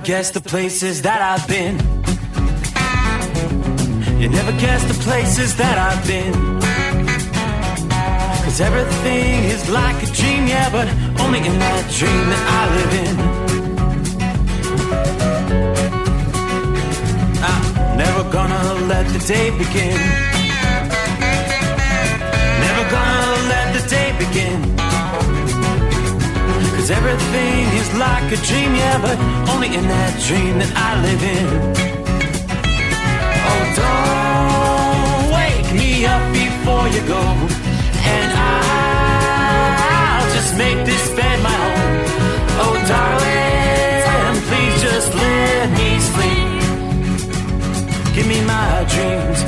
guess the places that I've been. You never guess the places that I've been. 'Cause everything is like a dream, yeah, but only in that dream that I live in. I'm never gonna let the day begin. Never gonna let the day begin. 'Cause everything is like a dream, yeah, but only in that dream that I live in. Oh, don't wake me up before you go, and I'll just make this bed my home. Oh, darling, please just let me sleep. Give me my dreams.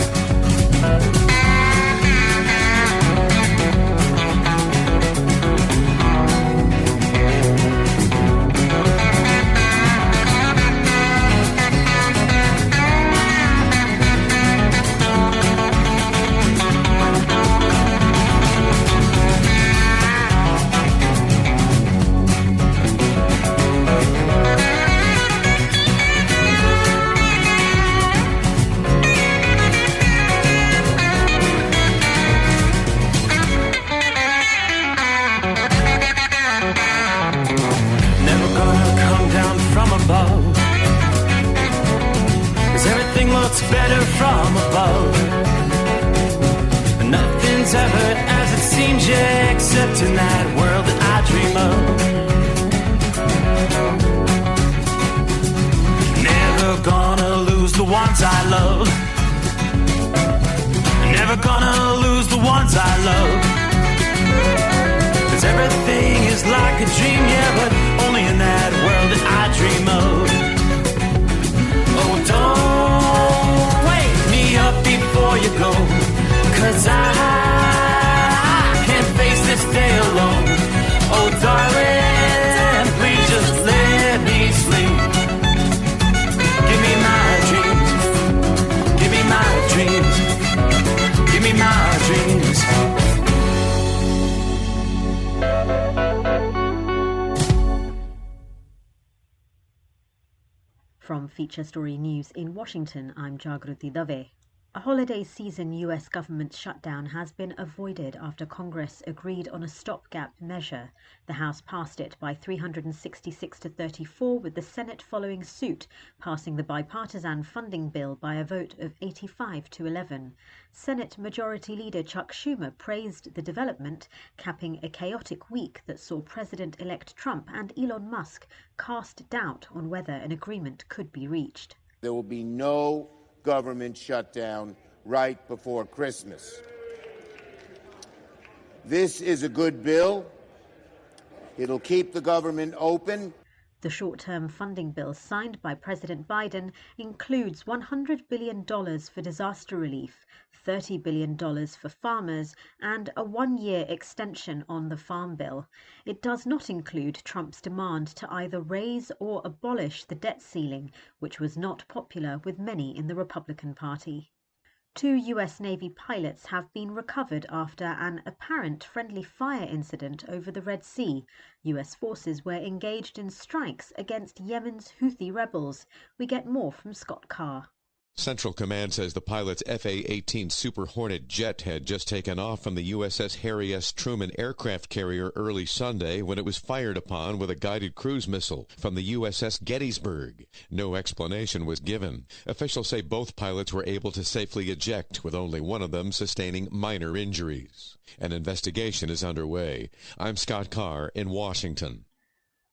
Better from above. Nothing's ever as it seems, yeah, except in that world that I dream of. Never gonna lose the ones I love. Never gonna lose the ones I love. 'Cause everything is like a dream, yeah, but only in that world that I dream of. Oh, don't wake me up before you go, 'cause I can't face this day alone. Oh, darling, please just let me sleep. Give me my dreams. Give me my dreams. Give me my dreams. From Feature Story News in Washington, I'm Jagruti Dave. A holiday season US government shutdown has been avoided after Congress agreed on a stopgap measure. The House passed it by 366 to 34, with the Senate following suit, passing the bipartisan funding bill by a vote of 85 to 11. Senate Majority Leader Chuck Schumer praised the development, capping a chaotic week that saw President-elect Trump and Elon Musk cast doubt on whether an agreement could be reached. There will be no government shutdown right before Christmas. This is a good bill. It'll keep the government open. The short-term funding bill signed by President Biden includes $100 billion for disaster relief, $30 billion for farmers, and a one-year extension on the Farm Bill. It does not include Trump's demand to either raise or abolish the debt ceiling, which was not popular with many in the Republican Party. 2 US Navy pilots have been recovered after an apparent friendly fire incident over the Red Sea. US forces were engaged in strikes against Yemen's Houthi rebels. We get more from Scott Carr. Central Command says the pilot's FA-18 Super Hornet jet had just taken off from the USS Harry S. Truman aircraft carrier early Sunday when it was fired upon with a guided cruise missile from the USS Gettysburg. No explanation was given. Officials say both pilots were able to safely eject, with only one of them sustaining minor injuries. An investigation is underway. I'm Scott Carr in Washington.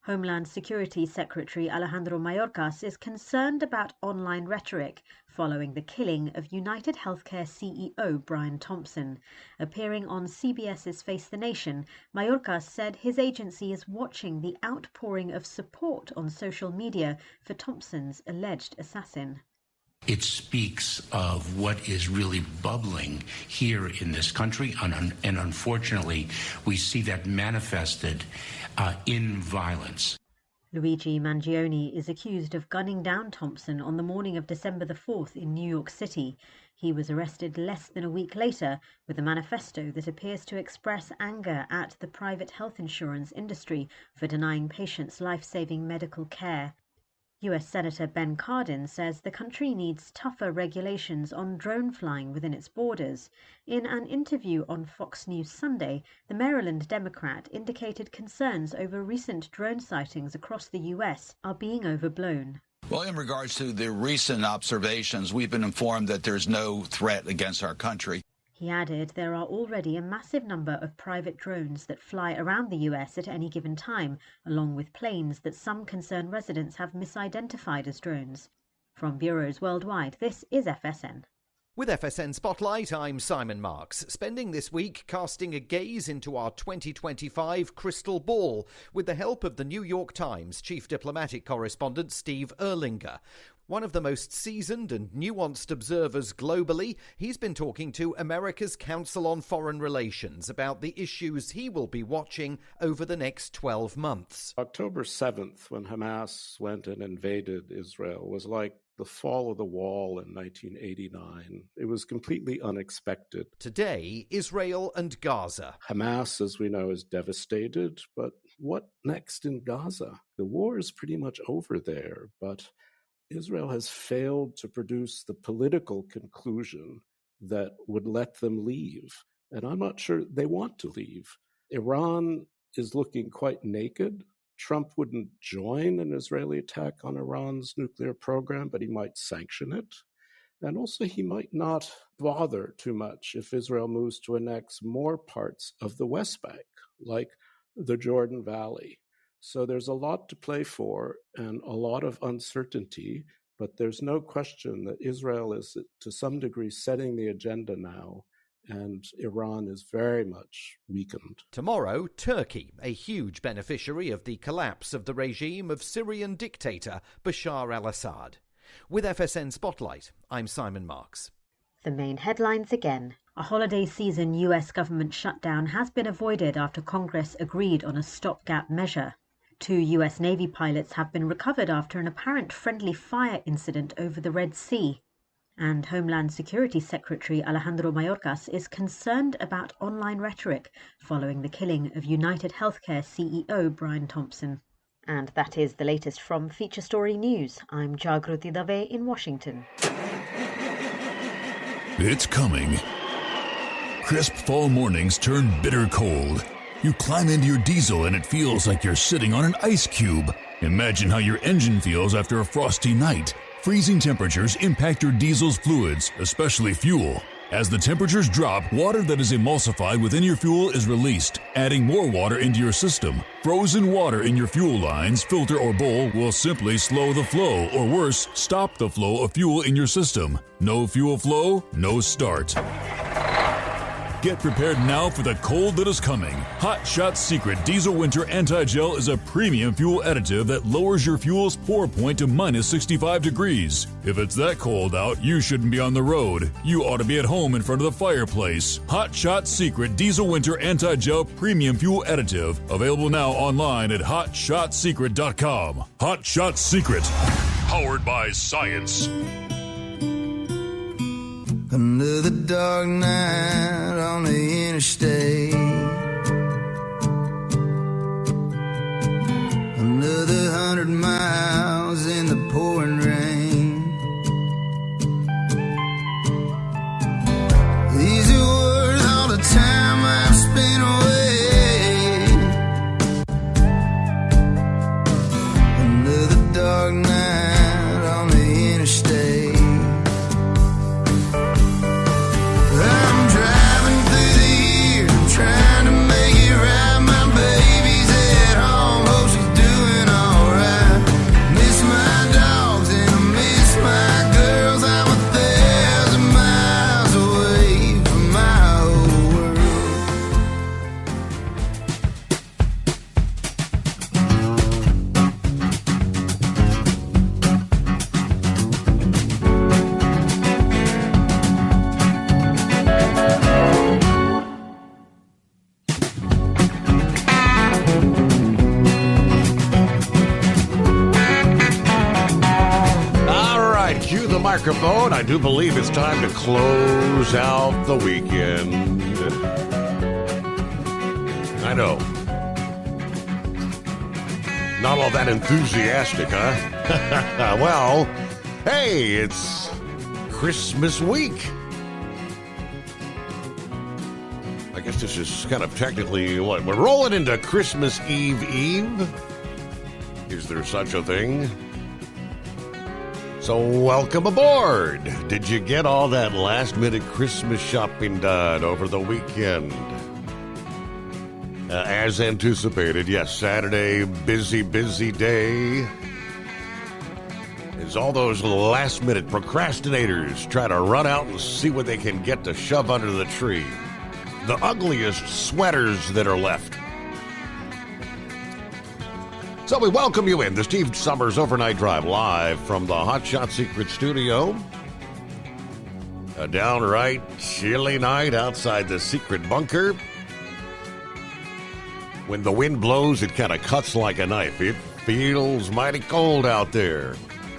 Homeland Security Secretary Alejandro Mayorkas is concerned about online rhetoric following the killing of United Healthcare CEO Brian Thompson. Appearing on CBS's Face the Nation, Mayorkas said his agency is watching the outpouring of support on social media for Thompson's alleged assassin. It speaks of what is really bubbling here in this country, and unfortunately, we see that manifested in violence. Luigi Mangione is accused of gunning down Thompson on the morning of December the 4th in New York City. He was arrested less than a week later with a manifesto that appears to express anger at the private health insurance industry for denying patients life-saving medical care. US Senator Ben Cardin says the country needs tougher regulations on drone flying within its borders. In an interview on Fox News Sunday, the Maryland Democrat indicated concerns over recent drone sightings across the US are being overblown. Well, in regards to the recent observations, we've been informed that there's no threat against our country. He added there are already a massive number of private drones that fly around the US at any given time, along with planes that some concerned residents have misidentified as drones. From bureaus worldwide, this is FSN. With FSN Spotlight, I'm Simon Marks, spending this week casting a gaze into our 2025 crystal ball with the help of the New York Times chief diplomatic correspondent Steve Erlinger. One of the most seasoned and nuanced observers globally, he's been talking to America's Council on Foreign Relations about the issues he will be watching over the next 12 months. October 7th, when Hamas went and invaded Israel, was like the fall of the wall in 1989. It was completely unexpected. Today, Israel and Gaza. Hamas, as we know, is devastated, but what next in Gaza? The war is pretty much over there, but Israel has failed to produce the political conclusion that would let them leave. And I'm not sure they want to leave. Iran is looking quite naked. Trump wouldn't join an Israeli attack on Iran's nuclear program, but he might sanction it. And also, he might not bother too much if Israel moves to annex more parts of the West Bank, like the Jordan Valley. So there's a lot to play for and a lot of uncertainty, but there's no question that Israel is, to some degree, setting the agenda now, and Iran is very much weakened. Tomorrow, Turkey, a huge beneficiary of the collapse of the regime of Syrian dictator Bashar al-Assad. With FSN Spotlight, I'm Simon Marks. The main headlines again. A holiday season US government shutdown has been avoided after Congress agreed on a stopgap measure. 2 US Navy pilots have been recovered after an apparent friendly fire incident over the Red Sea. And Homeland Security Secretary Alejandro Mayorkas is concerned about online rhetoric following the killing of United Healthcare CEO Brian Thompson. And that is the latest from Feature Story News. I'm Jagruti Dave in Washington. It's coming. Crisp fall mornings turn bitter cold. You climb into your diesel and it feels like you're sitting on an ice cube. Imagine how your engine feels after a frosty night. Freezing temperatures impact your diesel's fluids, especially fuel. As the temperatures drop, water that is emulsified within your fuel is released, adding more water into your system. Frozen water in your fuel lines, filter, or bowl will simply slow the flow, or worse, stop the flow of fuel in your system. No fuel flow, no start. Get prepared now for the cold that is coming. Hot Shot Secret Diesel Winter Anti-Gel is a premium fuel additive that lowers your fuel's pour point to minus 65 degrees. If it's that cold out, you shouldn't be on the road. You ought to be at home in front of the fireplace. Hot Shot Secret Diesel Winter Anti-Gel Premium Fuel Additive. Available now online at HotShotSecret.com. Hot Shot Secret. Powered by science. Another dark night on the interstate. Another 100 miles in the pouring rain. These are worth all the time I've spent away. Another dark night on the interstate. Trying to make it right, my baby's at home, hope she's doing alright. Miss my dogs and I miss my girls, I'm 1,000 miles away from my old microphone. I do believe it's time to close out the weekend. I know. Not all that enthusiastic, huh? Well, hey, it's Christmas week. I guess this is kind of technically what? We're rolling into Christmas Eve. Is there such a thing? So welcome aboard. Did you get all that last-minute Christmas shopping done over the weekend? As anticipated, yes, Saturday, busy day. As all those last-minute procrastinators try to run out and see what they can get to shove under the tree. The ugliest sweaters that are left. So we welcome you in the Steve Summers Overnight Drive live from the Hot Shot Secret Studio. A downright chilly night outside the secret bunker. When the wind blows, it kind of cuts like a knife. It feels mighty cold out there.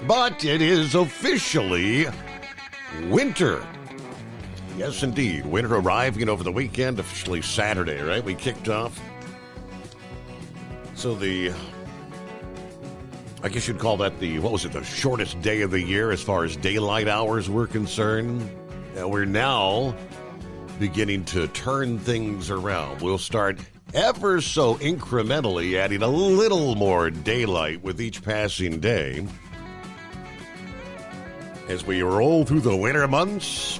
But it is officially winter. Yes, indeed. Winter arriving over the weekend, officially Saturday, right? We kicked off. So I guess you'd call that the shortest day of the year as far as daylight hours were concerned. We're now beginning to turn things around. We'll start ever so incrementally adding a little more daylight with each passing day. As we roll through the winter months,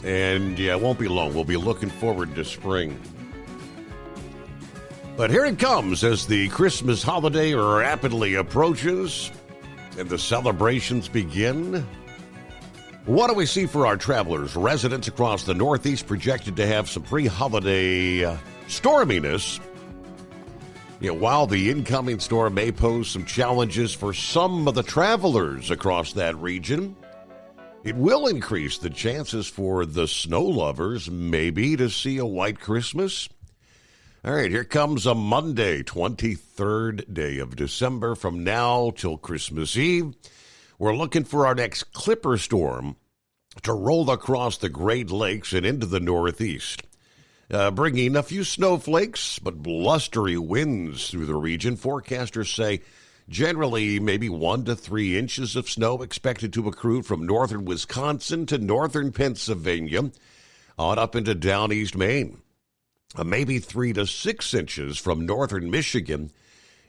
and yeah, it won't be long. We'll be looking forward to spring. But here it comes as the Christmas holiday rapidly approaches and the celebrations begin. What do we see for our travelers? Residents across the Northeast projected to have some pre-holiday storminess. While the incoming storm may pose some challenges for some of the travelers across that region, it will increase the chances for the snow lovers maybe to see a white Christmas. All right, here comes a Monday, 23rd day of December from now till Christmas Eve. We're looking for our next clipper storm to roll across the Great Lakes and into the Northeast, bringing a few snowflakes, but blustery winds through the region. Forecasters say generally maybe 1 to 3 inches of snow expected to accrue from northern Wisconsin to northern Pennsylvania on up into down east Maine. Maybe 3 to 6 inches from northern Michigan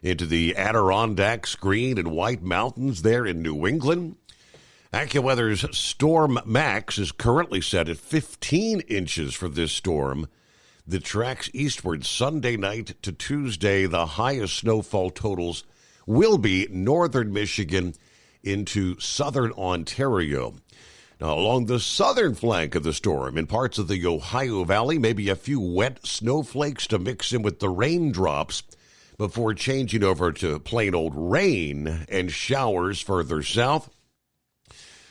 into the Adirondacks, Green and White Mountains there in New England. AccuWeather's Storm Max is currently set at 15 inches for this storm that tracks eastward Sunday night to Tuesday. The highest snowfall totals will be northern Michigan into southern Ontario. Now, along the southern flank of the storm, in parts of the Ohio Valley, maybe a few wet snowflakes to mix in with the raindrops before changing over to plain old rain and showers further south.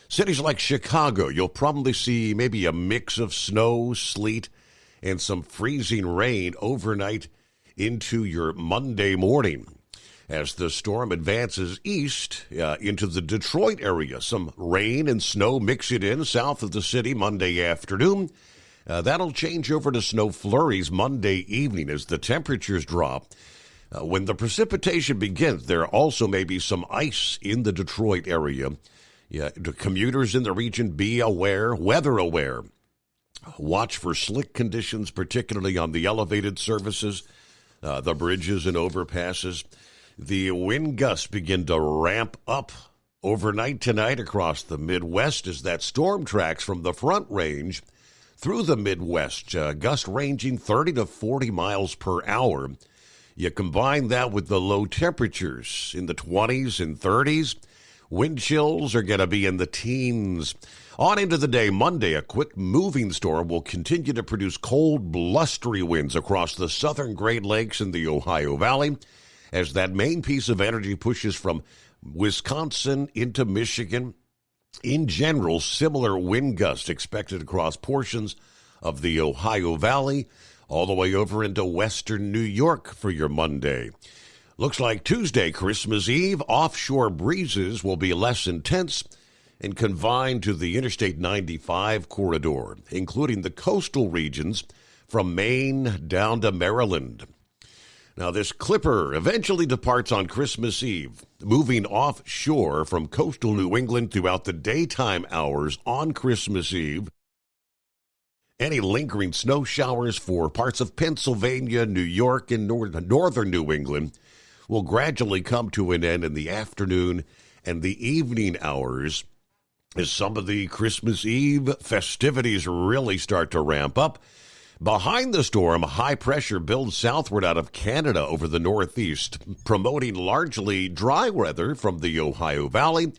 Cities like Chicago, you'll probably see maybe a mix of snow, sleet, and some freezing rain overnight into your Monday morning. As the storm advances east into the Detroit area, some rain and snow mixing in south of the city Monday afternoon. That'll change over to snow flurries Monday evening as the temperatures drop. When the precipitation begins, there also may be some ice in the Detroit area. The commuters in the region, be aware, weather aware. Watch for slick conditions, particularly on the elevated surfaces, the bridges and overpasses. The wind gusts begin to ramp up overnight tonight across the Midwest as that storm tracks from the Front Range through the Midwest, gusts ranging 30 to 40 miles per hour. You combine that with the low temperatures in the 20s and 30s. Wind chills are going to be in the teens. On into the day, Monday, a quick moving storm will continue to produce cold, blustery winds across the southern Great Lakes and the Ohio Valley, as that main piece of energy pushes from Wisconsin into Michigan. In general, similar wind gusts expected across portions of the Ohio Valley, all the way over into western New York for your Monday. Looks like Tuesday, Christmas Eve, offshore breezes will be less intense and confined to the Interstate 95 corridor, including the coastal regions from Maine down to Maryland. Now, this clipper eventually departs on Christmas Eve, moving offshore from coastal New England throughout the daytime hours on Christmas Eve. Any lingering snow showers for parts of Pennsylvania, New York, and northern New England will gradually come to an end in the afternoon and the evening hours as some of the Christmas Eve festivities really start to ramp up. Behind the storm, high pressure builds southward out of Canada over the northeast, promoting largely dry weather from the Ohio Valley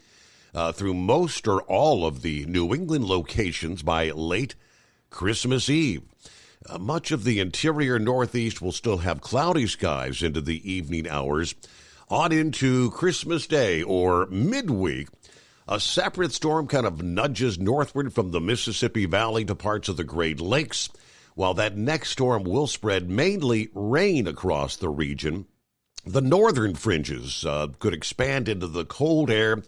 through most or all of the New England locations by late Christmas Eve. Much of the interior northeast will still have cloudy skies into the evening hours. On into Christmas Day or midweek, a separate storm kind of nudges northward from the Mississippi Valley to parts of the Great Lakes, while that next storm will spread mainly rain across the region. The northern fringes could expand into the cold air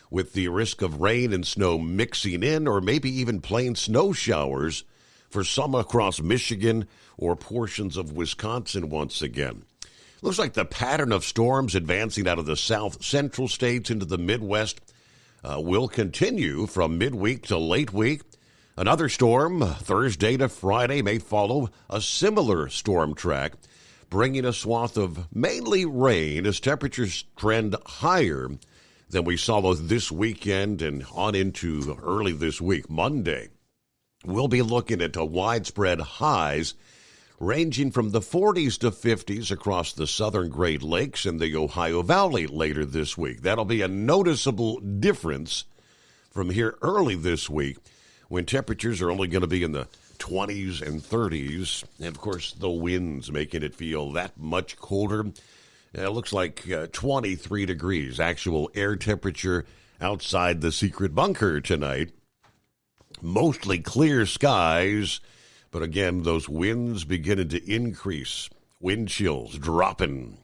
with the risk of rain and snow mixing in, or maybe even plain snow showers for some across Michigan or portions of Wisconsin once again. Looks like the pattern of storms advancing out of the south central states into the Midwest will continue from midweek to late week. Another storm, Thursday to Friday, may follow a similar storm track, bringing a swath of mainly rain as temperatures trend higher than we saw this weekend and on into early this week. Monday, we'll be looking at widespread highs ranging from the 40s to 50s across the southern Great Lakes and the Ohio Valley later this week. That'll be a noticeable difference from here early this week, when temperatures are only going to be in the 20s and 30s. And, of course, the winds making it feel that much colder. It looks like 23 degrees actual air temperature outside the secret bunker tonight. Mostly clear skies, but again, those winds beginning to increase. Wind chills dropping.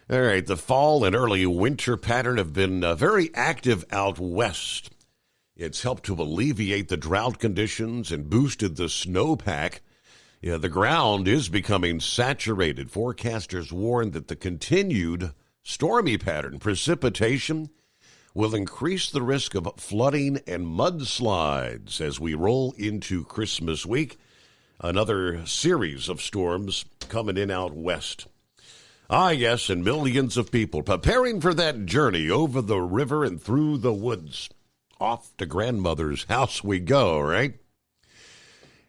All right, the fall and early winter pattern have been very active out west. It's helped to alleviate the drought conditions and boosted the snowpack. Yeah, the ground is becoming saturated. Forecasters warn that the continued stormy pattern, precipitation, will increase the risk of flooding and mudslides as we roll into Christmas week. Another series of storms coming in out west. Ah, yes, and millions of people preparing for that journey over the river and through the woods. Off to grandmother's house we go, right?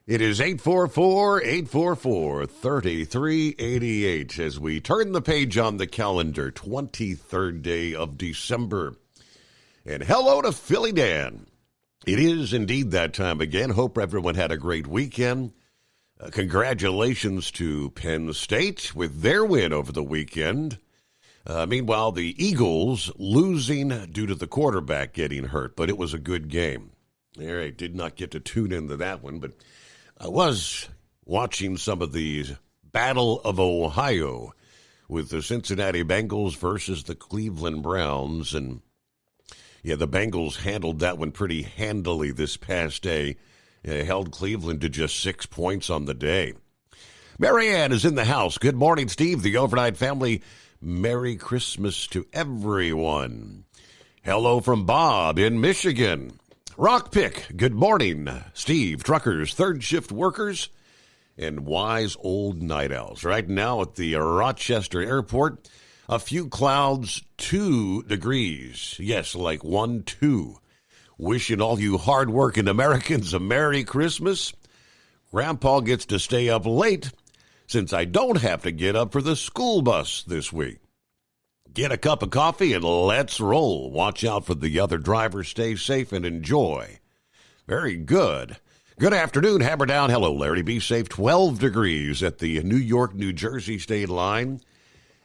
It is 844-844-3388 as we turn the page on the calendar, 23rd day of December. And hello to Philly Dan. It is indeed that time again. Hope everyone had a great weekend. Congratulations to Penn State with their win over the weekend. Meanwhile, the Eagles losing due to the quarterback getting hurt, but it was a good game. All right, did not get to tune into that one, but I was watching some of the Battle of Ohio with the Cincinnati Bengals versus the Cleveland Browns, and yeah, the Bengals handled that one pretty handily this past day. Held Cleveland to just 6 points on the day. Marianne is in the house. Good morning, Steve, the Overnight family. Merry Christmas to everyone. Hello from Bob in Michigan. Rockpick, good morning. Steve, truckers, third shift workers, and wise old night owls. Right now at the Rochester Airport, a few clouds, 2 degrees. Yes, like 1, 2. Wishing all you hard-working Americans a Merry Christmas. Grandpa gets to stay up late since I don't have to get up for the school bus this week. Get a cup of coffee and let's roll. Watch out for the other drivers. Stay safe and enjoy. Very good. Good afternoon, Hammer Down. Hello, Larry. Be safe. 12 degrees at the New York-New Jersey state line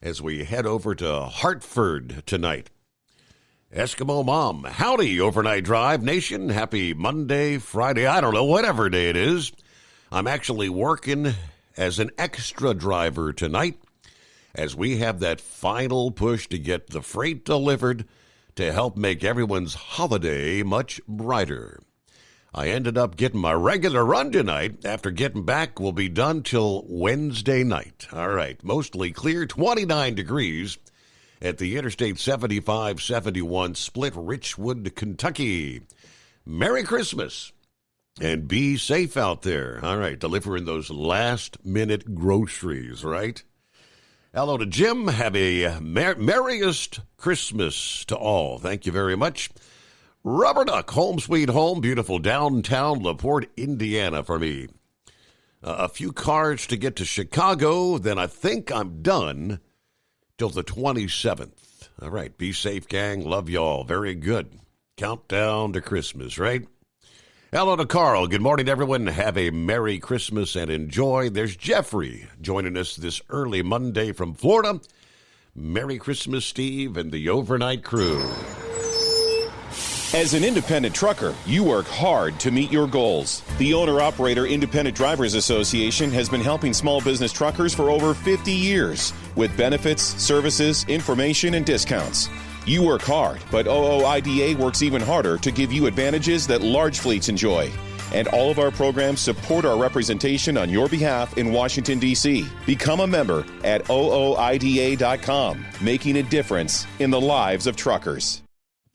as we head over to Hartford tonight. Eskimo Mom, howdy, Overnight Drive Nation. Happy Monday, Friday, I don't know, whatever day it is. I'm actually working as an extra driver tonight as we have that final push to get the freight delivered to help make everyone's holiday much brighter. I ended up getting my regular run tonight. After getting back, we'll be done till Wednesday night. All right, mostly clear, 29 degrees at the Interstate 75-71 split, Richwood, Kentucky. Merry Christmas, and be safe out there. All right, delivering those last-minute groceries, right? Hello to Jim. Have a merriest Christmas to all. Thank you very much. Rubber Duck, home sweet home, beautiful downtown LaPorte, Indiana for me. A few cars to get to Chicago, then I think I'm done till the 27th. All right, be safe, gang. Love y'all. Very good. Countdown to Christmas, right? Hello to Carl. Good morning, everyone. Have a Merry Christmas and enjoy. There's Jeffrey joining us this early Monday from Florida. Merry Christmas, Steve, and the overnight crew. As an independent trucker, you work hard to meet your goals. The Owner-Operator Independent Drivers Association has been helping small business truckers for over 50 years with benefits, services, information, and discounts. You work hard, but OOIDA works even harder to give you advantages that large fleets enjoy. And all of our programs support our representation on your behalf in Washington, D.C. Become a member at OOIDA.com, making a difference in the lives of truckers.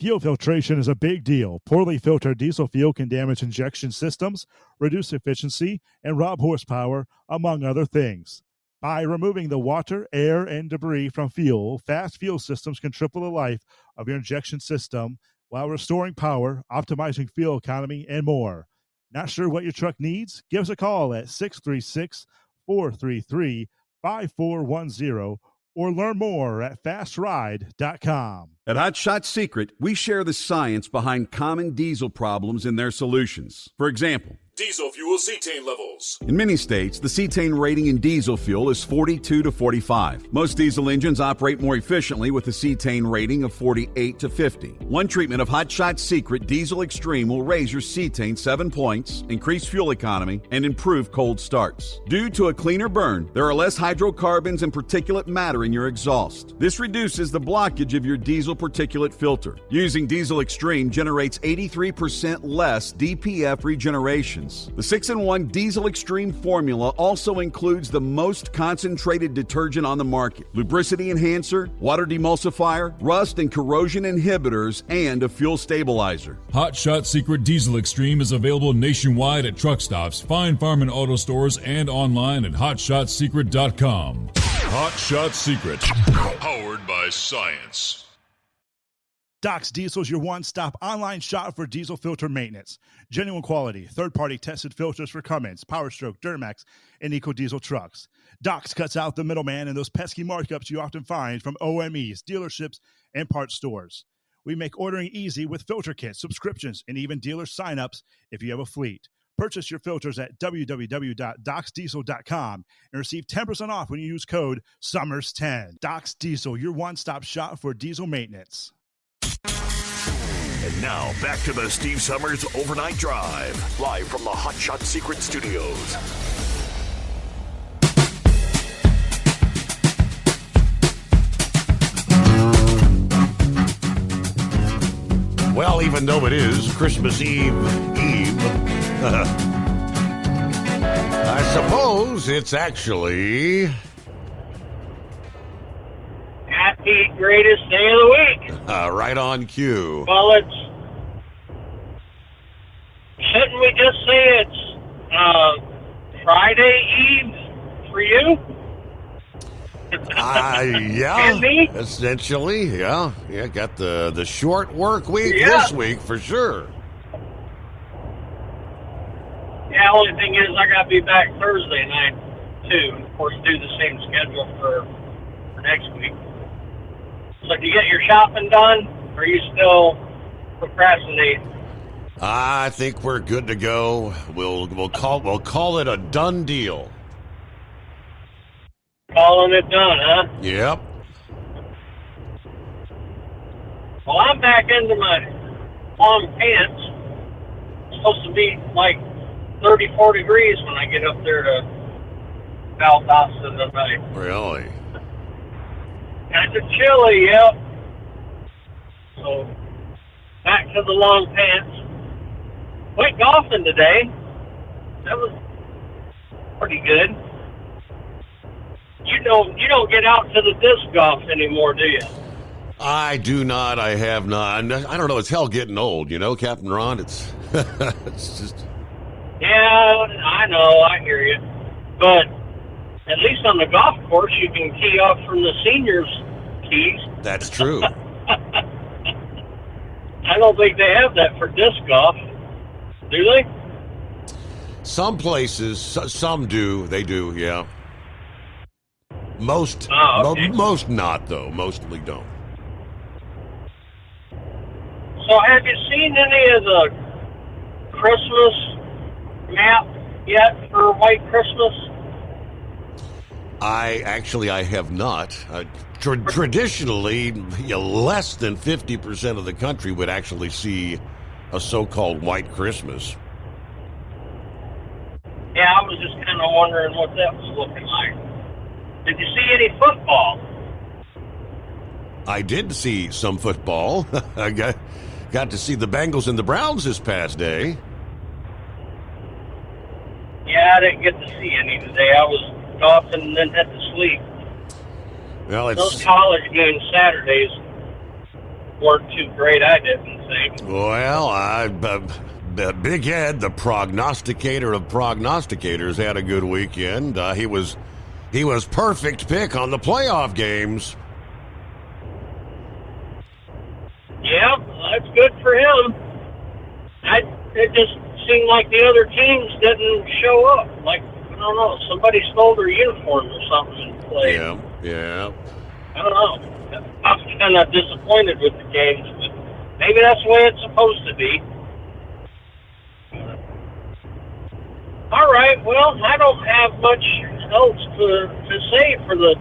Fuel filtration is a big deal. Poorly filtered diesel fuel can damage injection systems, reduce efficiency, and rob horsepower, among other things. By removing the water, air, and debris from fuel, fast fuel systems can triple the life of your injection system while restoring power, optimizing fuel economy, and more. Not sure what your truck needs? Give us a call at 636-433-5410 or learn more at fastride.com. At Hot Shot Secret, we share the science behind common diesel problems and their solutions. For example, diesel fuel cetane levels. in many states, the cetane rating in diesel fuel is 42 to 45. Most diesel engines operate more efficiently with a cetane rating of 48 to 50. One treatment of Hot Shot Secret Diesel Extreme will raise your cetane 7 points, increase fuel economy, and improve cold starts. Due to a cleaner burn, there are less hydrocarbons and particulate matter in your exhaust. This reduces the blockage of your diesel particulate filter. Using Diesel Extreme generates 83% less DPF regenerations. The 6-in-1 Diesel Extreme formula also includes the most concentrated detergent on the market, lubricity enhancer, water demulsifier, rust and corrosion inhibitors, and a fuel stabilizer. Hot Shot Secret Diesel Extreme is available nationwide at truck stops, fine farm and auto stores, and online at hotshotsecret.com. Hot Shot Secret, powered by science. Doc's Diesel is your one-stop online shop for diesel filter maintenance. Genuine quality, third-party tested filters for Cummins, PowerStroke, Duramax, and EcoDiesel trucks. Doc's cuts out the middleman and those pesky markups you often find from OMEs, dealerships, and parts stores. We make ordering easy with filter kits, subscriptions, and even dealer sign-ups if you have a fleet. Purchase your filters at www.docsdiesel.com and receive 10% off when you use code SUMMERS10. Doc's Diesel, your one-stop shop for diesel maintenance. And now, back to the Steve Summers Overnight Drive, live from the Hot Shot Secret Studios. Well, even though it is Christmas Eve, I suppose it's actually... Happy greatest day of the week. right on cue. Well, shouldn't we just say it's Friday Eve for you? Yeah, essentially, yeah. Got the short work week this week for sure. Yeah, only thing is I got to be back Thursday night, too. Of course, do the same schedule for next week. So, do you get your shopping done, or are you still procrastinating? I think we're good to go. We'll call it a done deal. Calling it done, huh? Yep. Well, I'm back into my long pants. It's supposed to be like 34 degrees when I get up there to Valdosta tonight. Really? Kind of chilly, yep. So, back to the long pants. went golfing today. That was pretty good. You don't get out to the disc golf anymore, do you? I do not. I have not. I don't know. It's hell getting old, Captain Ron. It's just. Yeah, I know. I hear you. But at least on the golf course, you can tee off from the seniors' tees. That's true. I don't think they have that for disc golf. Do they? Some places, some do. They do, yeah. Most, okay. most not though. Mostly don't. So, have you seen any of the Christmas map yet for White Christmas? I have not. Traditionally, less than 50% of the country would actually see a so-called White Christmas. Yeah, I was just kind of wondering what that was looking like. Did you see any football? I did see some football. I got to see the Bengals and the Browns this past day. Yeah, I didn't get to see any today. I was golfing and then had to sleep. Well, those college games Saturdays weren't too great, I didn't think. Well, Big Ed, the prognosticator of prognosticators, had a good weekend. He was perfect pick on the playoff games. Yeah, that's good for him. It just seemed like the other teams didn't show up. Like, I don't know, somebody stole their uniforms or something and played. Yeah. I don't know. I was kind of disappointed with the games, but maybe that's the way it's supposed to be. All right, well, I don't have much else to say for the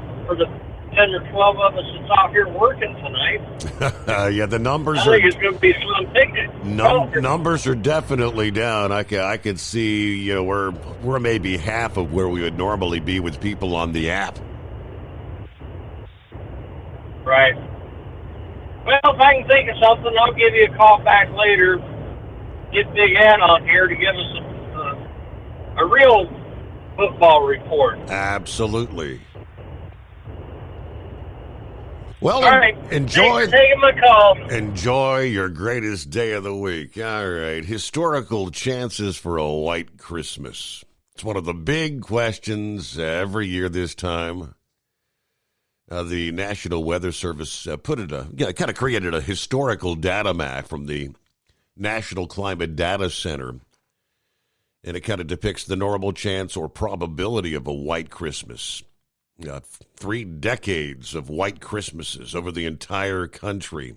10 or 12 of us that's out here working tonight. Yeah, the numbers I think it's going to be slim picking. Numbers are definitely down. I could see, we're maybe half of where we would normally be with people on the app. Right. Well, if I can think of something, I'll give you a call back later. Get Big Ed on here to give us a real football report. Absolutely. Well, all right. Enjoy Thanks for taking my call. Enjoy your greatest day of the week. All right. Historical chances for a white Christmas. It's one of the big questions every year this time. The National Weather Service kind of created a historical data map from the National Climate Data Center. And it kind of depicts the normal chance or probability of a white Christmas. 3 decades of white Christmases over the entire country.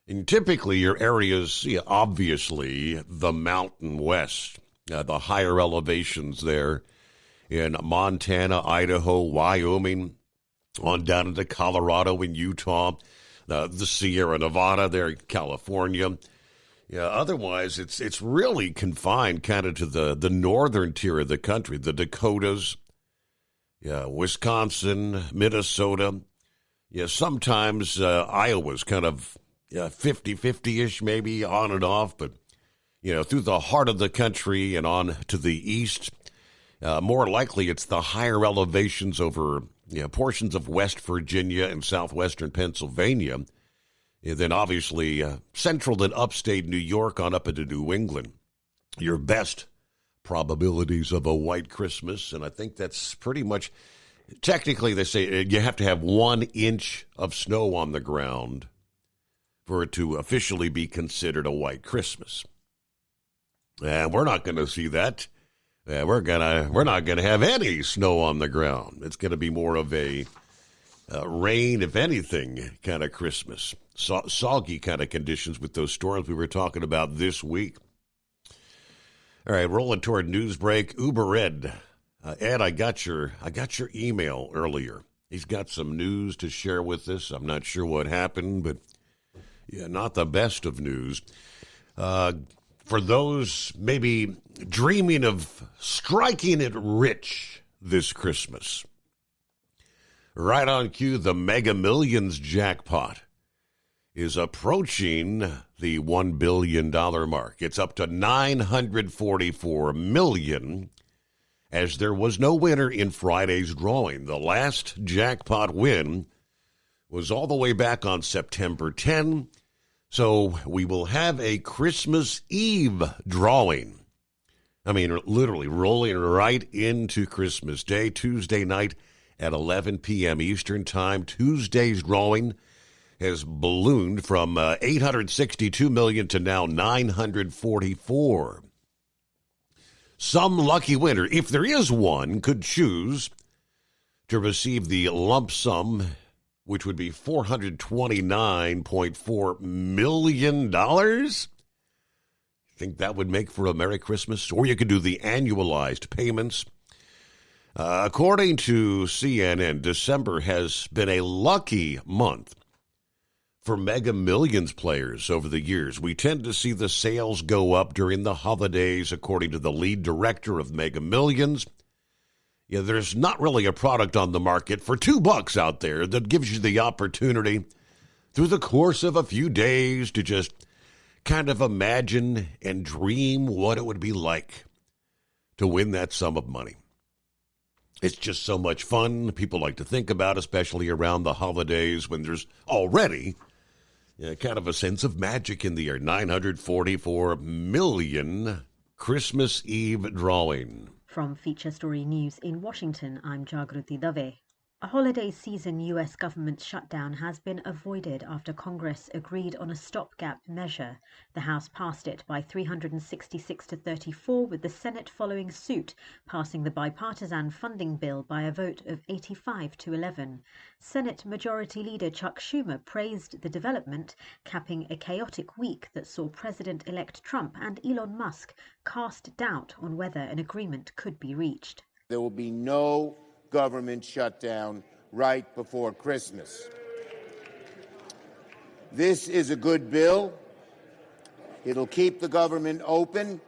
And typically your areas, obviously the Mountain West, the higher elevations there in Montana, Idaho, Wyoming, on down into Colorado and Utah, the Sierra Nevada there in California. Yeah, otherwise it's really confined kind of to the northern tier of the country, the Dakotas, Wisconsin, Minnesota. Yeah, sometimes Iowa's kind of 50-50-ish, maybe on and off, but through the heart of the country and on to the east, more likely it's the higher elevations over portions of West Virginia and southwestern Pennsylvania. And then obviously central and upstate New York on up into New England. Your best probabilities of a white Christmas, and I think that's pretty much, technically they say you have to have 1 inch of snow on the ground for it to officially be considered a white Christmas. And we're not going to see that. We're not going to have any snow on the ground. It's going to be more of a rain, if anything, kind of Christmas. Soggy kind of conditions with those storms we were talking about this week. All right, rolling toward news break. Uber Ed. Ed, I got your email earlier. He's got some news to share with us. I'm not sure what happened, but not the best of news. For those maybe dreaming of striking it rich this Christmas, right on cue, the Mega Millions jackpot is approaching the $1 billion mark. It's up to $944 million, as there was no winner in Friday's drawing. The last jackpot win was all the way back on September 10, so we will have a Christmas Eve drawing. I mean, literally rolling right into Christmas Day, Tuesday night at 11 p.m. Eastern Time. Tuesday's drawing has ballooned from $862 million to now $944. Some lucky winner, if there is one, could choose to receive the lump sum, which would be $429.4 million. I think that would make for a Merry Christmas. Or you could do the annualized payments. According to CNN, December has been a lucky month for Mega Millions players over the years. We tend to see the sales go up during the holidays, according to the lead director of Mega Millions. Yeah, there's not really a product on the market for $2 out there that gives you the opportunity through the course of a few days to just kind of imagine and dream what it would be like to win that sum of money. It's just so much fun. People like to think about, especially around the holidays when there's already kind of a sense of magic in the air. 944 million Christmas Eve drawing. From Feature Story News in Washington, I'm Jagruti Dave. A holiday season U.S. government shutdown has been avoided after Congress agreed on a stopgap measure. The House passed it by 366 to 34, with the Senate following suit, passing the bipartisan funding bill by a vote of 85 to 11. Senate Majority Leader Chuck Schumer praised the development, capping a chaotic week that saw President-elect Trump and Elon Musk cast doubt on whether an agreement could be reached. There will be no government shutdown right before Christmas. This is a good bill. It'll keep the government open.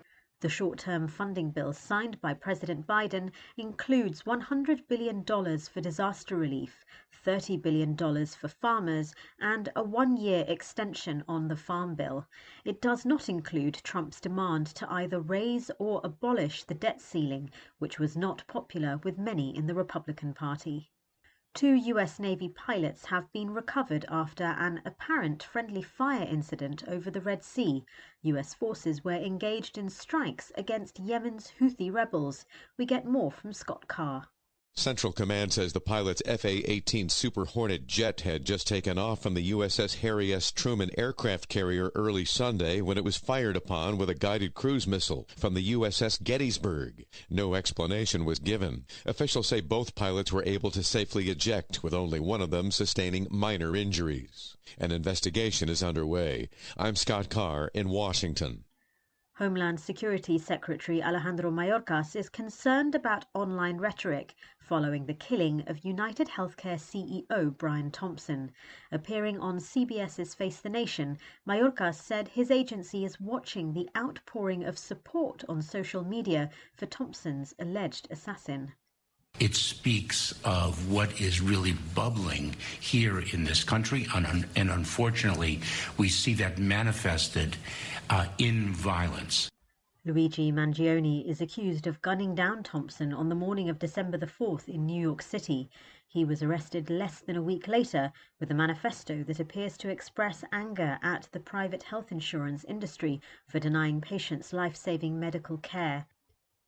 The short-term funding bill signed by President Biden includes $100 billion for disaster relief, $30 billion for farmers, and a one-year extension on the Farm Bill. It does not include Trump's demand to either raise or abolish the debt ceiling, which was not popular with many in the Republican Party. 2 U.S. Navy pilots have been recovered after an apparent friendly fire incident over the Red Sea. U.S. forces were engaged in strikes against Yemen's Houthi rebels. We get more from Scott Carr. Central Command says the pilot's FA-18 Super Hornet jet had just taken off from the USS Harry S. Truman aircraft carrier early Sunday when it was fired upon with a guided cruise missile from the USS Gettysburg. No explanation was given. Officials say both pilots were able to safely eject, with only one of them sustaining minor injuries. An investigation is underway. I'm Scott Carr in Washington. Homeland Security Secretary Alejandro Mayorkas is concerned about online rhetoric following the killing of United Healthcare CEO Brian Thompson. Appearing on CBS's Face the Nation, Mayorkas said his agency is watching the outpouring of support on social media for Thompson's alleged assassin. It speaks of what is really bubbling here in this country, and unfortunately, we see that manifested in violence. Luigi Mangione is accused of gunning down Thompson on the morning of December the 4th in New York City. He was arrested less than a week later with a manifesto that appears to express anger at the private health insurance industry for denying patients life-saving medical care.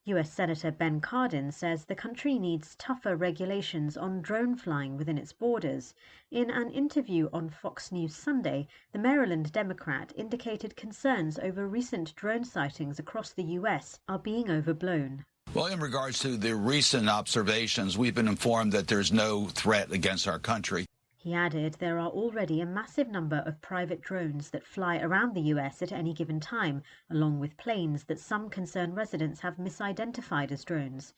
US Senator Ben Cardin says the country needs tougher regulations on drone flying within its borders. In an interview on Fox News Sunday, the Maryland Democrat indicated concerns over recent drone sightings across the US are being overblown. Well, in regards to the recent observations, we've been informed that there's no threat against our country. He added there are already a massive number of private drones that fly around the US at any given time, along with planes that some concerned residents have misidentified as drones.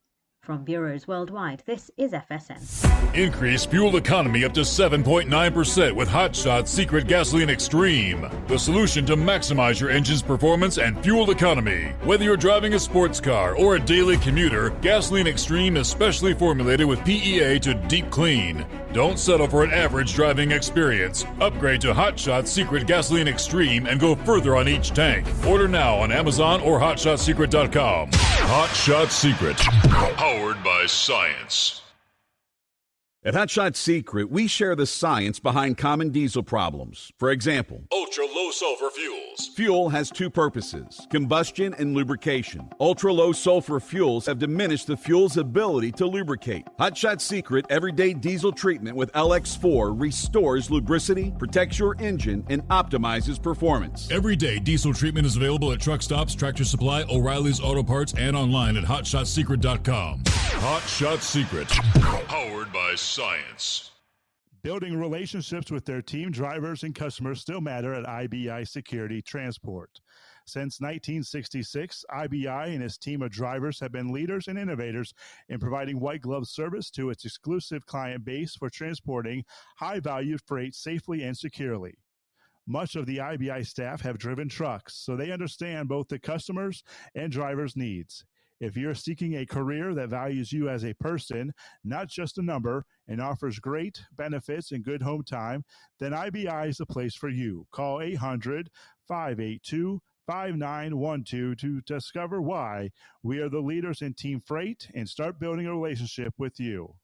From bureaus worldwide, this is FSN. Increase fuel economy up to 7.9% with Hot Shot Secret Gasoline Extreme, the solution to maximize your engine's performance and fuel economy. Whether you're driving a sports car or a daily commuter, Gasoline Extreme is specially formulated with PEA to deep clean. Don't settle for an average driving experience. Upgrade to Hot Shot Secret Gasoline Extreme and go further on each tank. Order now on Amazon or HotShotSecret.com. Hot Shot Secret, powered by science. At Hot Shot Secret, we share the science behind common diesel problems. For example, Ultra-low sulfur fuels. Fuel has two purposes, combustion and lubrication. Ultra-low sulfur fuels have diminished the fuel's ability to lubricate. Hot Shot Secret Everyday Diesel Treatment with LX4 restores lubricity, protects your engine, and optimizes performance. Everyday diesel treatment is available at truck stops, Tractor Supply, O'Reilly's Auto Parts, and online at HotShotSecret.com. Hot Shot Secret, powered by science. Building relationships with their team drivers and customers still matter at IBI Security Transport. Since 1966, IBI and its team of drivers have been leaders and innovators in providing white glove service to its exclusive client base for transporting high-value freight safely and securely. Much of the IBI staff have driven trucks, so they understand both the customers' and drivers' needs. If you're seeking a career that values you as a person, not just a number, and offers great benefits and good home time, then IBI is the place for you. Call 800-582-5912 to discover why we are the leaders in team freight and start building a relationship with you.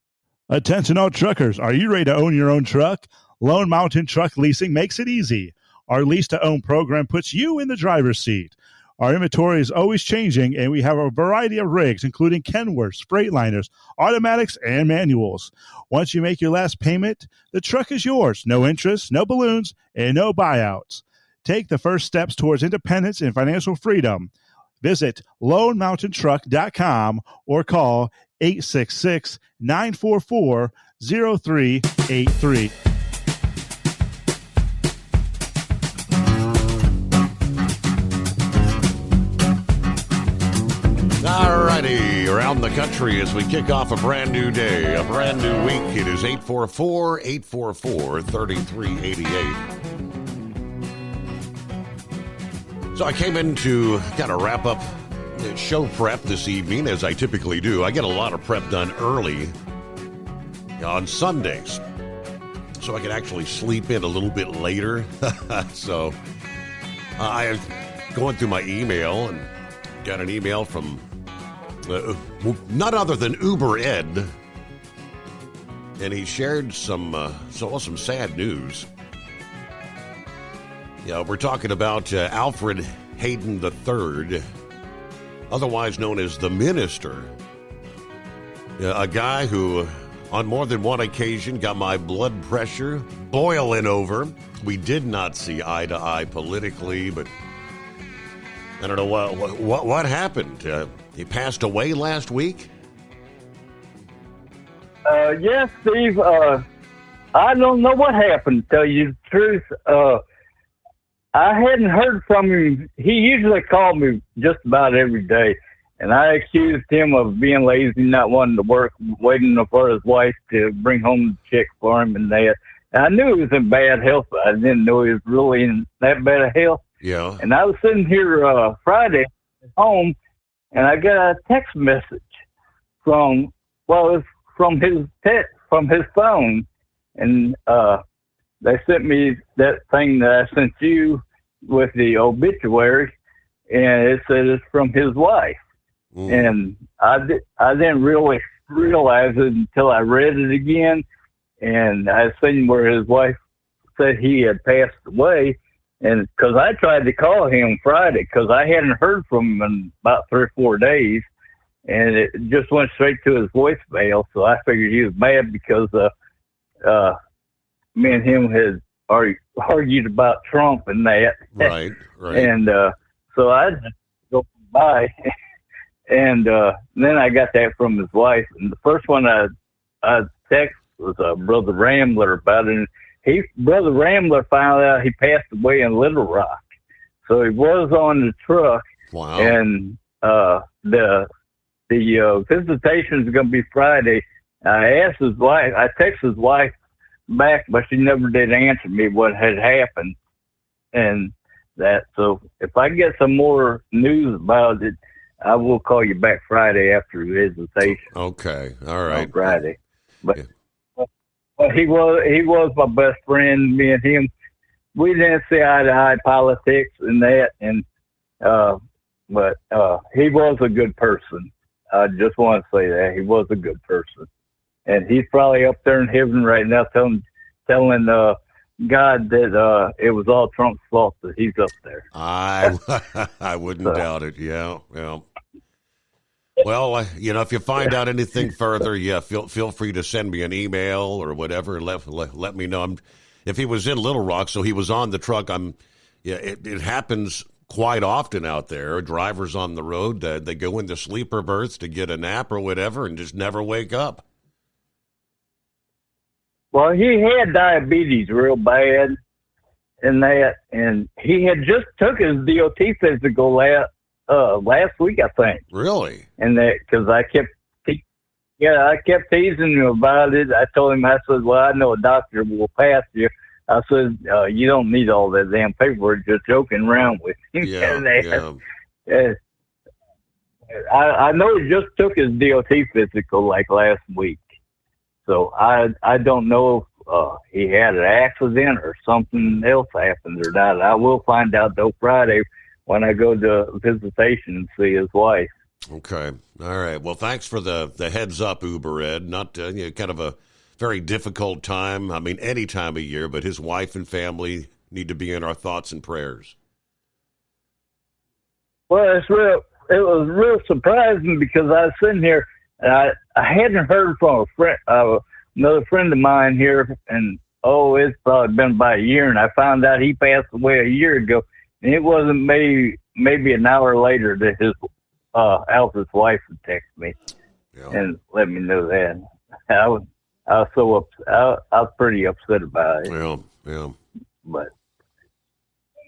Attention all truckers, are you ready to own your own truck? Lone Mountain Truck Leasing makes it easy. Our lease-to-own program puts you in the driver's seat. Our inventory is always changing, and we have a variety of rigs, including Kenworths, Freightliners, automatics, and manuals. Once you make your last payment, the truck is yours. No interest, no balloons, and no buyouts. Take the first steps towards independence and financial freedom. Visit LoneMountainTruck.com or call 866-944-0383. Alrighty, around the country as we kick off a brand new day, a brand new week. It is 844-844-3388. So I came in to kind of wrap up the show prep this evening, as I typically do. I get a lot of prep done early on Sundays, so I can actually sleep in a little bit later. So I was going through my email and got an email from none other than Uber Ed, and he shared some sad news. Yeah, we're talking about Alfred Hayden III, otherwise known as the Minister, a guy who on more than one occasion got my blood pressure boiling over. We did not see eye to eye politically, but I don't know what happened. He passed away last week? Yes, Steve. I don't know what happened, to tell you the truth. I hadn't heard from him. He usually called me just about every day, and I accused him of being lazy, not wanting to work, waiting for his wife to bring home the check for him and that. And I knew he was in bad health, but I didn't know he was really in that bad of health. Yeah. And I was sitting here Friday at home, and I got a text message from his phone, and they sent me that thing that I sent you with the obituary, and it said it's from his wife. And I didn't really realize it until I read it again, and I seen where his wife said he had passed away. And because I tried to call him Friday, because I hadn't heard from him in about 3 or 4 days, and it just went straight to his voicemail. So I figured he was mad because me and him had argued about Trump and that. Right. And so I just go by, and then I got that from his wife. And the first one I texted was Brother Rambler about it. Brother Rambler found out he passed away in Little Rock. So he was on the truck. Wow. And the the visitation is going to be Friday. I asked his wife. I texted his wife back, but she never did answer me what had happened, and that. So if I get some more news about it, I will call you back Friday after visitation. Okay, all right. On Friday, but he was my best friend. Me and him, we didn't see eye to eye politics and that, but he was a good person. I just want to say that he was a good person, and he's probably up there in heaven right now, telling God that it was all Trump's fault that he's up there. I wouldn't doubt it. Yeah. Well, if you find out anything further, feel free to send me an email or whatever. Let me know. If he was in Little Rock, so he was on the truck. It happens quite often out there. Drivers on the road, they go into sleeper berths to get a nap or whatever, and just never wake up. Well, he had diabetes real bad, and he had just took his DOT physical last week, I think. Really? And because I kept teasing him about it. I told him, I said, well, I know a doctor will pass you. I said, you don't need all that damn paperwork, just joking around with him. I know he just took his DOT physical like last week. So I don't know if he had an accident or something else happened or not. I will find out though Friday when I go to visitation and see his wife. Okay. All right. Well, thanks for the heads up, Uber Ed. Not kind of a very difficult time. I mean, any time of year, but his wife and family need to be in our thoughts and prayers. Well, it was real surprising because I was sitting here and I hadn't heard from a friend, another friend of mine here, and it's probably been about a year, and I found out he passed away a year ago, and it wasn't maybe an hour later that his Alpha's wife would text me and let me know that. I was so upset. I was pretty upset about it. Yeah. But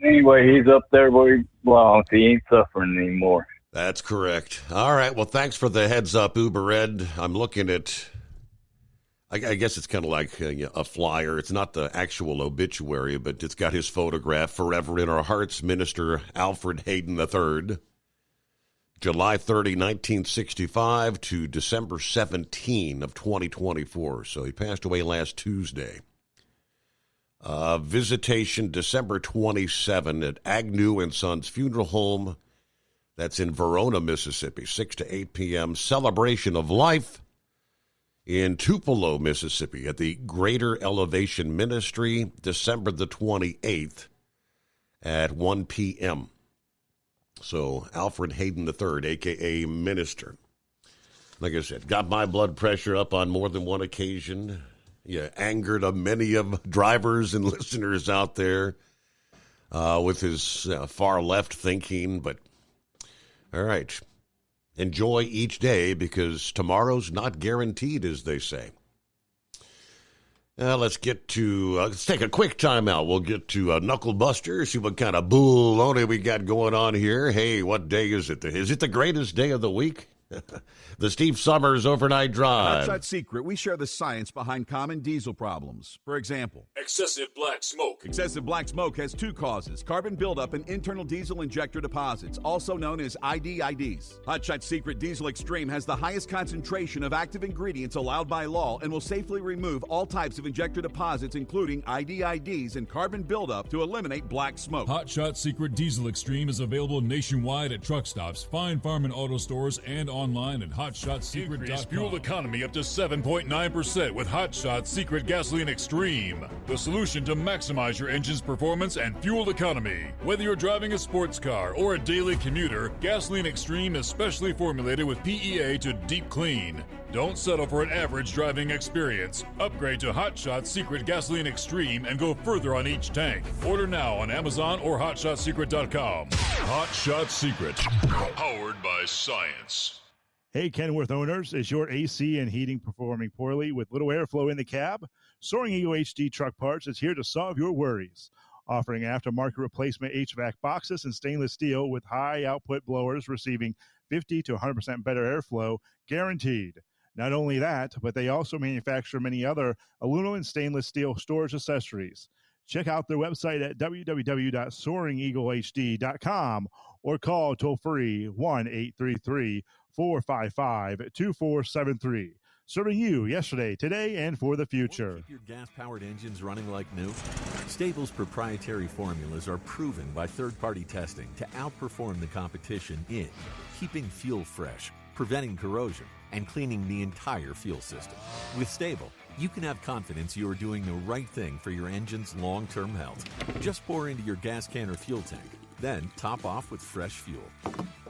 anyway, he's up there where he belongs. He ain't suffering anymore. That's correct. All right. Well, thanks for the heads up, Uber Ed. I'm looking at, I guess it's kind of like a flyer. It's not the actual obituary, but it's got his photograph. Forever in our hearts, Minister Alfred Hayden III. July 30, 1965 to December 17 of 2024. So he passed away last Tuesday. Visitation December 27 at Agnew and Sons Funeral Home. That's in Verona, Mississippi, 6 to 8 p.m. Celebration of Life in Tupelo, Mississippi at the Greater Elevation Ministry, December the 28th at 1 p.m. So Alfred Hayden III, a.k.a. Minister. Like I said, got my blood pressure up on more than one occasion. Yeah, angered many of drivers and listeners out there with his far left thinking, but all right. Enjoy each day because tomorrow's not guaranteed, as they say. Let's take a quick time out. We'll get to Knuckle Buster, see what kind of baloney we got going on here. Hey, what day is it? Is it the greatest day of the week? The Steve Summers Overnight Drive. Hot Shot Secret, we share the science behind common diesel problems. For example, excessive black smoke. Excessive black smoke has two causes: carbon buildup and internal diesel injector deposits, also known as IDIDs. Hot Shot Secret Diesel Extreme has the highest concentration of active ingredients allowed by law and will safely remove all types of injector deposits, including IDIDs and carbon buildup, to eliminate black smoke. Hot Shot Secret Diesel Extreme is available nationwide at truck stops, fine farm and auto stores, and online at HotShotSecret.com. Increase fuel economy up to 7.9% with Hot Shot Secret Gasoline Extreme. The solution to maximize your engine's performance and fuel economy. Whether you're driving a sports car or a daily commuter, Gasoline Extreme is specially formulated with PEA to deep clean. Don't settle for an average driving experience. Upgrade to Hot Shot Secret Gasoline Extreme and go further on each tank. Order now on Amazon or HotShotSecret.com. Hot Shot Secret, powered by science. Hey, Kenworth owners, is your AC and heating performing poorly with little airflow in the cab? Soaring Eagle HD Truck Parts is here to solve your worries. Offering aftermarket replacement HVAC boxes and stainless steel with high output blowers receiving 50 to 100% better airflow, guaranteed. Not only that, but they also manufacture many other aluminum and stainless steel storage accessories. Check out their website at www.soaringeaglehd.com or call toll-free 1-833-455-2473. Serving you yesterday, today, and for the future. Keep your gas-powered engines running like new? Stable's proprietary formulas are proven by third-party testing to outperform the competition in keeping fuel fresh, preventing corrosion, and cleaning the entire fuel system. With Stable, you can have confidence you are doing the right thing for your engine's long-term health. Just pour into your gas can or fuel tank, then top off with fresh fuel.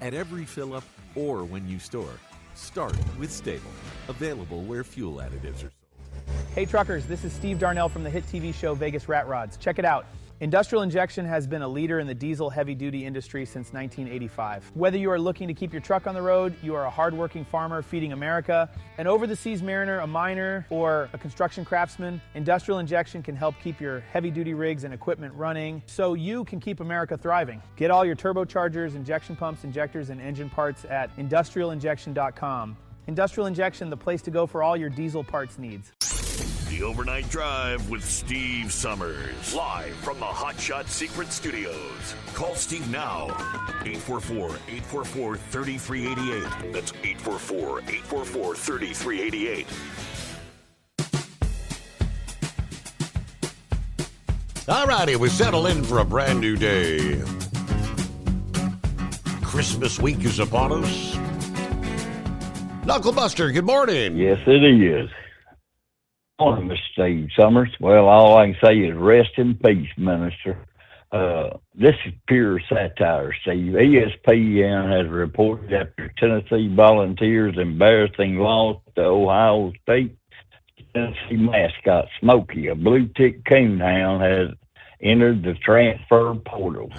At every fill-up or when you store, start with Stable. Available where fuel additives are sold. Hey truckers, this is Steve Darnell from the hit TV show Vegas Rat Rods. Check it out. Industrial Injection has been a leader in the diesel heavy-duty industry since 1985. Whether you are looking to keep your truck on the road, you are a hard-working farmer feeding America, an over-the-seas mariner, a miner, or a construction craftsman, Industrial Injection can help keep your heavy-duty rigs and equipment running so you can keep America thriving. Get all your turbochargers, injection pumps, injectors, and engine parts at industrialinjection.com. Industrial Injection, the place to go for all your diesel parts needs. The Overnight Drive with Steve Summers. Live from the Hot Shot Secret Studios. Call Steve now. 844-844-3388. That's 844-844-3388. All righty, we settle in for a brand new day. Christmas week is upon us. Knuckle Buster, good morning. Yes, it is. Morning, Mr. Steve Summers. Well, all I can say is rest in peace, Minister. This is pure satire, Steve. ESPN has reported after Tennessee Volunteers' embarrassing loss to Ohio State, Tennessee mascot Smokey, a blue-tick coonhound, has entered the transfer portal.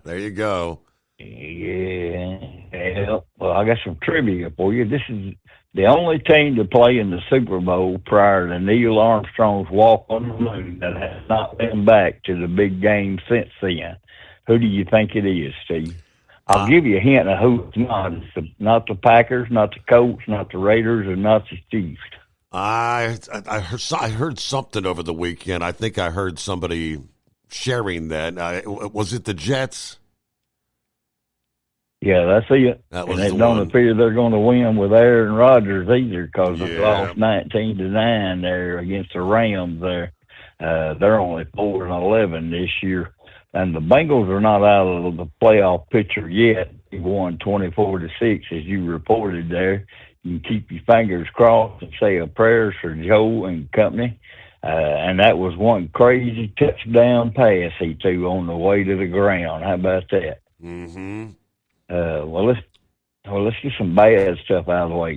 There you go. Yeah. Well, I got some trivia for you. This is the only team to play in the Super Bowl prior to Neil Armstrong's walk on the moon that has not been back to the big game since then. Who do you think it is, Steve? I'll give you a hint of who it's not. It's not the Packers, not the Colts, not the Raiders, and not the Chiefs. I heard something over the weekend. I think I heard somebody sharing that. Was it the Jets? Yeah, that's it. And they don't appear they're going to win with Aaron Rodgers either because they lost 19-9 there against the Rams there. They're only 4-11 this year. And the Bengals are not out of the playoff picture yet. They won 24-6, as you reported there. You can keep your fingers crossed and say a prayer for Joe and company. And that was one crazy touchdown pass he threw on the way to the ground. How about that? Mm-hmm. Well, let's get some bad stuff out of the way.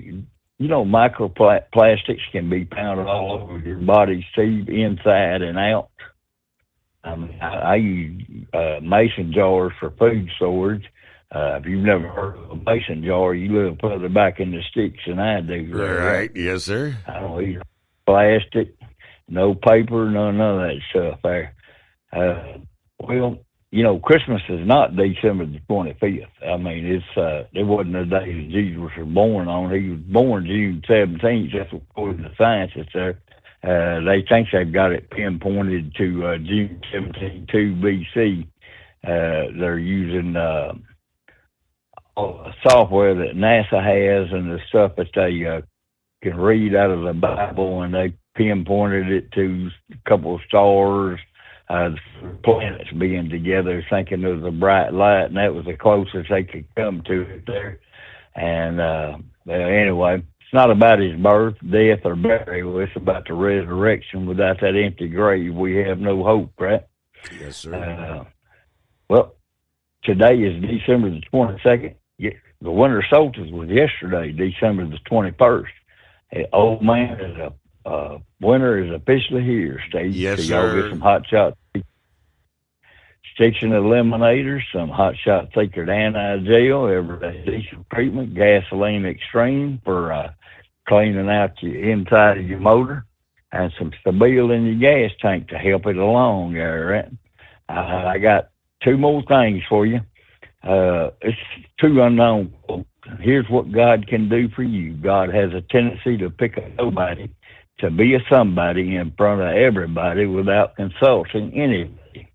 You know, microplastics can be pounded all over your body, Steve, inside and out. I use mason jars for food storage. If you've never heard of a mason jar, you live further back in the sticks than I do. Right. Yes, sir. I don't eat plastic, no paper, none of that stuff there. Well, you know, Christmas is not December the 25th. I mean, it wasn't the day that Jesus was born on. He was born June 17th. That's according to scientists there. They think they've got it pinpointed to June 17, 2 BC. They're using software that NASA has and the stuff that they can read out of the Bible, and they pinpointed it to a couple of stars, planets being together, thinking it was a bright light, and that was the closest they could come to it there. And anyway, it's not about his birth, death, or burial. It's about the resurrection. Without that empty grave, we have no hope, right? Yes, sir. Well, today is December the 22nd. The winter solstice was yesterday, December the 21st. Old man, winter is officially here, Steve. Yes, so sir. Y'all get some hot shot sticks and eliminators, some hot shot secret anti-gel, everyday diesel treatment, gasoline extreme for cleaning out the inside of your motor, and some Stabile in your gas tank to help it along there, right? I got two more things for you. It's two unknown folk. Here's what God can do for you. God has a tendency to pick a nobody to be a somebody in front of everybody without consulting anybody.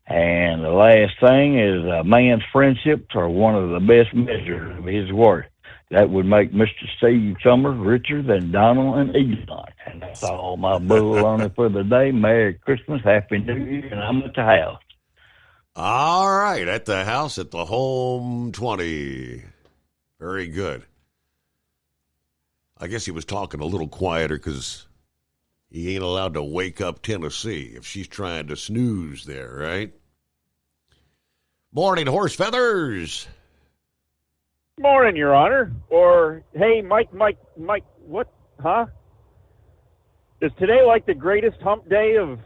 And the last thing is a man's friendships are one of the best measures of his worth. That would make Mr. Steve Summers richer than Donald and Elon. And that's all my bull on it for the day. Merry Christmas, Happy New Year, and I'm at the house. All right, at the house at the home 20. Very good. I guess he was talking a little quieter because he ain't allowed to wake up Tennessee if she's trying to snooze there, right? Morning, Horse Feathers. Morning, Your Honor. Or, hey, Mike, what? Huh? Is today like the greatest hump day of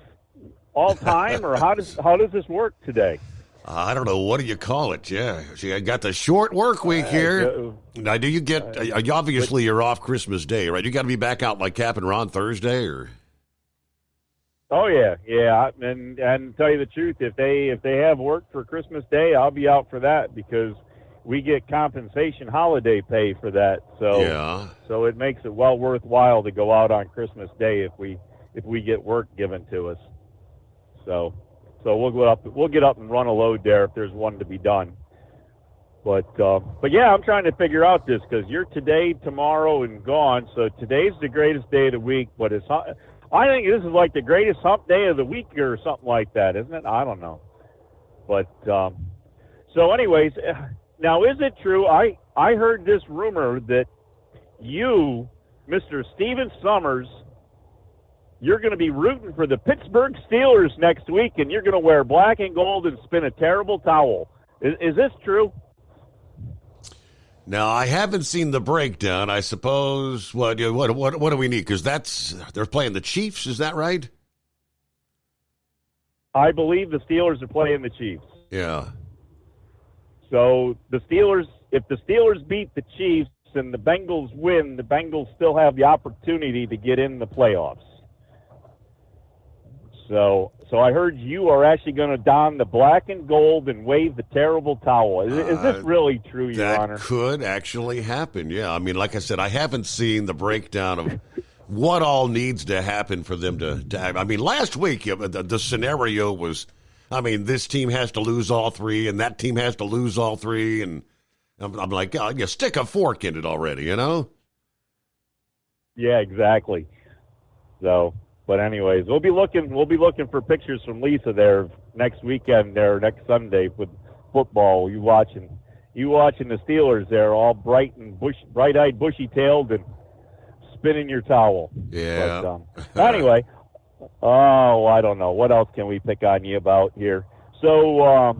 all time, or how does this work today? I don't know. What do you call it? Yeah. See, I got the short work week here. Now, do you get, obviously you're off Christmas Day, right? You got to be back out like Cap and Ron Thursday, or? Oh, yeah. And tell you the truth, if they have work for Christmas Day, I'll be out for that because we get compensation holiday pay for that. So, yeah. So it makes it well worthwhile to go out on Christmas Day if we get work given to us. So we'll get up and run a load there if there's one to be done. But yeah, I'm trying to figure out this because you're today, tomorrow, and gone. So today's the greatest day of the week, but I think this is like the greatest hump day of the week or something like that, isn't it? I don't know. But so anyways, now is it true? I heard this rumor that you, Mr. Stephen Summers, you're going to be rooting for the Pittsburgh Steelers next week, and you're going to wear black and gold and spin a terrible towel. Is this true? Now, I haven't seen the breakdown. I suppose, what do we need? Because they're playing the Chiefs, is that right? I believe the Steelers are playing the Chiefs. Yeah. So if the Steelers beat the Chiefs and the Bengals win, the Bengals still have the opportunity to get in the playoffs. So I heard you are actually going to don the black and gold and wave the terrible towel. Is this really true, Your Honor? That could actually happen, yeah. I mean, like I said, I haven't seen the breakdown of what all needs to happen for them to have. I mean, last week, the scenario was, I mean, this team has to lose all three, and that team has to lose all three, and I'm like, oh, you stick a fork in it already, you know? Yeah, exactly. So... But anyways, we'll be looking for pictures from Lisa there next weekend there, next Sunday with football. You watching the Steelers there, all bright-eyed, bushy-tailed, and spinning your towel. Yeah. But, anyway, I don't know. What else can we pick on you about here? So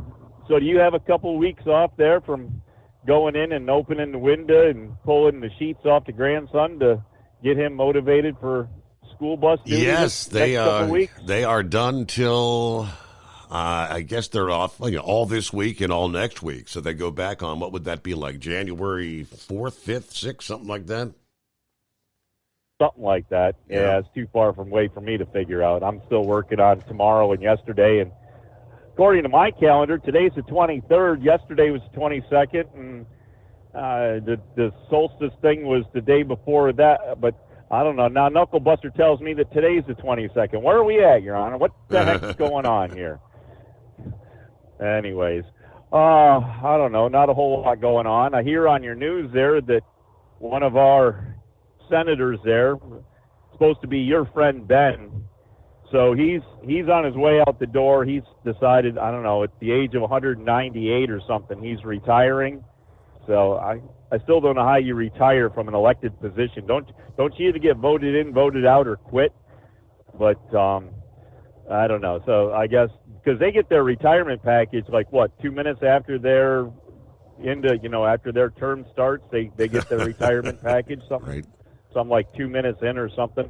do you have a couple weeks off there from going in and opening the window and pulling the sheets off the grandson to get him motivated for school bus duty? Yes, they are done till I guess they're off all this week and all next week. So they go back on, what would that be like, January 4th, 5th, 6th, something like that? Something like that. Yeah, it's too far away for me to figure out. I'm still working on tomorrow and yesterday, and according to my calendar, today's the 23rd. Yesterday was the 22nd, and the solstice thing was the day before that, but I don't know. Now, Knuckle Buster tells me that today's the 22nd. Where are we at, Your Honor? What the heck's going on here? Anyways, I don't know. Not a whole lot going on. I hear on your news there that one of our senators there, supposed to be your friend Ben, so he's on his way out the door. He's decided, I don't know, at the age of 198 or something, he's retiring. So I still don't know how you retire from an elected position. Don't you either get voted in, voted out, or quit? But I don't know. So I guess because they get their retirement package like 2 minutes after they're after their term starts, they get their retirement package, something like 2 minutes in or something,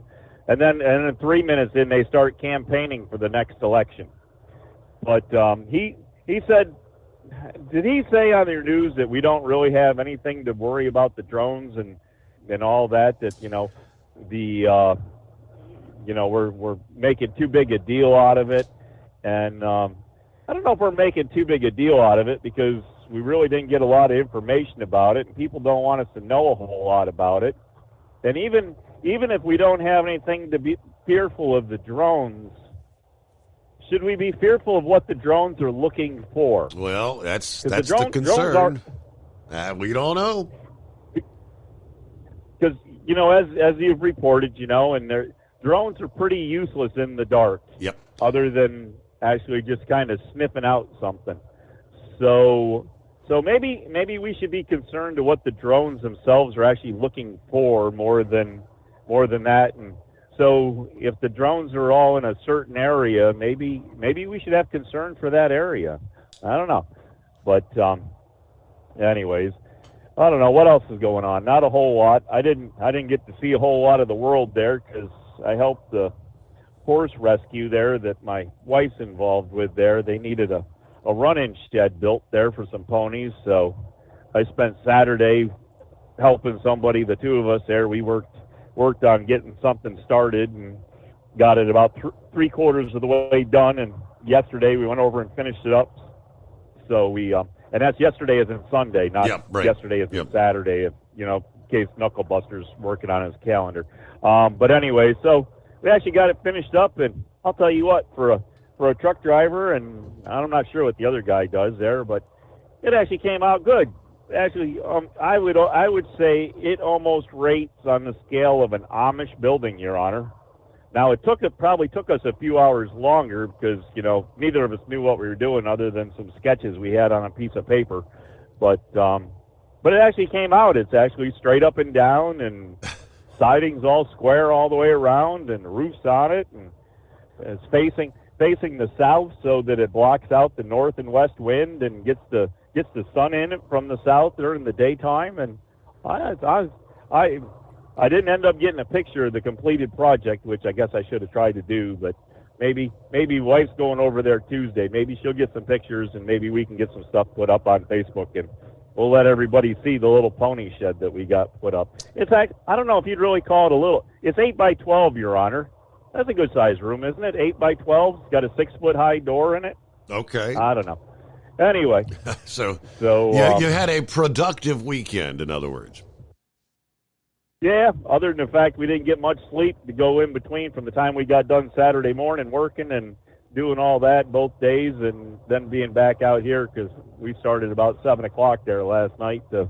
and then 3 minutes in they start campaigning for the next election. But he said. Did he say on your news that we don't really have anything to worry about the drones and all that? That we're making too big a deal out of it, and I don't know if we're making too big a deal out of it because we really didn't get a lot of information about it, and people don't want us to know a whole lot about it. And even if we don't have anything to be fearful of the drones, should we be fearful of what the drones are looking for? Well, that's the concern. We don't know. Because, you know, as you've reported, you know, and drones are pretty useless in the dark. Yep. Other than actually just kind of sniffing out something. So maybe we should be concerned to what the drones themselves are actually looking for more than that. And so if the drones are all in a certain area, maybe we should have concern for that area. I don't know. But anyways, I don't know what else is going on. Not a whole lot. I didn't get to see a whole lot of the world there because I helped the horse rescue there that my wife's involved with there. They needed a run-in shed built there for some ponies, so I spent Saturday helping somebody, the two of us there. We worked on getting something started and got it about three-quarters of the way done, and yesterday we went over and finished it up. So we and that's yesterday as in Sunday, not yesterday as in Saturday, you know, in case Knucklebuster's working on his calendar. But anyway, so we actually got it finished up, and I'll tell you what, for a truck driver, and I'm not sure what the other guy does there, but it actually came out good. Actually, I would say it almost rates on the scale of an Amish building, Your Honor. Now, it probably took us a few hours longer because, you know, neither of us knew what we were doing other than some sketches we had on a piece of paper. But it actually came out. It's actually straight up and down, and siding's all square all the way around, and the roof's on it, and it's facing the south so that it blocks out the north and west wind and gets the sun in it from the south during the daytime. And I didn't end up getting a picture of the completed project, which I guess I should have tried to do, but maybe wife's going over there Tuesday. Maybe she'll get some pictures, and maybe we can get some stuff put up on Facebook, and we'll let everybody see the little pony shed that we got put up. In fact, I don't know if you'd really call it a little. It's 8 by 12, Your Honor. That's a good size room, isn't it? 8 by 12. It's got a 6-foot high door in it. Okay. I don't know. Anyway. So you had a productive weekend, in other words. Yeah, other than the fact we didn't get much sleep to go in between from the time we got done Saturday morning working and doing all that both days, and then being back out here because we started about 7 o'clock there last night to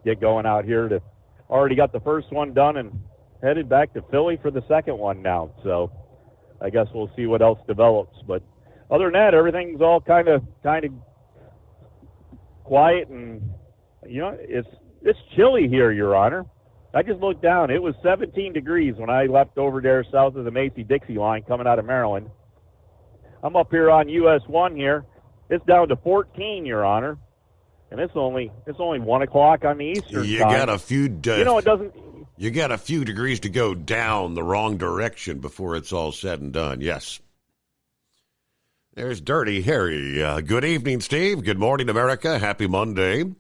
get going out here. Already got the first one done and headed back to Philly for the second one now. So I guess we'll see what else develops. But other than that, everything's all kind of quiet, and you know it's chilly here, Your Honor. I just looked down. It was 17 degrees when I left over there south of the Macy-Dixie line coming out of Maryland. I'm up here on US 1 here. It's down to 14, Your Honor. And it's only 1 o'clock on the Eastern time. You got a few it doesn't. You got a few degrees to go down the wrong direction before it's all said and done. Yes. There's Dirty Harry. Good evening, Steve. Good morning, America. Happy Monday.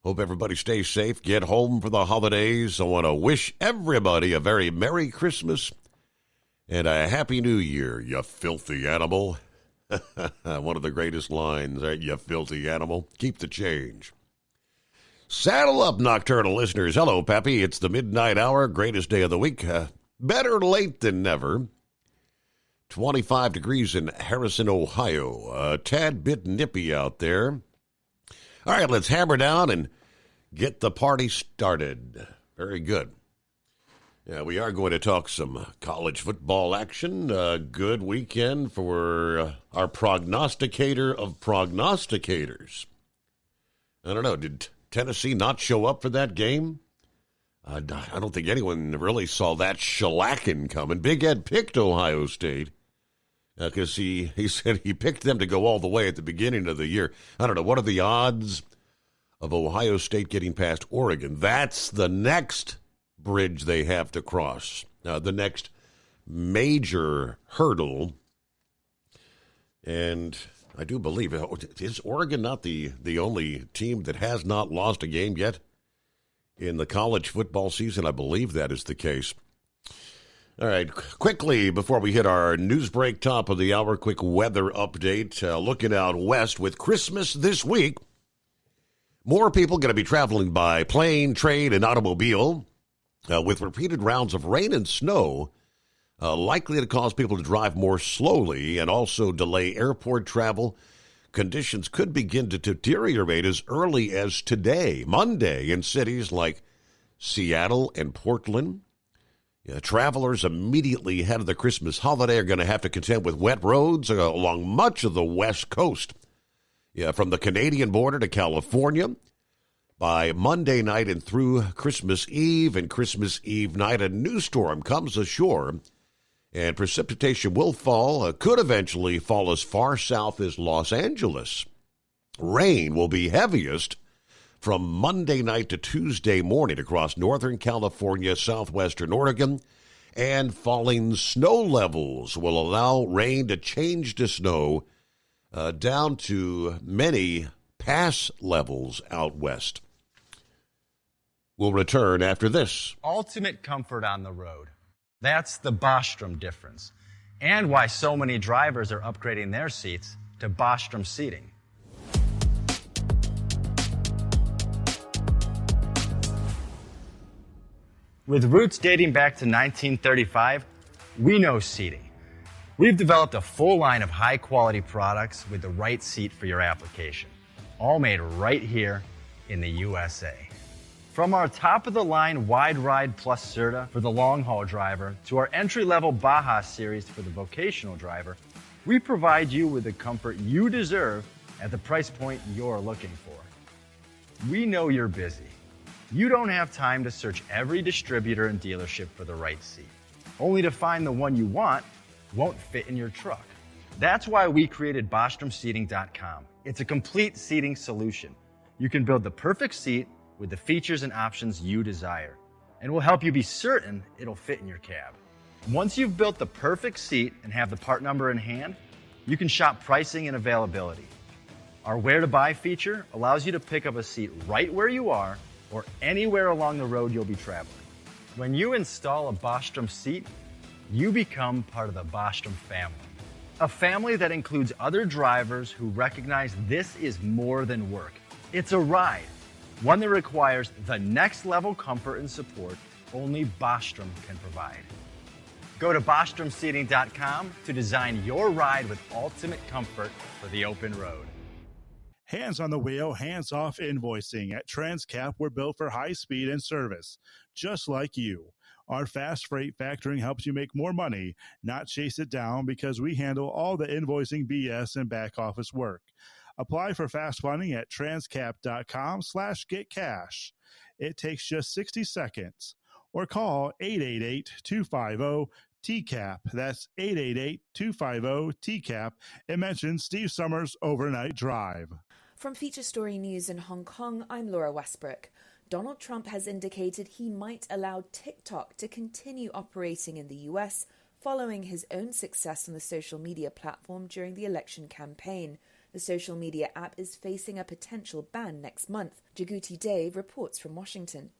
Hope everybody stays safe. Get home for the holidays. I want to wish everybody a very Merry Christmas and a Happy New Year, you filthy animal. One of the greatest lines, right? You filthy animal. Keep the change. Saddle up, nocturnal listeners. Hello, Pappy. It's the midnight hour, greatest day of the week. Better late than never. 25 degrees in Harrison, Ohio. A tad bit nippy out there. All right, let's hammer down and get the party started. Very good. Yeah, we are going to talk some college football action. Good weekend for our prognosticator of prognosticators. I don't know, did Tennessee not show up for that game? I don't think anyone really saw that shellacking coming. Big Ed picked Ohio State because he said he picked them to go all the way at the beginning of the year. I don't know, what are the odds of Ohio State getting past Oregon? That's the next bridge they have to cross. The next major hurdle. And I do believe, is Oregon not the only team that has not lost a game yet in the college football season? I believe that is the case. All right, quickly, before we hit our news break, top of the hour, quick weather update. Looking out west with Christmas this week. More people going to be traveling by plane, train, and automobile with repeated rounds of rain and snow likely to cause people to drive more slowly and also delay airport travel. Conditions could begin to deteriorate as early as today, Monday, in cities like Seattle and Portland. Travelers immediately ahead of the Christmas holiday are going to have to contend with wet roads along much of the West Coast. From the Canadian border to California. By Monday night and through Christmas Eve and Christmas Eve night, a new storm comes ashore, and precipitation will fall, could eventually fall as far south as Los Angeles. Rain will be heaviest from Monday night to Tuesday morning across northern California, southwestern Oregon, and falling snow levels will allow rain to change to snow down to many pass levels out west. We'll return after this. Ultimate comfort on the road. That's the Bostrom difference. And why so many drivers are upgrading their seats to Bostrom seating. With roots dating back to 1935, we know seating. We've developed a full line of high-quality products with the right seat for your application, all made right here in the USA. From our top-of-the-line Wide Ride Plus Certa for the long-haul driver to our entry-level Baja series for the vocational driver, we provide you with the comfort you deserve at the price point you're looking for. We know you're busy. You don't have time to search every distributor and dealership for the right seat, only to find the one you want won't fit in your truck. That's why we created BostromSeating.com. It's a complete seating solution. You can build the perfect seat with the features and options you desire, and we'll help you be certain it'll fit in your cab. Once you've built the perfect seat and have the part number in hand, you can shop pricing and availability. Our Where to Buy feature allows you to pick up a seat right where you are or anywhere along the road you'll be traveling. When you install a Bostrom seat, you become part of the Bostrom family. A family that includes other drivers who recognize this is more than work. It's a ride, one that requires the next level comfort and support only Bostrom can provide. Go to BostromSeating.com to design your ride with ultimate comfort for the open road. Hands on the wheel, hands off invoicing. At Transcap, we're built for high speed and service, just like you. Our fast freight factoring helps you make more money, not chase it down, because we handle all the invoicing BS and back office work. Apply for fast funding at transcap.com/getcash. It takes just 60 seconds. Or call 888-250-TCAP. That's 888-250-TCAP. And mention Steve Summers' Overnight Drive. From Feature Story News in Hong Kong, I'm Laura Westbrook. Donald Trump has indicated he might allow TikTok to continue operating in the US following his own success on the social media platform during the election campaign. The social media app is facing a potential ban next month. Jaguti Dave reports from Washington.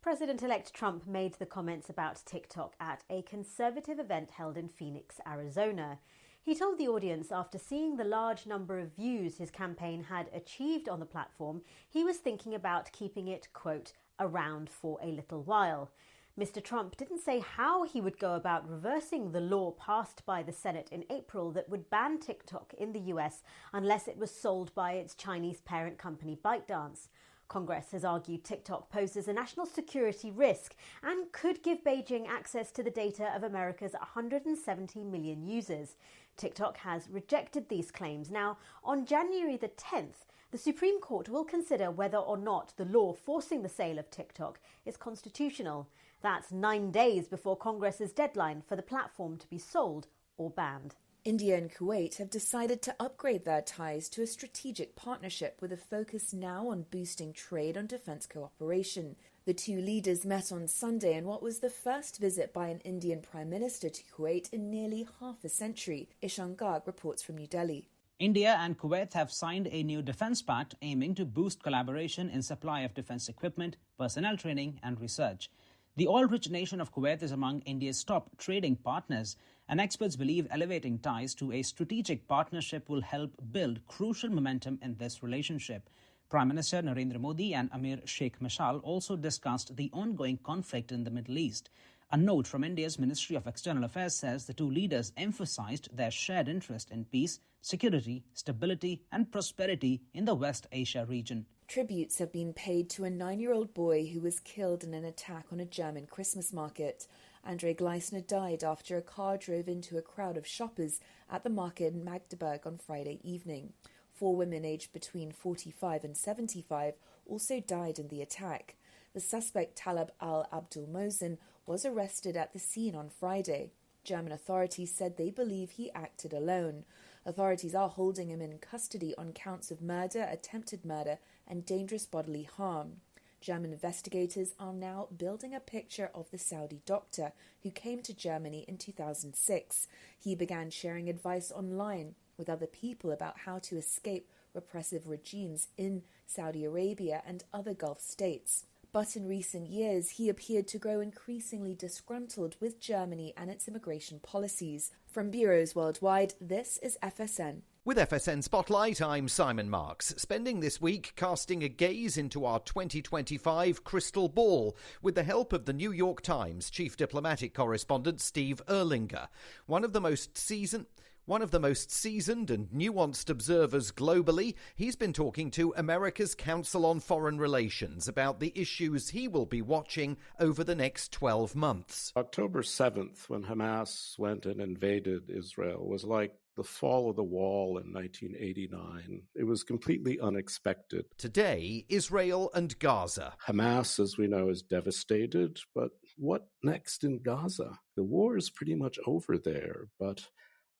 President-elect Trump made the comments about TikTok at a conservative event held in Phoenix, Arizona. He told the audience after seeing the large number of views his campaign had achieved on the platform, he was thinking about keeping it, quote, around for a little while. Mr. Trump didn't say how he would go about reversing the law passed by the Senate in April that would ban TikTok in the US unless it was sold by its Chinese parent company ByteDance. Congress has argued TikTok poses a national security risk and could give Beijing access to the data of America's 170 million users. TikTok has rejected these claims. Now, on January the 10th, the Supreme Court will consider whether or not the law forcing the sale of TikTok is constitutional. That's 9 days before Congress's deadline for the platform to be sold or banned. India and Kuwait have decided to upgrade their ties to a strategic partnership with a focus now on boosting trade and defence cooperation. The two leaders met on Sunday in what was the first visit by an Indian Prime Minister to Kuwait in nearly half a century. Ishan Garg reports from New Delhi. India and Kuwait have signed a new defence pact aiming to boost collaboration in supply of defence equipment, personnel training and research. The oil-rich nation of Kuwait is among India's top trading partners, and experts believe elevating ties to a strategic partnership will help build crucial momentum in this relationship. Prime Minister Narendra Modi and Amir Sheikh Mashal also discussed the ongoing conflict in the Middle East. A note from India's Ministry of External Affairs says the two leaders emphasized their shared interest in peace, security, stability and prosperity in the West Asia region. Tributes have been paid to a 9-year-old boy who was killed in an attack on a German Christmas market. Andrei Gleisner died after a car drove into a crowd of shoppers at the market in Magdeburg on Friday evening. 4 women aged between 45 and 75 also died in the attack. The suspect Talab al-Abdul Mohsen was arrested at the scene on Friday. German authorities said they believe he acted alone. Authorities are holding him in custody on counts of murder, attempted murder, and dangerous bodily harm. German investigators are now building a picture of the Saudi doctor who came to Germany in 2006. He began sharing advice online with other people about how to escape repressive regimes in Saudi Arabia and other Gulf states. But in recent years, he appeared to grow increasingly disgruntled with Germany and its immigration policies. From bureaus worldwide, this is FSN. With FSN Spotlight, I'm Simon Marks, spending this week casting a gaze into our 2025 crystal ball with the help of the New York Times chief diplomatic correspondent Steve Erlinger, one of the most seasoned and nuanced observers globally. He's been talking to America's Council on Foreign Relations about the issues he will be watching over the next 12 months. October 7th, when Hamas went and invaded Israel, was like the fall of the wall in 1989. It was completely unexpected. Today, Israel and Gaza. Hamas, as we know, is devastated, but what next in Gaza? The war is pretty much over there, but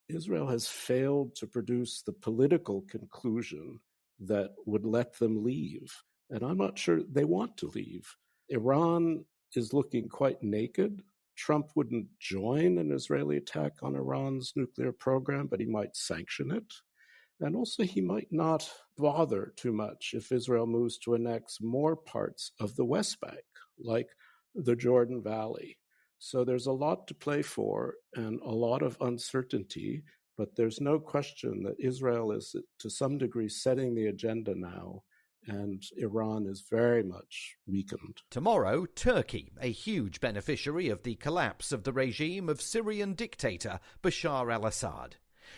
Israel has failed to produce the political conclusion that would let them leave. And I'm not sure they want to leave. Iran is looking quite naked. Trump wouldn't join an Israeli attack on Iran's nuclear program, but he might sanction it. And also he might not bother too much if Israel moves to annex more parts of the West Bank, like the Jordan Valley. So there's a lot to play for and a lot of uncertainty, but there's no question that Israel is to some degree setting the agenda now, and Iran is very much weakened. Tomorrow, Turkey, a huge beneficiary of the collapse of the regime of Syrian dictator Bashar al-Assad.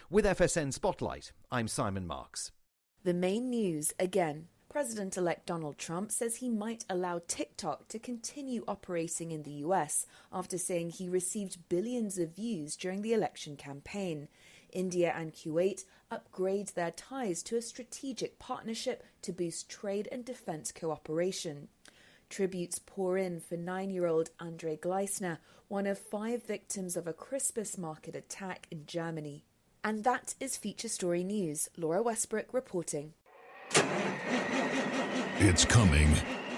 With FSN Spotlight, I'm Simon Marks. The main news again. President-elect Donald Trump says he might allow TikTok to continue operating in the US after saying he received billions of views during the election campaign. India and Kuwait upgrade their ties to a strategic partnership to boost trade and defense cooperation. Tributes pour in for 9-year-old Andrei Gleisner, one of 5 victims of a Christmas market attack in Germany. And that is Feature Story News. Laura Westbrook reporting. It's coming.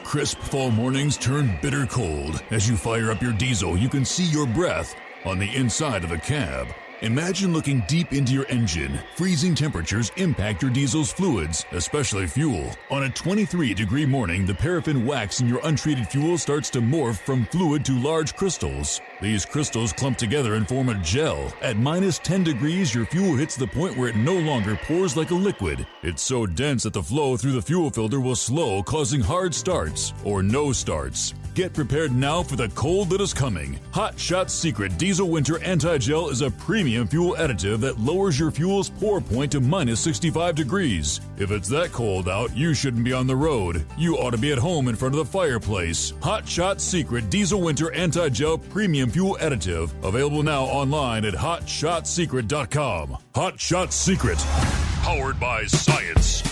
Crisp fall mornings turn bitter cold. As you fire up your diesel, you can see your breath on the inside of a cab. Imagine looking deep into your engine. Freezing temperatures impact your diesel's fluids, especially fuel. On a 23-degree morning, the paraffin wax in your untreated fuel starts to morph from fluid to large crystals. These crystals clump together and form a gel. At minus 10 degrees, your fuel hits the point where it no longer pours like a liquid. It's so dense that the flow through the fuel filter will slow, causing hard starts or no starts. Get prepared now for the cold that is coming. Hot Shot Secret Diesel Winter Anti-Gel is a premium fuel additive that lowers your fuel's pour point to minus 65 degrees. If it's that cold out, you shouldn't be on the road. You ought to be at home in front of the fireplace. Hot Shot Secret Diesel Winter Anti-Gel Premium Fuel Additive. Available now online at HotShotSecret.com. Hot Shot Secret. Powered by science.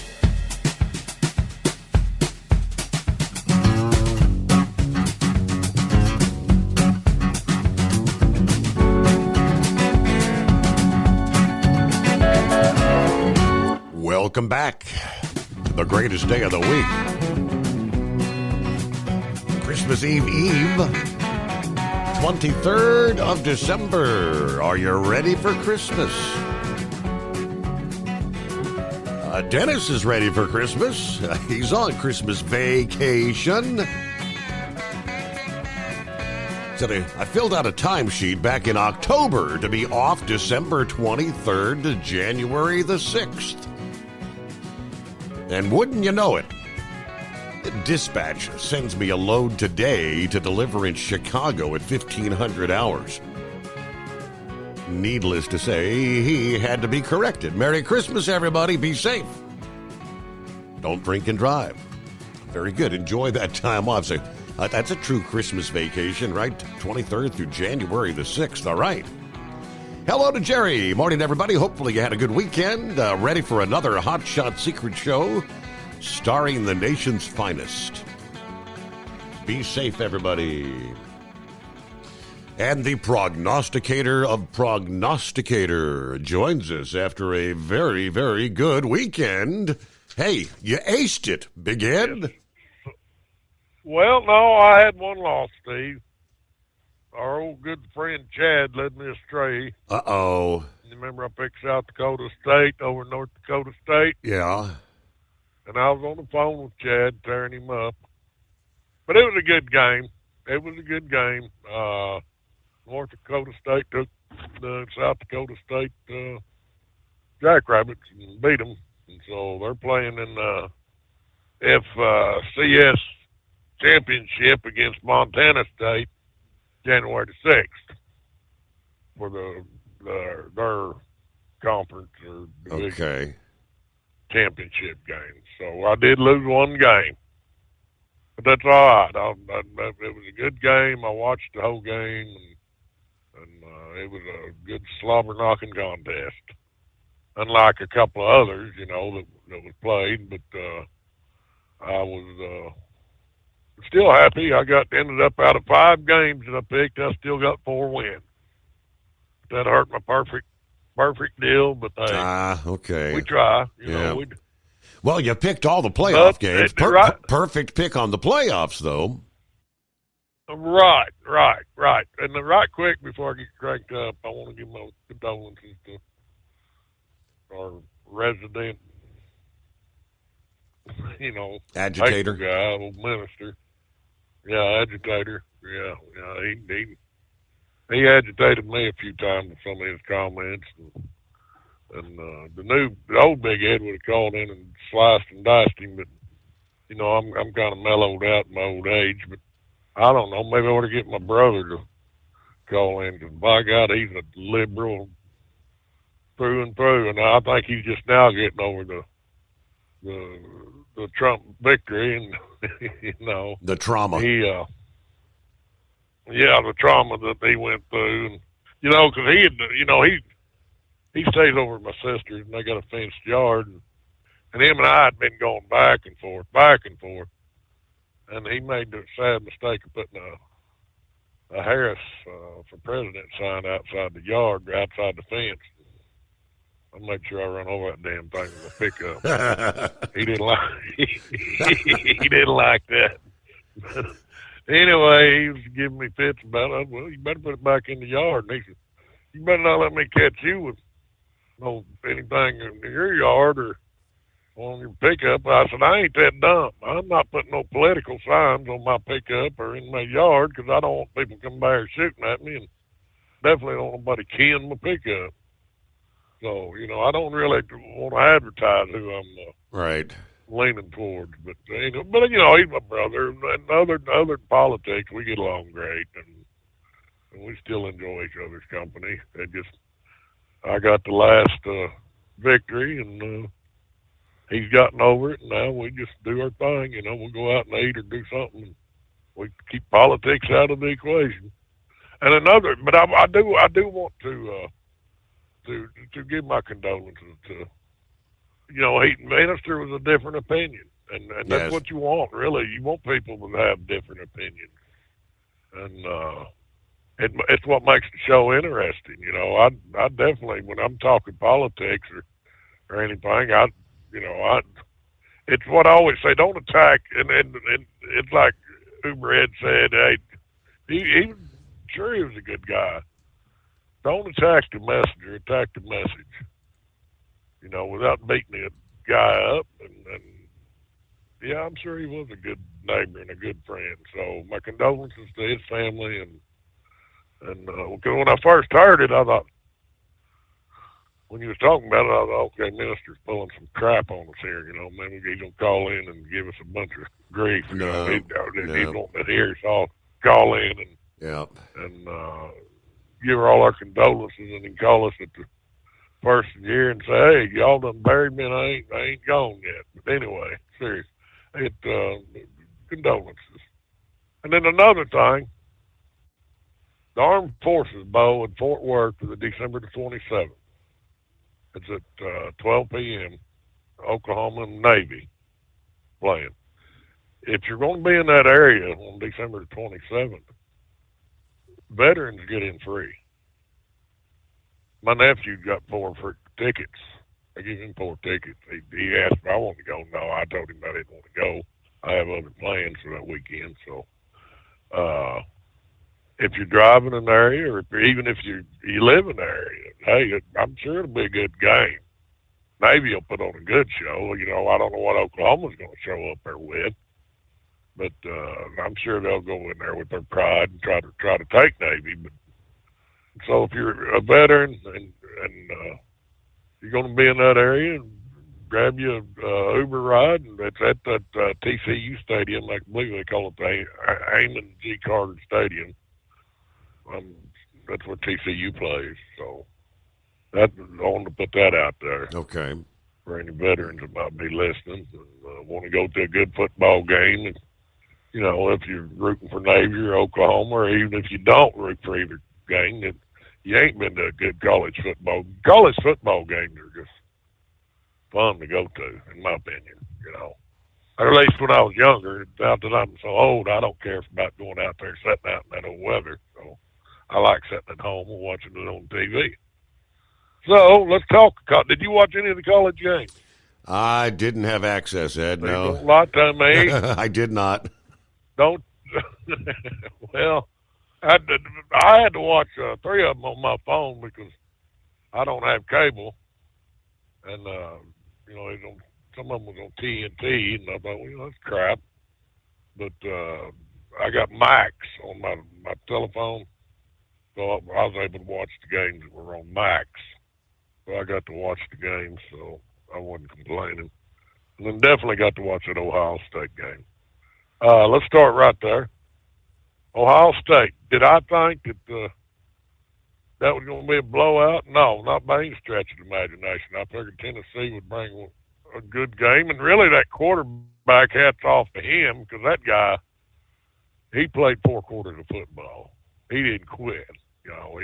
Welcome back to the greatest day of the week. Christmas Eve, 23rd of December. Are you ready for Christmas? Dennis is ready for Christmas. He's on Christmas vacation. So I filled out a timesheet back in October to be off December 23rd to January the 6th. And wouldn't you know it, Dispatch sends me a load today to deliver in Chicago at 1500 hours. Needless to say, he had to be corrected. Merry Christmas, everybody. Be safe. Don't drink and drive. Very good. Enjoy that time off. So, that's a true Christmas vacation, right? 23rd through January the 6th. All right. Hello to Jerry. Morning, everybody. Hopefully you had a good weekend. Ready for another Hot Shot Secret Show starring the nation's finest. Be safe, everybody. And the prognosticator of Prognosticator joins us after a very, very good weekend. Hey, you aced it, Big Ed. Yes. Well, no, I had one loss, Steve. Our old good friend Chad led me astray. Uh-oh. You remember I picked South Dakota State over North Dakota State? Yeah. And I was on the phone with Chad tearing him up. But it was a good game. It was a good game. North Dakota State took the South Dakota State Jackrabbits and beat them. And so they're playing in FCS championship against Montana State January the 6th for their conference or division championship game. So I did lose one game, but that's all right. It was a good game. I watched the whole game, and it was a good slobber knocking contest. Unlike a couple of others, that was played, but I was still happy. I ended up out of 5 games that I picked. I still got 4 wins. That hurt my perfect deal, but okay. We try. Well, you picked all the playoff games. Perfect pick on the playoffs, though. Right. And right quick before I get cranked up, I want to give my condolences to our resident, agitator guy, old minister. Yeah, agitator. Yeah. He agitated me a few times with some of his comments, and the old Big Ed would have called in and sliced and diced him, but I'm kind of mellowed out in my old age. But I don't know, maybe I ought to get my brother to call in, because by God, he's a liberal through and through, and I think he's just now getting over the Trump victory, and the trauma. The trauma that he went through, and because he stays over at my sister's, and they got a fenced yard, and him and I had been going back and forth, and he made the sad mistake of putting a Harris for president sign outside the yard, outside the fence. I made sure I run over that damn thing with a pickup. He didn't like that. Anyway, he was giving me fits about it. Well, you better put it back in the yard. And he said, you better not let me catch you with anything in your yard or on your pickup. I said, I ain't that dumb. I'm not putting no political signs on my pickup or in my yard, because I don't want people coming by here shooting at me, and definitely don't want nobody keying my pickup. So, I don't really want to advertise who I'm leaning towards, but he's my brother, and other politics, we get along great, and we still enjoy each other's company. I got the last victory, and he's gotten over it, and now we just do our thing. We'll go out and eat or do something, and we keep politics out of the equation. And but I do want to give my condolences to, Heaton Minister was a different opinion, and that's what you want, really. You want people to have different opinions, and it's what makes the show interesting. I definitely, when I'm talking politics or anything, it's what I always say: don't attack. And it's like Uber Ed said, hey, he was a good guy. Don't attack the messenger, attack the message. Without beating the guy up. And yeah, I'm sure he was a good neighbor and a good friend. So my condolences to his family. And because when I first heard it, I thought, when you was talking about it, I thought, okay, minister's pulling some crap on us here. You know, maybe he's gonna call in and give us a bunch of grief. You know, he won't hear us all call in and give her all our condolences, and then call us at the first of the year and say, hey, y'all done buried me, and I ain't gone yet. But anyway, serious, condolences. And then another thing, the Armed Forces Bowl in Fort Worth for the December the 27th. It's at 12 p.m. Oklahoma and Navy playing. If you're going to be in that area on December the 27th, veterans get in free. My nephew got 4 for tickets. I gave him 4 tickets. He asked if I wanted to go. No, I told him I didn't want to go. I have other plans for that weekend. So if you're driving in the area, or even if you live in the area, hey, I'm sure it'll be a good game. Navy will put on a good show. You know, I don't know what Oklahoma's going to show up there with, but I'm sure they'll go in there with their pride and try to take Navy. But so if you're a veteran and you're going to be in that area, grab you a Uber ride, and it's at that TCU stadium. I believe they call it the Amon G. Carter Stadium. That's where TCU plays. So I wanted to put that out there. Okay. For any veterans that might be listening and want to go to a good football game. And, you know, if you're rooting for Navy or Oklahoma, or even if you don't root for either game, then you ain't been to a good college football. College football games are just fun to go to, in my opinion, you know. Or at least when I was younger. Now that I'm so old, I don't care about going out there, sitting out in that old weather. So I like sitting at home and watching it on TV. So let's talk. Did you watch any of the college games? I didn't have access, Ed. No. Don't lie to me. I did not. Don't. Well, I had to watch 3 of them on my phone because I don't have cable, and you know, some of them was on TNT, and I thought, well, that's crap. But I got Max on my telephone, so I was able to watch the games that were on Max. So I got to watch the games, so I wasn't complaining. And then definitely got to watch that Ohio State game. Let's start right there. Ohio State. Did I think that that was going to be a blowout? No, not by any stretch of the imagination. I figured Tennessee would bring a good game, and really that quarterback, hats off to him, because that guy, he played 4 quarters of football. He didn't quit. You know,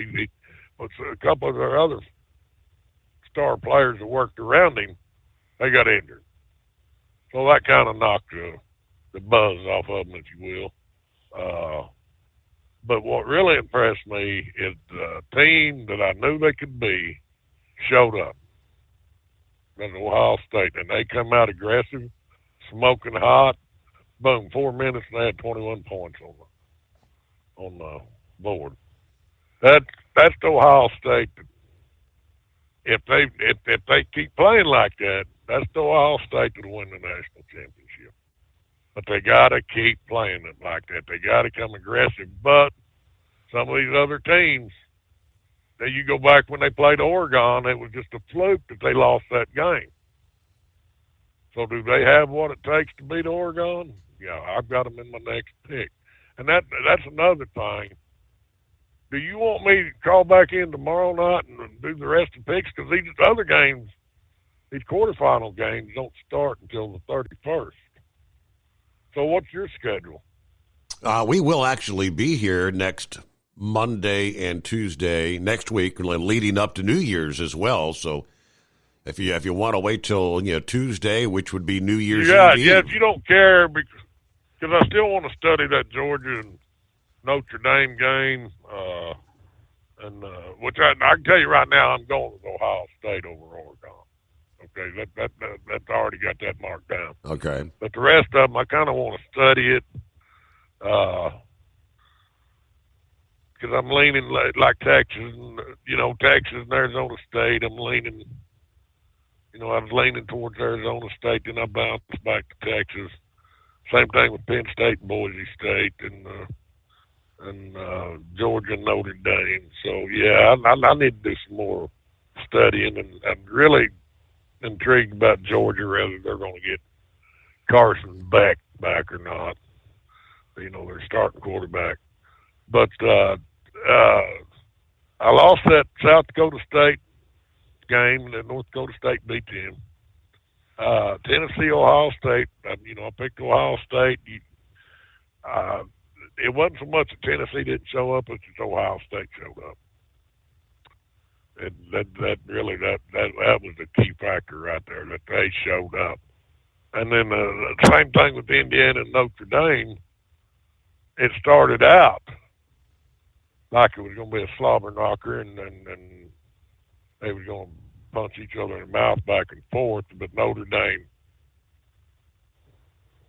but a couple of their other star players that worked around him, they got injured. So that kind of knocked the buzz off of them, if you will. But what really impressed me is the team that I knew they could be showed up. That's Ohio State, and they come out aggressive, smoking hot. Boom, 4 minutes, and they had 21 points on the board. That's the Ohio State. If they keep playing like that, that's the Ohio State that'll win the national championship. But they got to keep playing it like that. They got to come aggressive. But some of these other teams, you go back when they played Oregon, it was just a fluke that they lost that game. So do they have what it takes to beat Oregon? Yeah, I've got them in my next pick. And that's another thing. Do you want me to call back in tomorrow night and do the rest of the picks? Because these other games, these quarterfinal games, don't start until the 31st. So what's your schedule? We will actually be here next Monday and Tuesday next week, leading up to New Year's as well. So if you want to wait till Tuesday, which would be New Year's Eve. Yeah, if you don't care, because I still want to study that Georgia and Notre Dame game, and which I can tell you right now, I'm going with Ohio State over Oregon. Okay, that's already got that marked down. Okay, but the rest of them, I kind of want to study it, because I'm leaning like Texas, Texas and Arizona State. I'm leaning, I was leaning towards Arizona State, then I bounced back to Texas. Same thing with Penn State and Boise State, and Georgia and Notre Dame. So yeah, I need to do some more studying and really intrigued about Georgia, whether they're going to get Carson back or not. You know, their starting quarterback. But I lost that South Dakota State game, and then North Dakota State beat them. Tennessee, Ohio State, I picked Ohio State. It wasn't so much that Tennessee didn't show up as Ohio State showed up. And that was the key factor right there, that they showed up. And then the same thing with Indiana and Notre Dame. It started out like it was going to be a slobber knocker, and they were going to punch each other in the mouth back and forth, but Notre Dame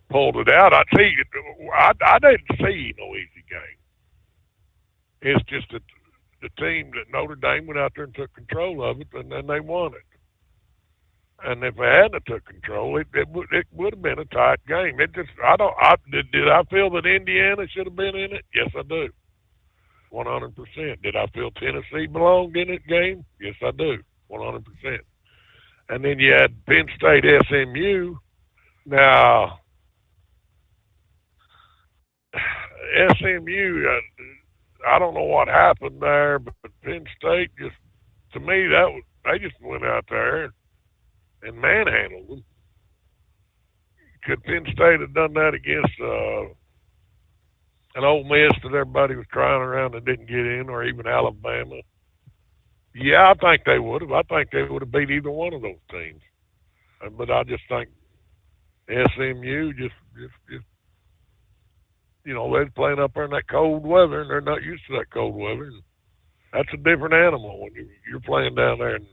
pulled it out. I didn't see no easy game. It's just that the team that Notre Dame went out there and took control of it, and then they won it. And if they hadn't took control, it would have been a tight game. Did I feel that Indiana should have been in it? Yes, I do. 100%. Did I feel Tennessee belonged in that game? Yes, I do. 100%. And then you had Penn State, SMU. Now, SMU, I don't know what happened there, but Penn State just, to me, they just went out there and manhandled them. Could Penn State have done that against an Ole Miss that everybody was crying around and didn't get in, or even Alabama? Yeah, I think they would have. I think they would have beat either one of those teams. But I just think SMU just they're playing up there in that cold weather, and they're not used to that cold weather. And that's a different animal when you're playing down there in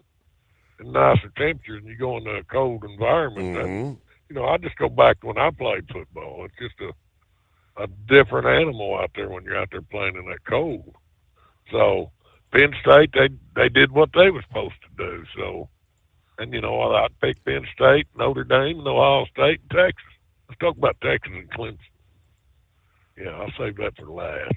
nicer temperatures and you go into a cold environment. Mm-hmm. I just go back to when I played football. It's just a different animal out there when you're out there playing in that cold. So Penn State, they did what they were supposed to do. So, and I'd pick Penn State, Notre Dame, and Ohio State, and Texas. Let's talk about Texas and Clemson. Yeah, I'll save that for last.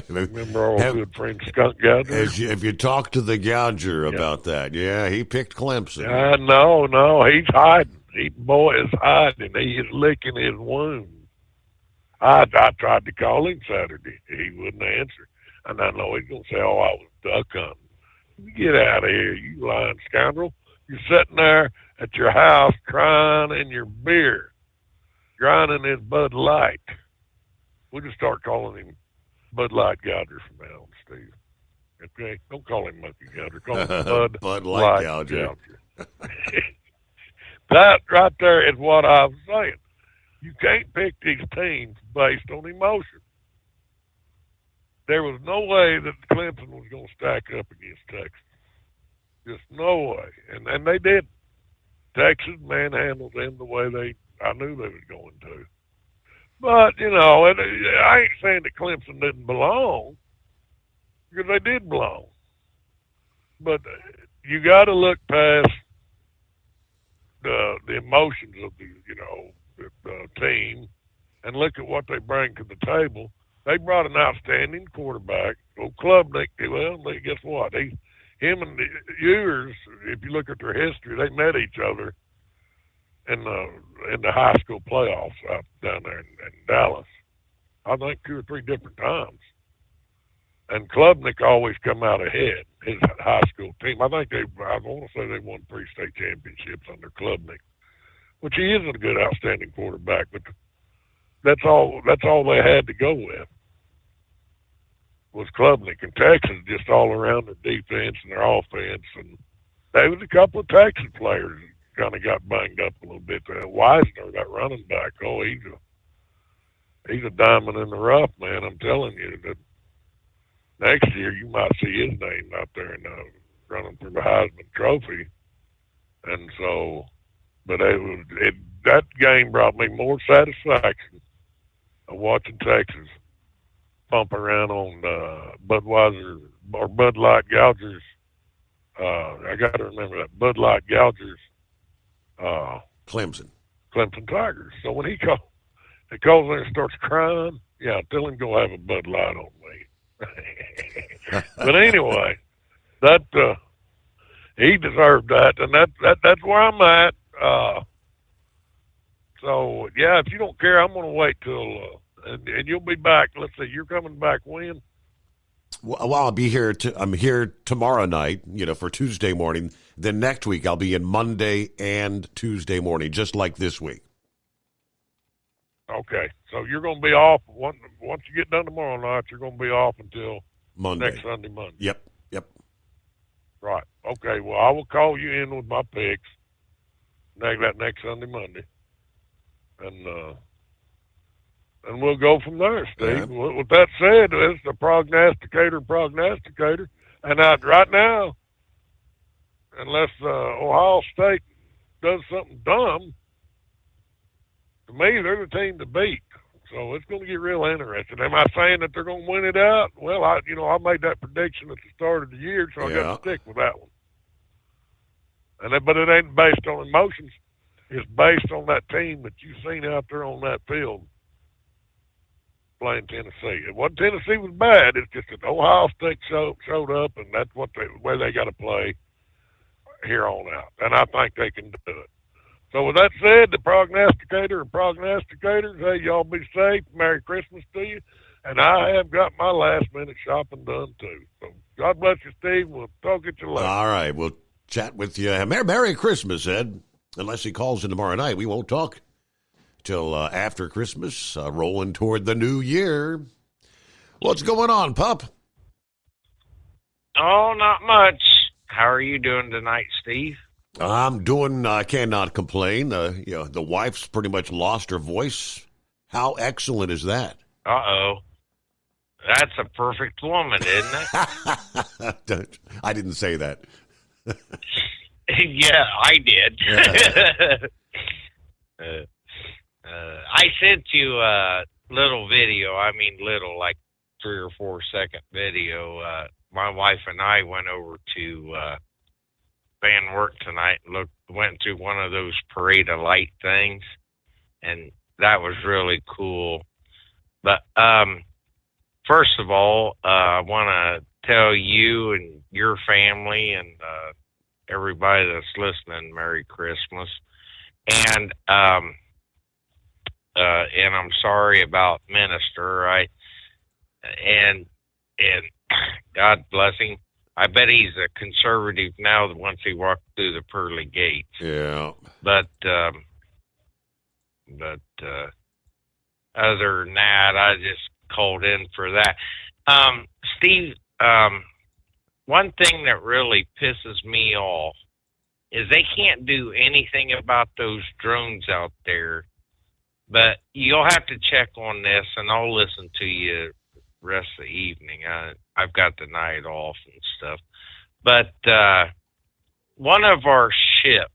Remember our good friend Skunk Gouger? Have you talked to the Gouger about that? Yeah, he picked Clemson. No, he's hiding. Boy is hiding. He is licking his wounds. I tried to call him Saturday. He wouldn't answer. And I know he's going to say, I was duck hunting. Get out of here, you lying scoundrel. You're sitting there at your house crying in your beer, grinding his Bud Light. We'll just start calling him Bud Light Gouger from now on, Steve. Okay? Don't call him Monkey Gouger. Call him Bud Light Gouger. That right there is what I was saying. You can't pick these teams based on emotion. There was no way that Clemson was going to stack up against Texas. Just no way. And they did. Texas manhandled them the way I knew they was going to. But, I ain't saying that Clemson didn't belong, because they did belong. But you got to look past the emotions of the team and look at what they bring to the table. They brought an outstanding quarterback. Klubnik, guess what? Him and Ewers, if you look at their history, they met each other in the high school playoffs out down there in Dallas. I think 2 or 3 different times. And Klubnik always come out ahead, his high school team. I want to say they won 3 state championships under Klubnik, which he is a good, outstanding quarterback, but that's all they had to go with was Klubnik. And Texas just all around their defense and their offense. And there was a couple of Texas players kind of got banged up a little bit. Wisner, that running back, he's a diamond in the rough, man. I'm telling you that next year you might see his name out there and running for the Heisman Trophy. And so, but that game brought me more satisfaction of watching Texas bump around on Budweiser or Bud Light Gougers. I got to remember that Bud Light Gougers. Clemson Tigers. So when he calls there and starts crying, yeah, tell him go have a Bud Light on me. But anyway, that he deserved that, and that's where I'm at. So yeah, if you don't care, I'm going to wait till and you'll be back. Let's see, you're coming back when? Well, I'll be here. I'm here tomorrow night, for Tuesday morning. Then next week I'll be in Monday and Tuesday morning, just like this week. Okay, so you're going to be off once you get done tomorrow night. You're going to be off until Monday. Next Sunday, Monday. Yep. Right. Okay. Well, I will call you in with my picks that next Sunday, Monday, and we'll go from there, Steve. Yeah. With that said, it's the prognosticator, and right now, unless Ohio State does something dumb, to me, they're the team to beat. So it's going to get real interesting. Am I saying that they're going to win it out? Well, I made that prediction at the start of the year, so I got to stick with that one. But it ain't based on emotions. It's based on that team that you've seen out there on that field playing Tennessee. It wasn't Tennessee was bad. It's just that Ohio State showed up, and that's where they got to play here on out. And I think they can do it. So with that said, the prognosticator and prognosticators, hey, y'all be safe. Merry Christmas to you. And I have got my last-minute shopping done, too. So God bless you, Steve. We'll talk at you later. All right. We'll chat with you. Merry Christmas, Ed. Unless he calls in tomorrow night, we won't talk till after Christmas, rolling toward the new year. What's going on, pup? Oh, not much. How are you doing tonight, Steve? I'm doing, I cannot complain. The wife's pretty much lost her voice. How excellent is that? Uh-oh. That's a perfect woman, isn't it? I didn't say that. Yeah, I did. I sent you a little video. I mean, little, like 3 or 4 second video. My wife and I went over to Van Wert tonight and went to one of those parade of light things, and that was really cool. But first of all, I want to tell you and your family and everybody that's listening, Merry Christmas. And I'm sorry about Minister. And God bless him. I bet he's a conservative now once he walked through the pearly gates. Yeah. But other than that, I just called in for that. Steve, one thing that really pisses me off is they can't do anything about those drones out there. But you'll have to check on this, and I'll listen to you rest of the evening. I've got the night off and stuff. But one of our ships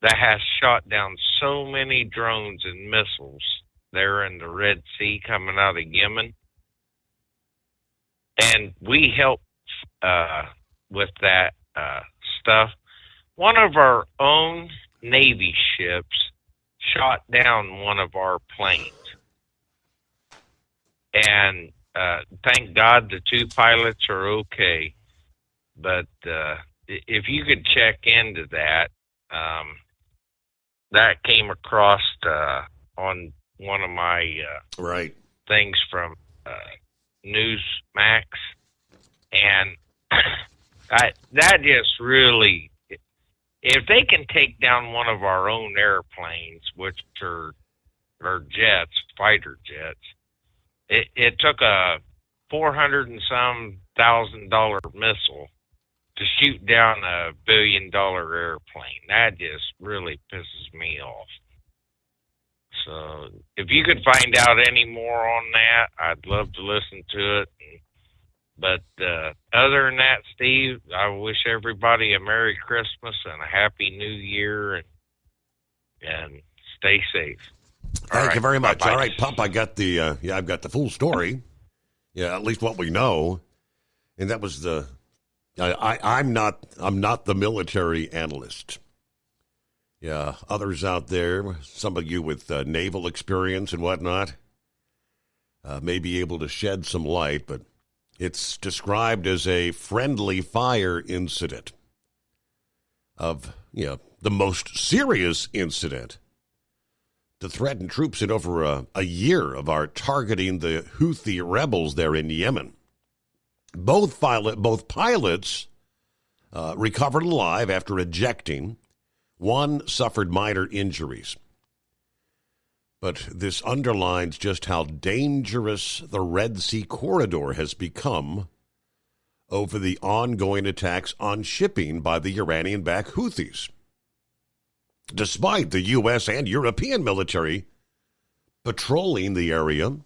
that has shot down so many drones and missiles there in the Red Sea coming out of Yemen, and we help with that stuff. One of our own Navy ships shot down one of our planes. And thank God the 2 pilots are okay. But if you could check into that, that came across on one of my things from Newsmax. And that just really, if they can take down one of our own airplanes, which are jets, fighter jets, it took a $400 and some thousand missile to shoot down a $1 billion airplane. That just really pisses me off. So if you could find out any more on that, I'd love to listen to it. But other than that, Steve, I wish everybody a Merry Christmas and a Happy New Year, and stay safe. Thank you very much. Bye-bye. All right, Pop, I got the I've got the full story. Yeah, at least what we know, and that was the. I'm not the military analyst. Yeah, others out there, some of you with naval experience and whatnot, may be able to shed some light, but it's described as a friendly fire incident. of, the most serious incident to threaten troops in over a year of our targeting the Houthi rebels there in Yemen. Both pilots recovered alive after ejecting. One suffered minor injuries. But this underlines just how dangerous the Red Sea corridor has become over the ongoing attacks on shipping by the Iranian-backed Houthis. Despite the U.S. and European military patrolling the area.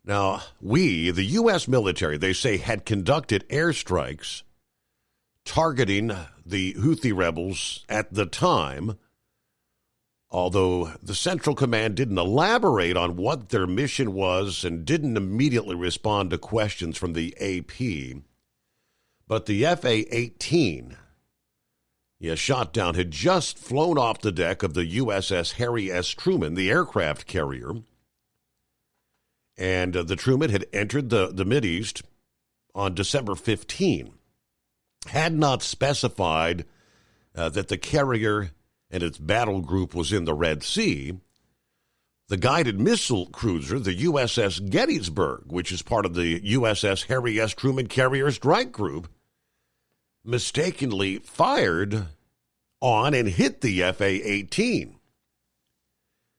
Now, the U.S. military, they say, had conducted airstrikes targeting the Houthi rebels at the time, although the Central Command didn't elaborate on what their mission was and didn't immediately respond to questions from the AP. But the FA-18, shot down, had just flown off the deck of the USS Harry S. Truman, the aircraft carrier. And the Truman had entered the Mideast on December 15. Had not specified that the carrier and its battle group was in the Red Sea. The guided missile cruiser, the USS Gettysburg, which is part of the USS Harry S. Truman Carrier Strike Group, mistakenly fired on and hit the FA-18.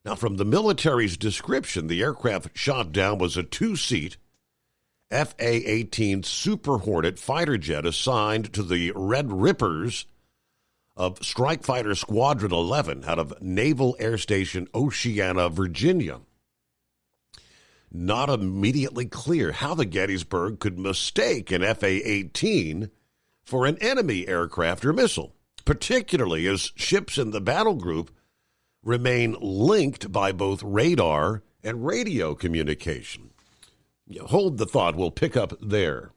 Now, from the military's description, the aircraft shot down was a two-seat FA-18 Super Hornet fighter jet assigned to the Red Rippers of Strike Fighter Squadron 11 out of Naval Air Station Oceana, Virginia. Not immediately clear how the Gettysburg could mistake an FA-18 for an enemy aircraft or missile, particularly as ships in the battle group remain linked by both radar and radio communication. Hold the thought. We'll pick up there.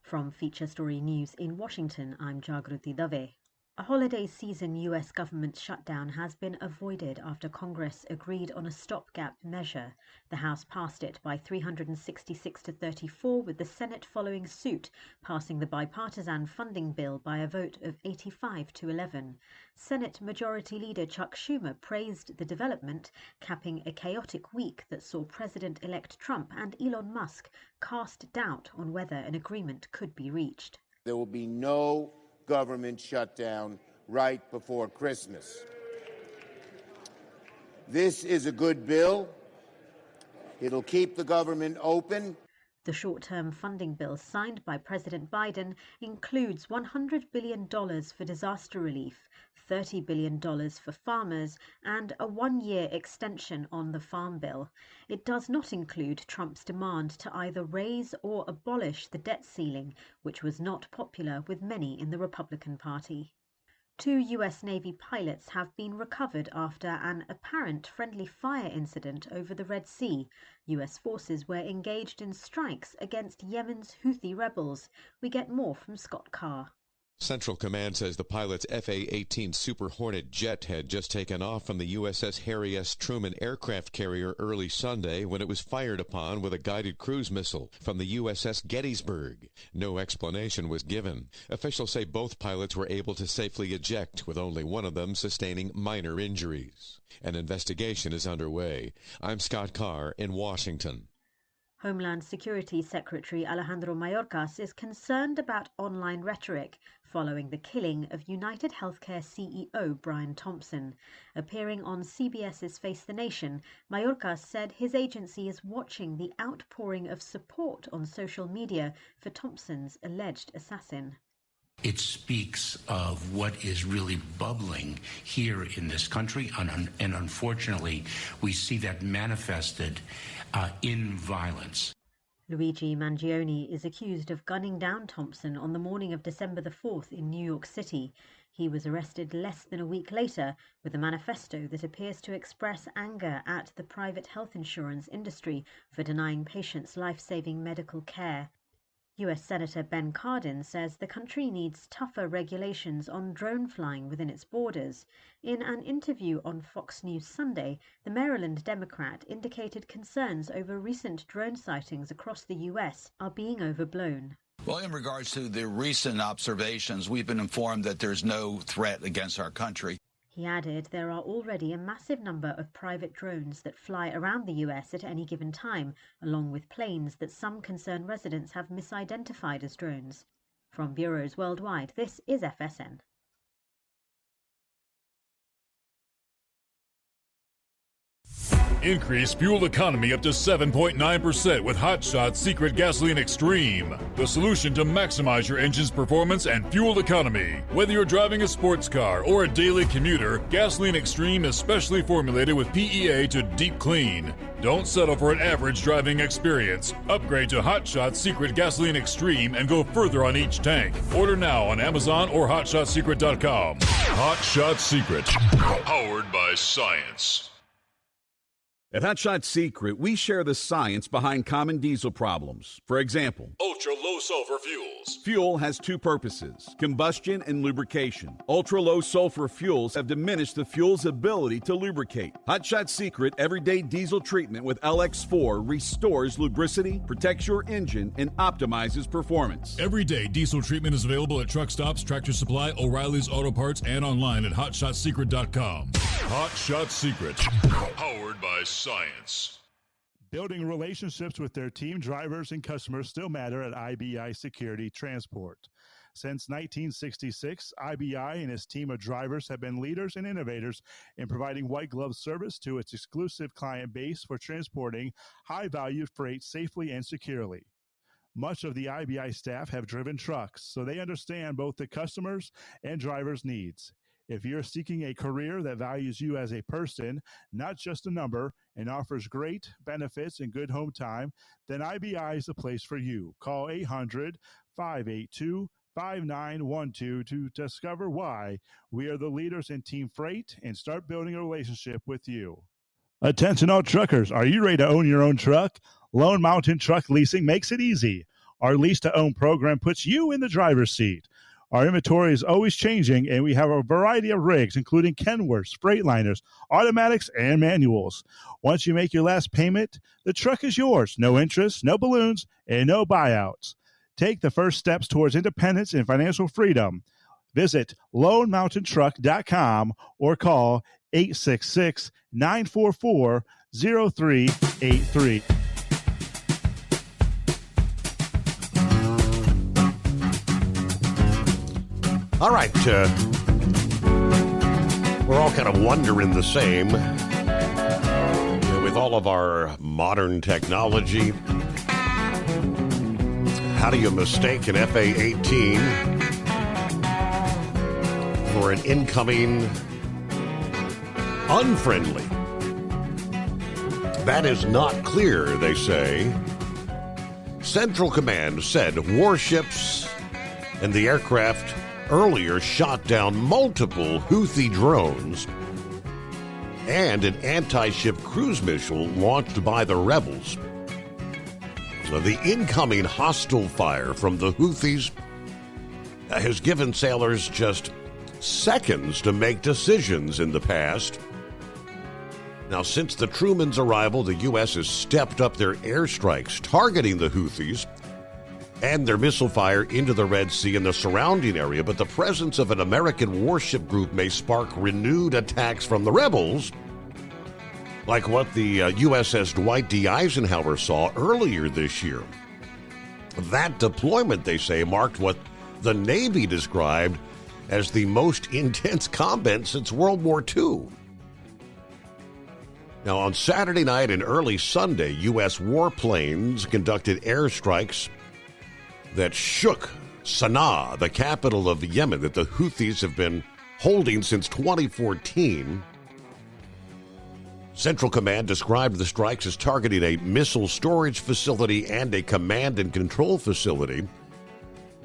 From Feature Story News in Washington, I'm Jagruti Dave. A holiday season U.S. government shutdown has been avoided after Congress agreed on a stopgap measure. The House passed it by 366 to 34, with the Senate following suit, passing the bipartisan funding bill by a vote of 85 to 11. Senate Majority Leader Chuck Schumer praised the development, capping a chaotic week that saw President-elect Trump and Elon Musk cast doubt on whether an agreement could be reached. There will be no government shutdown right before Christmas. This is a good bill. It'll keep the government open. The short-term funding bill signed by President Biden includes $100 billion for disaster relief, $30 billion for farmers, and a one-year extension on the Farm Bill. It does not include Trump's demand to either raise or abolish the debt ceiling, which was not popular with many in the Republican Party. 2 U.S. Navy pilots have been recovered after an apparent friendly fire incident over the Red Sea. U.S. forces were engaged in strikes against Yemen's Houthi rebels. We get more from Scott Carr. Central Command says the pilot's FA-18 Super Hornet jet had just taken off from the USS Harry S. Truman aircraft carrier early Sunday when it was fired upon with a guided cruise missile from the USS Gettysburg. No explanation was given. Officials say both pilots were able to safely eject, with only one of them sustaining minor injuries. An investigation is underway. I'm Scott Carr in Washington. Homeland Security Secretary Alejandro Mayorkas is concerned about online rhetoric following the killing of United Healthcare CEO Brian Thompson. Appearing on CBS's Face the Nation, Mayorkas said his agency is watching the outpouring of support on social media for Thompson's alleged assassin. It speaks of what is really bubbling here in this country, and unfortunately, we see that manifested in violence. Luigi Mangione is accused of gunning down Thompson on the morning of December the 4th in New York City. He was arrested less than a week later with a manifesto that appears to express anger at the private health insurance industry for denying patients life-saving medical care. US Senator Ben Cardin says the country needs tougher regulations on drone flying within its borders. In an interview on Fox News Sunday, the Maryland Democrat indicated concerns over recent drone sightings across the US are being overblown. Well, in regards to the recent observations, we've been informed that there's no threat against our country. He added there are already a massive number of private drones that fly around the US at any given time, along with planes that some concerned residents have misidentified as drones. From bureaus worldwide, this is FSN. Increase fuel economy up to 7.9% with Hot Shot Secret Gasoline Extreme. The solution to maximize your engine's performance and fuel economy. Whether you're driving a sports car or a daily commuter, Gasoline Extreme is specially formulated with PEA to deep clean. Don't settle for an average driving experience. Upgrade to Hot Shot Secret Gasoline Extreme and go further on each tank. Order now on Amazon or HotShotSecret.com. Hot Shot Secret. Powered by science. At Hot Shot Secret, we share the science behind common diesel problems. For example, ultra-low sulfur fuels. Fuel has two purposes, combustion and lubrication. Ultra-low sulfur fuels have diminished the fuel's ability to lubricate. Hot Shot Secret Everyday Diesel Treatment with LX4 restores lubricity, protects your engine, and optimizes performance. Everyday diesel treatment is available at truck stops, Tractor Supply, O'Reilly's Auto Parts, and online at HotShotSecret.com. Hot Shot Secret. Powered by science. Building relationships with their team, drivers, and customers still matter at IBI Security Transport. Since 1966, IBI and its team of drivers have been leaders and innovators in providing white glove service to its exclusive client base for transporting high-value freight safely and securely. Much of the IBI staff have driven trucks, so they understand both the customers' and drivers' needs. If you're seeking a career that values you as a person, not just a number, and offers great benefits and good home time, then IBI is the place for you. Call 800-582-5912 to discover why we are the leaders in team freight and start building a relationship with you. Attention all truckers, are you ready to own your own truck? Lone Mountain Truck Leasing makes it easy. Our lease-to-own program puts you in the driver's seat. Our inventory is always changing, and we have a variety of rigs, including Kenworths, Freightliners, automatics, and manuals. Once you make your last payment, the truck is yours. No interest, no balloons, and no buyouts. Take the first steps towards independence and financial freedom. Visit LoneMountainTruck.com or call 866-944-0383. All right, we're all kind of wondering the same with all of our modern technology. How do you mistake an FA-18 for an incoming unfriendly? That is not clear, they say. Central Command said warships and the aircraft earlier shot down multiple Houthi drones and an anti-ship cruise missile launched by the rebels. So the incoming hostile fire from the Houthis has given sailors just seconds to make decisions in the past. Now, since the Truman's arrival, the U.S. has stepped up their airstrikes targeting the Houthis and their missile fire into the Red Sea and the surrounding area, but the presence of an American warship group may spark renewed attacks from the rebels, like what the USS Dwight D. Eisenhower saw earlier this year. That deployment, they say, marked what the Navy described as the most intense combat since World War II. Now, on Saturday night and early Sunday, U.S. warplanes conducted airstrikes that shook Sana'a, the capital of Yemen, that the Houthis have been holding since 2014. Central Command described the strikes as targeting a missile storage facility and a command and control facility.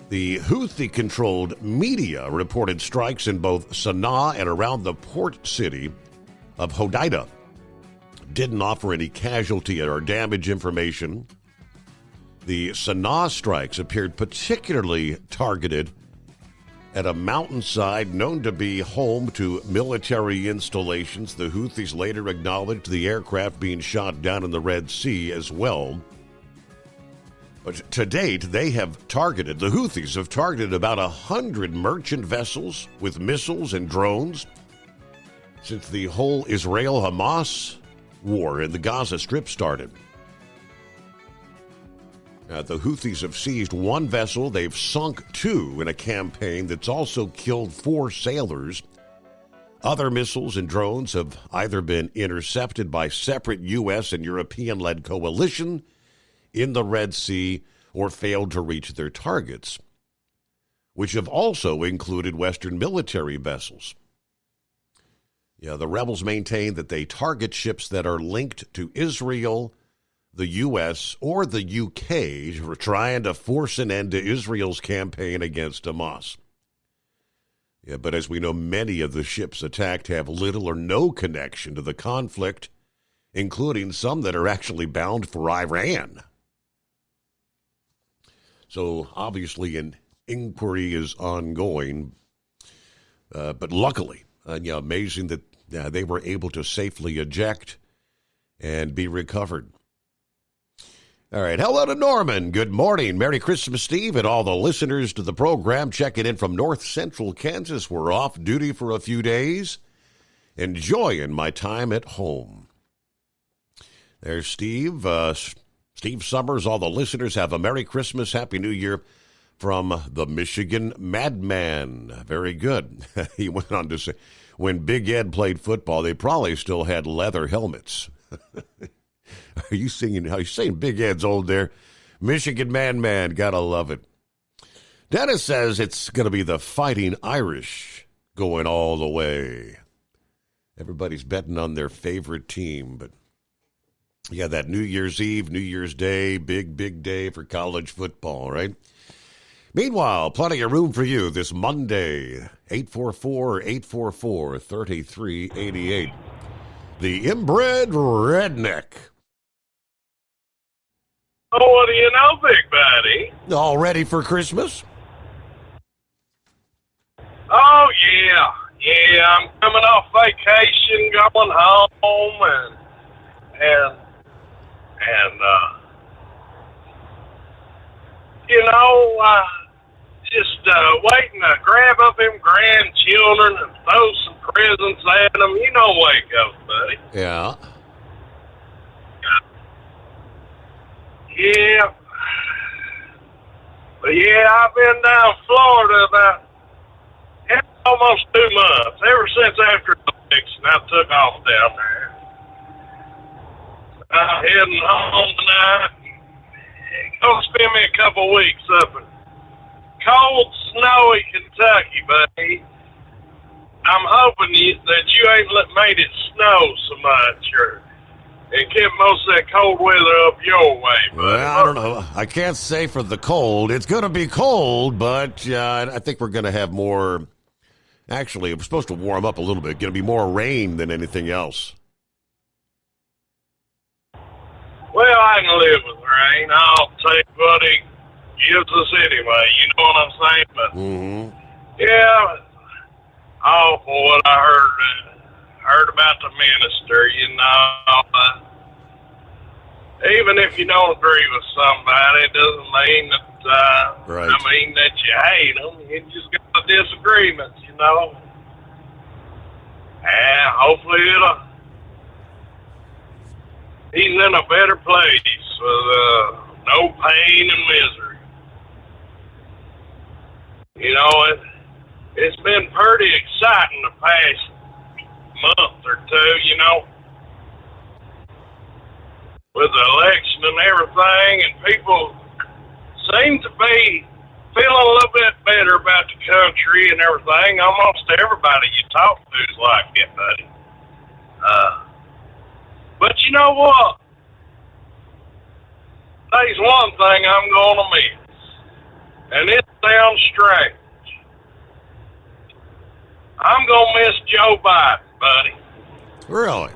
The Houthi-controlled media reported strikes in both Sana'a and around the port city of Hodeidah. Didn't offer any casualty or damage information. The Sana'a strikes appeared particularly targeted at a mountainside known to be home to military installations. The Houthis later acknowledged the aircraft being shot down in the Red Sea as well. But to date, the Houthis have targeted about 100 merchant vessels with missiles and drones since the whole Israel-Hamas war in the Gaza Strip started. The Houthis have seized one vessel. They've sunk two in a campaign that's also killed 4 sailors. Other missiles and drones have either been intercepted by separate U.S. and European-led coalition in the Red Sea or failed to reach their targets, which have also included Western military vessels. The rebels maintain that they target ships that are linked to Israel, the U.S., or the U.K. for trying to force an end to Israel's campaign against Hamas. But as we know, many of the ships attacked have little or no connection to the conflict, including some that are actually bound for Iran. So obviously an inquiry is ongoing, but luckily, amazing that they were able to safely eject and be recovered. All right. Hello to Norman. Good morning. Merry Christmas, Steve, and all the listeners to the program checking in from north central Kansas. We're off duty for a few days, enjoying my time at home. There's Steve. Steve Summers. All the listeners have a Merry Christmas, Happy New Year from the Michigan Madman. Very good. He went on to say, when Big Ed played football, they probably still had leather helmets. Are you saying Big Ed's old there? Michigan Man, gotta love it. Dennis says it's going to be the Fighting Irish going all the way. Everybody's betting on their favorite team, but that New Year's Eve, New Year's Day, big day for college football, right? Meanwhile, plenty of room for you this Monday, 844-844-3388. The Inbred Redneck. Oh, what do you know, big buddy? All ready for Christmas? Oh, yeah, I'm coming off vacation, going home, and just waiting to grab up them grandchildren and throw some presents at them. You know the way it goes, buddy. Yeah. Yeah. But I've been down Florida about almost 2 months. Ever since after the election, I took off down there. I'm heading home tonight. Gonna spend me a couple weeks up in cold, snowy Kentucky, buddy. I'm hoping that you ain't made it snow so much, and kept most of that cold weather up your way, buddy. Well, I don't know. I can't say for the cold. It's going to be cold, but I think we're going to have more. Actually, we're supposed to warm up a little bit. Going to be more rain than anything else. Well, I can live with rain. I'll take what he gives us anyway. You know what I'm saying? But awful what I heard about the minister. Even if you don't agree with somebody, it doesn't mean that. Right. I mean that you hate them. You just got disagreements, And hopefully he's in a better place with no pain and misery. It's been pretty exciting the past month or two, with the election and everything, and people seem to be feeling a little bit better about the country and everything. Almost everybody you talk to is like it, buddy. But you know what? There's one thing I'm going to miss, and it sounds strange. I'm going to miss Joe Biden, buddy. Really?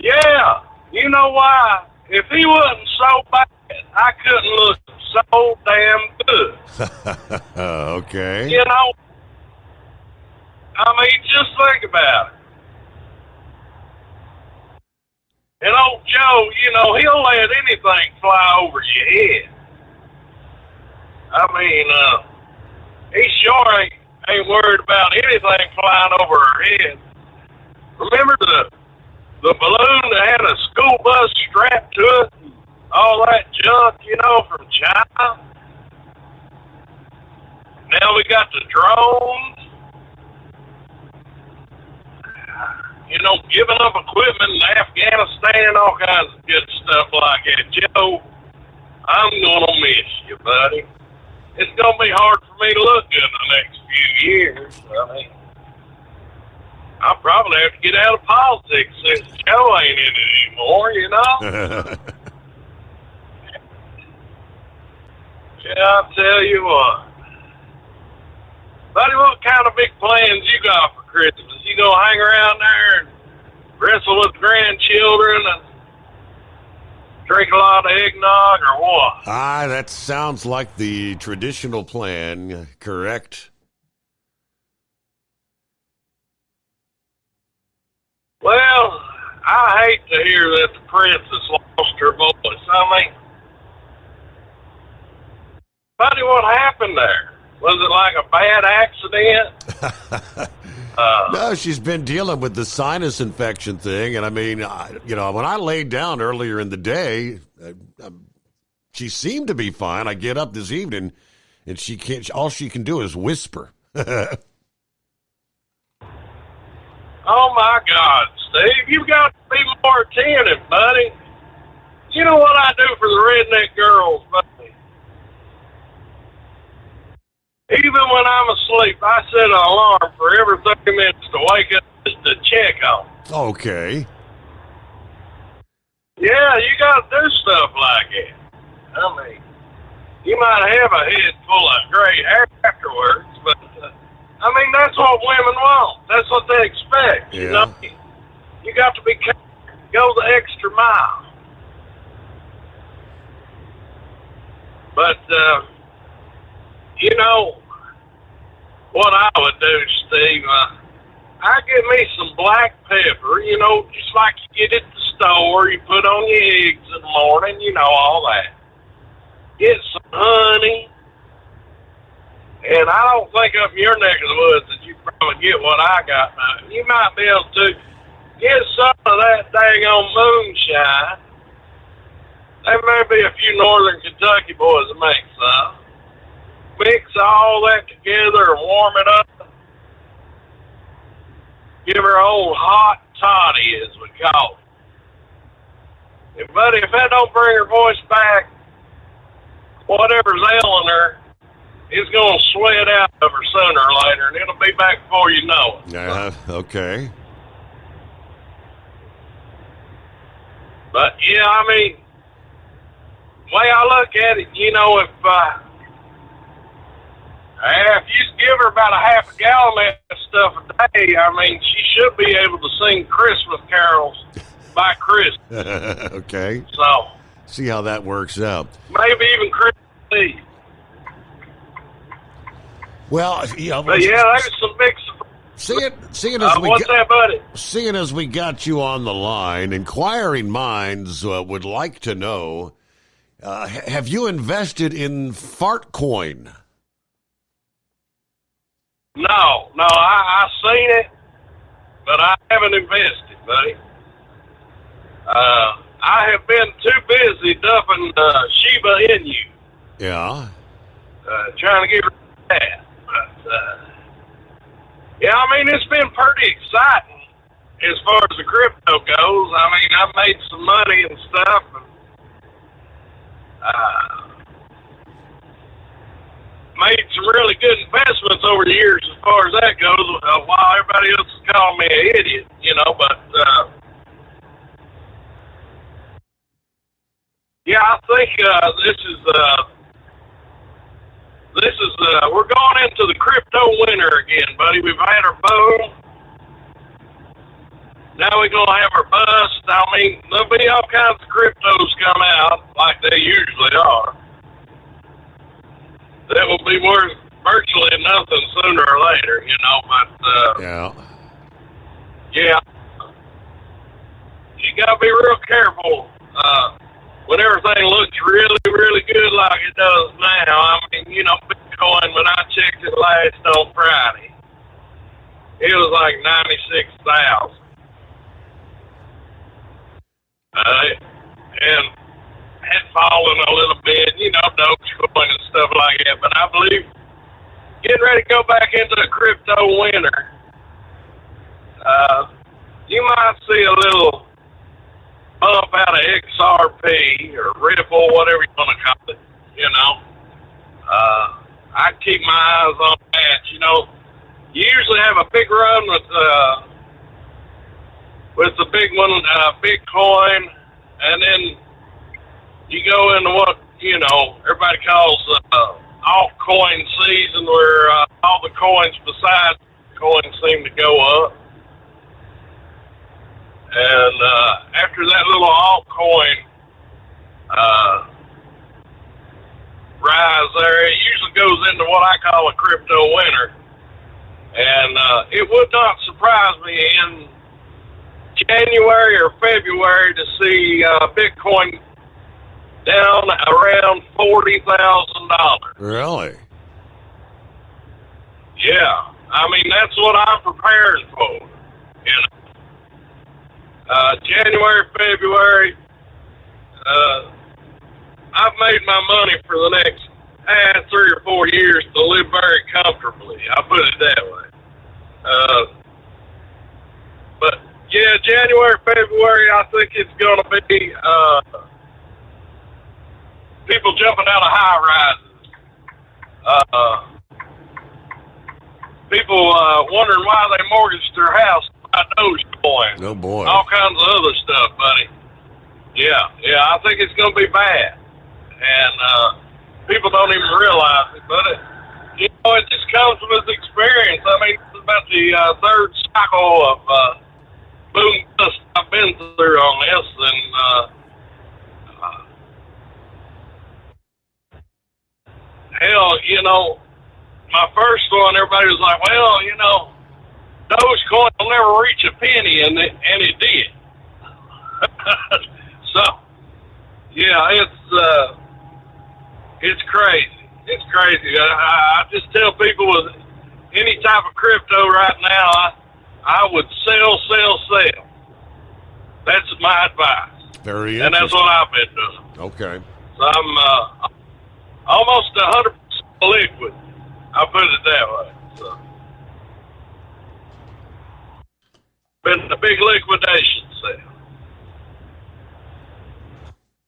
Yeah. You know why? If he wasn't so bad, I couldn't look so damn good. Okay. Just think about it. And old Joe Joe, he'll let anything fly over your head. I mean, he sure ain't worried about anything flying over her head. Remember the balloon that had a school bus strapped to it? All that junk, from China? Now we got the drones. Giving up equipment in Afghanistan, all kinds of good stuff like that. Joe, I'm going to miss you, buddy. It's going to be hard for me to look good in the next few years. I'll probably have to get out of politics since Joe ain't in it anymore, Yeah, I'll tell you what. Buddy, what kind of big plans you got for Christmas? You gonna hang around there and wrestle with grandchildren and drink a lot of eggnog or what? That sounds like the traditional plan, correct? Well, I hate to hear that the princess lost her voice. Buddy, what happened there? Was it like a bad accident? No, she's been dealing with the sinus infection thing, and when I laid down earlier in the day, she seemed to be fine. I get up this evening, and she can't. All she can do is whisper. Oh my God, Steve, you've got to be more attentive, buddy. You know what I do for the redneck girls, buddy? Even when I'm asleep, I set an alarm for every 30 minutes to wake up just to check on. Okay. Yeah, you got to do stuff like that. You might have a head full of gray hair afterwards, but, that's what women want. That's what they expect, yeah. You got to be careful. Go the extra mile. But, what I would do, Steve, I get me some black pepper, just like you get at the store, you put on your eggs in the morning, all that. Get some honey. And I don't think up in your neck of the woods that you probably get what I got now. You might be able to get some of that dang on moonshine. There may be a few northern Kentucky boys that make some. Mix all that together and warm it up. Give her old hot toddy, as we call it. And buddy, if that don't bring her voice back, whatever's ailing her, it's going to sweat out of her sooner or later, and it'll be back before you know it. Okay. But, yeah, the way I look at it, if you give her about a half a gallon of that stuff a day, she should be able to sing Christmas carols by Christmas. Okay. So. See how that works out. Maybe even Christmas Eve. Well, but there's some big Seeing as we got you on the line, inquiring minds would like to know, have you invested in Fartcoin? No, I seen it, but I haven't invested, buddy. I have been too busy dumping Shiba Inu. Yeah. Trying to get rid of that. But, it's been pretty exciting as far as the crypto goes. I made some money and stuff. And, made some really good investments over the years as far as that goes, while everybody else is calling me an idiot, but I think we're going into the crypto winter again, buddy. We've had our boom. Now we're going to have our bust. There'll be all kinds of cryptos come out like they usually are. That will be worth virtually nothing sooner or later, but, yeah. You got to be real careful when everything looks really, really good like it does now, I mean, you know, Bitcoin, when I checked it last on Friday, it was like 96,000. And had fallen a little bit, you know, Dogecoin and stuff like that. But I believe getting ready to go back into a crypto winter, you might see a little bump out of XRP or Ripple, whatever you want to call it, you know. I keep my eyes on that. You know, you usually have a big run with the big one, Bitcoin, and then you go into what, you know, everybody calls altcoin season, where all the coins besides coins seem to go up. And after that little altcoin rise there, it usually goes into what I call a crypto winter. And it would not surprise me in January or February to see Bitcoin down around $40,000. Really? Yeah. I mean, that's what I'm preparing for. You know, January, February, I've made my money for the next 3 or 4 years to live very comfortably. I'll put it that way. But yeah, January, February, I think it's going to be people jumping out of high rises. People wondering why they mortgaged their house by Dogecoin. Oh boy! All kinds of other stuff, buddy. Yeah, I think it's going to be bad, and people don't even realize it. But you know, it just comes with experience. I mean, it's about the third cycle of boom bust I've been through on this, and hell, you know, my first one, everybody was like, well, you know, Dogecoin will never reach a penny, and it did. So, yeah, it's crazy. It's crazy. I just tell people with any type of crypto right now, I would sell. That's my advice. Very interesting. And that's what I've been doing. Okay. So I'm almost 100% liquid. I'll put it that way. So, been a big liquidation sale.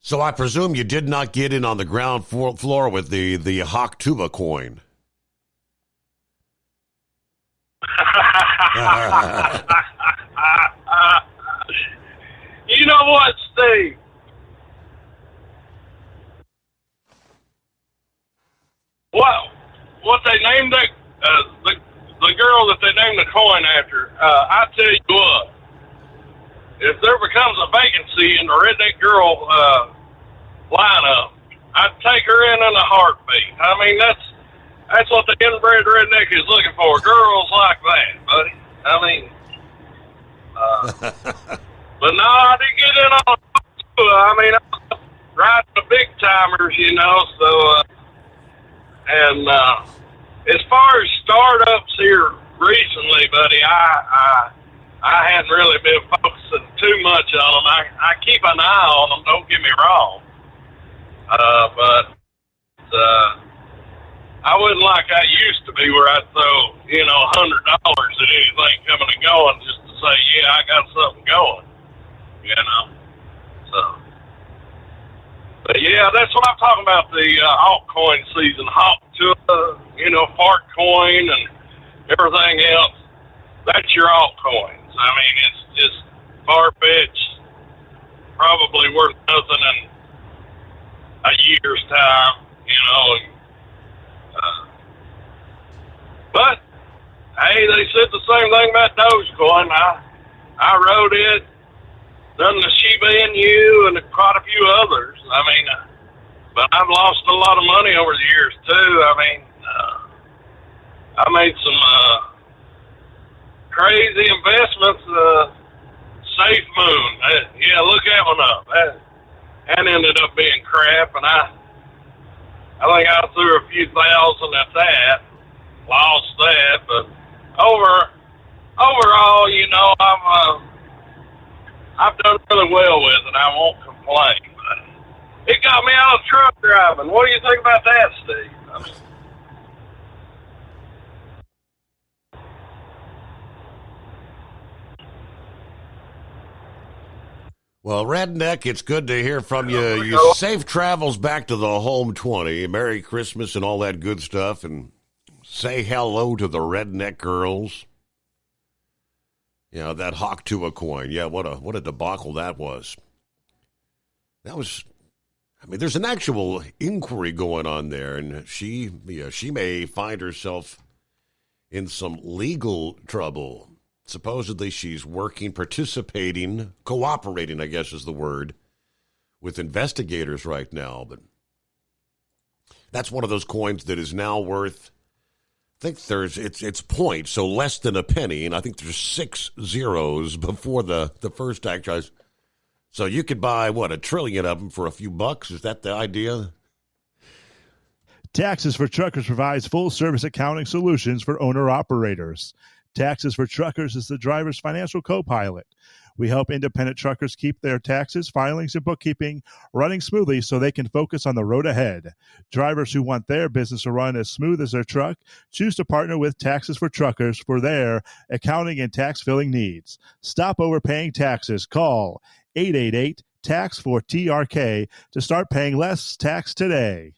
So I presume you did not get in on the ground floor with the Hawk Tuba coin. You know what, Steve? What they named the girl that they named the coin after? I tell you what, if there becomes a vacancy in the Redneck Girl lineup, I'd take her in a heartbeat. I mean, that's what the inbred redneck is looking for. Girls like that, buddy. I mean, but no, I didn't get in on. I mean, I was riding the big timers, you know. So, and as far as startups here recently, buddy, I hadn't really been focusing too much on them. I keep an eye on them. Don't get me wrong. But I wouldn't like I used to be, where I'd throw, $100 at anything coming and going just to say, yeah, I got something going, So, but yeah, that's what I'm talking about, the altcoin season, Hawk Tuba, Fartcoin and everything else. That's your altcoins. I mean, it's just far-fetched, probably worth nothing in a year's time, but hey, they said the same thing about Dogecoin. I wrote it, done the Shiba Inu and quite a few others. I mean, but I've lost a lot of money over the years too. I mean, I made some crazy investments. Safe Moon, yeah, look that one up. and ended up being crap. And I think I threw a few thousand at that, lost that, but overall, you know, I've done really well with it. I won't complain. But it got me out of truck driving. What do you think about that, Steve? Well, Redneck, it's good to hear from you. You safe travels back to the home 20. Merry Christmas and all that good stuff. And say hello to the Redneck girls. Yeah, that Hawk Tuah coin. Yeah, what a debacle that was. That was, I mean, there's an actual inquiry going on there, and she may find herself in some legal trouble. Supposedly she's participating, cooperating, I guess is the word, with investigators right now. But that's one of those coins that is now worth, I think it's points, so less than a penny, and I think there's 6 zeros before the first actually. So you could buy, $1 trillion of them for a few bucks? Is that the idea? Taxes for Truckers provides full-service accounting solutions for owner-operators. Taxes for Truckers is the driver's financial co-pilot. We help independent truckers keep their taxes, filings, and bookkeeping running smoothly so they can focus on the road ahead. Drivers who want their business to run as smooth as their truck choose to partner with Taxes for Truckers for their accounting and tax filing needs. Stop overpaying taxes. Call 888-TAX-4TRK to start paying less tax today.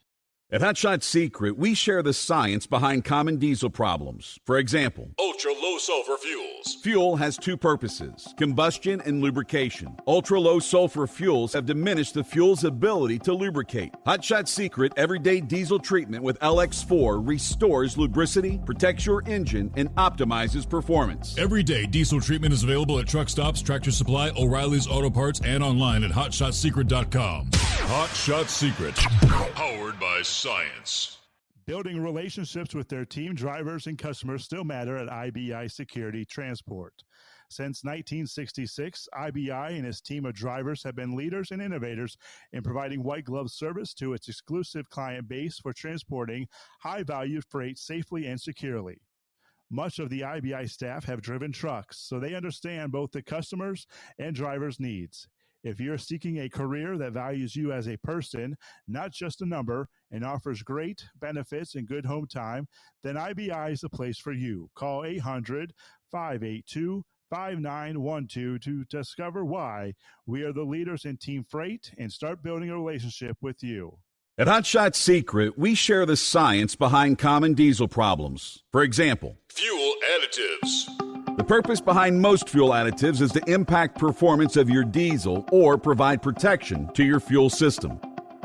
At Hot Shot Secret, we share the science behind common diesel problems. For example, ultra-low sulfur fuels. Fuel has 2 purposes, combustion and lubrication. Ultra-low sulfur fuels have diminished the fuel's ability to lubricate. Hot Shot Secret Everyday Diesel Treatment with LX4 restores lubricity, protects your engine, and optimizes performance. Everyday Diesel Treatment is available at truck stops, Tractor Supply, O'Reilly's Auto Parts, and online at hotshotsecret.com. Hot Shot Secret, powered by science. Building relationships with their team drivers and customers still matter at IBI Security Transport. Since 1966, IBI and its team of drivers have been leaders and innovators in providing white glove service to its exclusive client base for transporting high-value freight safely and securely. Much of the IBI staff have driven trucks, so they understand both the customers' and drivers' needs. If you're seeking a career that values you as a person, not just a number, and offers great benefits and good home time, then IBI is the place for you. Call 800-582-5912 to discover why we are the leaders in team freight and start building a relationship with you. At Hot Shot Secret, we share the science behind common diesel problems. For example, fuel additives. The purpose behind most fuel additives is to impact performance of your diesel or provide protection to your fuel system.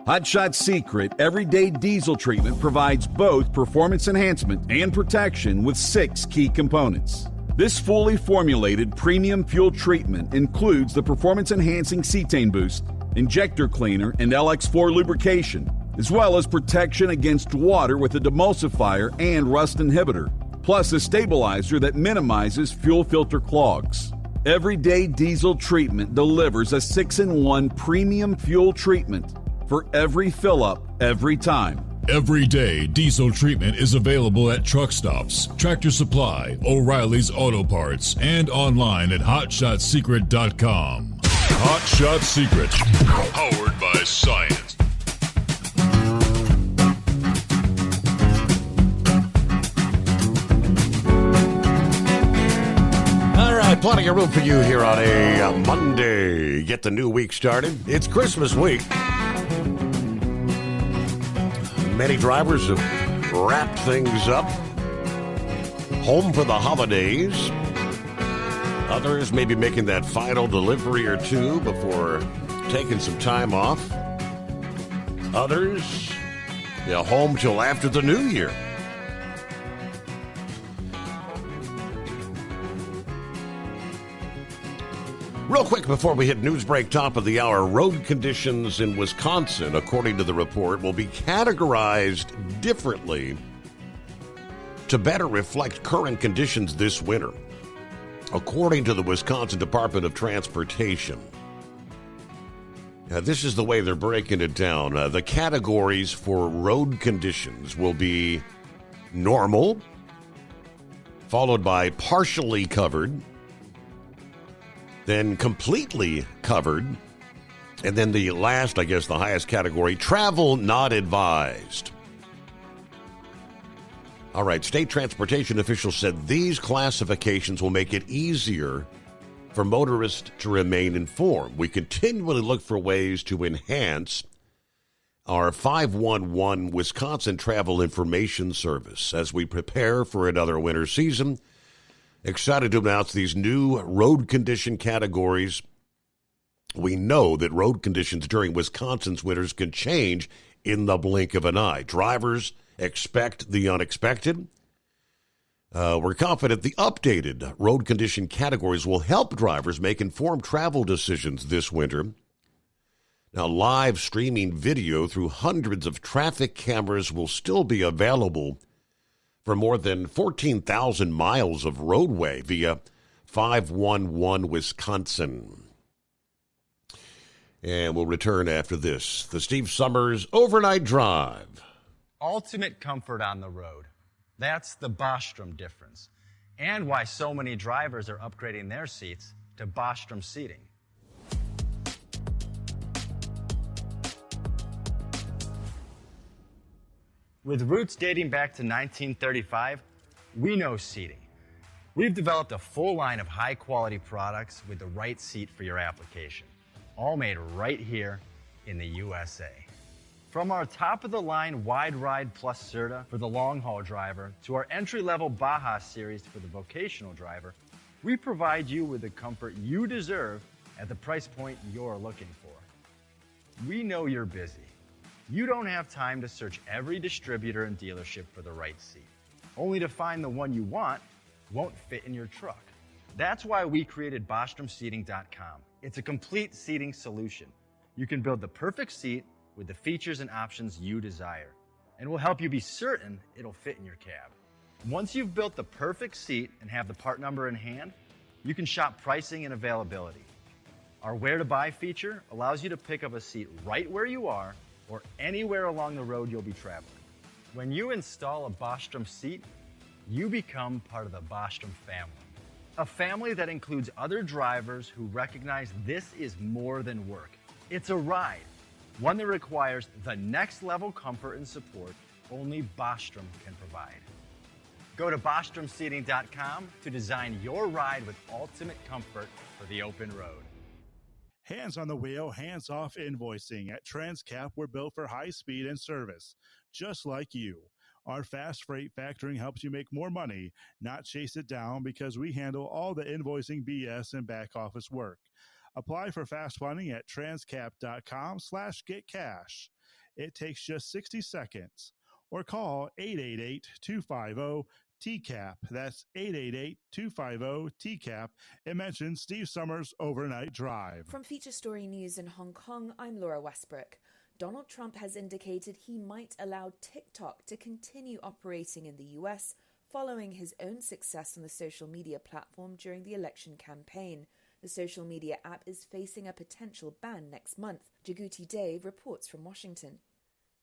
Hot Shot Secret Everyday Diesel Treatment provides both performance enhancement and protection with 6 key components. This fully formulated premium fuel treatment includes the performance-enhancing cetane boost, injector cleaner, and LX4 lubrication, as well as protection against water with a demulsifier and rust inhibitor, plus a stabilizer that minimizes fuel filter clogs. Everyday Diesel Treatment delivers a 6-in-1 premium fuel treatment for every fill-up, every time. Everyday Diesel Treatment is available at truck stops, Tractor Supply, O'Reilly's Auto Parts, and online at hotshotsecret.com. Hot Shot Secret, powered by science. Plenty of room for you here on a Monday. Get the new week started. It's Christmas week. Many drivers have wrapped things up. Home for the holidays. Others may be making that final delivery or two before taking some time off. Others, home till after the new year. Real quick before we hit news break, top of the hour, road conditions in Wisconsin, according to the report, will be categorized differently to better reflect current conditions this winter, according to the Wisconsin Department of Transportation. This is the way they're breaking it down. The categories for road conditions will be normal, followed by partially covered, then completely covered, and then the last, I guess the highest category, travel not advised. All right, state transportation officials said these classifications will make it easier for motorists to remain informed. We continually look for ways to enhance our 511 Wisconsin Travel Information Service as we prepare for another winter season. Excited to announce these new road condition categories. We know that road conditions during Wisconsin's winters can change in the blink of an eye. Drivers expect the unexpected. We're confident the updated road condition categories will help drivers make informed travel decisions this winter. Now, live streaming video through hundreds of traffic cameras will still be available for more than 14,000 miles of roadway via 511 Wisconsin. And we'll return after this. The Steve Summers Overnight Drive. Ultimate comfort on the road. That's the Bostrom difference, and why so many drivers are upgrading their seats to Bostrom seating. With roots dating back to 1935, we know seating. We've developed a full line of high-quality products with the right seat for your application, all made right here in the USA. From our top-of-the-line Wide Ride Plus Certa for the long-haul driver to our entry-level Baja series for the vocational driver, we provide you with the comfort you deserve at the price point you're looking for. We know you're busy. You don't have time to search every distributor and dealership for the right seat, only to find the one you want won't fit in your truck. That's why we created BostromSeating.com. It's a complete seating solution. You can build the perfect seat with the features and options you desire, and we'll help you be certain it'll fit in your cab. Once you've built the perfect seat and have the part number in hand, you can shop pricing and availability. Our Where to Buy feature allows you to pick up a seat right where you are or anywhere along the road you'll be traveling. When you install a Bostrom seat, you become part of the Bostrom family. A family that includes other drivers who recognize this is more than work. It's a ride. One that requires the next level comfort and support only Bostrom can provide. Go to BostromSeating.com to design your ride with ultimate comfort for the open road. Hands on the wheel, hands off invoicing. At Transcap, we're built for high speed and service, just like you. Our fast freight factoring helps you make more money, not chase it down, because we handle all the invoicing BS and back office work. Apply for fast funding at transcap.com/getcash. It takes just 60 seconds. Or call 888-250-TCAP. That's 888-250-TCAP. And mention Steve Summers Overnight Drive. From Feature Story News in Hong Kong, I'm Laura Westbrook. Donald Trump has indicated he might allow TikTok to continue operating in the US following his own success on the social media platform during the election campaign. The social media app is facing a potential ban next month. Jaguti Dave reports from Washington.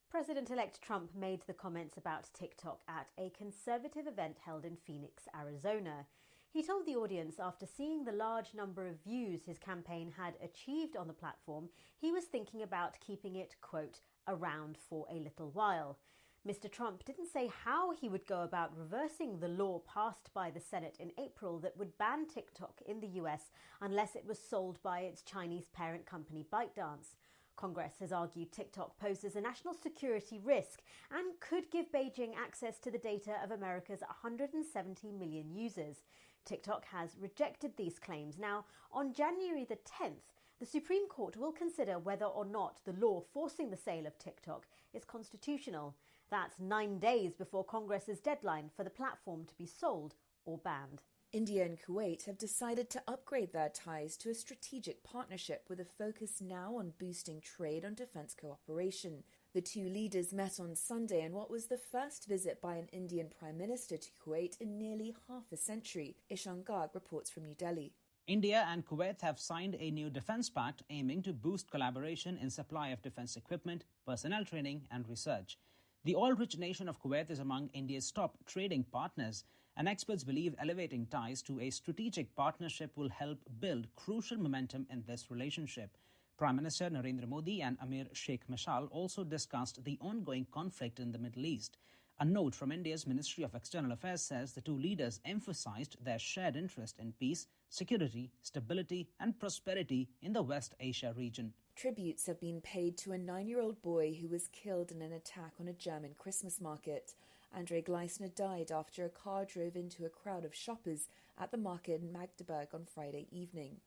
President-elect Trump made the comments about TikTok at a conservative event held in Phoenix, Arizona. He told the audience after seeing the large number of views his campaign had achieved on the platform, he was thinking about keeping it, quote, around for a little while. Mr. Trump didn't say how he would go about reversing the law passed by the Senate in April that would ban TikTok in the US unless it was sold by its Chinese parent company ByteDance. Congress has argued TikTok poses a national security risk and could give Beijing access to the data of America's 170 million users. TikTok has rejected these claims. Now, on January the 10th, the Supreme Court will consider whether or not the law forcing the sale of TikTok is constitutional. That's 9 days before Congress's deadline for the platform to be sold or banned. India and Kuwait have decided to upgrade their ties to a strategic partnership with a focus now on boosting trade and defense cooperation. The two leaders met on Sunday in what was the first visit by an Indian Prime Minister to Kuwait in nearly half a century. Ishan Garg reports from New Delhi. India and Kuwait have signed a new defense pact aiming to boost collaboration in supply of defense equipment, personnel training, and research. The oil-rich nation of Kuwait is among India's top trading partners, and experts believe elevating ties to a strategic partnership will help build crucial momentum in this relationship. Prime Minister Narendra Modi and Amir Sheikh Mashal also discussed the ongoing conflict in the Middle East. A note from India's Ministry of External Affairs says the two leaders emphasized their shared interest in peace, security, stability, and prosperity in the West Asia region. Tributes have been paid to a 9-year-old boy who was killed in an attack on a German Christmas market. Andrei Gleisner died after a car drove into a crowd of shoppers at the market in Magdeburg on Friday evening.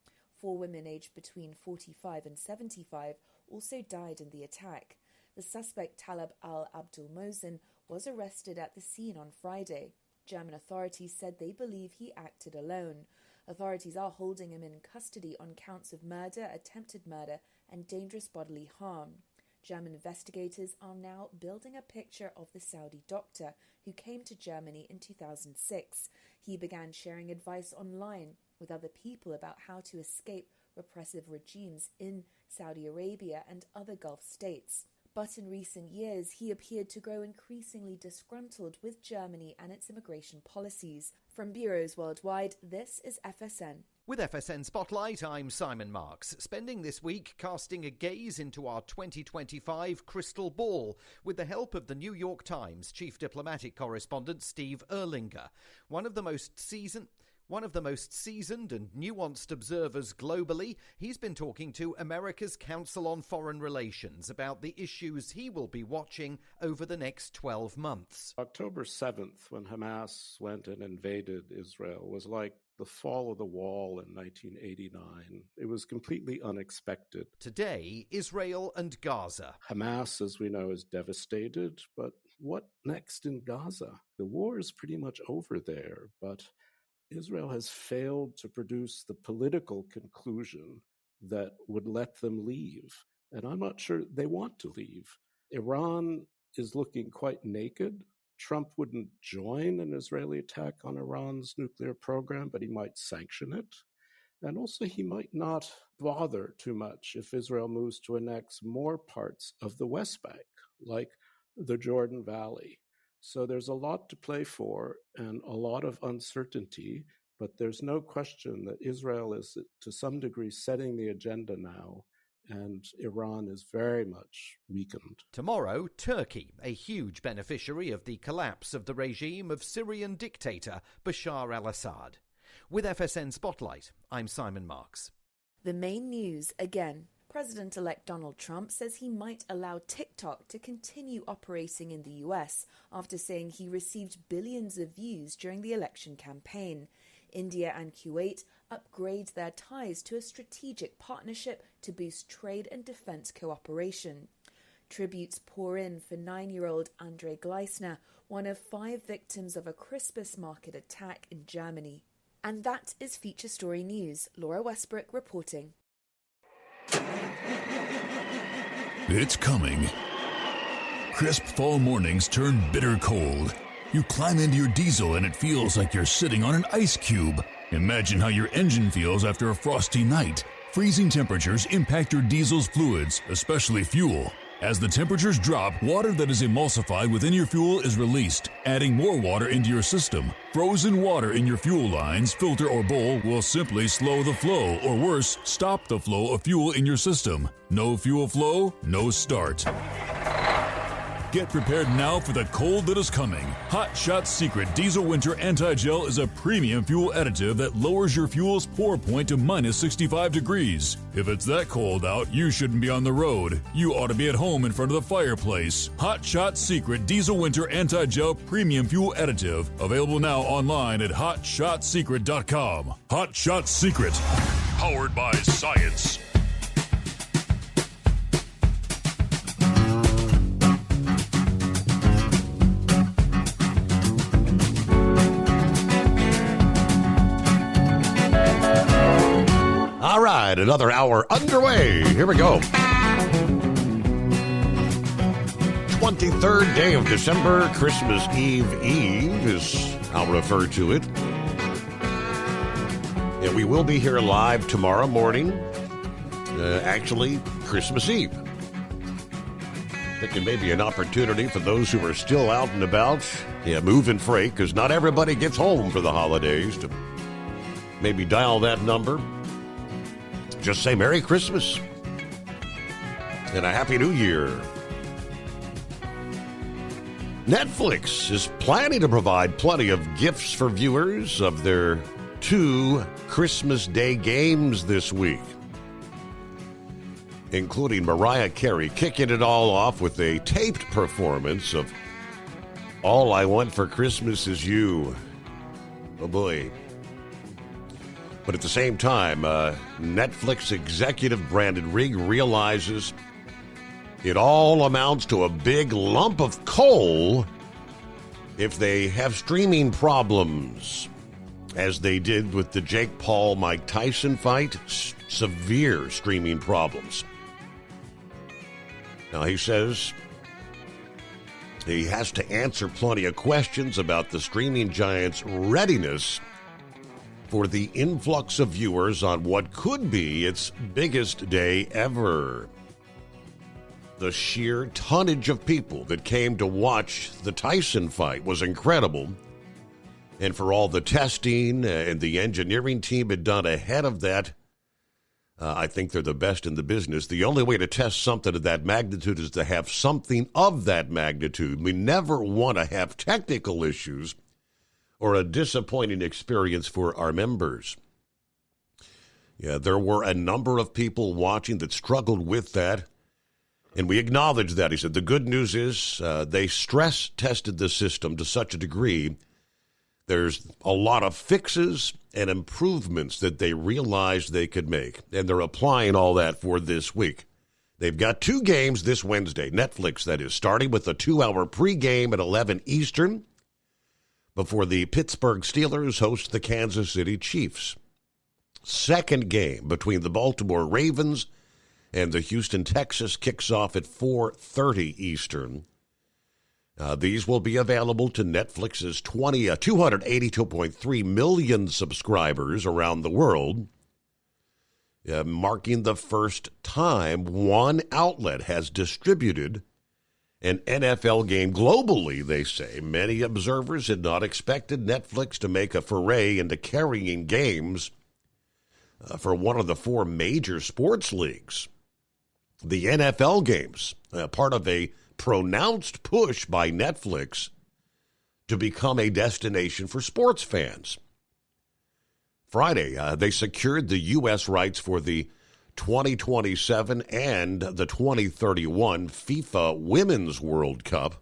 4 women aged between 45 and 75 also died in the attack. The suspect Talab al-Abdul Mohsen was arrested at the scene on Friday. German authorities said they believe he acted alone. Authorities are holding him in custody on counts of murder, attempted murder, and dangerous bodily harm. German investigators are now building a picture of the Saudi doctor who came to Germany in 2006. He began sharing advice online with other people about how to escape repressive regimes in Saudi Arabia and other Gulf states. But in recent years, he appeared to grow increasingly disgruntled with Germany and its immigration policies. From bureaus worldwide, this is FSN. With FSN Spotlight, I'm Simon Marks, spending this week casting a gaze into our 2025 crystal ball with the help of the New York Times chief diplomatic correspondent Steve Erlinger, one of the most seasoned and nuanced observers globally. He's been talking to America's Council on Foreign Relations about the issues he will be watching over the next 12 months. October 7th, when Hamas went and invaded Israel, was like the fall of the wall in 1989. It was completely unexpected. Today, Israel and Gaza. Hamas, as we know, is devastated, but what next in Gaza? The war is pretty much over there, but Israel has failed to produce the political conclusion that would let them leave. And I'm not sure they want to leave. Iran is looking quite naked. Trump wouldn't join an Israeli attack on Iran's nuclear program, but he might sanction it. And also, he might not bother too much if Israel moves to annex more parts of the West Bank, like the Jordan Valley. So there's a lot to play for and a lot of uncertainty, but there's no question that Israel is to some degree setting the agenda now, and Iran is very much weakened. Tomorrow, Turkey, a huge beneficiary of the collapse of the regime of Syrian dictator Bashar al-Assad. With FSN Spotlight, I'm Simon Marks. The main news again. President-elect Donald Trump says he might allow TikTok to continue operating in the US after saying he received billions of views during the election campaign. India and Kuwait upgrade their ties to a strategic partnership to boost trade and defense cooperation. Tributes pour in for 9-year-old Andrei Gleisner, one of 5 victims of a Christmas market attack in Germany. And that is Feature Story News. Laura Westbrook reporting. It's coming. Crisp fall mornings turn bitter cold. You climb into your diesel and it feels like you're sitting on an ice cube. Imagine how your engine feels after a frosty night. Freezing temperatures impact your diesel's fluids, especially fuel. As the temperatures drop, water that is emulsified within your fuel is released, adding more water into your system. Frozen water in your fuel lines, filter, or bowl will simply slow the flow, or worse, stop the flow of fuel in your system. No fuel flow, no start. Get prepared now for the cold that is coming. Hot Shot Secret Diesel Winter Anti-Gel is a premium fuel additive that lowers your fuel's pour point to minus 65 degrees. If it's that cold out, you shouldn't be on the road. You ought to be at home in front of the fireplace. Hot Shot Secret Diesel Winter Anti-Gel Premium Fuel Additive. Available now online at HotShotSecret.com. Hot Shot Secret. Powered by science. All right, another hour underway. Here we go. 23rd day of December, Christmas Eve is, I'll refer to it. And we will be here live tomorrow morning, actually Christmas Eve. Thinking maybe an opportunity for those who are still out and about, move and freight, because not everybody gets home for the holidays, to maybe dial that number. Just say Merry Christmas and a Happy New Year. Netflix is planning to provide plenty of gifts for viewers of their 2 Christmas Day games this week, including Mariah Carey kicking it all off with a taped performance of All I Want for Christmas Is You. Oh boy. But at the same time, Netflix executive Brandon Rigg realizes it all amounts to a big lump of coal if they have streaming problems, as they did with the Jake Paul-Mike Tyson fight, severe streaming problems. Now, he says he has to answer plenty of questions about the streaming giant's readiness for the influx of viewers on what could be its biggest day ever. The sheer tonnage of people that came to watch the Tyson fight was incredible. And for all the testing and the engineering team had done ahead of that, I think they're the best in the business. The only way to test something of that magnitude is to have something of that magnitude. We never want to have technical issues or a disappointing experience for our members. Yeah, there were a number of people watching that struggled with that, and we acknowledge that. He said the good news is they stress tested the system to such a degree there's a lot of fixes and improvements that they realized they could make, and they're applying all that for this week. They've got 2 games this Wednesday, Netflix that is, starting with a 2-hour pregame at 11 Eastern before the Pittsburgh Steelers host the Kansas City Chiefs. Second game between the Baltimore Ravens and the Houston Texans kicks off at 4:30 Eastern. These will be available to Netflix's 282.3 million subscribers around the world, marking the first time one outlet has distributed an NFL game globally, they say. Many observers had not expected Netflix to make a foray into carrying games for one of the 4 major sports leagues. The NFL games, part of a pronounced push by Netflix to become a destination for sports fans. Friday, they secured the U.S. rights for the 2027 and the 2031 FIFA Women's World Cup.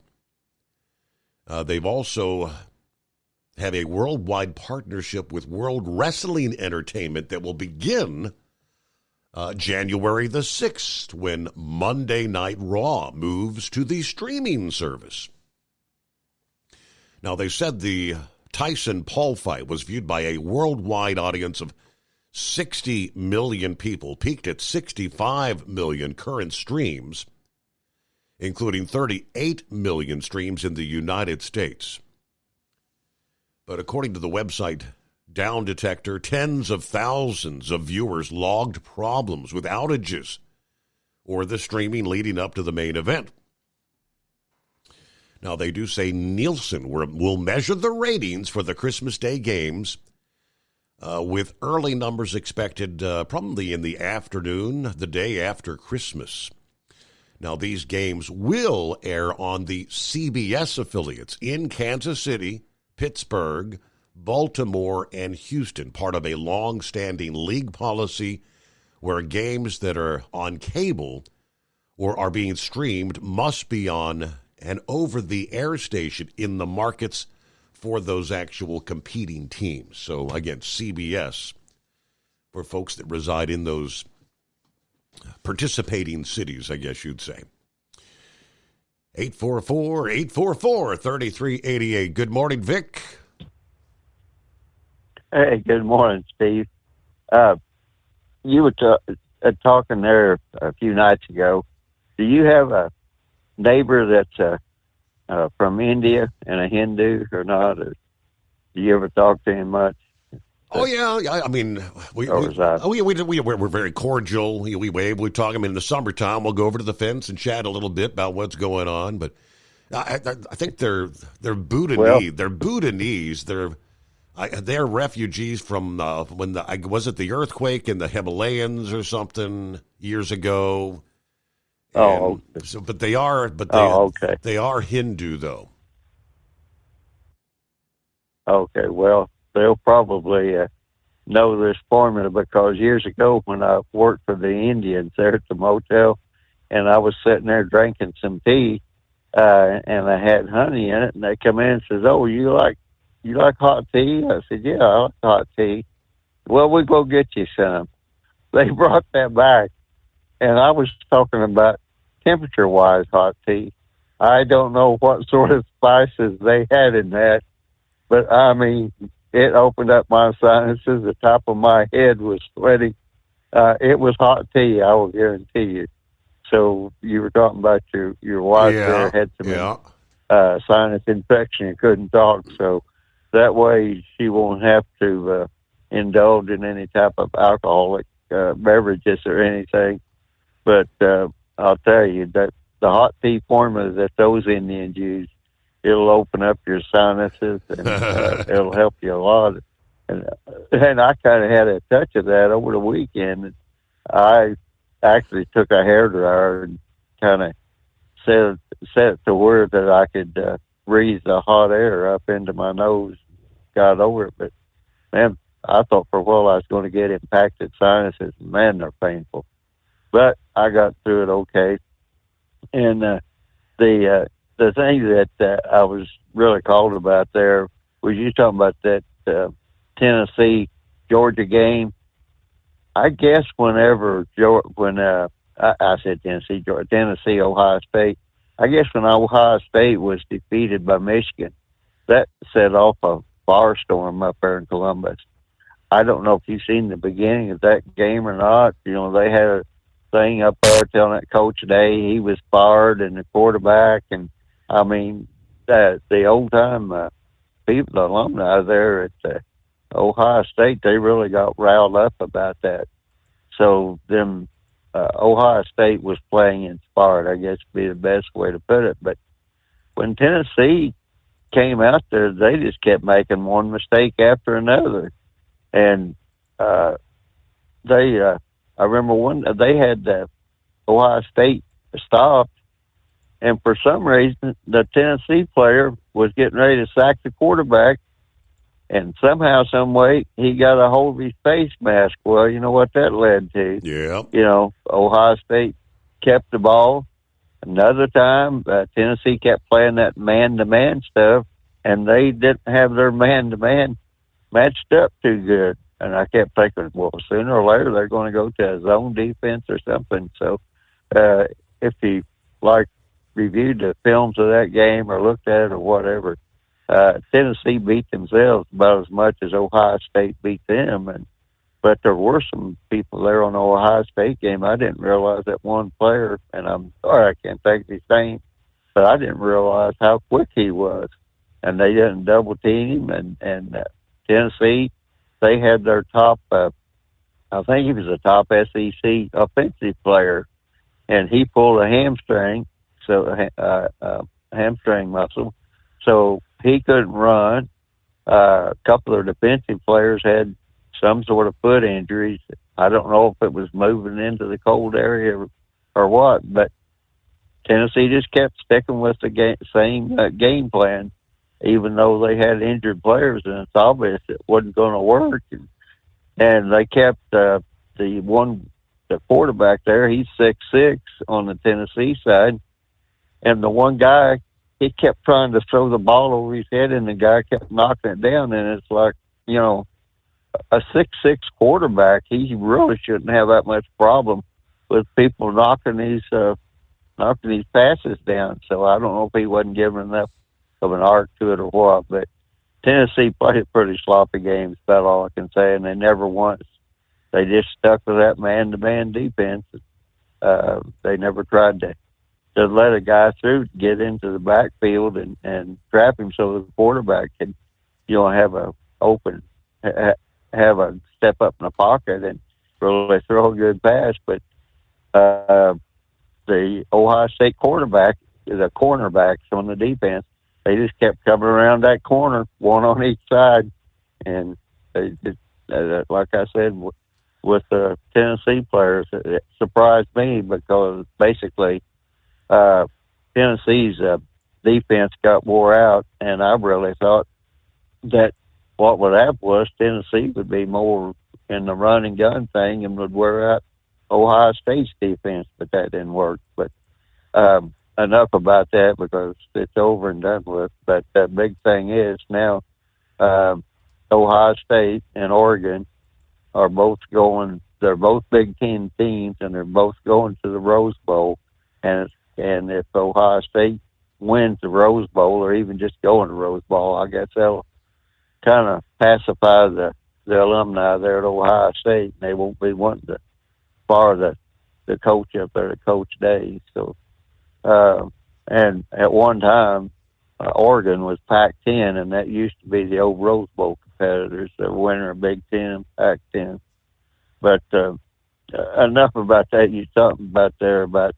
They've also have a worldwide partnership with World Wrestling Entertainment that will begin January the 6th, when Monday Night Raw moves to the streaming service. Now, they said the Tyson-Paul fight was viewed by a worldwide audience of 60 million people, peaked at 65 million current streams, including 38 million streams in the United States. But according to the website Down Detector, tens of thousands of viewers logged problems with outages or the streaming leading up to the main event. Now, they do say Nielsen will measure the ratings for the Christmas Day games with early numbers expected probably in the afternoon, the day after Christmas. Now, these games will air on the CBS affiliates in Kansas City, Pittsburgh, Baltimore, and Houston, part of a long-standing league policy where games that are on cable or are being streamed must be on an over-the-air station in the markets for those actual competing teams. So, again, CBS for folks that reside in those participating cities, I guess you'd say. 844-844-3388. Good morning, Vic. Hey, good morning, Steve. You were talking there a few nights ago. Do you have a neighbor that's from India and a Hindu or not? Or do you ever talk to him much? Oh yeah, I mean, we're very cordial. We talk. I mean, in the summertime, we'll go over to the fence and chat a little bit about what's going on. But I think they're Bhutanese. They're refugees from was it the earthquake in the Himalayas or something years ago? Oh, okay. So, but they are Hindu though. Okay, well, they'll probably know this formula because years ago when I worked for the Indians there at the motel, and I was sitting there drinking some tea, and I had honey in it, and they come in and says, "Oh, you like hot tea?" I said, "Yeah, I like hot tea." "Well, we go get you some." They brought that back, and I was talking about temperature-wise hot tea. I don't know what sort of spices they had in that, but I mean, it opened up my sinuses. The top of my head was sweating. It was hot tea, I will guarantee you. So you were talking about your wife there had some sinus infection and couldn't talk. So that way she won't have to indulge in any type of alcoholic beverages or anything. But I'll tell you that the hot tea formula that those Indians use, it'll open up your sinuses and it'll help you a lot. And I kind of had a touch of that over the weekend. I actually took a hairdryer and kind of set it to where that I could breathe the hot air up into my nose. Got over it, but man, I thought for a while I was going to get impacted sinuses. Man, they're painful. But I got through it okay. And the thing that I was really called about there was you talking about that Tennessee-Georgia game. I guess I said Tennessee-Ohio State. I guess when Ohio State was defeated by Michigan, that set off a firestorm up there in Columbus. I don't know if you've seen the beginning of that game or not. You know, they had a thing up there telling that Coach Day he was fired and the quarterback. And, I mean, the old-time people, the alumni there at Ohio State, they really got riled up about that. So Ohio State was playing inspired, I guess would be the best way to put it. But when Tennessee came out there, they just kept making one mistake after another. And I remember they had Ohio State stopped, and for some reason, the Tennessee player was getting ready to sack the quarterback, and somehow, some way, he got a hold of his face mask. Well, you know what that led to? Yeah. You know, Ohio State kept the ball. Another time, Tennessee kept playing that man-to-man stuff, and they didn't have their man-to-man matched up too good. And I kept thinking, well, sooner or later, they're going to go to a zone defense or something. So if you, reviewed the films of that game or looked at it or whatever, Tennessee beat themselves about as much as Ohio State beat them. But there were some people there on the Ohio State game. I didn't realize that one player, and I'm sorry I can't think of his name, but I didn't realize how quick he was. And they didn't double team him. And Tennessee, they had their top, I think he was a top SEC offensive player, and he pulled a hamstring muscle, so he couldn't run. A couple of defensive players had some sort of foot injuries. I don't know if it was moving into the cold area or what, but Tennessee just kept sticking with the same game plan, even though they had injured players, and it's obvious it wasn't going to work. And they kept the quarterback there, he's 6'6" on the Tennessee side, and the one guy, he kept trying to throw the ball over his head, and the guy kept knocking it down, and it's like, you know, a 6'6" quarterback, he really shouldn't have that much problem with people knocking these passes down. So I don't know if he wasn't giving enough of an arc to it or what, but Tennessee played a pretty sloppy game, is about all I can say, and they never once. They just stuck with that man-to-man defense. They never tried to let a guy through to get into the backfield and trap him so the quarterback could, have a open have a step up in the pocket and really throw a good pass. But the Ohio State quarterbacks on the defense, they just kept coming around that corner, one on each side, and they just, like I said, with the Tennessee players, it surprised me because basically Tennessee's defense got wore out, and I really thought that what would happen was Tennessee would be more in the run and gun thing and would wear out Ohio State's defense, but that didn't work. But enough about that because it's over and done with. But the big thing is now Ohio State and Oregon are both going. They're both Big Ten teams, and they're both going to the Rose Bowl. And if Ohio State wins the Rose Bowl, or even just going to the Rose Bowl, I guess that'll kind of pacify the alumni there at Ohio State, and they won't be wanting to fire the coach up there, Coach Day. So, and at one time, Oregon was Pac-10, and that used to be the old Rose Bowl competitors, the winner of Big Ten, Pac-10. But enough about that. You talking about there about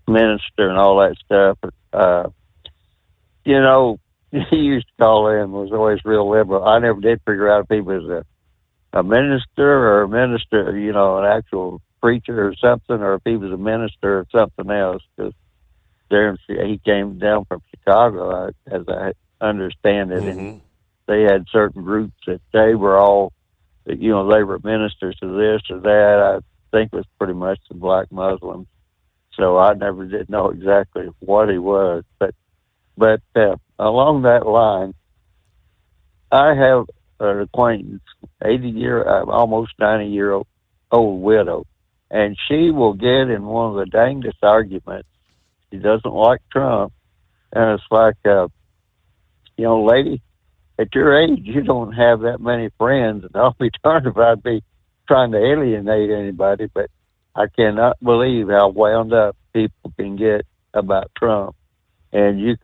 minister and all that stuff. You know, he used to call in, was always real liberal. I never did figure out if he was a minister, you know, an actual preacher or something, or if he was a minister or something else. Because there he came down from Chicago, as I understand it, and they had certain groups that they were all, you know, they were ministers to this or that. I think it was pretty much the black Muslims. So I never did know exactly what he was, but along that line, I have an acquaintance, almost 90-year-old widow, and she will get in one of the dangest arguments. She doesn't like Trump, and it's like, you know, lady, at your age, you don't have that many friends, and I'll be darned if I'd be trying to alienate anybody, but I cannot believe how wound up people can get about Trump. And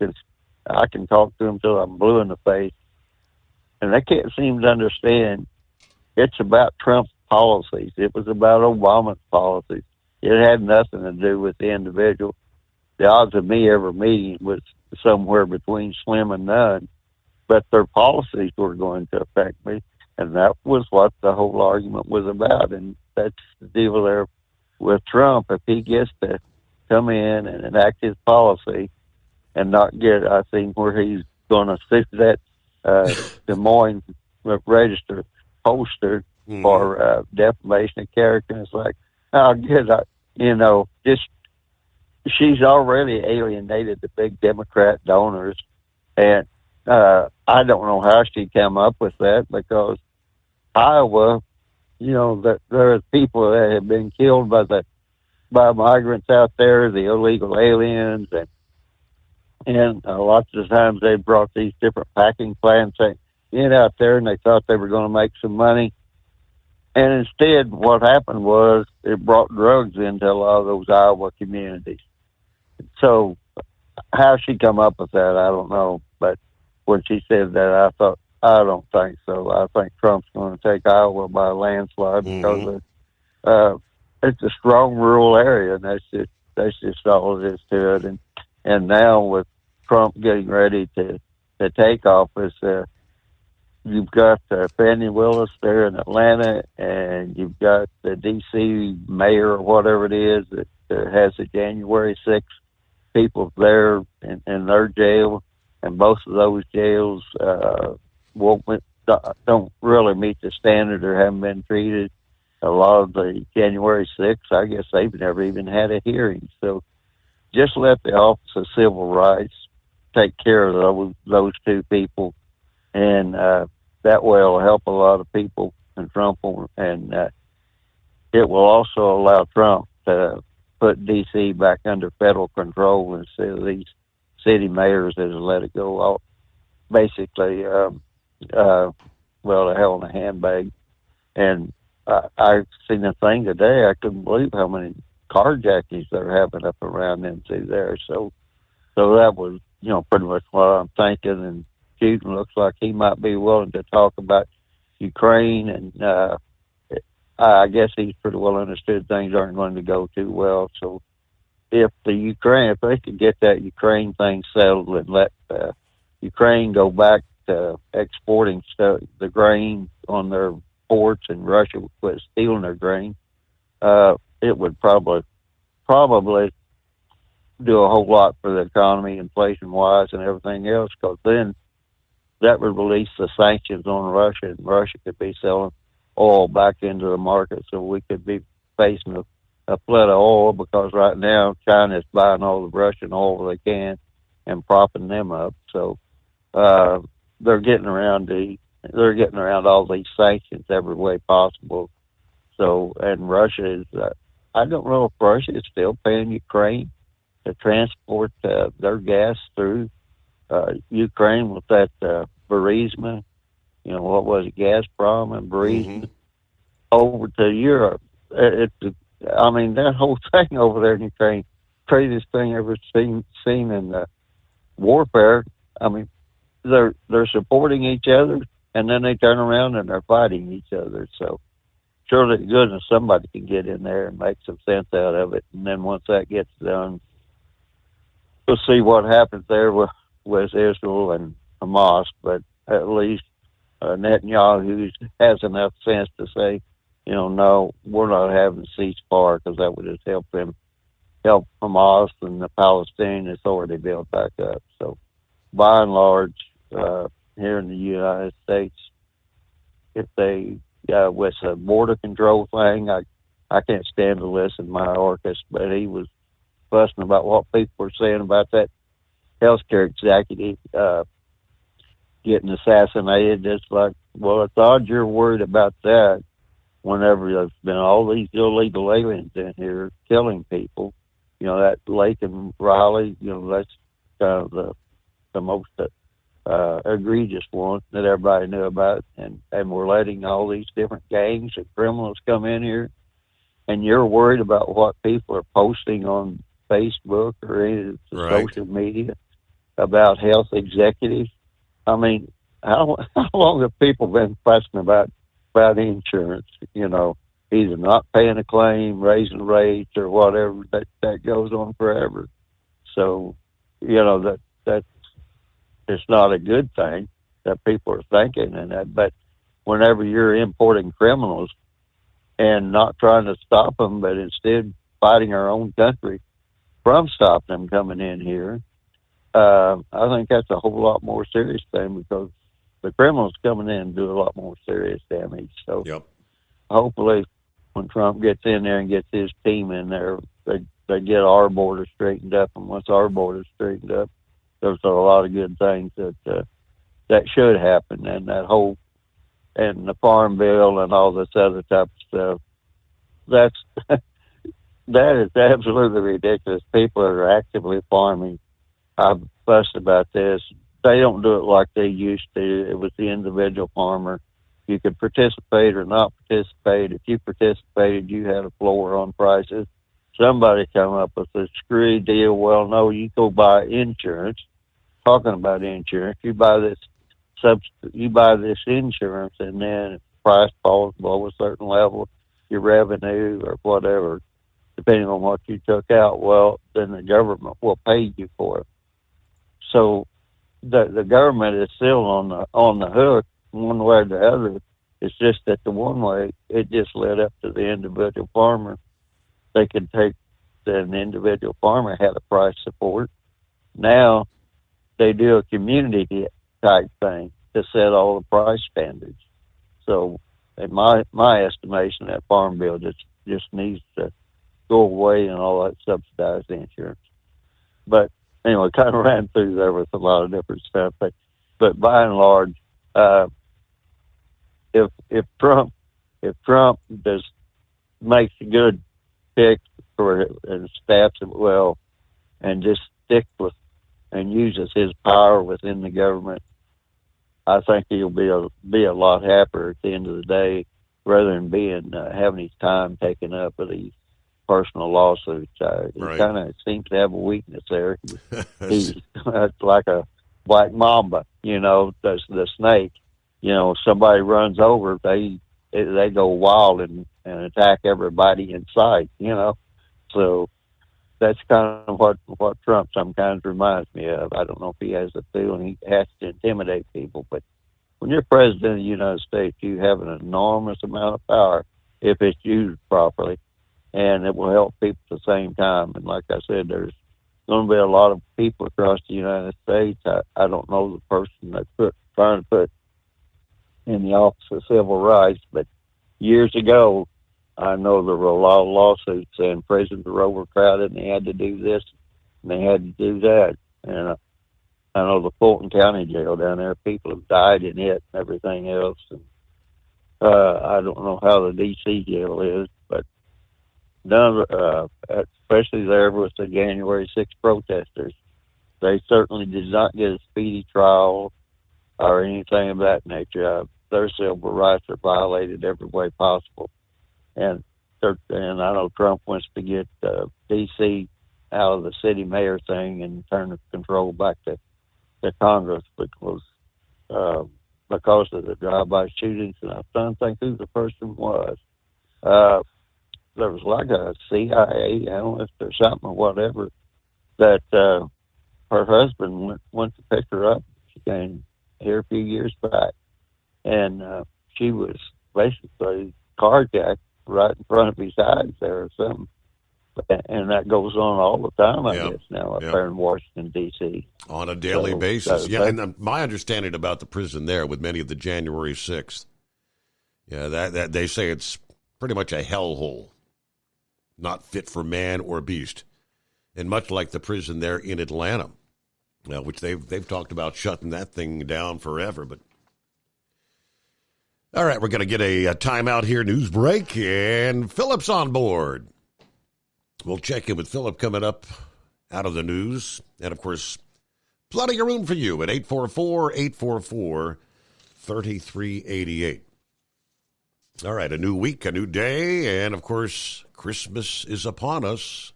I can talk to them till I'm blue in the face, and they can't seem to understand it's about Trump's policies. It was about Obama's policies. It had nothing to do with the individual. The odds of me ever meeting was somewhere between slim and none, but their policies were going to affect me, and that was what the whole argument was about. And that's the deal there with Trump. If he gets to come in and enact his policy and not get, I think, where he's going to sue that Des Moines Register poster for defamation of character. And it's like, oh, good, you know, she's already alienated the big Democrat donors, and I don't know how she came up with that, because Iowa, you know, that there are people that have been killed by migrants out there, the illegal aliens, and lots of times they brought these different packing plants in out there, and they thought they were going to make some money. And instead, what happened was it brought drugs into a lot of those Iowa communities. So how she come up with that, I don't know. But when she said that, I thought, I don't think so. I think Trump's going to take Iowa by a landslide because it's a strong rural area, and that's just all it is to it. And now with Trump getting ready to take office, you've got Fannie Willis there in Atlanta, and you've got the D.C. mayor or whatever it is that has the January 6th people there in their jail, and both of those jails don't really meet the standard or haven't been treated. A lot of the January 6th, I guess they've never even had a hearing. So just let the Office of Civil Rights take care of those two people, and that way it'll help a lot of people in Trump, and it will also allow Trump to put D.C. back under federal control instead of these city mayors that have let it go off. Basically, the hell in a handbag. And I've seen a thing today, I couldn't believe how many carjackings they're having up around them through there. So that was, you know, pretty much what I'm thinking. And Putin looks like he might be willing to talk about Ukraine, and I guess he's pretty well understood things aren't going to go too well. So if they could get that Ukraine thing settled and let Ukraine go back to exporting stuff, the grain on their ports, and Russia would quit stealing their grain, it would probably do a whole lot for the economy, inflation-wise and everything else, because then that would release the sanctions on Russia, and Russia could be selling oil back into the market, so we could be facing a flood of oil, because right now China's buying all the Russian oil they can and propping them up. So they're getting around all these sanctions every way possible. So, and Russia is, I don't know if Russia is still paying Ukraine to transport their gas through Ukraine with that Burisma, what was it, Gazprom and Burisma, over to Europe. That whole thing over there in Ukraine, craziest thing I've ever seen in warfare. I mean, they're supporting each other, and then they turn around and they're fighting each other. So surely to goodness somebody can get in there and make some sense out of it. And then once that gets done, we'll see what happens there with Israel and Hamas. But at least Netanyahu has enough sense to say, no, we're not having a ceasefire, because that would just help Hamas and the Palestinian Authority build back up. So by and large, here in the United States, if they, with the border control thing, I can't stand to listen to Mayorkas, but he was fussing about what people were saying about that healthcare executive getting assassinated. It's like, well, it's odd you're worried about that whenever there's been all these illegal aliens in here killing people. That Lake and Riley, that's kind of the most egregious one that everybody knew about, and we're letting all these different gangs and criminals come in here, and you're worried about what people are posting on Facebook or any of the social media about health executives. I mean, how long have people been fussing about insurance? Either not paying a claim, raising rates, or whatever. That goes on forever. So, that's it's not a good thing that people are thinking, but whenever you're importing criminals and not trying to stop them, but instead fighting our own country from stopping them coming in here, I think that's a whole lot more serious thing, because the criminals coming in do a lot more serious damage. So hopefully when Trump gets in there and gets his team in there, they get our border straightened up. And once our border straightened up, there's a lot of good things that should happen. And and the farm bill and all this other type of stuff, that is absolutely ridiculous. People are actively farming. I've fussed about this. They don't do it like they used to. It was the individual farmer. You could participate or not participate. If you participated, you had a floor on prices. Somebody come up with a screwy deal. Well, no, you go buy insurance. Talking about insurance, you buy this insurance, and then if the price falls below a certain level, your revenue or whatever, depending on what you took out, well, then the government will pay you for it. So the government is still on the hook one way or the other. It's just that the one way, it just led up to the individual farmer. They could take an individual farmer had a price support. Now they do a community type thing to set all the price standards. So in my estimation, that farm bill just needs to go away and all that subsidized insurance. But anyway, kind of ran through there with a lot of different stuff. But by and large, if Trump just makes a good pick for it and staffs it well, and just sticks with and uses his power within the government, I think he'll be a lot happier at the end of the day, rather than having his time taken up with these personal lawsuits. He kind of seems to have a weakness there. He's like a black mamba, the snake. somebody runs over, they go wild and attack everybody in sight. So that's kind of what Trump sometimes reminds me of. I don't know if he has a feeling he has to intimidate people, but when you're president of the United States, you have an enormous amount of power if it's used properly, and it will help people at the same time. And like I said, there's going to be a lot of people across the United States. I don't know the person that's trying to put in the office of civil rights, but years ago, I know there were a lot of lawsuits saying prisons were overcrowded and they had to do this and they had to do that. And I know the Fulton County Jail down there, people have died in it and everything else. And I don't know how the D.C. jail is, but especially there with the January 6th protesters, they certainly did not get a speedy trial or anything of that nature. Their civil rights are violated every way possible. And I know Trump wants to get D.C. out of the city mayor thing and turn the control back to Congress, because of the drive-by shootings. And I'm trying to think who the person was. There was like a CIA analyst or something or whatever that her husband went to pick her up. She came here a few years back, and she was basically carjacked right in front of his eyes there or something. And that goes on all the time, I guess, now up there in Washington, D.C. On a daily basis. And my understanding about the prison there with many of the January 6th, that they say it's pretty much a hellhole, not fit for man or beast. And much like the prison there in Atlanta, which they've talked about shutting that thing down forever, but all right, we're going to get a timeout here, news break, and Philip's on board. We'll check in with Philip coming up out of the news. And, of course, plenty of room for you at 844-844-3388. All right, a new week, a new day, and, of course, Christmas is upon us.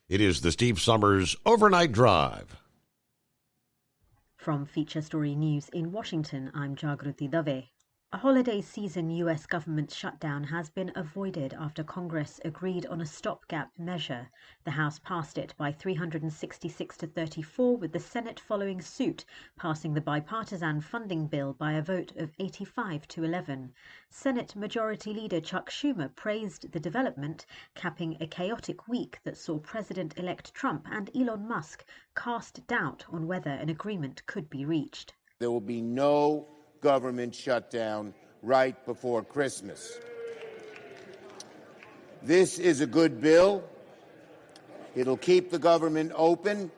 It is the Steve Summers Overnight Drive. From Feature Story News in Washington, I'm Jagruti Dave. A holiday season U.S. government shutdown has been avoided after Congress agreed on a stopgap measure. The House passed it by 366 to 34, with the Senate following suit, passing the bipartisan funding bill by a vote of 85 to 11. Senate Majority Leader Chuck Schumer praised the development, capping a chaotic week that saw President-elect Trump and Elon Musk cast doubt on whether an agreement could be reached. There will be no government shutdown right before Christmas. This is a good bill. It'll keep the government open.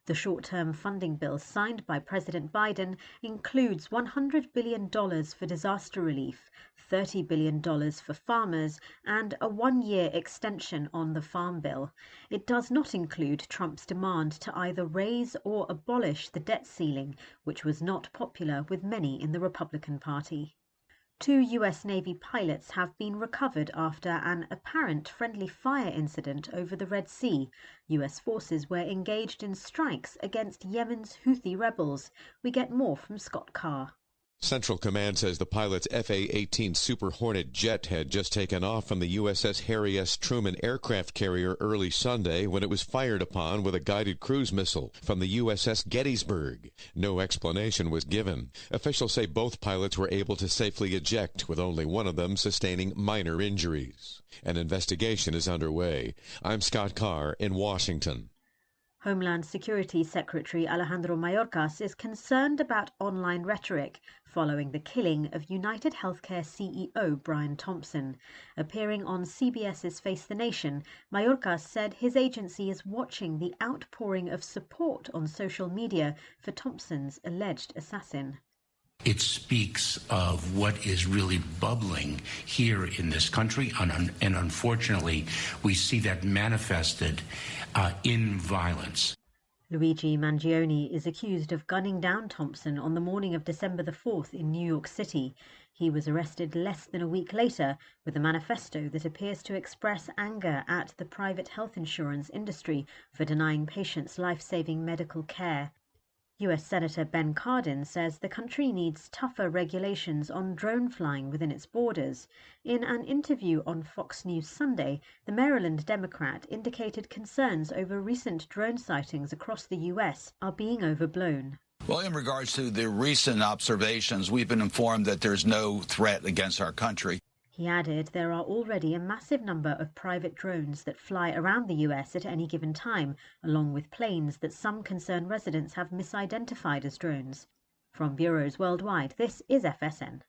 The short-term funding bill signed by President Biden includes $100 billion for disaster relief, $30 billion for farmers, and a one-year extension on the Farm Bill. It does not include Trump's demand to either raise or abolish the debt ceiling, which was not popular with many in the Republican Party. 2 U.S. Navy pilots have been recovered after an apparent friendly fire incident over the Red Sea. U.S. forces were engaged in strikes against Yemen's Houthi rebels. We get more from Scott Carr. Central Command says the pilot's FA-18 Super Hornet jet had just taken off from the USS Harry S. Truman aircraft carrier early Sunday when it was fired upon with a guided cruise missile from the USS Gettysburg. No explanation was given. Officials say both pilots were able to safely eject, with only one of them sustaining minor injuries. An investigation is underway. I'm Scott Carr in Washington. Homeland Security Secretary Alejandro Mayorkas is concerned about online rhetoric following the killing of United Healthcare CEO Brian Thompson. Appearing on CBS's Face the Nation, Mayorkas said his agency is watching the outpouring of support on social media for Thompson's alleged assassin. It speaks of what is really bubbling here in this country, and unfortunately, we see that manifested in violence. Luigi Mangione is accused of gunning down Thompson on the morning of December the 4th in New York City. He was arrested less than a week later with a manifesto that appears to express anger at the private health insurance industry for denying patients life-saving medical care. US Senator Ben Cardin says the country needs tougher regulations on drone flying within its borders. In an interview on Fox News Sunday, the Maryland Democrat indicated concerns over recent drone sightings across the US are being overblown. Well, in regards to the recent observations, we've been informed that there's no threat against our country. He added there are already a massive number of private drones that fly around the US at any given time, along with planes that some concerned residents have misidentified as drones. From bureaus worldwide, this is FSN.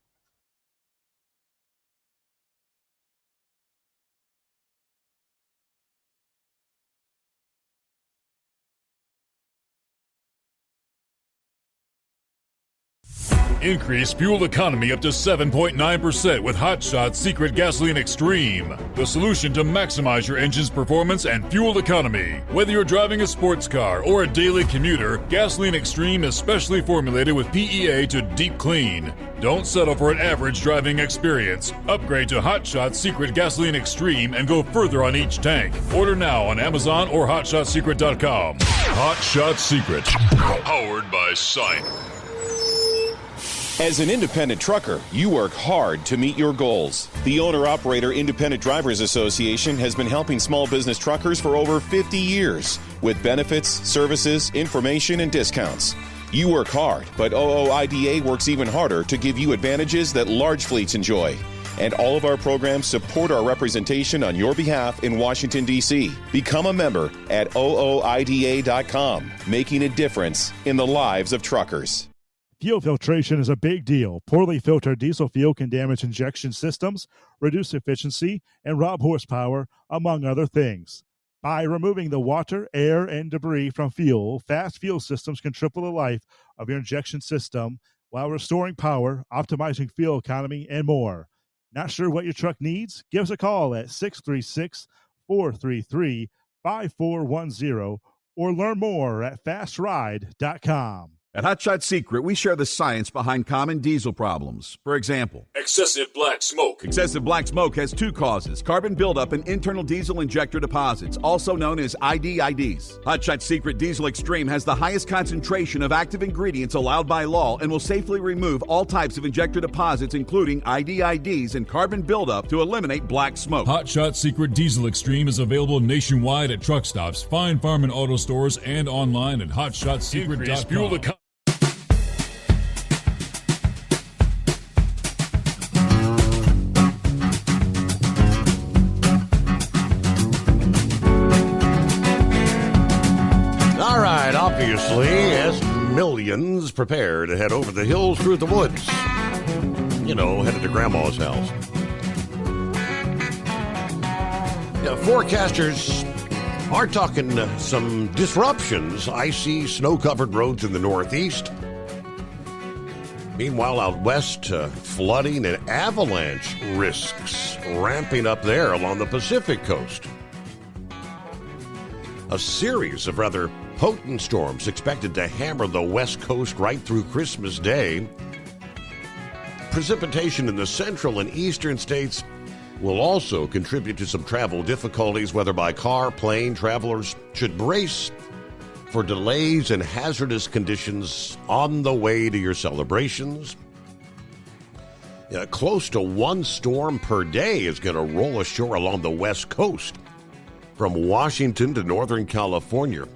Increase fuel economy up to 7.9% with Hot Shot Secret Gasoline Extreme. The solution to maximize your engine's performance and fuel economy. Whether you're driving a sports car or a daily commuter, Gasoline Extreme is specially formulated with PEA to deep clean. Don't settle for an average driving experience. Upgrade to Hot Shot Secret Gasoline Extreme and go further on each tank. Order now on Amazon or HotShotSecret.com. Hot Shot Secret. Powered by Sight. As an independent trucker, you work hard to meet your goals. The Owner-Operator Independent Drivers Association has been helping small business truckers for over 50 years with benefits, services, information, and discounts. You work hard, but OOIDA works even harder to give you advantages that large fleets enjoy. And all of our programs support our representation on your behalf in Washington, D.C. Become a member at OOIDA.com, making a difference in the lives of truckers. Fuel filtration is a big deal. Poorly filtered diesel fuel can damage injection systems, reduce efficiency, and rob horsepower, among other things. By removing the water, air, and debris from fuel, fast fuel systems can triple the life of your injection system while restoring power, optimizing fuel economy, and more. Not sure what your truck needs? Give us a call at 636-433-5410 or learn more at fastride.com. At Hot Shot Secret, we share the science behind common diesel problems. For example, excessive black smoke. Excessive black smoke has two causes: carbon buildup and internal diesel injector deposits, also known as IDIDs. Hot Shot Secret Diesel Extreme has the highest concentration of active ingredients allowed by law and will safely remove all types of injector deposits, including IDIDs and carbon buildup, to eliminate black smoke. Hot Shot Secret Diesel Extreme is available nationwide at truck stops, fine farm and auto stores, and online at HotShotSecret.com. Obviously, as millions prepare to head over the hills through the woods, headed to Grandma's house. Forecasters are talking some disruptions, icy, snow-covered roads in the Northeast. Meanwhile, out west, flooding and avalanche risks ramping up there along the Pacific coast. A series of rather potent storms expected to hammer the West Coast right through Christmas Day. Precipitation in the central and eastern states will also contribute to some travel difficulties, whether by car, plane. Travelers should brace for delays and hazardous conditions on the way to your celebrations. Close to one storm per day is going to roll ashore along the West Coast, from Washington to Northern California.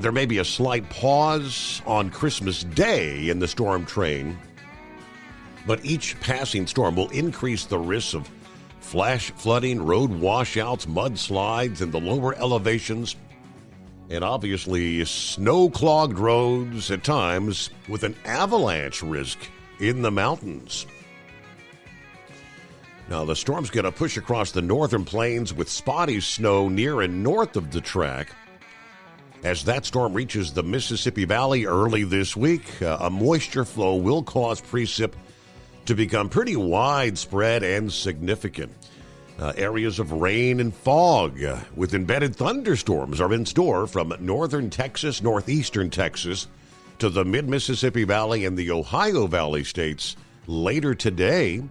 There may be a slight pause on Christmas Day in the storm train, but each passing storm will increase the risk of flash flooding, road washouts, mudslides in the lower elevations, and obviously snow-clogged roads at times with an avalanche risk in the mountains. Now, the storm's going to push across the northern plains with spotty snow near and north of the track. As that storm reaches the Mississippi Valley early this week, a moisture flow will cause precip to become pretty widespread and significant. Areas of rain and fog with embedded thunderstorms are in store from northern Texas, northeastern Texas, to the mid-Mississippi Valley and the Ohio Valley states later today.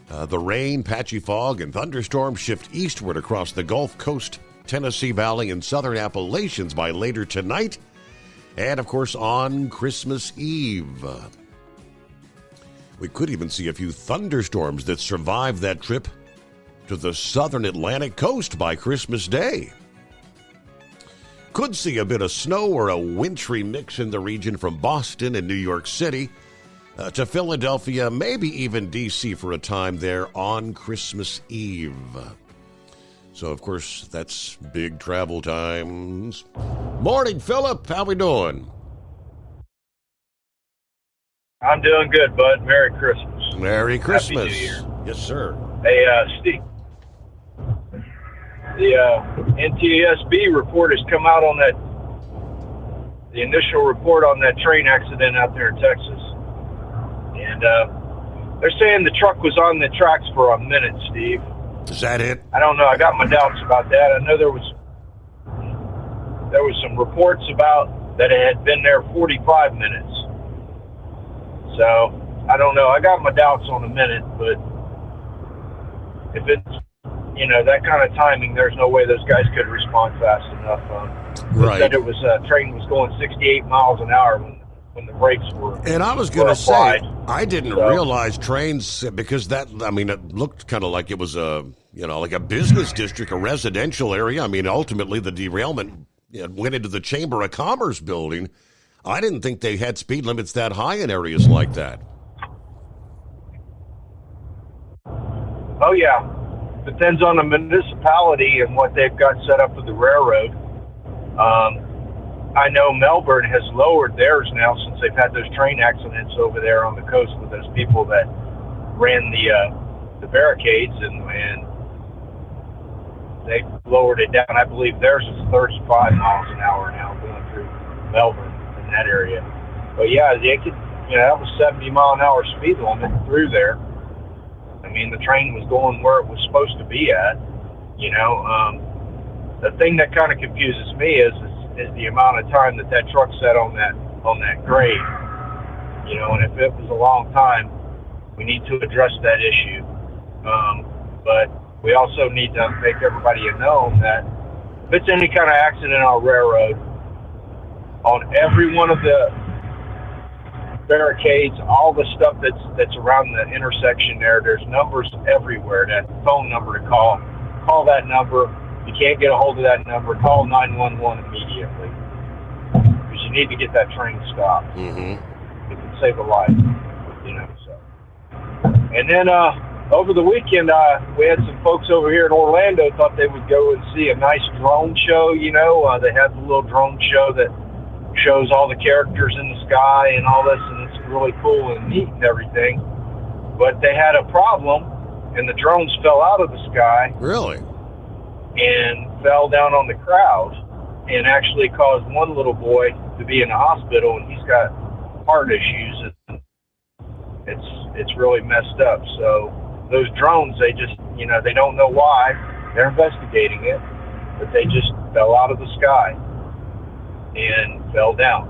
The rain, patchy fog, and thunderstorms shift eastward across the Gulf Coast, Tennessee Valley, and southern Appalachians by later tonight. And, of course, on Christmas Eve. We could even see a few thunderstorms that survive that trip to the southern Atlantic coast by Christmas Day. Could see a bit of snow or a wintry mix in the region from Boston and New York City to Philadelphia, maybe even D.C. for a time there on Christmas Eve. So, of course, that's big travel times. Morning, Philip. How we doing? I'm doing good, bud. Merry Christmas. Merry Christmas. Happy New Year. Yes, sir. Hey, Steve. The NTSB report has come out on the initial report on that train accident out there in Texas. And they're saying the truck was on the tracks for a minute, Steve. Is that it? I don't know. I got my doubts about that. I know there was some reports about that it had been there 45 minutes. So, I don't know. I got my doubts on a minute, but if it's, that kind of timing, there's no way those guys could respond fast enough. Right. They said it was train was going 68 miles an hour when the brakes were. And I was going to say, I didn't realize trains, because it looked kind of like it was like a business district, a residential area. I mean, ultimately the derailment went into the Chamber of Commerce building. I didn't think they had speed limits that high in areas like that. Oh, yeah. Depends on the municipality and what they've got set up with the railroad. I know Melbourne has lowered theirs now since they've had those train accidents over there on the coast with those people that ran the barricades, and they lowered it down. I believe theirs is 35 miles an hour now going through Melbourne in that area. But yeah, they could, that was 70 mile an hour speed limit through there. I mean, the train was going where it was supposed to be at. The thing that kind of confuses me is the amount of time that truck sat on that grade. And if it was a long time, we need to address that issue. But we also need to make everybody know that if it's any kind of accident on a railroad, on every one of the barricades, all the stuff that's around the intersection there's numbers everywhere, that phone number to call that number. If you can't get a hold of that number, call 911 immediately, because you need to get that train stopped. Mm-hmm. It can save a life, so. And then over the weekend, we had some folks over here in Orlando thought they would go and see a nice drone show. They had the little drone show that shows all the characters in the sky and all this, and it's really cool and neat and everything. But they had a problem, and the drones fell out of the sky. Really? And fell down on the crowd, and actually caused one little boy to be in the hospital, and he's got heart issues. And it's really messed up. So those drones, they just, they don't know why. They're investigating it, but they just fell out of the sky and fell down.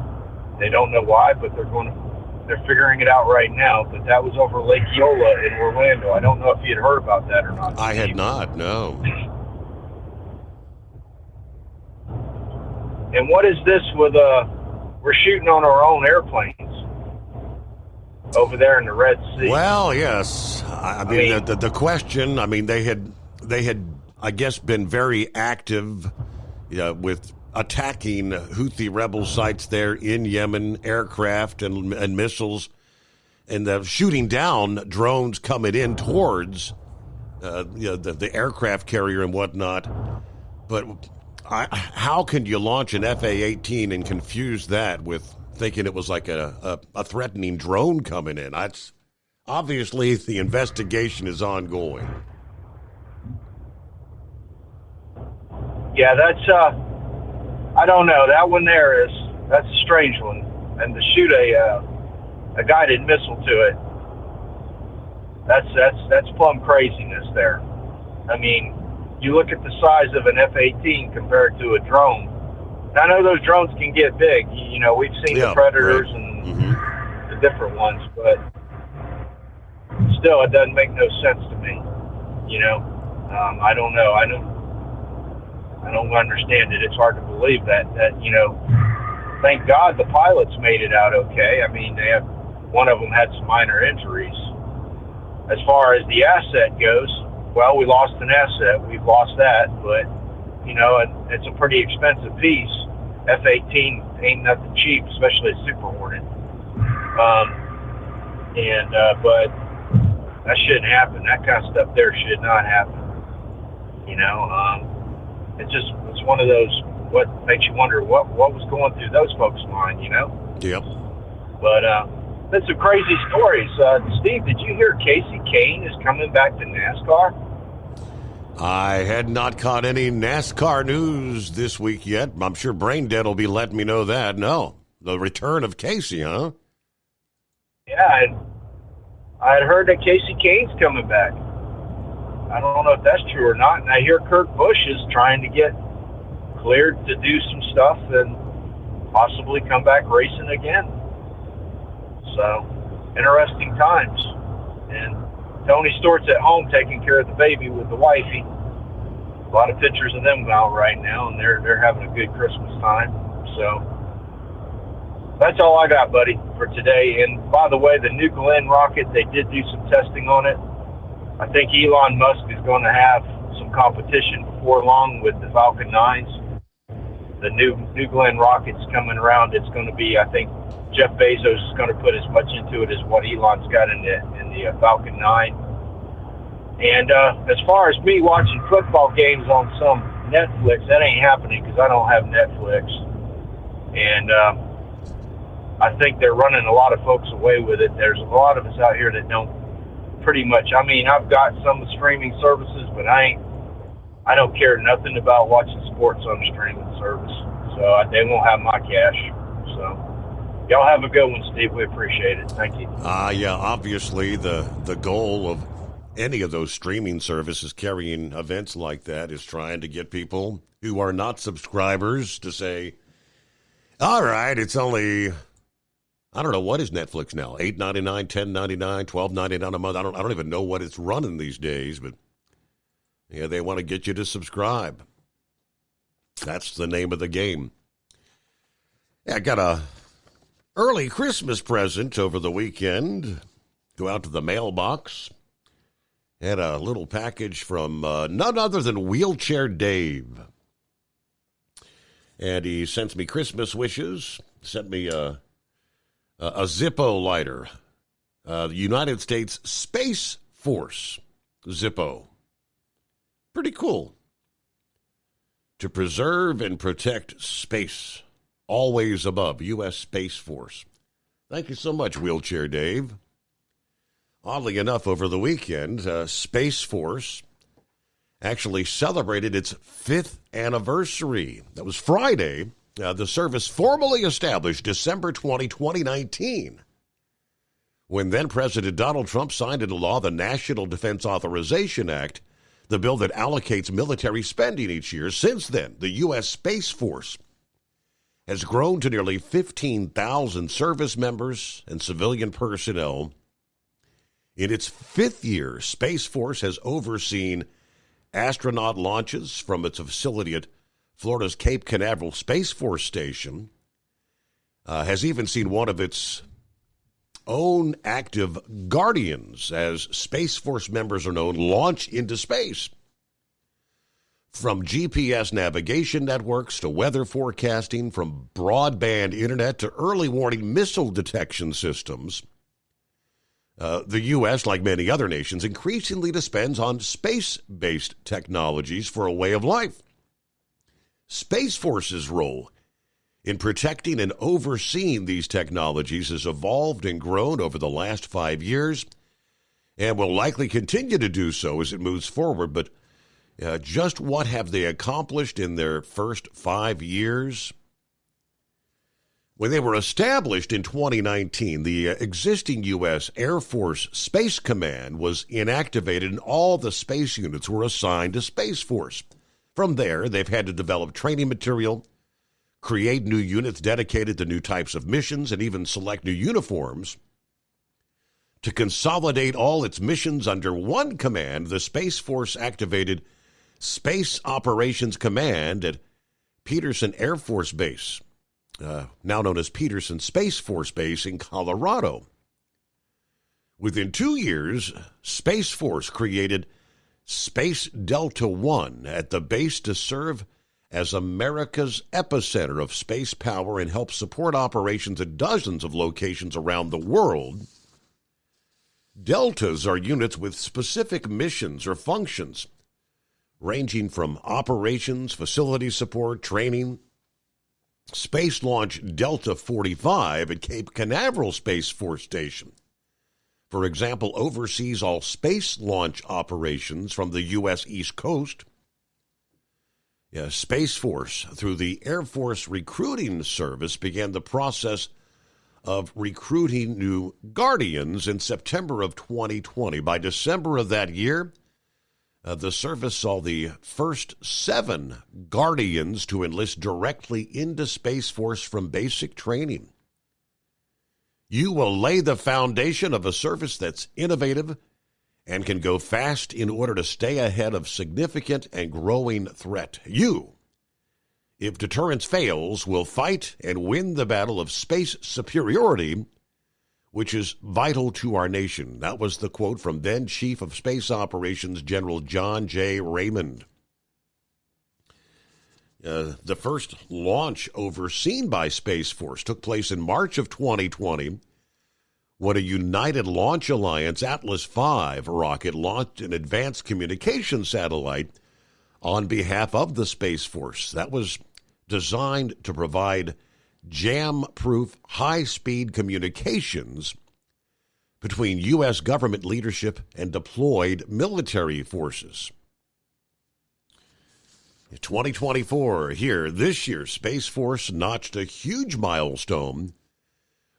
They don't know why, but they're figuring it out right now. But that was over Lake Eola in Orlando. I don't know if you had heard about that or not. I had not, no. And what is this with we're shooting on our own airplanes over there in the Red Sea? Well, yes. I mean the question, they had I guess been very active with attacking Houthi rebel sites there in Yemen, aircraft and missiles, and shooting down drones coming in towards the aircraft carrier and whatnot. But how can you launch an FA-18 and confuse that with thinking it was like a threatening drone coming in? That's obviously the investigation is ongoing. Yeah, that's I don't know. That one that's a strange one. And to shoot a guided missile to it, that's plumb craziness there. I mean, you look at the size of an F-18 compared to a drone. I know those drones can get big. We've seen the Predators and the different ones, but still, it doesn't make no sense to me. I don't know. I don't understand it. It's hard to believe that thank God the pilots made it out okay. I mean, one of them had some minor injuries. As far as the asset goes, well, we lost an asset. We've lost that, but, you know, it's a pretty expensive piece. F-18 ain't nothing cheap, especially a Super Hornet. But that shouldn't happen. That kind of stuff there should not happen. You know, it's one of those, what makes you wonder what was going through those folks' mind, you know? Yep. But that's some crazy stories. Steve, did you hear Casey Kane is coming back to NASCAR? I had not caught any NASCAR news this week yet. I'm sure Brain Dead will be letting me know that. No, the return of Casey, huh? Yeah, I had heard that Casey Kane's coming back. I don't know if that's true or not. And I hear Kurt Busch is trying to get cleared to do some stuff and possibly come back racing again. So, interesting times. And Tony Stewart's at home taking care of the baby with the wifey. A lot of pictures of them out right now, and they're having a good Christmas time. So that's all I got, buddy, for today. And by the way, the New Glenn rocket, they did do some testing on it. I think Elon Musk is going to have some competition before long with the Falcon 9s. The New Glenn rocket's coming around. It's going to be, I think, Jeff Bezos is going to put as much into it as what Elon's got in the Falcon 9. And as far as me watching football games on some Netflix, that ain't happening because I don't have Netflix. And I think they're running a lot of folks away with it. There's a lot of us out here that don't pretty much. I mean, I've got some streaming services, but I don't care nothing about watching sports on a streaming service. So they won't have my cash. So y'all have a good one, Steve. We appreciate it. Thank you. Yeah, obviously the goal of any of those streaming services carrying events like that is trying to get people who are not subscribers to say, all right, it's only, I don't know, what is Netflix now? $8.99, $10.99, $12.99 a month. I don't even know what it's running these days, but yeah, they want to get you to subscribe. That's the name of the game. Yeah, I got a early Christmas present over the weekend. Go out to the mailbox. Had a little package from none other than Wheelchair Dave. And he sends me Christmas wishes. Sent me a Zippo lighter. The United States Space Force Zippo. Pretty cool. To preserve and protect space. Always above. U.S. Space Force. Thank you so much, Wheelchair Dave. Oddly enough, over the weekend, Space Force actually celebrated its 5th anniversary. That was Friday. The service formally established December 20, 2019, when then-President Donald Trump signed into law the National Defense Authorization Act, the bill that allocates military spending each year. Since then, the U.S. Space Force has grown to nearly 15,000 service members and civilian personnel. In its 5th year, Space Force has overseen astronaut launches from its facility at Florida's Cape Canaveral Space Force Station, has even seen one of its own active Guardians, as Space Force members are known, launch into space. From GPS navigation networks to weather forecasting, from broadband internet to early warning missile detection systems, the U.S., like many other nations, increasingly depends on space-based technologies for a way of life. Space Force's role in protecting and overseeing these technologies has evolved and grown over the last 5 years and will likely continue to do so as it moves forward. But just what have they accomplished in their first 5 years? When they were established in 2019, the existing U.S. Air Force Space Command was inactivated and all the space units were assigned to Space Force. From there, they've had to develop training material, create new units dedicated to new types of missions, and even select new uniforms. To consolidate all its missions under one command, the Space Force activated Space Operations Command at Peterson Air Force Base now known as Peterson Space Force Base in Colorado. Within 2 years, Space Force created Space Delta One at the base to serve as America's epicenter of space power and help support operations at dozens of locations around the world. Deltas are units with specific missions or functions, ranging from operations, facility support, training. Space Launch Delta 45 at Cape Canaveral Space Force Station, for example, oversees all space launch operations from the U.S. East Coast. Space Force, through the Air Force Recruiting Service, began the process of recruiting new Guardians in September of 2020. By December of that year, the service saw the first 7 Guardians to enlist directly into Space Force from basic training. You will lay the foundation of a service that's innovative and can go fast in order to stay ahead of significant and growing threat. You, if deterrence fails, will fight and win the battle of space superiority, which is vital to our nation. That was the quote from then Chief of Space Operations General John J. Raymond. The first launch overseen by Space Force took place in March of 2020 when a United Launch Alliance Atlas V rocket launched an advanced communication satellite on behalf of the Space Force. That was designed to provide jam-proof, high-speed communications between U.S. government leadership and deployed military forces. 2024, here, this year, Space Force notched a huge milestone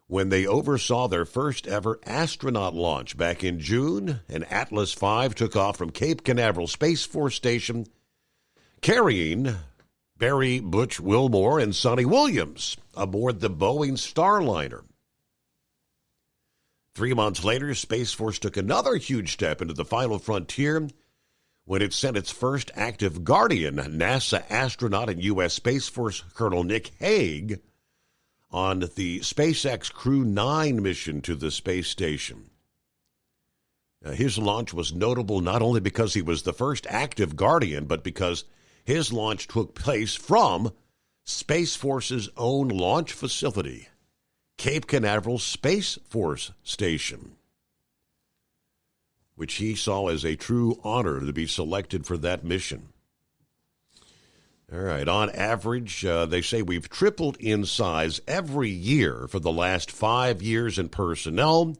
when they oversaw their first ever astronaut launch. Back in June, an Atlas V took off from Cape Canaveral Space Force Station, carrying Barry Butch Wilmore and Sonny Williams aboard the Boeing Starliner. 3 months later, Space Force took another huge step into the final frontier when it sent its first active Guardian, NASA astronaut and U.S. Space Force Colonel Nick Hague, on the SpaceX Crew 9 mission to the space station. His launch was notable not only because he was the first active Guardian, but because his launch took place from Space Force's own launch facility, Cape Canaveral Space Force Station, which he saw as a true honor to be selected for that mission. All right, on average, they say we've tripled in size every year for the last 5 years in personnel,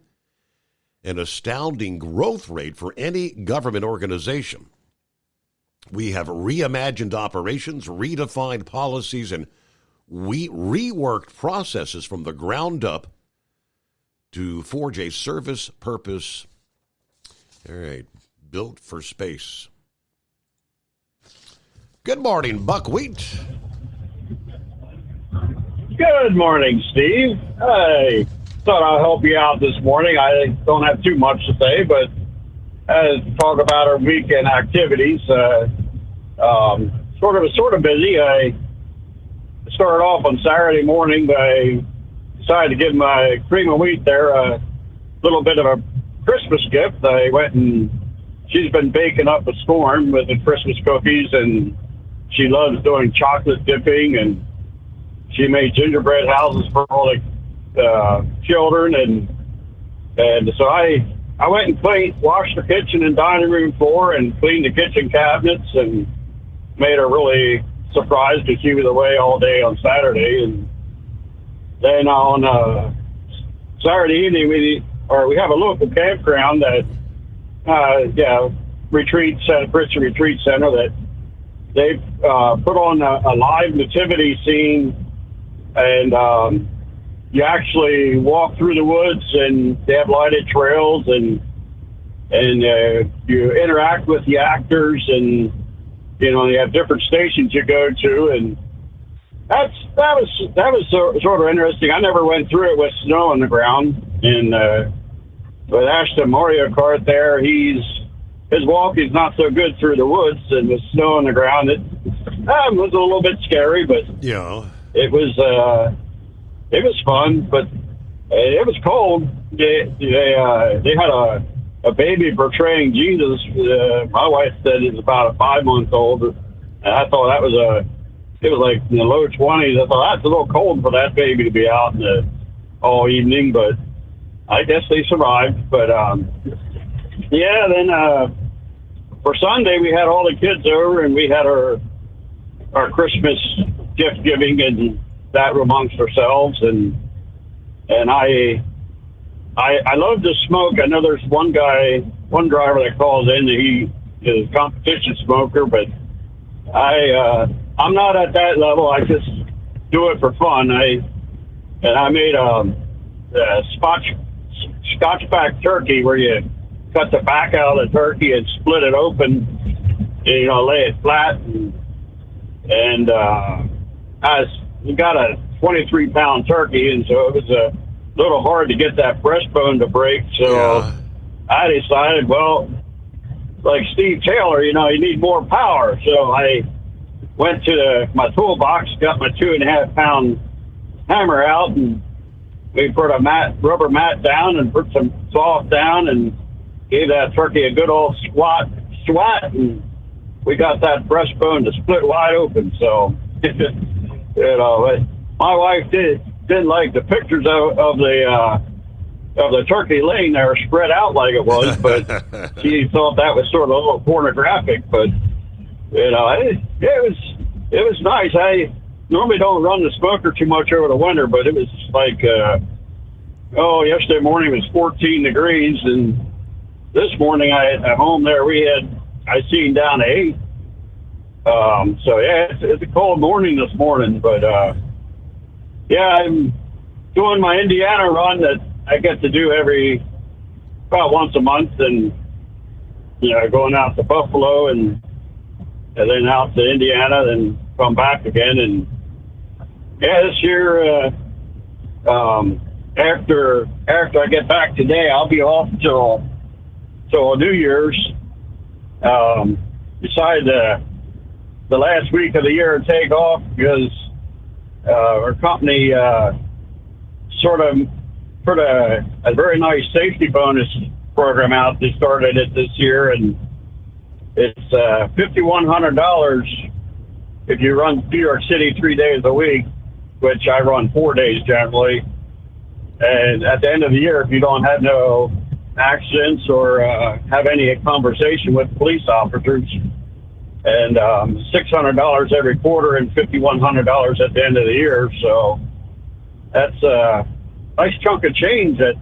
an astounding growth rate for any government organization. We have reimagined operations, redefined policies, and we reworked processes from the ground up to forge a service purpose. All right, built for space. Good morning, Buckwheat. Good morning, Steve. I thought I'd help you out this morning. I don't have too much to say, but talk about our weekend activities. Sort of busy. I started off on Saturday morning. I decided to give my cream of wheat there a little bit of a Christmas gift. I went and she's been baking up a storm with the Christmas cookies, and she loves doing chocolate dipping, and she made gingerbread houses for all the children, and so I went and washed the kitchen and dining room floor and cleaned the kitchen cabinets and made her really surprised because she was away all day on Saturday. And then on Saturday evening, we have a local campground that Christian Retreat Center that they've put on a live nativity scene, and you actually walk through the woods, and they have lighted trails, and you interact with the actors, and you have different stations you go to, and that was sort of interesting. I never went through it with snow on the ground, and with Ashton Mario Kart there, his walk is not so good through the woods, and with snow on the ground, it was a little bit scary, but yeah, it was it was fun, but it was cold. They had a baby portraying Jesus. My wife said he's about 5 months old, and I thought it was like in the low 20s. I thought that's a little cold for that baby to be out all evening, but I guess they survived. But then for Sunday we had all the kids over, and we had our Christmas gift giving and that amongst ourselves, and I love to smoke. I know there's one driver that calls in. He is a competition smoker, but I'm not at that level. I just do it for fun. I made a Scotchback turkey where you cut the back out of the turkey and split it open, and, lay it flat, and we got a 23-pound turkey, and so it was a little hard to get that breastbone to break. So I decided, well, like Steve Taylor, you need more power. So I went to my toolbox, got my 2.5-pound hammer out, and we put a rubber mat down and put some cloth down and gave that turkey a good old swat, and we got that breastbone to split wide open. So, my wife didn't like the pictures of the turkey laying there spread out like it was, but she thought that was sort of a little pornographic. But it was nice. I normally don't run the smoker too much over the winter, but it was like yesterday morning was 14 degrees, and this morning at home there I seen down to 8. It's a cold morning this morning, but I'm doing my Indiana run that I get to do about once a month, and going out to Buffalo and then out to Indiana, then come back again. And this year, after I get back today, I'll be off till New Year's. Decided the last week of the year to take off because our company sort of put a very nice safety bonus program out. They started it this year, and it's $5,100 if you run New York City 3 days a week, which I run 4 days generally. And at the end of the year, if you don't have no accidents or have any conversation with police officers, and $600 every quarter and $5,100 at the end of the year. So that's a nice chunk of change that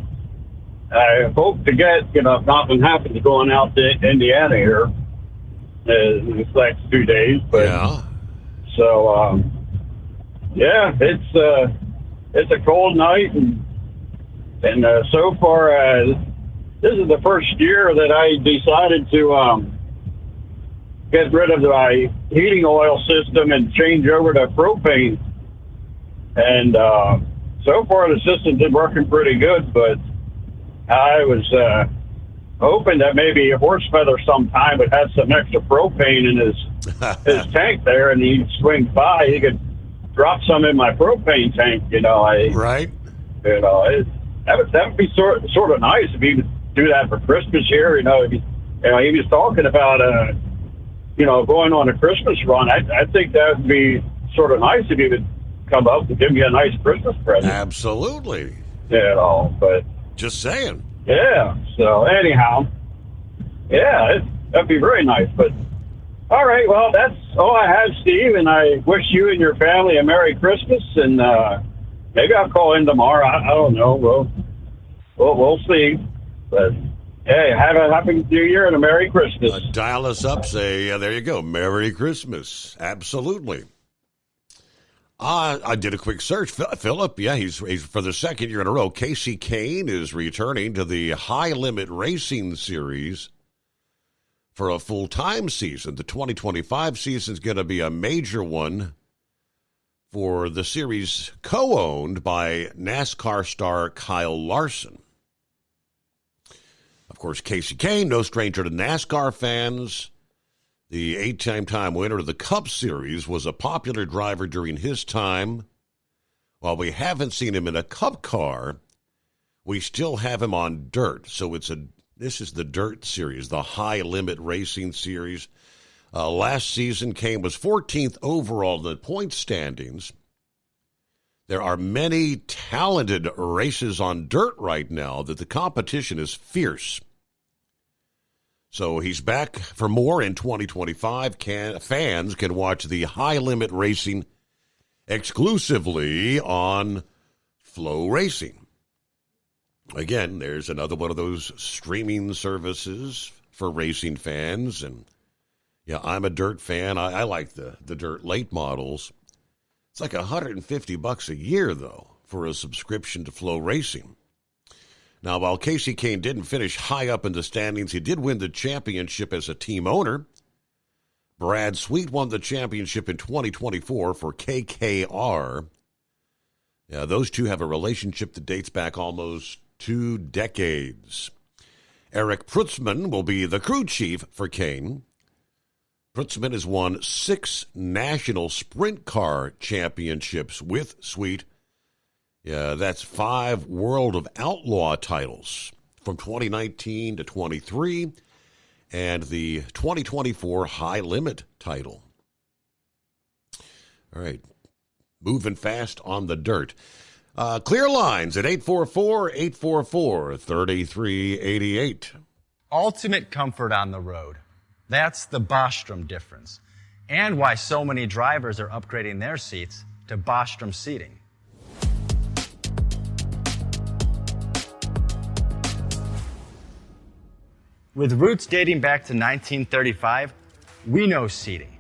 I hope to get, if nothing happens going out to Indiana here this next 2 days. But so it's a cold night, and so far this is the first year that I decided to get rid of my heating oil system and change over to propane. And so far the system's been working pretty good, but I was hoping that maybe Horsefeather sometime would have some extra propane in his tank there, and he'd swing by. He could drop some in my propane tank, Right. That would be sort of nice if he would do that for Christmas here. He was talking about going on a Christmas run. I think that would be sort of nice if he would come up and give me a nice Christmas present. Absolutely. But just saying. Yeah. So anyhow, that'd be very nice. But all right, well, that's all I have, Steve, and I wish you and your family a Merry Christmas, and maybe I'll call in tomorrow. I don't know. We'll see. But hey, have a Happy New Year and a Merry Christmas. Dial us up, say, there you go, Merry Christmas. Absolutely. I did a quick search. Philip, he's for the second year in a row. Casey Kane is returning to the High Limit Racing Series for a full-time season. The 2025 season is going to be a major one for the series co-owned by NASCAR star Kyle Larson. Of course, Casey Kane, no stranger to NASCAR fans. The 8-time winner of the Cup Series, was a popular driver during his time while we haven't seen him in a Cup car, we still have him on dirt. So this is the Dirt Series, the High Limit Racing Series. Last season, Kane was 14th overall in the point standings. There are many talented races on dirt right now that the competition is fierce. So he's back for more in 2025. Fans can watch the High Limit Racing exclusively on Flow Racing. Again, there's another one of those streaming services for racing fans. And yeah, I'm a dirt fan. I like the dirt late models. It's like $150 a year, though, for a subscription to Flow Racing. Now, while Kasey Kahne didn't finish high up in the standings, he did win the championship as a team owner. Brad Sweet won the championship in 2024 for KKR. Yeah, those two have a relationship that dates back almost 2 decades. Eric Prutzman will be the crew chief for Kahne. Prutzman has won 6 national sprint car championships with Sweet. Yeah, that's 5 World of Outlaw titles from 2019 to 23, and the 2024 High Limit title. All right, moving fast on the dirt. Clear lines at 844-844-3388. Ultimate comfort on the road. That's the Bostrom difference, and why so many drivers are upgrading their seats to Bostrom seating. With roots dating back to 1935, we know seating.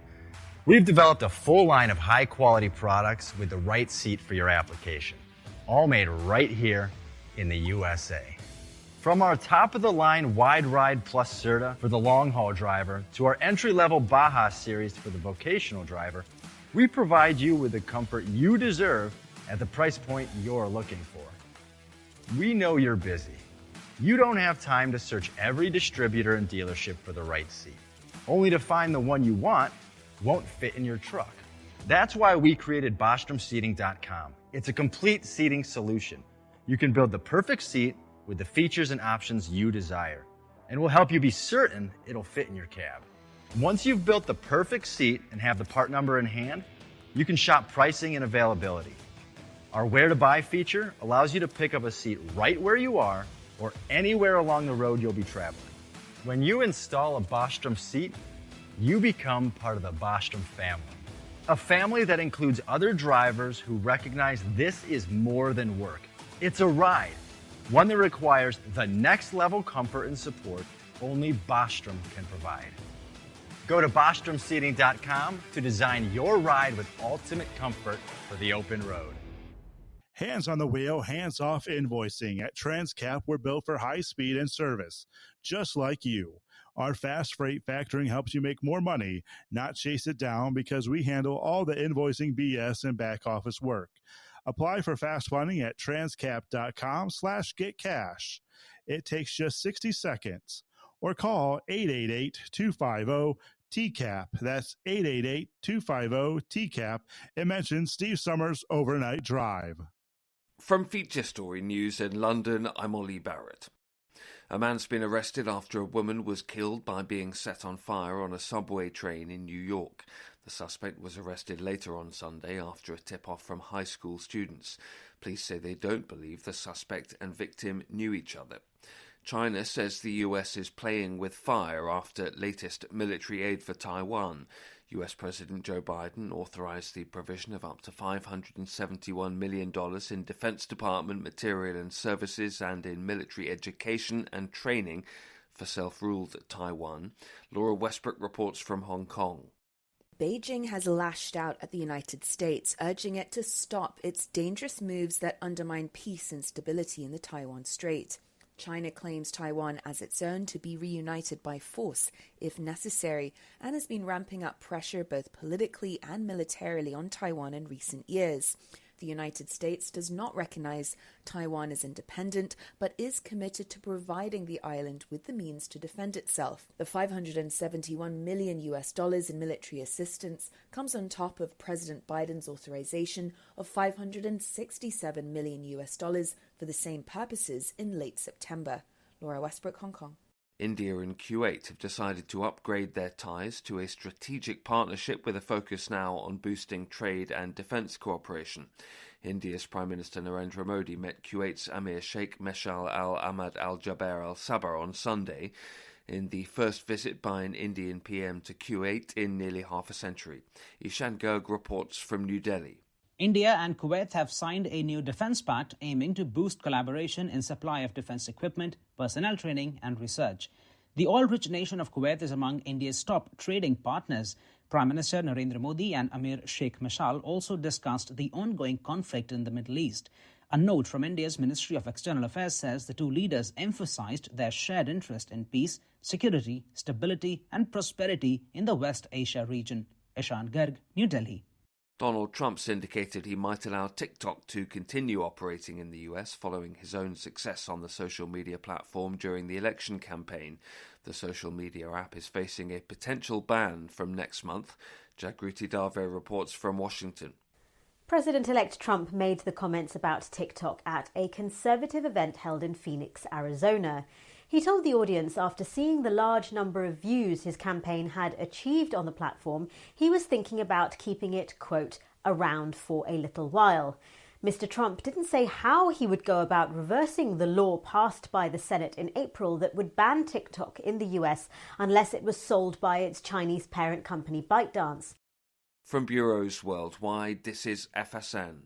We've developed a full line of high-quality products with the right seat for your application, all made right here in the USA. From our top-of-the-line Wide Ride Plus Certa for the long-haul driver to our entry-level Baja Series for the vocational driver, we provide you with the comfort you deserve at the price point you're looking for. We know you're busy. You don't have time to search every distributor and dealership for the right seat, only to find the one you want won't fit in your truck. That's why we created BostromSeating.com. It's a complete seating solution. You can build the perfect seat with the features and options you desire, and we'll help you be certain it'll fit in your cab. Once you've built the perfect seat and have the part number in hand, you can shop pricing and availability. Our Where to Buy feature allows you to pick up a seat right where you are or anywhere along the road you'll be traveling. When you install a Bostrom seat, you become part of the Bostrom family. A family that includes other drivers who recognize this is more than work. It's a ride, one that requires the next level comfort and support only Bostrom can provide. Go to BostromSeating.com to design your ride with ultimate comfort for the open road. Hands on the wheel, hands off invoicing. At Transcap, we're built for high speed and service, just like you. Our fast freight factoring helps you make more money, not chase it down, because we handle all the invoicing BS and back office work. Apply for fast funding at transcap.com/getcash. It takes just 60 seconds. Or call 888-250-TCAP. That's 888-250-TCAP. And mention Steve Summers' Overnight Drive. From Feature Story News in London, I'm Ollie Barrett. A man's been arrested after a woman was killed by being set on fire on a subway train in New York. The suspect was arrested later on Sunday after a tip-off from high school students. Police say they don't believe the suspect and victim knew each other. China says the US is playing with fire after latest military aid for Taiwan. US President Joe Biden authorized the provision of up to $571 million in Defense Department material and services and in military education and training for self-ruled Taiwan. Laura Westbrook reports from Hong Kong. Beijing has lashed out at the United States, urging it to stop its dangerous moves that undermine peace and stability in the Taiwan Strait. China claims Taiwan as its own to be reunited by force if necessary, and has been ramping up pressure both politically and militarily on Taiwan in recent years. The United States does not recognize Taiwan as independent, but is committed to providing the island with the means to defend itself. The $571 million in military assistance comes on top of President Biden's authorization of $567 million for the same purposes in late September. Laura Westbrook, Hong Kong. India and Kuwait have decided to upgrade their ties to a strategic partnership with a focus now on boosting trade and defence cooperation. India's Prime Minister Narendra Modi met Kuwait's Emir Sheikh Meshal Al Ahmad Al Jaber Al Sabah on Sunday, in the first visit by an Indian PM to Kuwait in nearly half a century. Ishan Garg reports from New Delhi. India and Kuwait have signed a new defence pact aiming to boost collaboration in supply of defence equipment, personnel training and research. The oil-rich nation of Kuwait is among India's top trading partners. Prime Minister Narendra Modi and Emir Sheikh Meshal also discussed the ongoing conflict in the Middle East. A note from India's Ministry of External Affairs says the two leaders emphasised their shared interest in peace, security, stability and prosperity in the West Asia region. Ishan Garg, New Delhi. Donald Trump's indicated he might allow TikTok to continue operating in the US following his own success on the social media platform during the election campaign. The social media app is facing a potential ban from next month. Jagruti Dave reports from Washington. President-elect Trump made the comments about TikTok at a conservative event held in Phoenix, Arizona. He told the audience after seeing the large number of views his campaign had achieved on the platform, he was thinking about keeping it, quote, around for a little while. Mr. Trump didn't say how he would go about reversing the law passed by the Senate in April that would ban TikTok in the US unless it was sold by its Chinese parent company ByteDance. From Bureaus Worldwide, this is FSN.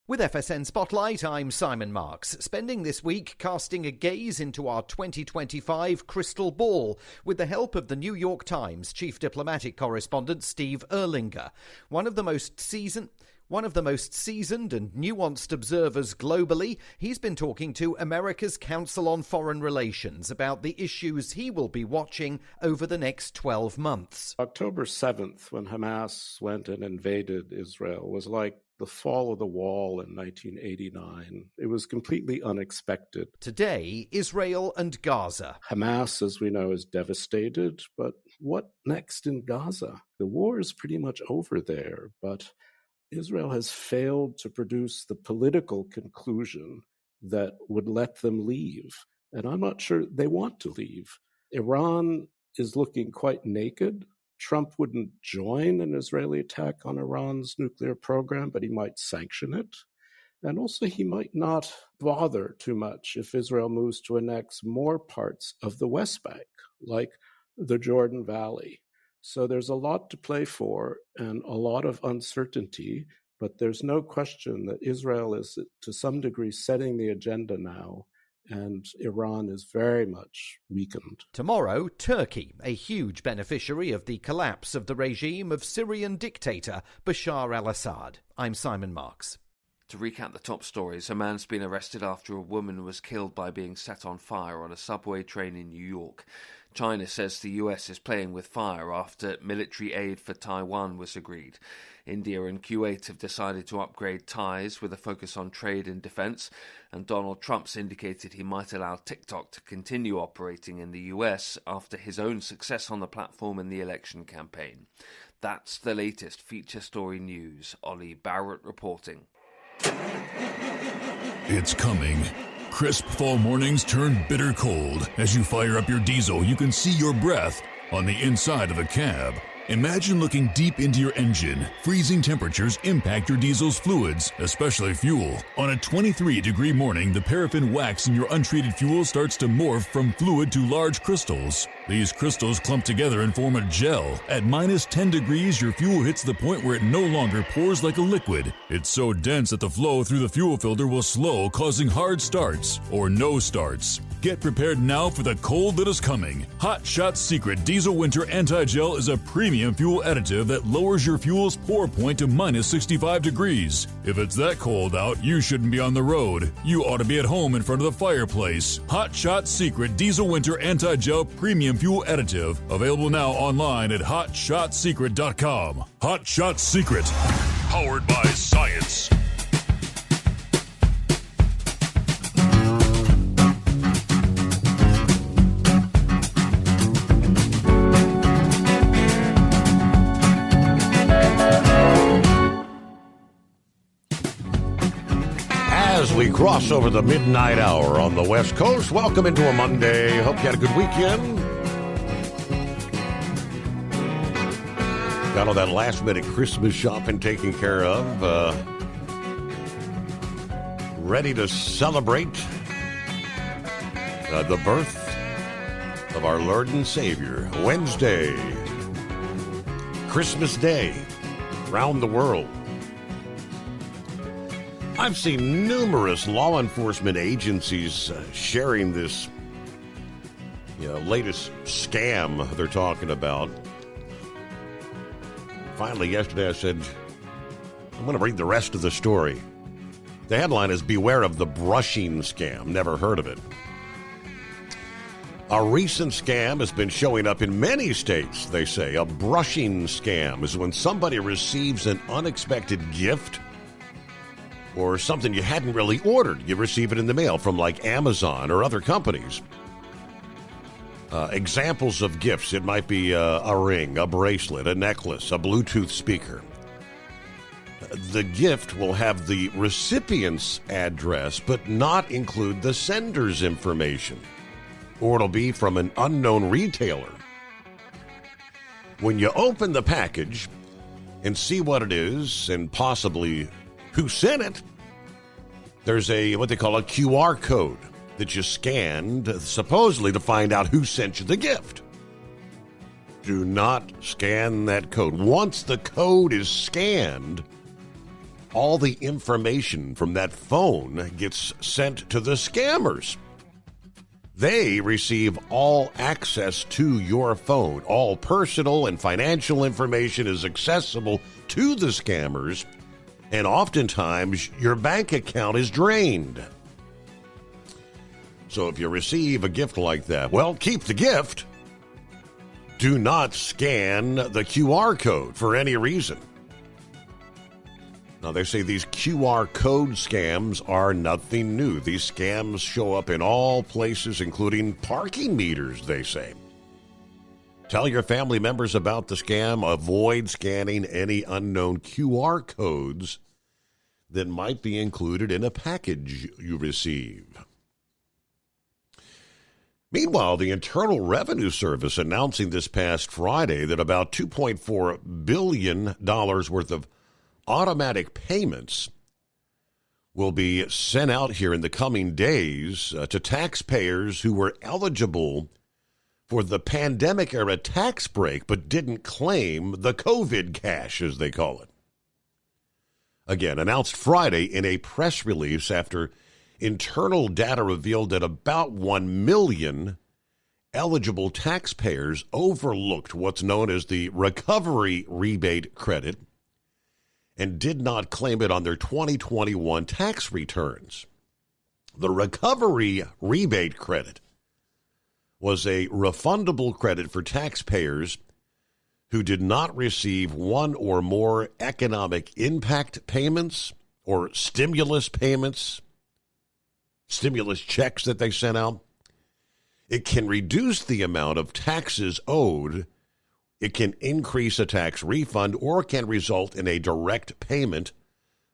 With FSN Spotlight, I'm Simon Marks, spending this week casting a gaze into our 2025 crystal ball with the help of the New York Times chief diplomatic correspondent Steve Erlinger, one of the most seasoned and nuanced observers globally. He's been talking to America's Council on Foreign Relations about the issues he will be watching over the next 12 months. October 7th, when Hamas went and invaded Israel, was like the fall of the wall in 1989. It was completely unexpected. Today, Israel and Gaza. Hamas, as we know, is devastated, but what next in Gaza? The war is pretty much over there, but Israel has failed to produce the political conclusion that would let them leave. And I'm not sure they want to leave. Iran is looking quite naked. Trump wouldn't join an Israeli attack on Iran's nuclear program, but he might sanction it. And also, he might not bother too much if Israel moves to annex more parts of the West Bank, like the Jordan Valley. So there's a lot to play for and a lot of uncertainty, but there's no question that Israel is, to some degree, setting the agenda now, and Iran is very much weakened. Tomorrow, Turkey, a huge beneficiary of the collapse of the regime of Syrian dictator Bashar al-Assad. I'm Simon Marks. To recap the top stories, a man's been arrested after a woman was killed by being set on fire on a subway train in New York. China says the US is playing with fire after military aid for Taiwan was agreed. India and Kuwait have decided to upgrade ties with a focus on trade and defence, and Donald Trump's indicated he might allow TikTok to continue operating in the US after his own success on the platform in the election campaign. That's the latest feature story news. Ollie Barrett reporting. It's coming. Crisp fall mornings turn bitter cold. As you fire up your diesel, you can see your breath on the inside of a cab. Imagine looking deep into your engine. Freezing temperatures impact your diesel's fluids, especially fuel. On a 23-degree morning, the paraffin wax in your untreated fuel starts to morph from fluid to large crystals. These crystals clump together and form a gel. At minus 10 degrees, your fuel hits the point where it no longer pours like a liquid. It's so dense that the flow through the fuel filter will slow, causing hard starts or no starts. Get prepared now for the cold that is coming. Hot Shot Secret Diesel Winter Anti-Gel is a premium fuel additive that lowers your fuel's pour point to minus 65 degrees. If it's that cold out, you shouldn't be on the road. You ought to be at home in front of the fireplace. Hot Shot Secret Diesel Winter Anti-Gel Premium Fuel Additive. Available now online at hotshotsecret.com. Hot Shot Secret. Powered by science. favorites. As we cross over the midnight hour on the West Coast, welcome into a Monday. Hope you had a good weekend. Got all that last-minute Christmas shopping taken care of. Ready to celebrate the birth of our Lord and Savior. Wednesday, Christmas Day, around the world. I've seen numerous law enforcement agencies sharing this latest scam they're talking about. Finally, yesterday I said, I'm going to read the rest of the story. The headline is Beware of the Brushing Scam. Never heard of it. A recent scam has been showing up in many states, they say. A brushing scam is when somebody receives an unexpected gift or something you hadn't really ordered. You receive it in the mail from like Amazon or other companies. Examples of gifts. It might be a ring, a bracelet, a necklace, a Bluetooth speaker. The gift will have the recipient's address, but not include the sender's information. Or it'll be from an unknown retailer. When you open the package and see what it is and possibly who sent it, there's what they call a QR code that you scanned supposedly to find out who sent you the gift. Do not scan that code. Once the code is scanned, all the information from that phone gets sent to the scammers. They receive all access to your phone. All personal and financial information is accessible to the scammers, and oftentimes your bank account is drained. So if you receive a gift like that, well, keep the gift. Do not scan the QR code for any reason. Now, they say these QR code scams are nothing new. These scams show up in all places, including parking meters, they say. Tell your family members about the scam. Avoid scanning any unknown QR codes that might be included in a package you receive. Meanwhile, the Internal Revenue Service announcing this past Friday that about $2.4 billion worth of automatic payments will be sent out here in the coming days to taxpayers who were eligible for the pandemic-era tax break but didn't claim the COVID cash, as they call it. Again, announced Friday in a press release after internal data revealed that about 1 million eligible taxpayers overlooked what's known as the recovery rebate credit and did not claim it on their 2021 tax returns. The recovery rebate credit was a refundable credit for taxpayers who did not receive one or more economic impact payments or stimulus payments, stimulus checks that they sent out. It can reduce the amount of taxes owed. It can increase a tax refund, or can result in a direct payment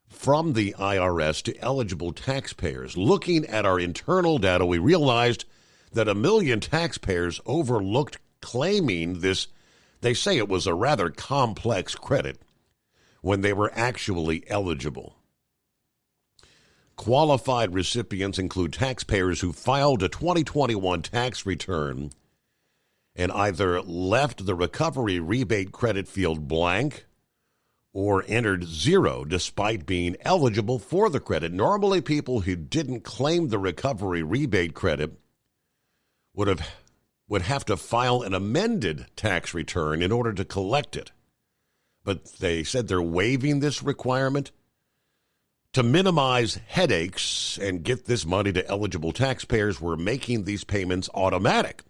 from the IRS to eligible taxpayers. Looking at our internal data, we realized that 1 million taxpayers overlooked claiming this. They say it was a rather complex credit when they were actually eligible. Qualified recipients include taxpayers who filed a 2021 tax return and either left the recovery rebate credit field blank or entered 0 despite being eligible for the credit. Normally, people who didn't claim the recovery rebate credit would have to file an amended tax return in order to collect it. But they said they're waiving this requirement to minimize headaches and get this money to eligible taxpayers. We're making these payments automatic,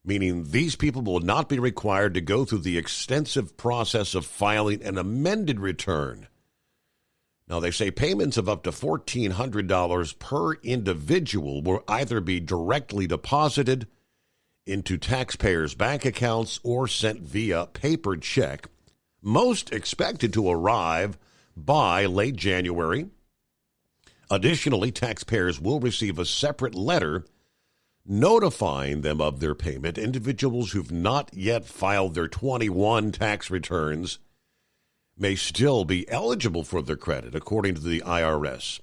meaning these people will not be required to go through the extensive process of filing an amended return Now, they say payments of up to $1,400 per individual will either be directly deposited into taxpayers' bank accounts or sent via paper check, most expected to arrive by late January. Additionally, taxpayers will receive a separate letter notifying them of their payment. Individuals who've not yet filed their 21 tax returns may still be eligible for their credit, according to the IRS.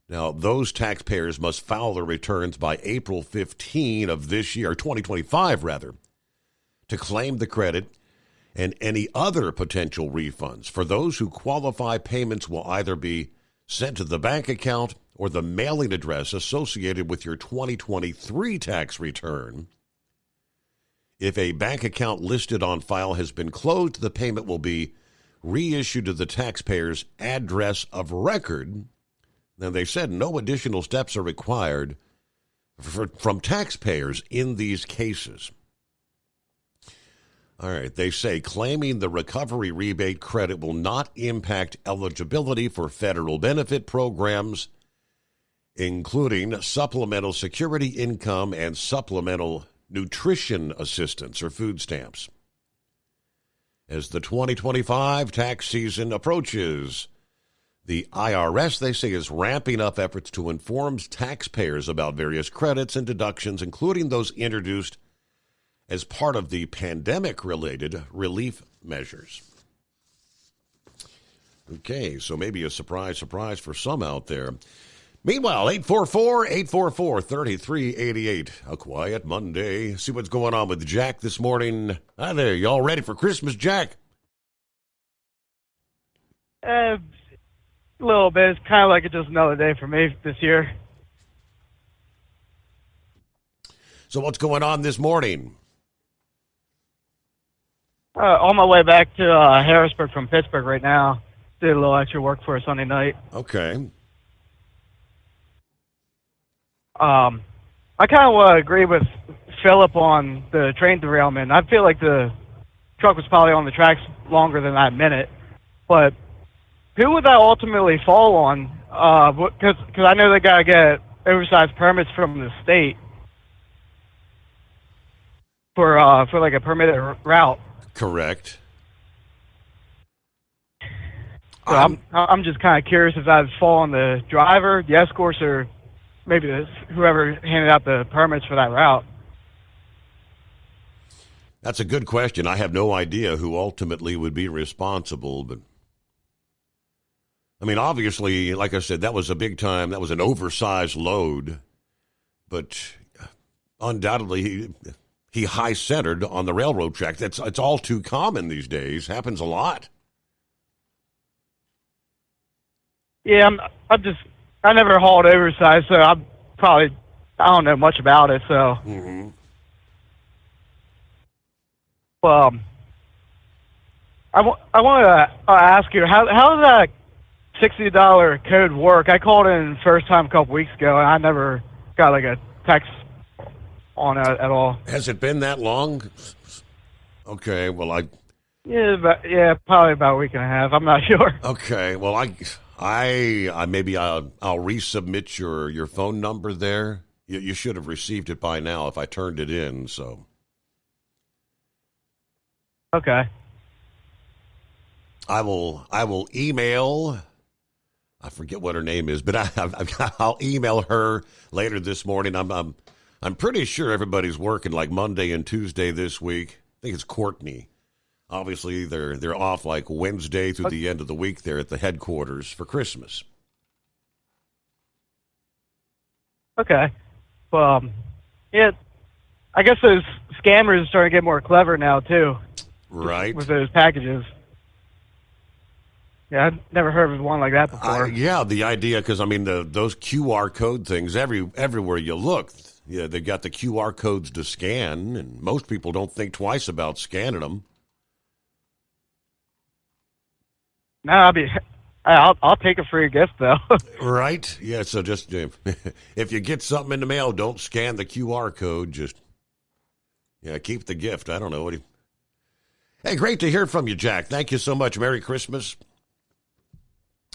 Now, those taxpayers must file their returns by April 15 of this year, 2025 rather, to claim the credit and any other potential refunds. For those who qualify, payments will either be sent to the bank account or the mailing address associated with your 2023 tax return. If a bank account listed on file has been closed, the payment will be reissued to the taxpayer's address of record. Now, they said no additional steps are required from taxpayers in these cases. All right, they say claiming the recovery rebate credit will not impact eligibility for federal benefit programs, including supplemental security income and supplemental nutrition assistance or food stamps. As the 2025 tax season approaches, the IRS, they say, is ramping up efforts to inform taxpayers about various credits and deductions, including those introduced as part of the pandemic-related relief measures. Okay, so maybe a surprise for some out there. Meanwhile, 844-844-3388. A quiet Monday. See what's going on with Jack this morning. Hi there. Y'all ready for Christmas, Jack? A little bit. It's kind of like it's just another day for me this year. So what's going on this morning? On my way back to Harrisburg from Pittsburgh right now. Did a little extra work for a Sunday night. Okay. I kind of agree with Philip on the train derailment. I feel like the truck was probably on the tracks longer than that minute. But who would that ultimately fall on? Because I know they got to get oversized permits from the state for like a permitted route. Correct. So I'm just kind of curious if that would fall on the driver, the escorts, or maybe whoever handed out the permits for that route. That's a good question. I have no idea who ultimately would be responsible, but I mean, obviously, like I said, that was a big time. That was an oversized load, but undoubtedly he high-centered on the railroad track. It's all too common these days. Happens a lot. Yeah, I never hauled oversized, so I don't know much about it. So, I want to ask you how does that $60 code work? I called in first time a couple weeks ago, and I never got like a text on it at all. Has it been that long? Okay, well, yeah, probably about a week and a half. I'm not sure. Okay, well, I maybe I'll resubmit your phone number there. You should have received it by now if I turned it in. So. Okay. I will email. I forget what her name is, but I'll email her later this morning. I'm pretty sure everybody's working like Monday and Tuesday this week. I think it's Courtney. Obviously, they're off like Wednesday through the end of the week there at the headquarters for Christmas. Okay. Well, yeah, I guess those scammers are starting to get more clever now, too. Right. With those packages. Yeah, I've never heard of one like that before. Yeah, the idea, because, I mean, those QR code things, everywhere you look, yeah, they got the QR codes to scan, and most people don't think twice about scanning them. No, I'll take a free gift, though. Right? Yeah, so just if you get something in the mail, don't scan the QR code. Just, keep the gift. I don't know. Hey, great to hear from you, Jack. Thank you so much. Merry Christmas.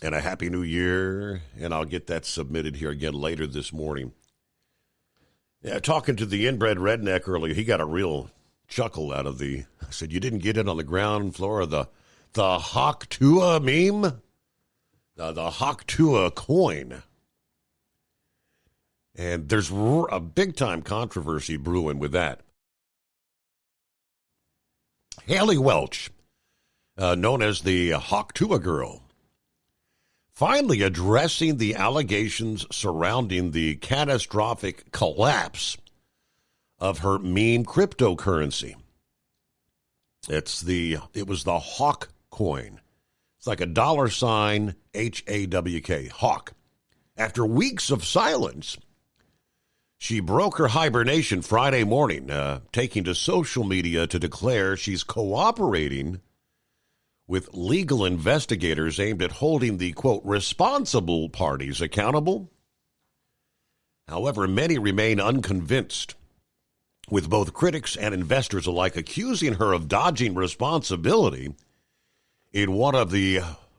and a Happy New Year, and I'll get that submitted here again later this morning. Yeah, talking to the inbred redneck earlier, he got a real chuckle out of I said, you didn't get it on the ground floor of the Hawk-Tua meme? The Hawk-Tua coin. And there's a big-time controversy brewing with that. Haley Welch, known as the Hawk-Tua girl, finally addressing the allegations surrounding the catastrophic collapse of her meme cryptocurrency. It was the Hawk coin. It's like a $, HAWK, Hawk. After weeks of silence, she broke her hibernation Friday morning, taking to social media to declare she's cooperating with legal investigators aimed at holding the, quote, responsible parties accountable. However, many remain unconvinced, with both critics and investors alike accusing her of dodging responsibility in one of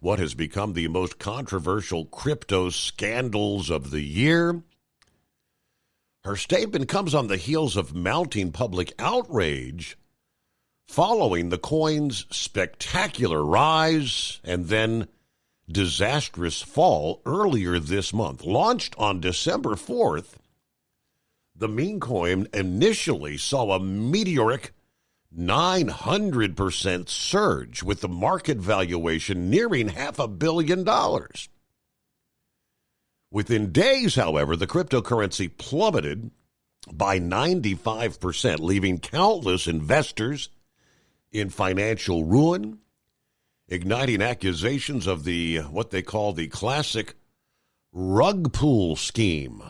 what has become the most controversial crypto scandals of the year. Her statement comes on the heels of mounting public outrage following the coin's spectacular rise and then disastrous fall earlier this month. Launched on December 4th, the meme coin initially saw a meteoric 900% surge, with the market valuation nearing $500 million. Within days, however, the cryptocurrency plummeted by 95%, leaving countless investors in financial ruin, igniting accusations of what they call the classic rug pull scheme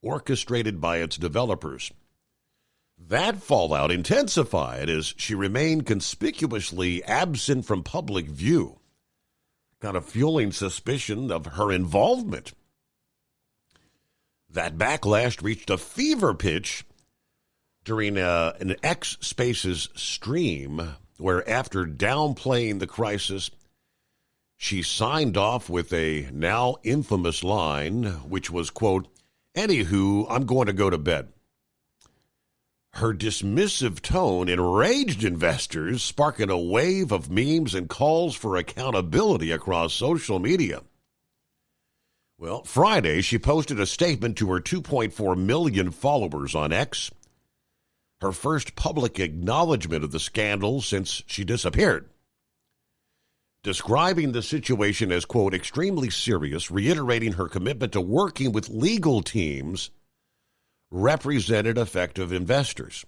orchestrated by its developers. That fallout intensified as she remained conspicuously absent from public view, kind of fueling suspicion of her involvement. That backlash reached a fever pitch during an X Spaces stream, where after downplaying the crisis, she signed off with a now infamous line, which was, quote, "Anywho, I'm going to go to bed." Her dismissive tone enraged investors, sparking a wave of memes and calls for accountability across social media. Well, Friday, she posted a statement to her 2.4 million followers on X, her first public acknowledgement of the scandal since she disappeared, describing the situation as, quote, extremely serious, reiterating her commitment to working with legal teams represented affected investors.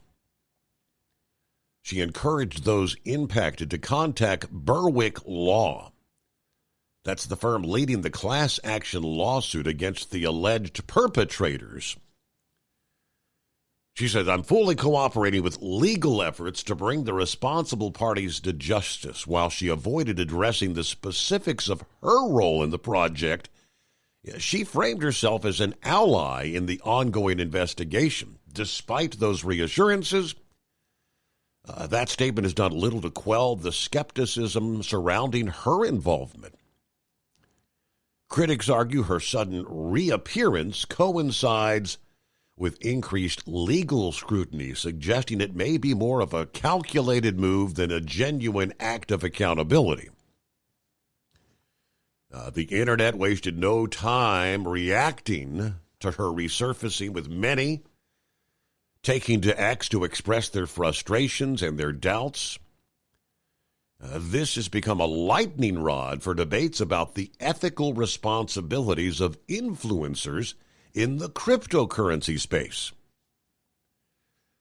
She encouraged those impacted to contact Berwick Law. That's the firm leading the class action lawsuit against the alleged perpetrators. She said, "I'm fully cooperating with legal efforts to bring the responsible parties to justice." While she avoided addressing the specifics of her role in the project, she framed herself as an ally in the ongoing investigation. Despite those reassurances, that statement has done little to quell the skepticism surrounding her involvement. Critics argue her sudden reappearance coincides with increased legal scrutiny, suggesting it may be more of a calculated move than a genuine act of accountability. The internet wasted no time reacting to her resurfacing, with many taking to X to express their frustrations and their doubts. This has become a lightning rod for debates about the ethical responsibilities of influencers in the cryptocurrency space.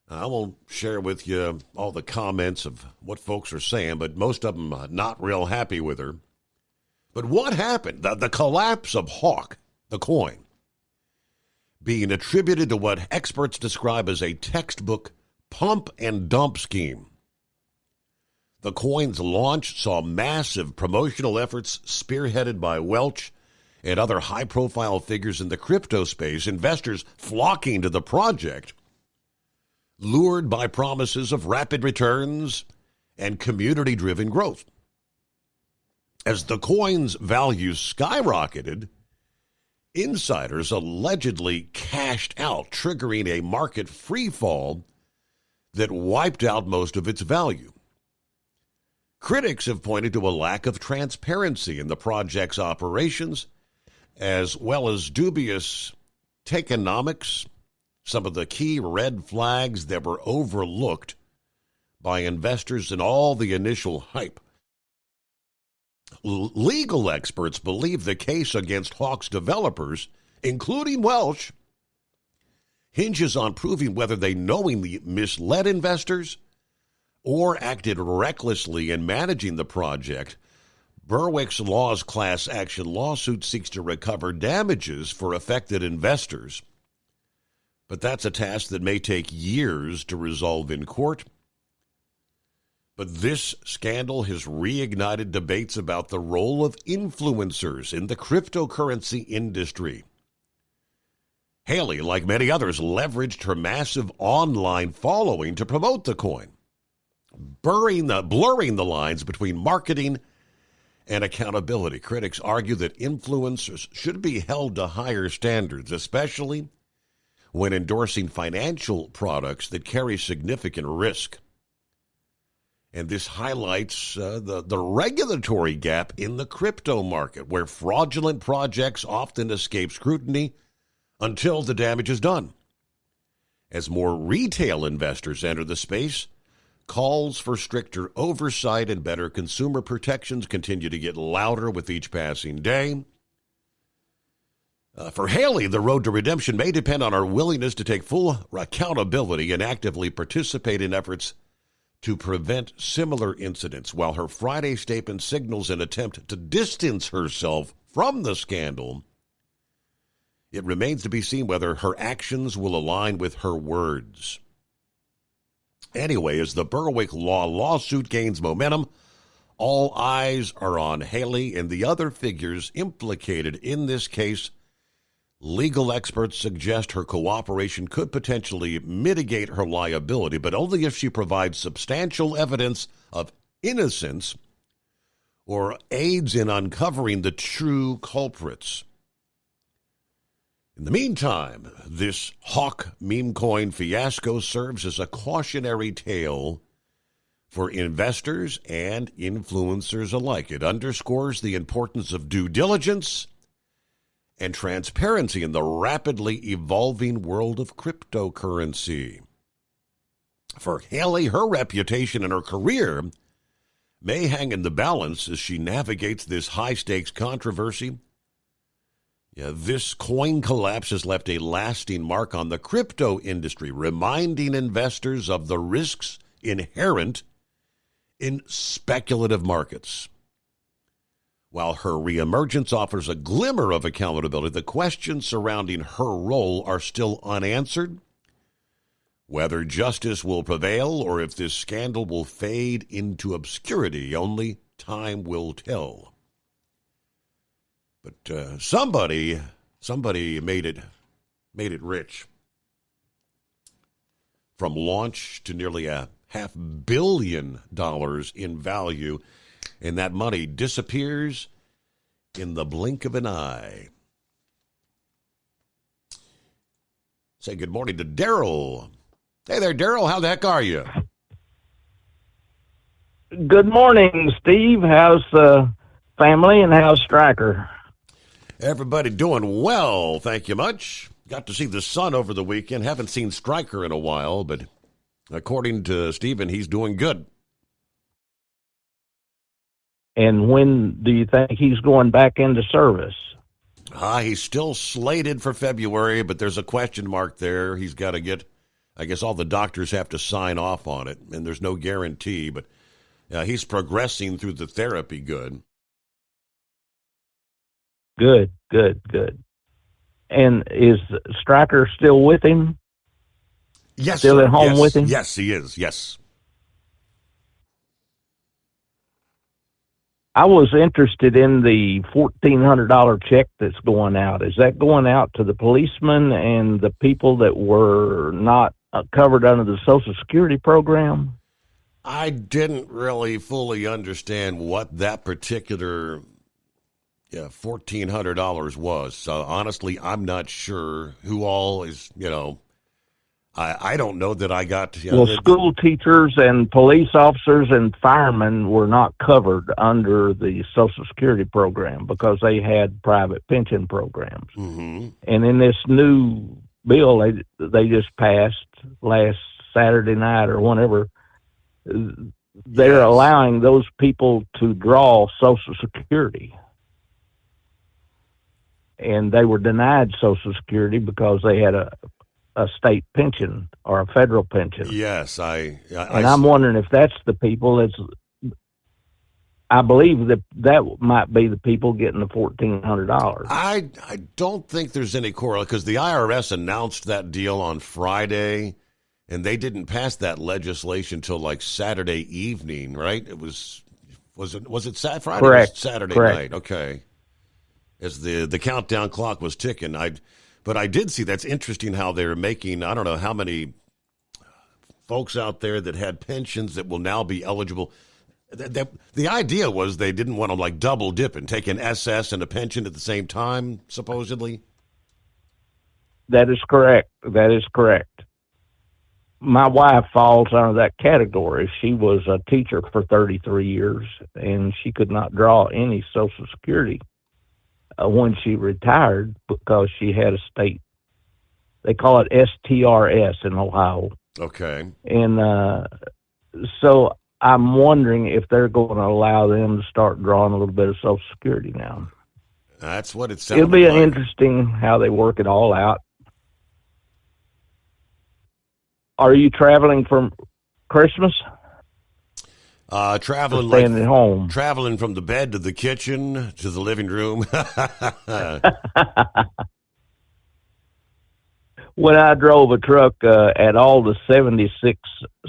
I won't share with you all the comments of what folks are saying, but most of them are not real happy with her. But what happened? The collapse of Hawk, the coin, being attributed to what experts describe as a textbook pump and dump scheme. The coin's launch saw massive promotional efforts spearheaded by Welch and other high-profile figures in the crypto space, investors flocking to the project, lured by promises of rapid returns and community-driven growth. As the coin's value skyrocketed, insiders allegedly cashed out, triggering a market freefall that wiped out most of its value. Critics have pointed to a lack of transparency in the project's operations, as well as dubious tokenomics, some of the key red flags that were overlooked by investors in all the initial hype. Legal experts believe the case against Hawk's developers, including Welch, hinges on proving whether they knowingly misled investors or acted recklessly in managing the project. Berwick's Law's class action lawsuit seeks to recover damages for affected investors, but that's a task that may take years to resolve in court. But this scandal has reignited debates about the role of influencers in the cryptocurrency industry. Haley, like many others, leveraged her massive online following to promote the coin, blurring the lines between marketing and accountability. Critics argue that influencers should be held to higher standards, especially when endorsing financial products that carry significant risk. And this highlights the regulatory gap in the crypto market, where fraudulent projects often escape scrutiny until the damage is done. As more retail investors enter the space, calls for stricter oversight and better consumer protections continue to get louder with each passing day. For Haley, the road to redemption may depend on our willingness to take full accountability and actively participate in efforts to prevent similar incidents. While her Friday statement signals an attempt to distance herself from the scandal, it remains to be seen whether her actions will align with her words. Anyway, as the Berwick Law lawsuit gains momentum, all eyes are on Haley and the other figures implicated in this case. Legal experts suggest her cooperation could potentially mitigate her liability, but only if she provides substantial evidence of innocence or aids in uncovering the true culprits. In the meantime, this Hawk meme coin fiasco serves as a cautionary tale for investors and influencers alike. It underscores the importance of due diligence and transparency in the rapidly evolving world of cryptocurrency. For Haley, her reputation and her career may hang in the balance as she navigates this high-stakes controversy. This coin collapse has left a lasting mark on the crypto industry, reminding investors of the risks inherent in speculative markets. While her reemergence offers a glimmer of accountability, the questions surrounding her role are still unanswered. Whether justice will prevail or if this scandal will fade into obscurity, only time will tell. But somebody made it rich. From launch to nearly $500 million in value, and that money disappears in the blink of an eye. Say good morning to Daryl. Hey there, Daryl. How the heck are you? Good morning, Steve. How's the family and how's Stryker? Everybody doing well, thank you much. Got to see the sun over the weekend. Haven't seen Stryker in a while, but according to Stephen, he's doing good. And when do you think he's going back into service? He's still slated for February, but there's a question mark there. He's got to get, I guess all the doctors have to sign off on it, and there's no guarantee, but he's progressing through the therapy good. Good. And is Stryker still with him? Yes, still sir. at home with him? Yes, he is, yes. I was interested in the $1,400 check that's going out. Is that going out to the policemen and the people that were not covered under the Social Security program? I didn't really fully understand what that particular $1,400 was. So honestly, I'm not sure who all is, I don't know that I got. School teachers and police officers and firemen were not covered under the Social Security program because they had private pension programs. Mm-hmm. And in this new bill they just passed last Saturday night or whenever, they're allowing those people to draw Social Security. And they were denied Social Security because they had a state pension or a federal pension. Yes, I'm wondering if that's the people I believe that might be the people getting the $1,400. I don't think there's any correlation because the IRS announced that deal on Friday, and they didn't pass that legislation till like Saturday evening, right? Was it Friday? Correct. It was Saturday Correct. night. Okay, as the countdown clock was ticking, But I did see that's interesting how they're making, I don't know how many folks out there that had pensions that will now be eligible. The idea was they didn't want to like double dip and take an SS and a pension at the same time, supposedly. That is correct. That is correct. My wife falls under that category. She was a teacher for 33 years, and she could not draw any Social Security when she retired because she had a state, they call it STRS in Ohio. Okay. And so I'm wondering if they're going to allow them to start drawing a little bit of Social Security now. That's what it sounds like. It'll be interesting how they work it all out. Are you traveling for Christmas? Traveling staying at home. Traveling from the bed to the kitchen to the living room. When I drove a truck at all the 76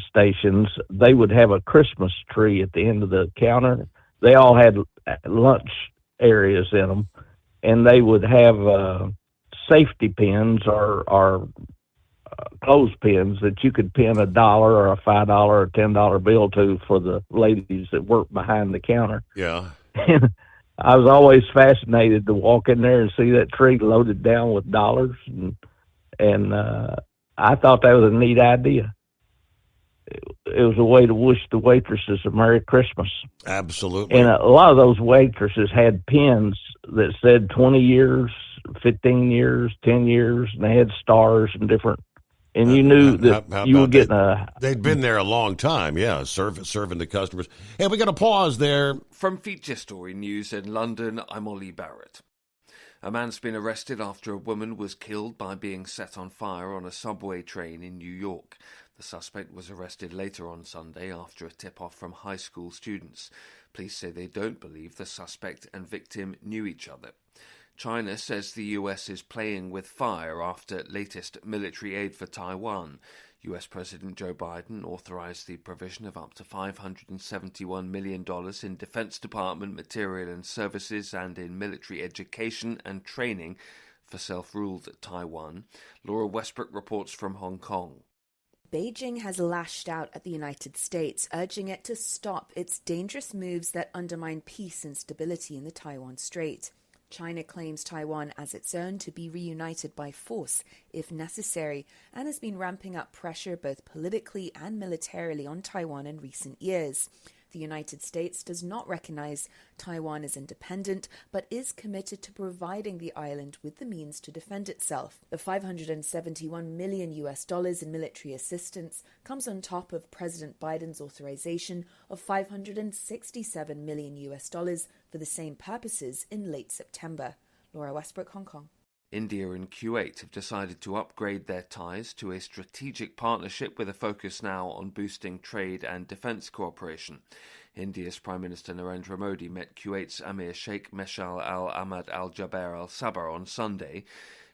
stations, they would have a Christmas tree at the end of the counter. They all had lunch areas in them, and they would have safety pins or clothespins that you could pin $1 or a $5 or $10 bill to for the ladies that work behind the counter. Yeah. And I was always fascinated to walk in there and see that tree loaded down with dollars, and I thought that was a neat idea. It was a way to wish the waitresses a Merry Christmas. Absolutely. And a lot of those waitresses had pins that said 20 years, 15 years, 10 years, and they had stars and different. And you knew that you were getting They'd been there a long time, yeah, serving the customers. Hey, we got to pause there. From Feature Story News in London, I'm Ollie Barrett. A man's been arrested after a woman was killed by being set on fire on a subway train in New York. The suspect was arrested later on Sunday after a tip-off from high school students. Police say they don't believe the suspect and victim knew each other. China says the US is playing with fire after latest military aid for Taiwan. US President Joe Biden authorized the provision of up to $571 million in Defense Department material and services and in military education and training for self-ruled Taiwan. Laura Westbrook reports from Hong Kong. Beijing has lashed out at the United States, urging it to stop its dangerous moves that undermine peace and stability in the Taiwan Strait. China claims Taiwan as its own to be reunited by force if necessary and has been ramping up pressure both politically and militarily on Taiwan in recent years. The United States does not recognize Taiwan as independent, but is committed to providing the island with the means to defend itself. The $571 million in military assistance comes on top of President Biden's authorization of $567 million for the same purposes in late September. Laura Westbrook, Hong Kong. India and Kuwait have decided to upgrade their ties to a strategic partnership with a focus now on boosting trade and defence cooperation. India's Prime Minister Narendra Modi met Kuwait's Emir Sheikh Meshal al-Ahmad al-Jaber al-Sabah on Sunday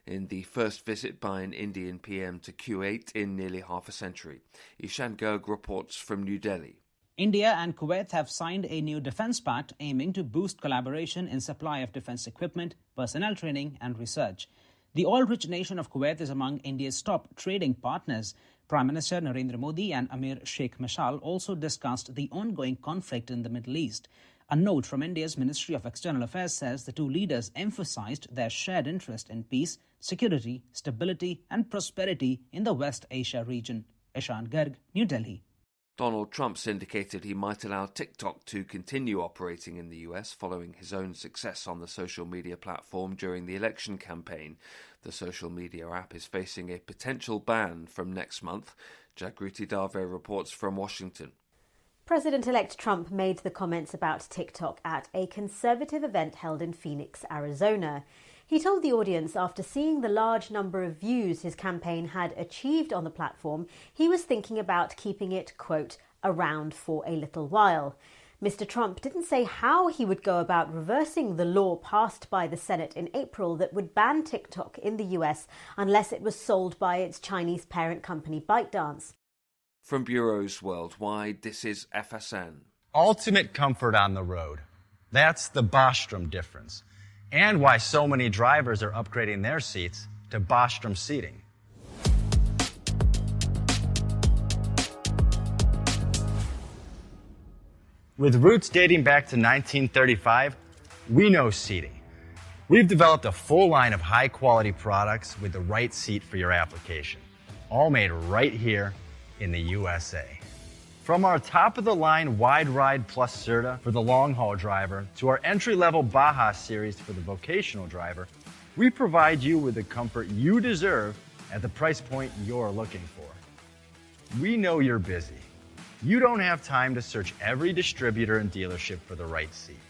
in the first visit by an Indian PM to Kuwait in nearly half a century. Ishan Garg reports from New Delhi. India and Kuwait have signed a new defense pact aiming to boost collaboration in supply of defense equipment, personnel training and research. The oil-rich nation of Kuwait is among India's top trading partners. Prime Minister Narendra Modi and Amir Sheikh Mashal also discussed the ongoing conflict in the Middle East. A note from India's Ministry of External Affairs says the two leaders emphasized their shared interest in peace, security, stability and prosperity in the West Asia region. Ishan Garg, New Delhi. Donald Trump's indicated he might allow TikTok to continue operating in the US following his own success on the social media platform during the election campaign. The social media app is facing a potential ban from next month. Jagruti Dave reports from Washington. President-elect Trump made the comments about TikTok at a conservative event held in Phoenix, Arizona. He told the audience after seeing the large number of views his campaign had achieved on the platform, he was thinking about keeping it, quote, around for a little while. Mr. Trump didn't say how he would go about reversing the law passed by the Senate in April that would ban TikTok in the US unless it was sold by its Chinese parent company ByteDance. From bureaus worldwide, this is FSN. Ultimate comfort on the road. That's the Bostrom difference. And why so many drivers are upgrading their seats to Bostrom seating. With roots dating back to 1935, we know seating. We've developed a full line of high-quality products with the right seat for your application, all made right here in the USA. From our top-of-the-line Wide Ride Plus Certa for the long-haul driver to our entry-level Baja series for the vocational driver, we provide you with the comfort you deserve at the price point you're looking for. We know you're busy. You don't have time to search every distributor and dealership for the right seat,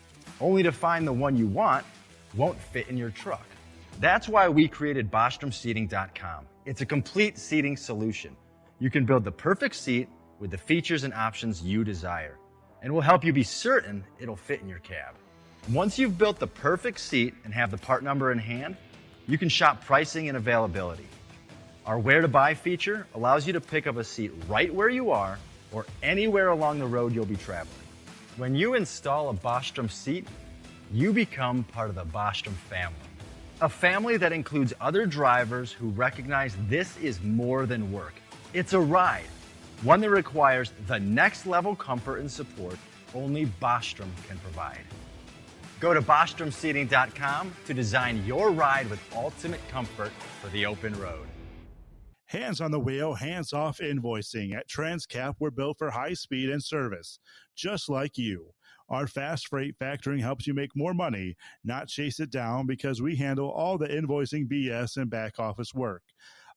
only to find the one you want won't fit in your truck. That's why we created BostromSeating.com. It's a complete seating solution. You can build the perfect seat with the features and options you desire, and we'll help you be certain it'll fit in your cab. Once you've built the perfect seat and have the part number in hand, you can shop pricing and availability. Our Where to Buy feature allows you to pick up a seat right where you are or anywhere along the road you'll be traveling. When you install a Bostrom seat, you become part of the Bostrom family. A family that includes other drivers who recognize this is more than work. It's a ride. One that requires the next level comfort and support only Bostrom can provide. Go to BostromSeating.com to design your ride with ultimate comfort for the open road. Hands on the wheel, hands off invoicing. At Transcap, we're built for high speed and service, just like you. Our fast freight factoring helps you make more money, not chase it down, because we handle all the invoicing BS and back office work.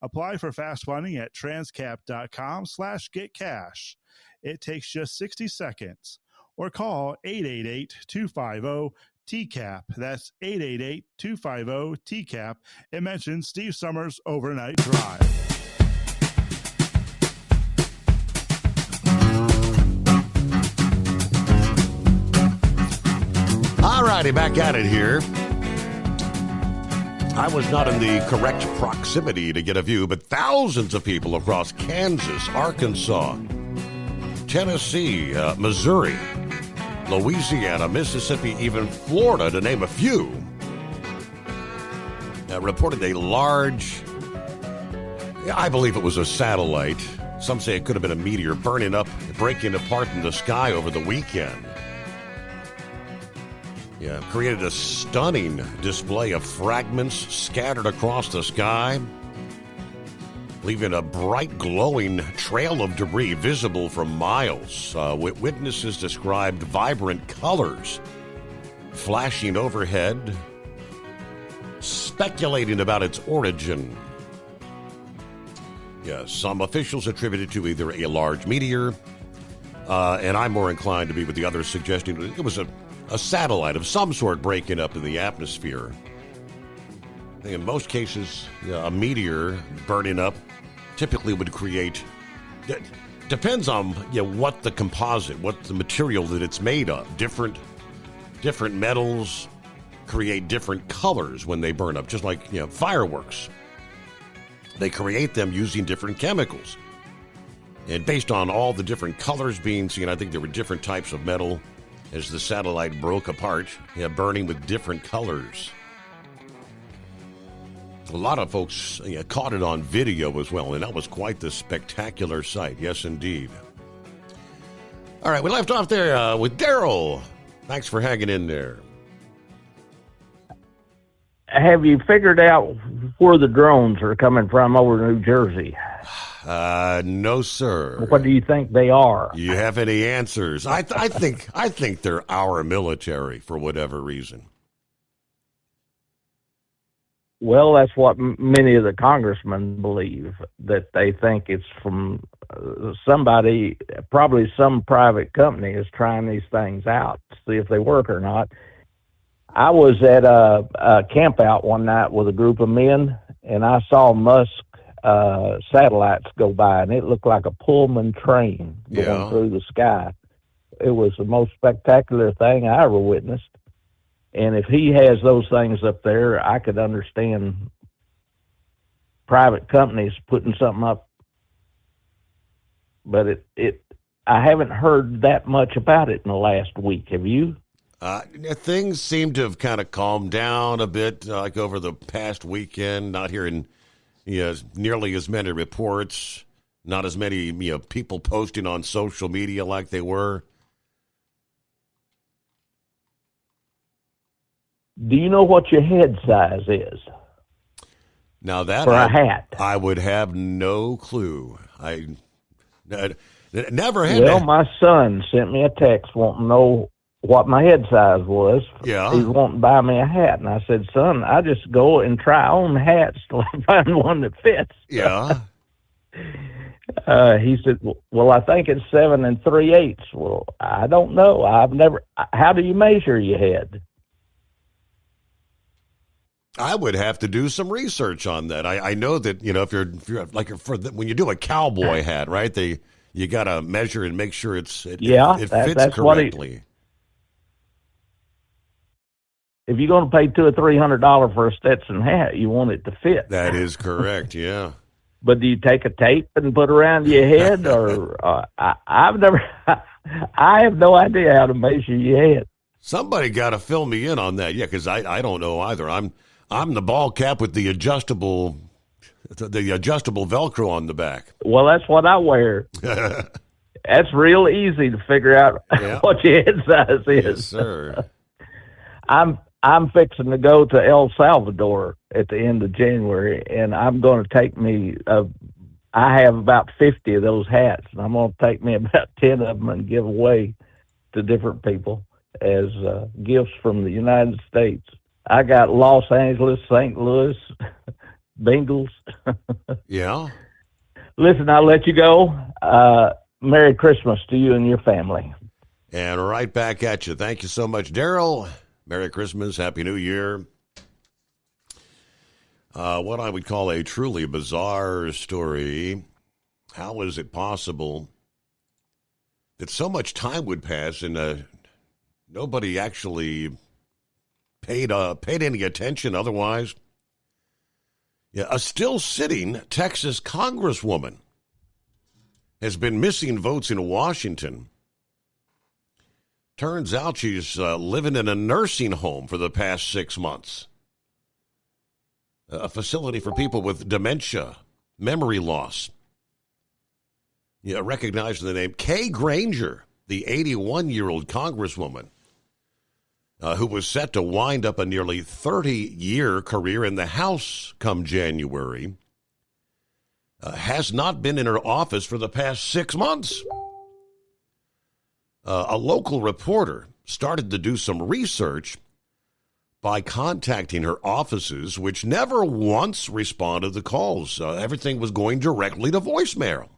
Apply for fast funding at transcap.com/getcash. It takes just 60 seconds. Or call 888-250-TCAP. That's 888-250-TCAP. And mention Steve Summers Overnight Drive. All righty, back at it here. I was not in the correct proximity to get a view, but thousands of people across Kansas, Arkansas, Tennessee, Missouri, Louisiana, Mississippi, even Florida, to name a few, reported a large, I believe it was a satellite. Some say it could have been a meteor burning up, breaking apart in the sky over the weekend. Yeah, created a stunning display of fragments scattered across the sky, leaving a bright glowing trail of debris visible for miles. Witnesses described vibrant colors flashing overhead, speculating about its origin. Yeah, some officials attributed to either a large meteor, and I'm more inclined to be with the others suggesting it was a satellite of some sort breaking up in the atmosphere. I think in most cases, a meteor burning up typically would create, depends on what the composite, what the material that it's made of. Different metals create different colors when they burn up, just like fireworks. They create them using different chemicals. And based on all the different colors being seen, I think there were different types of metal as the satellite broke apart, burning with different colors. A lot of folks caught it on video as well, and that was quite the spectacular sight. Yes, indeed. All right, we left off there with Daryl. Thanks for hanging in there. Have you figured out where the drones are coming from over New Jersey? No, sir. What do you think they are? You have any answers? I think they're our military for whatever reason. Well, that's what many of the congressmen believe, that they think it's from somebody, probably some private company is trying these things out to see if they work or not. I was at a camp out one night with a group of men, and I saw Musk satellites go by, and it looked like a Pullman train going through the sky. It was the most spectacular thing I ever witnessed. And if he has those things up there, I could understand private companies putting something up. But I haven't heard that much about it in the last week. Have you? Things seem to have kind of calmed down a bit, like over the past weekend. Not hearing nearly as many reports, not as many people posting on social media like they were. Do you know what your head size is? Now that for a hat, I would have no clue. I never had. Well, my son sent me a text wanting to know what my head size was. Yeah, he's wanting to buy me a hat, and I said, "Son, I just go and try on hats till I find one that fits." Yeah. He said, "Well, I think it's 7 3/8." Well, I don't know. I've never. How do you measure your head? I would have to do some research on that. I know that if you're like when you do a cowboy hat, right? You got to measure and make sure it fits correctly. If you're going to pay $200 or $300 for a Stetson hat, you want it to fit. That is correct. Yeah. But do you take a tape and put around your head, or I've never? I have no idea how to measure your head. Somebody got to fill me in on that. Yeah, because I don't know either. I'm the ball cap with the adjustable Velcro on the back. Well, that's what I wear. That's real easy to figure out what your head size is. Yes, sir. I'm fixing to go to El Salvador at the end of January, and I'm going to take me. I have about 50 of those hats, and I'm going to take me about 10 of them and give away to different people as gifts from the United States. I got Los Angeles, St. Louis, Bengals. Yeah. Listen, I'll let you go. Merry Christmas to you and your family. And right back at you. Thank you so much, Daryl. Merry Christmas. Happy New Year. What I would call a truly bizarre story. How is it possible that so much time would pass and nobody actually paid any attention otherwise? Yeah, a still sitting Texas congresswoman has been missing votes in Washington. Turns out she's living in a nursing home for the past 6 months. A facility for people with dementia, memory loss. Yeah, recognizing the name Kay Granger, the 81-year-old congresswoman, who was set to wind up a nearly 30-year career in the House come January, has not been in her office for the past 6 months. A local reporter started to do some research by contacting her offices, which never once responded to calls. Everything was going directly to voicemail.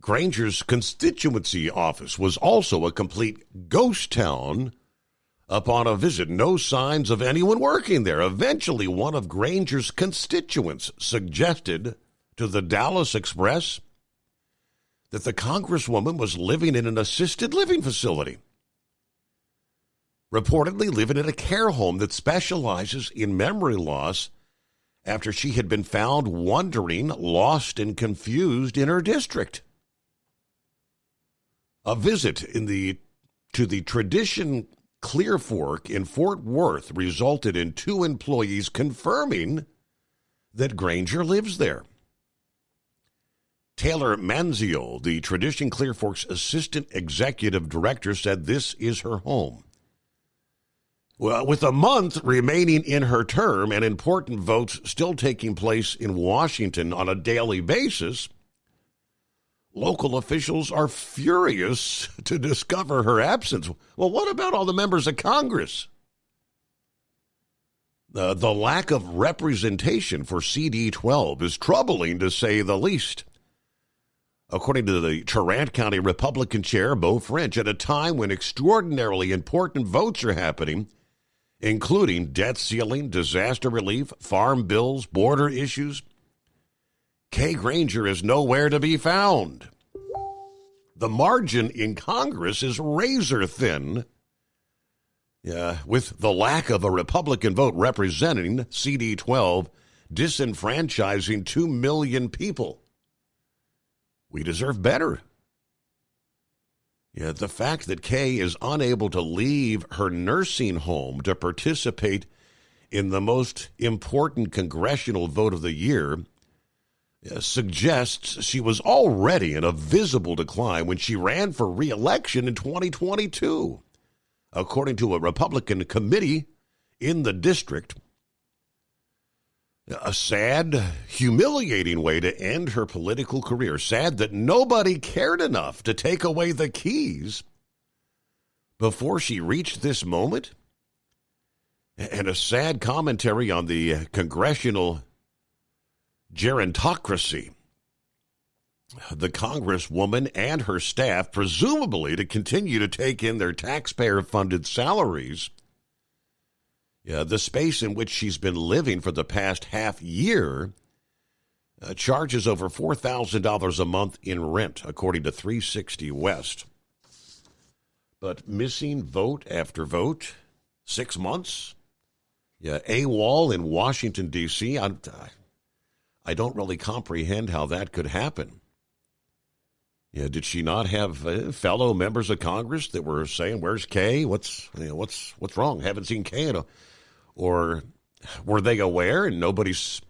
Granger's constituency office was also a complete ghost town upon a visit. No signs of anyone working there. Eventually, one of Granger's constituents suggested to the Dallas Express that the congresswoman was living in an assisted living facility, reportedly living in a care home that specializes in memory loss after she had been found wandering, lost, and confused in her district. A visit to the tradition Clear Fork in Fort Worth resulted in 2 employees confirming that Granger lives there. Taylor Manzio, the Tradition Clear Fork's assistant executive director, said this is her home. Well, with a month remaining in her term and important votes still taking place in Washington on a daily basis, local officials are furious to discover her absence. Well, what about all the members of Congress? The lack of representation for CD12 is troubling, to say the least. According to the Tarrant County Republican chair, Beau French, at a time when extraordinarily important votes are happening, including debt ceiling, disaster relief, farm bills, border issues, Kay Granger is nowhere to be found. The margin in Congress is razor thin, with the lack of a Republican vote representing CD12 disenfranchising 2 million people. We deserve better. The fact that Kay is unable to leave her nursing home to participate in the most important congressional vote of the year suggests she was already in a visible decline when she ran for re-election in 2022, according to a Republican committee in the district. A sad, humiliating way to end her political career. Sad that nobody cared enough to take away the keys before she reached this moment. And a sad commentary on the congressional gerontocracy. The congresswoman and her staff, presumably to continue to take in their taxpayer-funded salaries, the space in which she's been living for the past half year, charges over $4,000 a month in rent, according to 360 West. But missing vote after vote, 6 months? AWOL in Washington, D.C. I don't really comprehend how that could happen. Did she not have fellow members of Congress that were saying, "Where's Kay? What's wrong? Haven't seen Kay." Or were they aware and nobody's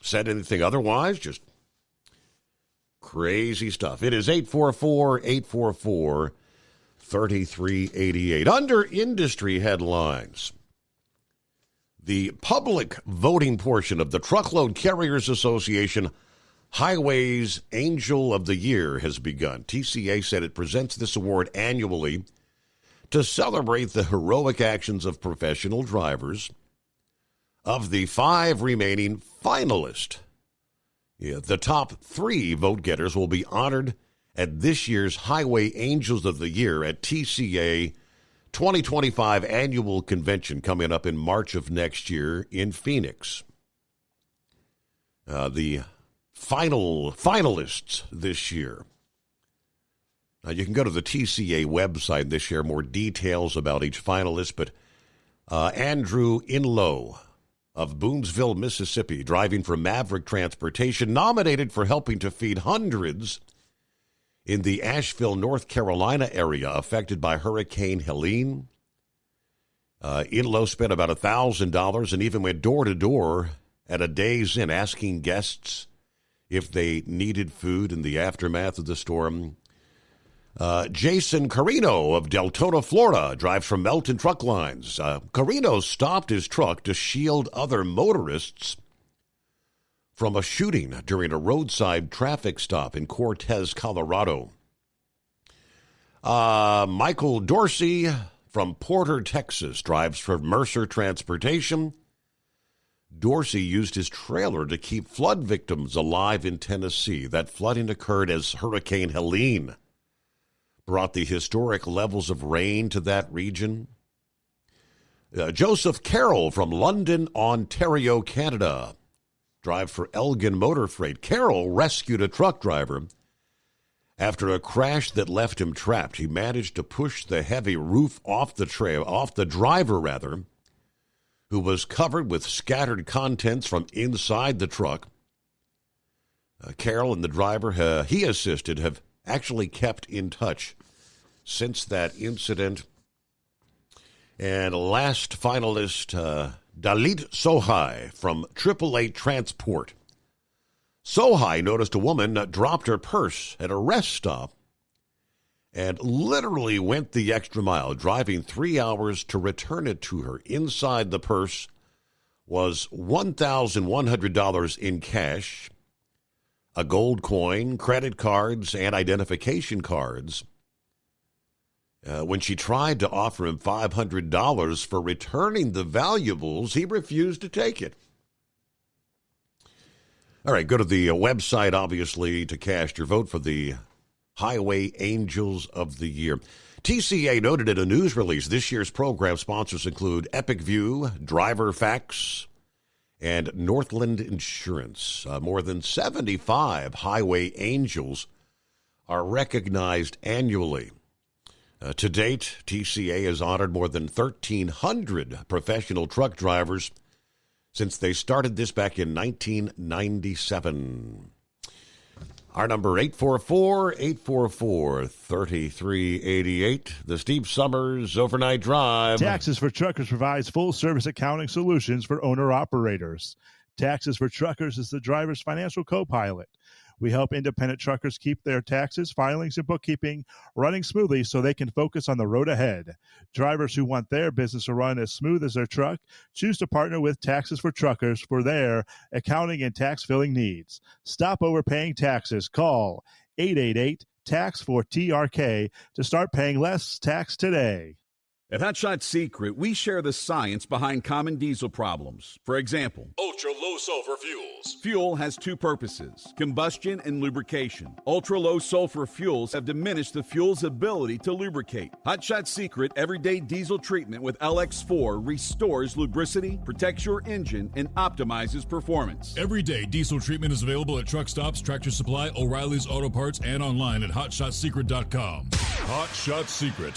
said anything otherwise? Just crazy stuff. It is 844-844-3388. Under industry headlines, the public voting portion of the Truckload Carriers Association Highways Angel of the Year has begun. TCA said it presents this award annually to celebrate the heroic actions of professional drivers. Of the 5 remaining finalists, the top 3 vote getters will be honored at this year's Highway Angels of the Year at TCA 2025 annual convention coming up in March of next year in Phoenix. The finalists this year. You can go to the TCA website. They share more details about each finalist, but Andrew Inlow of Boonesville, Mississippi, driving for Maverick Transportation, nominated for helping to feed hundreds in the Asheville, North Carolina area affected by Hurricane Helene. Inlow spent about $1,000 and even went door to door at a Days Inn asking guests if they needed food in the aftermath of the storm. Jason Carino of Deltona, Florida, drives from Melton Truck Lines. Carino stopped his truck to shield other motorists from a shooting during a roadside traffic stop in Cortez, Colorado. Michael Dorsey from Porter, Texas, drives for Mercer Transportation. Dorsey used his trailer to keep flood victims alive in Tennessee. That flooding occurred as Hurricane Helene brought the historic levels of rain to that region. Joseph Carroll from London, Ontario, Canada, drives for Elgin Motor Freight. Carroll rescued a truck driver after a crash that left him trapped. He managed to push the heavy roof off the driver, who was covered with scattered contents from inside the truck. Carroll and the driver he assisted have actually kept in touch since that incident. And last finalist, Dalit Sohai from AAA Transport. Sohai noticed a woman dropped her purse at a rest stop and literally went the extra mile, driving 3 hours to return it to her. Inside the purse was $1,100 in cash, a gold coin, credit cards, and identification cards. When she tried to offer him $500 for returning the valuables, he refused to take it. All right, go to the website, obviously, to cast your vote for the Highway Angels of the Year. TCA noted in a news release this year's program sponsors include Epic View, Driver Facts, and Northland Insurance. More than 75 Highway Angels are recognized annually. To date, TCA has honored more than 1,300 professional truck drivers since they started this back in 1997. Our number, 844-844-3388. The Steve Summers Overnight Drive. Taxes for Truckers provides full-service accounting solutions for owner-operators. Taxes for Truckers is the driver's financial co-pilot. We help independent truckers keep their taxes, filings, and bookkeeping running smoothly so they can focus on the road ahead. Drivers who want their business to run as smooth as their truck choose to partner with Taxes for Truckers for their accounting and tax filing needs. Stop overpaying taxes. Call 888-TAX-4TRK to start paying less tax today. At Hot Shot Secret, we share the science behind common diesel problems. For example, ultra-low sulfur fuels. Fuel has two purposes, combustion and lubrication. Ultra-low sulfur fuels have diminished the fuel's ability to lubricate. Hot Shot Secret Everyday Diesel Treatment with LX4 restores lubricity, protects your engine, and optimizes performance. Everyday diesel treatment is available at truck stops, Tractor Supply, O'Reilly's Auto Parts, and online at hotshotsecret.com. Hot Shot Secret,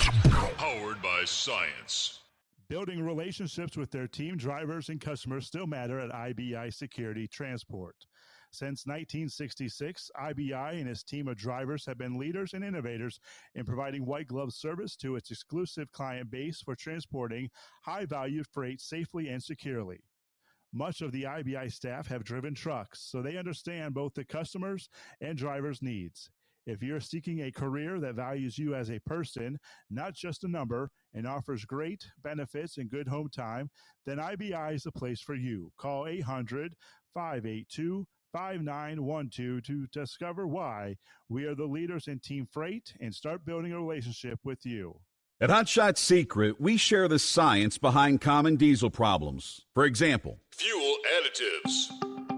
powered by science. Building relationships with their team drivers and customers still matter at IBI Security Transport. Since 1966, IBI and its team of drivers have been leaders and innovators in providing white glove service to its exclusive client base for transporting high-value freight safely and securely. Much of the IBI staff have driven trucks, so they understand both the customers' and drivers' needs. If you're seeking a career that values you as a person, not just a number, and offers great benefits and good home time, then IBI is the place for you. Call 800-582-5912 to discover why we are the leaders in team freight and start building a relationship with you. At Hot Shot Secret, we share the science behind common diesel problems. For example, fuel additives.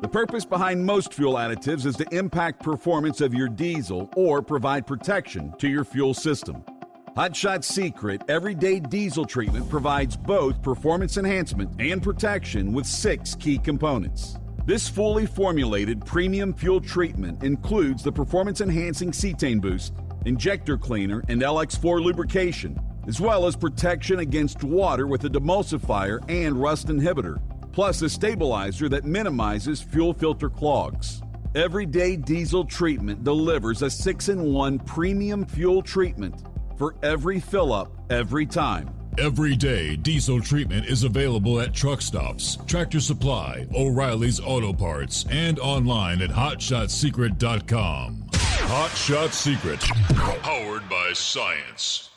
The purpose behind most fuel additives is to impact performance of your diesel or provide protection to your fuel system. Hot Shot Secret Everyday Diesel Treatment provides both performance enhancement and protection with 6 key components. This fully formulated premium fuel treatment includes the performance-enhancing cetane boost, injector cleaner, and LX4 lubrication, as well as protection against water with a demulsifier and rust inhibitor, plus a stabilizer that minimizes fuel filter clogs. Everyday Diesel Treatment delivers a 6-in-1 premium fuel treatment for every fill-up, every time. Everyday Diesel Treatment is available at truck stops, Tractor Supply, O'Reilly's Auto Parts, and online at hotshotsecret.com. Hot Shot Secret, powered by science.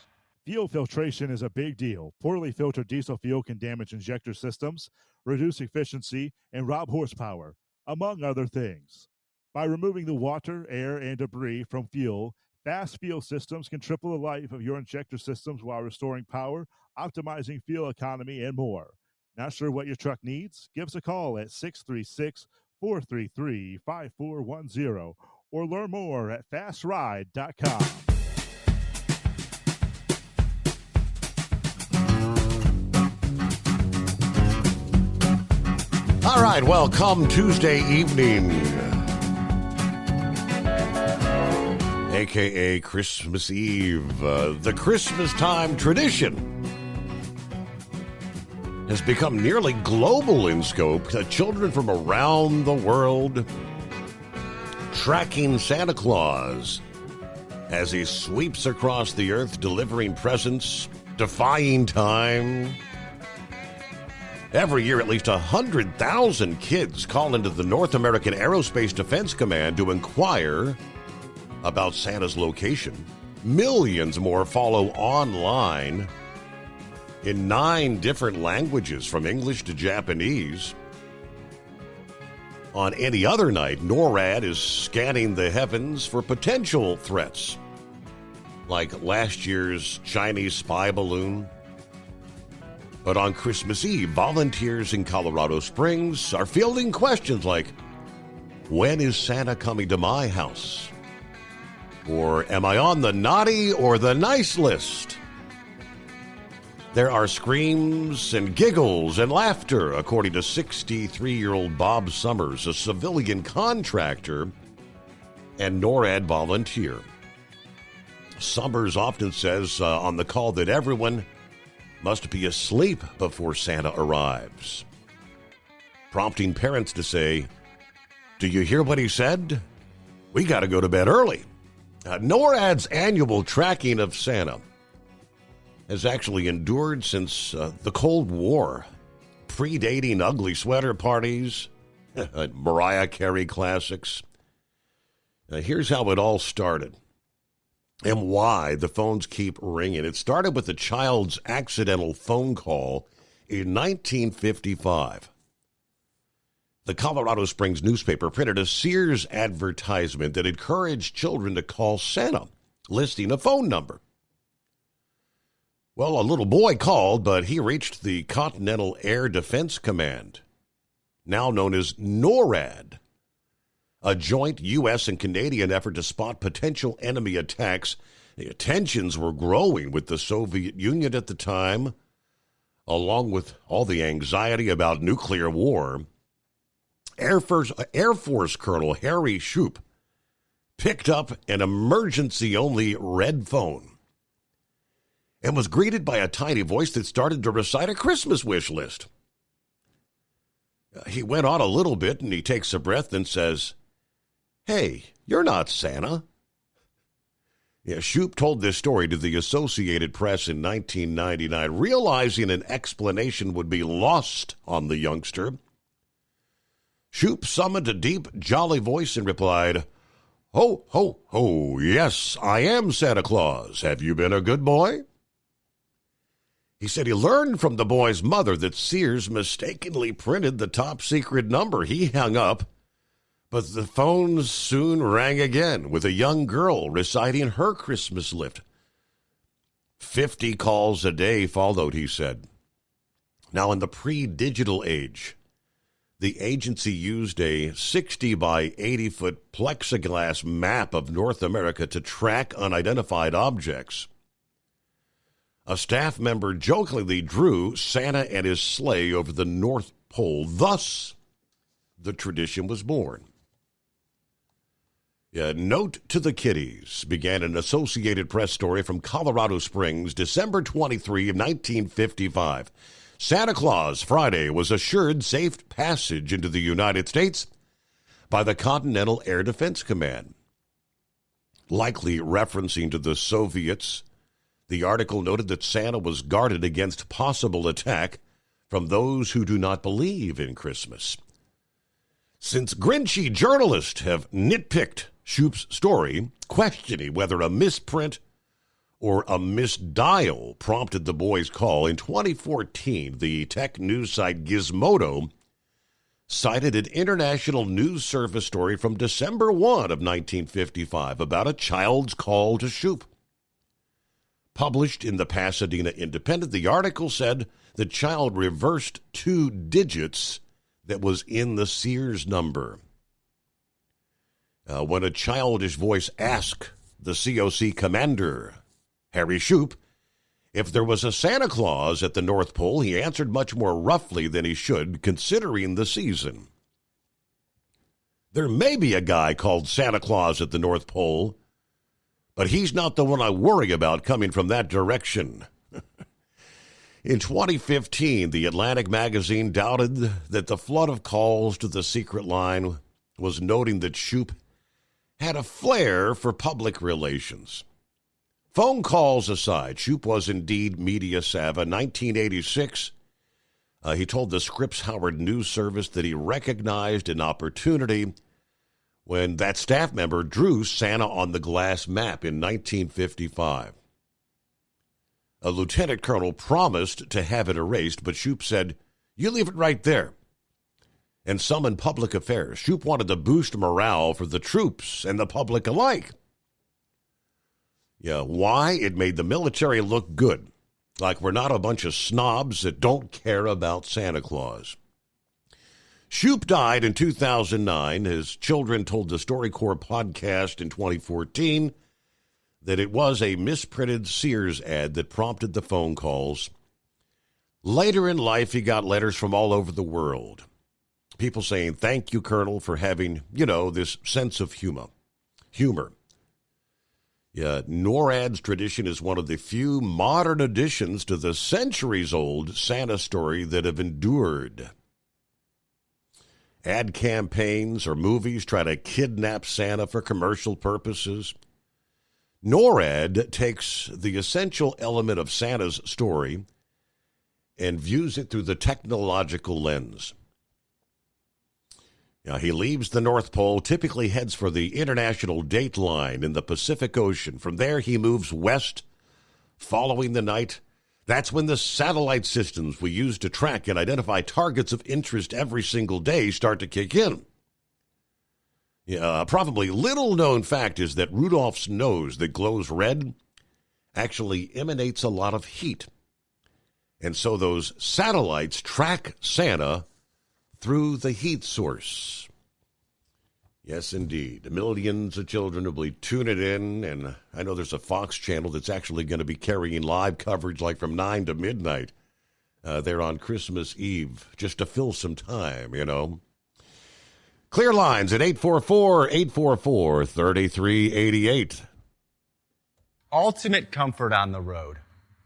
Fuel filtration is a big deal. Poorly filtered diesel fuel can damage injector systems, reduce efficiency, and rob horsepower, among other things. By removing the water, air, and debris from fuel, Fast Fuel Systems can triple the life of your injector systems while restoring power, optimizing fuel economy, and more. Not sure what your truck needs? Give us a call at 636-433-5410 or learn more at fastride.com. All right, well, come Tuesday evening, a.k.a. Christmas Eve, the Christmas time tradition has become nearly global in scope. Children from around the world tracking Santa Claus as he sweeps across the earth, delivering presents defying time. Every year, at least 100,000 kids call into the North American Aerospace Defense Command to inquire about Santa's location. Millions more follow online in 9 different languages, from English to Japanese. On any other night, NORAD is scanning the heavens for potential threats, like last year's Chinese spy balloon. But on Christmas Eve, volunteers in Colorado Springs are fielding questions like, when is Santa coming to my house? Or am I on the naughty or the nice list? There are screams and giggles and laughter, according to 63-year-old Bob Summers, a civilian contractor and NORAD volunteer. Summers often says on the call that everyone must be asleep before Santa arrives, prompting parents to say, do you hear what he said? We got to go to bed early. NORAD's annual tracking of Santa has actually endured since the Cold War, predating ugly sweater parties, Mariah Carey classics. Here's how it all started and why the phones keep ringing. It started with a child's accidental phone call in 1955. The Colorado Springs newspaper printed a Sears advertisement that encouraged children to call Santa, listing a phone number. Well, a little boy called, but he reached the Continental Air Defense Command, now known as NORAD, a joint U.S. and Canadian effort to spot potential enemy attacks. The tensions were growing with the Soviet Union at the time, along with all the anxiety about nuclear war. Air Force Colonel Harry Shoup picked up an emergency-only red phone and was greeted by a tiny voice that started to recite a Christmas wish list. He went on a little bit, and he takes a breath and says, "Hey, you're not Santa." Yeah, Shoup told this story to the Associated Press in 1999, realizing an explanation would be lost on the youngster. Shoup summoned a deep, jolly voice and replied, "Ho, ho, ho, yes, I am Santa Claus. Have you been a good boy?" He said he learned from the boy's mother that Sears mistakenly printed the top-secret number. He hung up, but the phone soon rang again with a young girl reciting her Christmas list. 50 calls a day followed, he said. Now, in the pre-digital age, the agency used a 60 by 80-foot plexiglass map of North America to track unidentified objects. A staff member jokingly drew Santa and his sleigh over the North Pole. Thus, the tradition was born. Note to the kiddies began an Associated Press story from Colorado Springs, December 23 of 1955. Santa Claus Friday was assured safe passage into the United States by the Continental Air Defense Command. Likely referencing to the Soviets, the article noted that Santa was guarded against possible attack from those who do not believe in Christmas. Since Grinchy journalists have nitpicked Shoup's story, questioning whether a misprint or a misdial prompted the boy's call, in 2014, the tech news site Gizmodo cited an International News Service story from December 1 of 1955 about a child's call to Shoup. Published in the Pasadena Independent, the article said the child reversed 2 digits that was in the Sears number. When a childish voice asked the COC commander, Harry Shoup, if there was a Santa Claus at the North Pole, he answered much more roughly than he should, considering the season. There may be a guy called Santa Claus at the North Pole, but he's not the one I worry about coming from that direction. In 2015, the Atlantic magazine doubted that the flood of calls to the secret line was noting that Shoup had a flair for public relations. Phone calls aside, Shoup was indeed media savvy. 1986, he told the Scripps Howard News Service that he recognized an opportunity when that staff member drew Santa on the glass map in 1955. A lieutenant colonel promised to have it erased, but Shoup said, "You leave it right there," and summoned public affairs. Shoup wanted to boost morale for the troops and the public alike. Yeah, why? It made the military look good, like we're not a bunch of snobs that don't care about Santa Claus. Shoup died in 2009. His children told the StoryCorps podcast in 2014 that it was a misprinted Sears ad that prompted the phone calls. Later in life, he got letters from all over the world. People saying, "Thank you, Colonel, for having, this sense of humor. Yeah, NORAD's tradition is one of the few modern additions to the centuries-old Santa story that have endured. Ad campaigns or movies try to kidnap Santa for commercial purposes. NORAD takes the essential element of Santa's story and views it through the technological lens. Now, he leaves the North Pole, typically heads for the International Dateline in the Pacific Ocean. From there, he moves west, following the night. That's when the satellite systems we use to track and identify targets of interest every single day start to kick in. Probably little-known fact is that Rudolph's nose that glows red actually emanates a lot of heat. And so those satellites track Santa through the heat source. Yes, indeed. Millions of children will be tuning in, and I know there's a Fox channel that's actually going to be carrying live coverage like from 9 to midnight there on Christmas Eve, just to fill some time, Clear lines at 844-844-3388. Ultimate comfort on the road.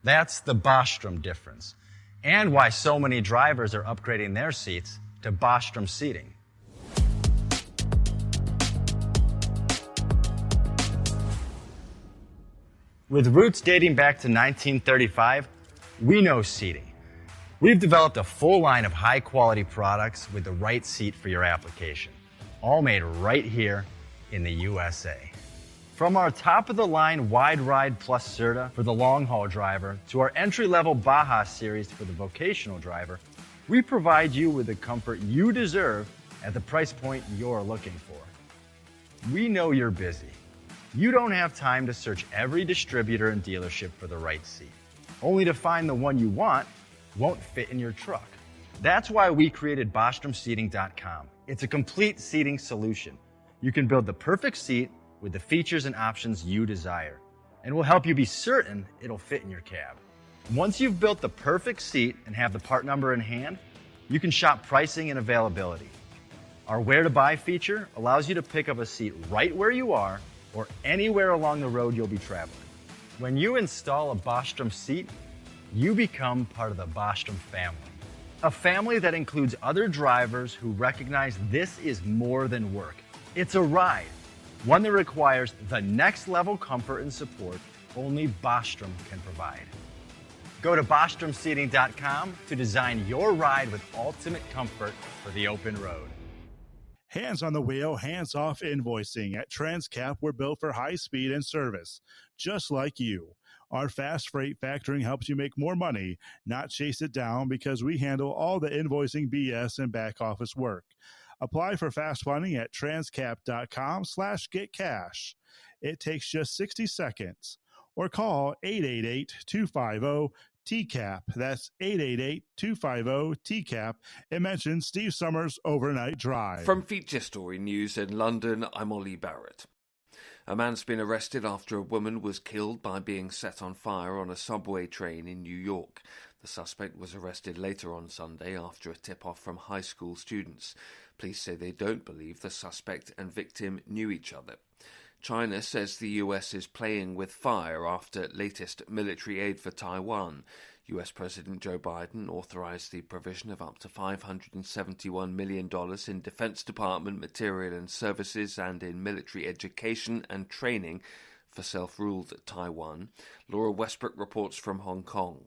That's the Bostrom difference, and why so many drivers are upgrading their seats to Bostrom seating. With roots dating back to 1935, we know seating. We've developed a full line of high-quality products with the right seat for your application, all made right here in the USA. From our top-of-the-line Wide Ride Plus Certa for the long-haul driver to our entry-level Baja series for the vocational driver, we provide you with the comfort you deserve at the price point you're looking for. We know you're busy. You don't have time to search every distributor and dealership for the right seat, only to find the one you want won't fit in your truck. That's why we created BostromSeating.com. It's a complete seating solution. You can build the perfect seat with the features and options you desire, and we'll help you be certain it'll fit in your cab. Once you've built the perfect seat and have the part number in hand, you can shop pricing and availability. Our Where to Buy feature allows you to pick up a seat right where you are or anywhere along the road you'll be traveling. When you install a Bostrom seat, you become part of the Bostrom family. A family that includes other drivers who recognize this is more than work. It's a ride, one that requires the next level comfort and support only Bostrom can provide. Go to BostromSeating.com to design your ride with ultimate comfort for the open road. Hands on the wheel, hands off invoicing. At Transcap, we're built for high speed and service, just like you. Our fast freight factoring helps you make more money, not chase it down, because we handle all the invoicing BS and back office work. Apply for fast funding at transcap.com/getcash. It takes just 60 seconds. Or call 888-250-TCAP. That's 888-250-TCAP. And mention Steve Summers' Overnight Drive. From Feature Story News in London, I'm Ollie Barrett. A man's been arrested after a woman was killed by being set on fire on a subway train in New York. The suspect was arrested later on Sunday after a tip-off from high school students. Police say they don't believe the suspect and victim knew each other. China says the US is playing with fire after latest military aid for Taiwan. US President Joe Biden authorized the provision of up to $571 million in Defense Department material and services and in military education and training for self-ruled Taiwan. Laura Westbrook reports from Hong Kong.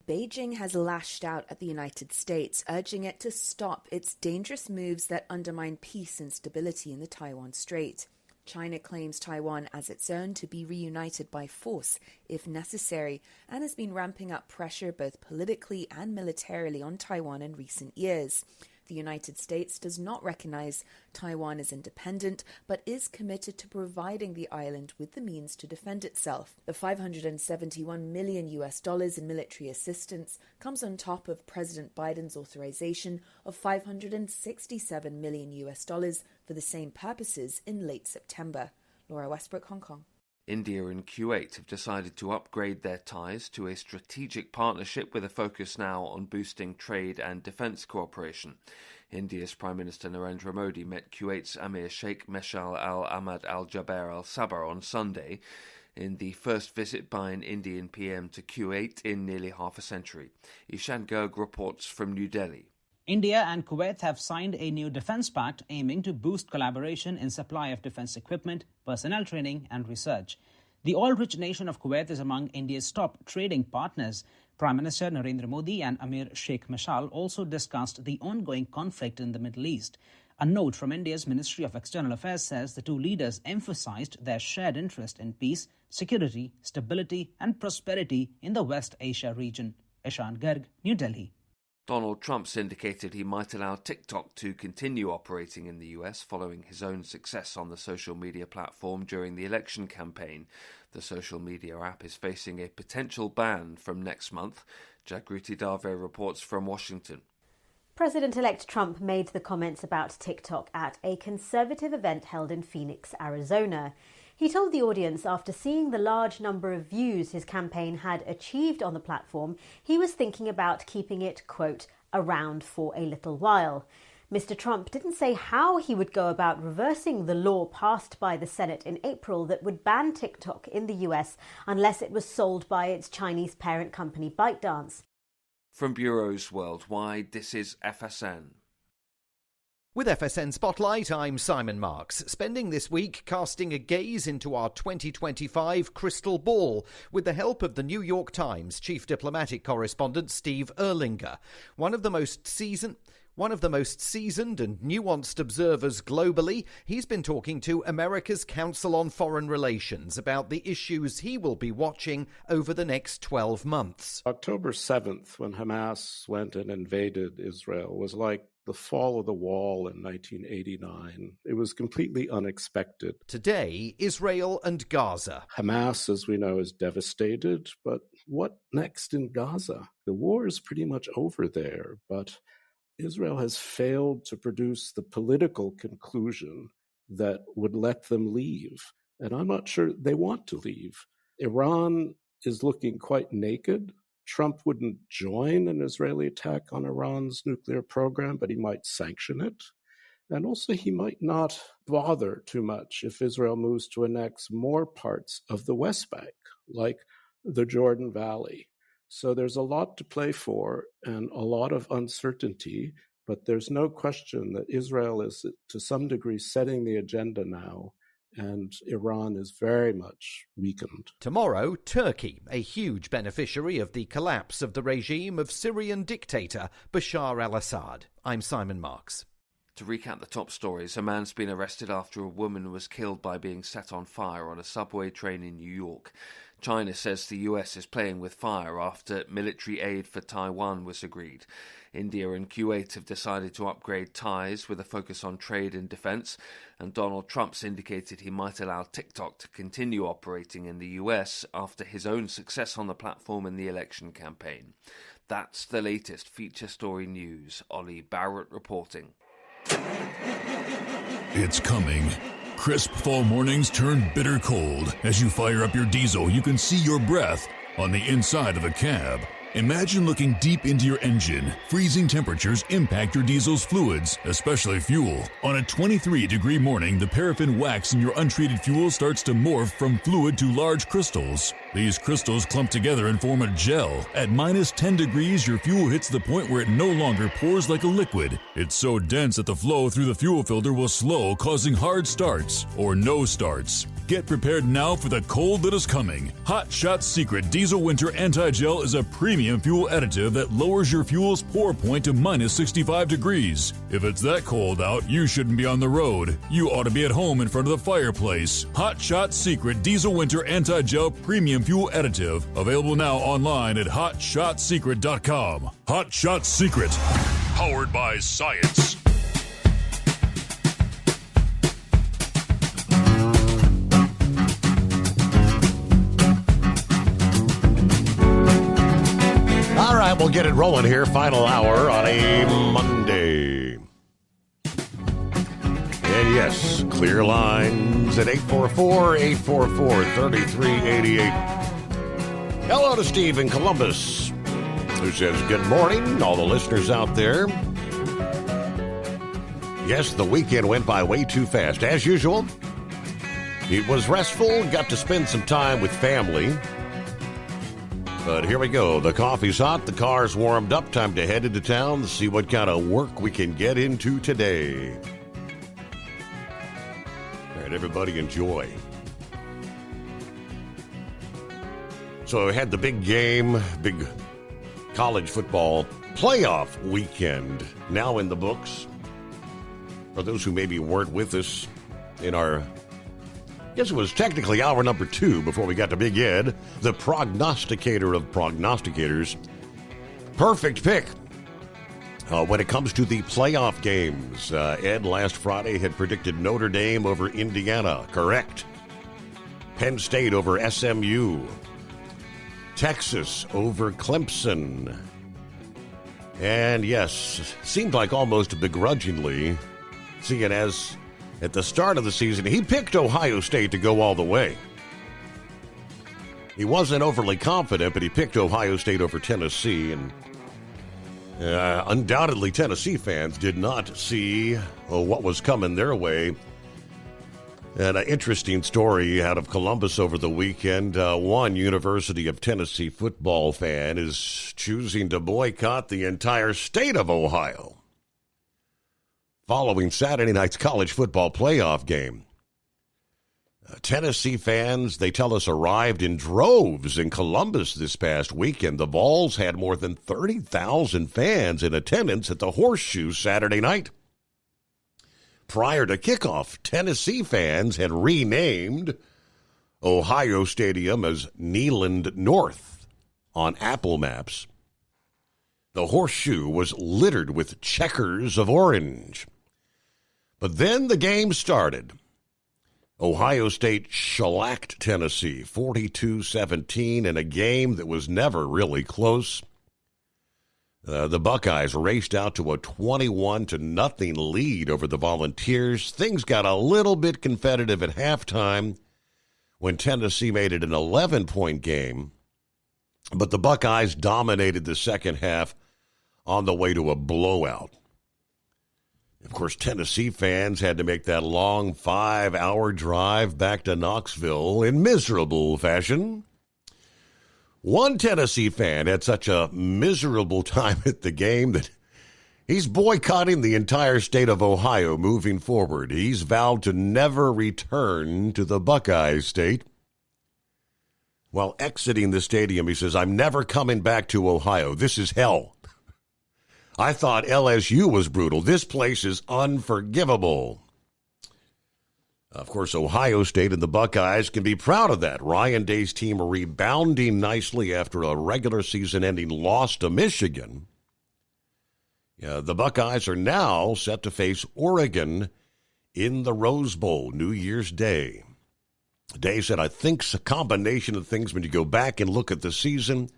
Beijing has lashed out at the United States, urging it to stop its dangerous moves that undermine peace and stability in the Taiwan Strait. China claims Taiwan as its own to be reunited by force if necessary, and has been ramping up pressure both politically and militarily on Taiwan in recent years. The United States does not recognize Taiwan as independent, but is committed to providing the island with the means to defend itself. The $571 million in military assistance comes on top of President Biden's authorization of $567 million for the same purposes in late September. Laura Westbrook, Hong Kong. India and Kuwait have decided to upgrade their ties to a strategic partnership with a focus now on boosting trade and defence cooperation. India's Prime Minister Narendra Modi met Kuwait's Emir Sheikh Meshal Al-Ahmad Al-Jaber Al-Sabah on Sunday in the first visit by an Indian PM to Kuwait in nearly half a century. Ishan Garg reports from New Delhi. India and Kuwait have signed a new defence pact aiming to boost collaboration in supply of defence equipment, personnel training and research. The oil-rich nation of Kuwait is among India's top trading partners. Prime Minister Narendra Modi and Emir Sheikh Meshal also discussed the ongoing conflict in the Middle East. A note from India's Ministry of External Affairs says the two leaders emphasised their shared interest in peace, security, stability and prosperity in the West Asia region. Ishan Garg, New Delhi. Donald Trump's indicated he might allow TikTok to continue operating in the US following his own success on the social media platform during the election campaign. The social media app is facing a potential ban from next month. Jagruti Dave reports from Washington. President-elect Trump made the comments about TikTok at a conservative event held in Phoenix, Arizona. He told the audience after seeing the large number of views his campaign had achieved on the platform, he was thinking about keeping it, quote, around for a little while. Mr. Trump didn't say how he would go about reversing the law passed by the Senate in April that would ban TikTok in the US unless it was sold by its Chinese parent company ByteDance. From Bureaus Worldwide, this is FSN. With FSN Spotlight, I'm Simon Marks, spending this week casting a gaze into our 2025 crystal ball with the help of the New York Times chief diplomatic correspondent Steve Erlinger, one of the most seasoned and nuanced observers globally. He's been talking to America's Council on Foreign Relations about the issues he will be watching over the next 12 months. October 7th, when Hamas went and invaded Israel, was like the fall of the wall in 1989. It was completely unexpected. Today, Israel and Gaza. Hamas, as we know, is devastated, but what next in Gaza? The war is pretty much over there, but Israel has failed to produce the political conclusion that would let them leave. And I'm not sure they want to leave. Iran is looking quite naked. Trump wouldn't join an Israeli attack on Iran's nuclear program, but he might sanction it. And also, he might not bother too much if Israel moves to annex more parts of the West Bank, like the Jordan Valley. So there's a lot to play for and a lot of uncertainty, but there's no question that Israel is, to some degree, setting the agenda now, and Iran is very much weakened. Tomorrow, Turkey, a huge beneficiary of the collapse of the regime of Syrian dictator Bashar al-Assad. I'm Simon Marks. To recap the top stories, a man's been arrested after a woman was killed by being set on fire on a subway train in New York. China says the US is playing with fire after military aid for Taiwan was agreed. India and Kuwait have decided to upgrade ties with a focus on trade and defence, and Donald Trump's indicated he might allow TikTok to continue operating in the US after his own success on the platform in the election campaign. That's the latest feature story news. Ollie Barrett reporting. It's coming. Crisp fall mornings turn bitter cold. As you fire up your diesel, you can see your breath on the inside of a cab. Imagine looking deep into your engine. Freezing temperatures impact your diesel's fluids, especially fuel. On a 23-degree morning, the paraffin wax in your untreated fuel starts to morph from fluid to large crystals. These crystals clump together and form a gel. At minus 10 degrees, your fuel hits the point where it no longer pours like a liquid. It's so dense that the flow through the fuel filter will slow, causing hard starts or no starts. Get prepared now for the cold that is coming. Hot Shot Secret Diesel Winter Anti-Gel is a premium fuel additive that lowers your fuel's pour point to minus 65 degrees. If it's that cold out, you shouldn't be on the road. You ought to be at home in front of the fireplace. Hot Shot Secret Diesel Winter Anti-Gel Premium Fuel Additive. Available now online at hotshotsecret.com. Hot Shot Secret. Powered by science. All right, we'll get it rolling here. Final hour on a Monday. And yes, clear lines at 844-844-3388. Hello to Steve in Columbus, who says, good morning, all the listeners out there. Yes, the weekend went by way too fast. As usual, it was restful, got to spend some time with family. But here we go. The coffee's hot, the car's warmed up. Time to head into town to see what kind of work we can get into today. All right, everybody enjoy. So we had the big game, big college football playoff weekend now in the books. For those who maybe weren't with us in our, I guess it was technically hour number 2 before we got to Big Ed, the prognosticator of prognosticators. Perfect pick when it comes to the playoff games. Ed last Friday had predicted Notre Dame over Indiana. Correct. Penn State over SMU. Texas over Clemson. And yes, seemed like almost begrudgingly, seeing as at the start of the season, he picked Ohio State to go all the way. He wasn't overly confident, but he picked Ohio State over Tennessee. And undoubtedly, Tennessee fans did not see what was coming their way. And an interesting story out of Columbus over the weekend. One University of Tennessee football fan is choosing to boycott the entire state of Ohio following Saturday night's college football playoff game. Tennessee fans, they tell us, arrived in droves in Columbus this past weekend. The Vols had more than 30,000 fans in attendance at the Horseshoe Saturday night. Prior to kickoff, Tennessee fans had renamed Ohio Stadium as Neyland North on Apple Maps. The Horseshoe was littered with checkers of orange. But then the game started. Ohio State shellacked Tennessee 42-17 in a game that was never really close. The Buckeyes raced out to a 21-0 lead over the Volunteers. Things got a little bit competitive at halftime when Tennessee made it an 11-point game. But the Buckeyes dominated the second half on the way to a blowout. Of course, Tennessee fans had to make that long 5-hour drive back to Knoxville in miserable fashion. One Tennessee fan had such a miserable time at the game that he's boycotting the entire state of Ohio moving forward. He's vowed to never return to the Buckeye State. While exiting the stadium, he says, I'm never coming back to Ohio. This is hell. I thought LSU was brutal. This place is unforgivable. Of course, Ohio State and the Buckeyes can be proud of that. Ryan Day's team are rebounding nicely after a regular season-ending loss to Michigan. The Buckeyes are now set to face Oregon in the Rose Bowl, New Year's Day. Day said, I think it's a combination of things when you go back and look at the season.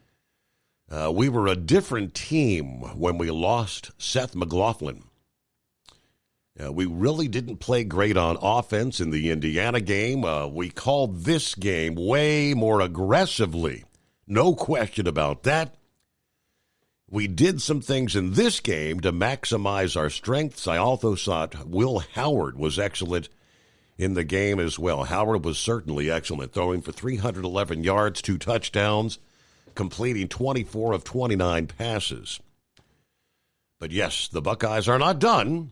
We were a different team when we lost Seth McLaughlin. We really didn't play great on offense in the Indiana game. We called this game way more aggressively. No question about that. We did some things in this game to maximize our strengths. I also thought Will Howard was excellent in the game as well. Howard was certainly excellent, throwing for 311 yards, 2 touchdowns, completing 24 of 29 passes. But yes, the Buckeyes are not done.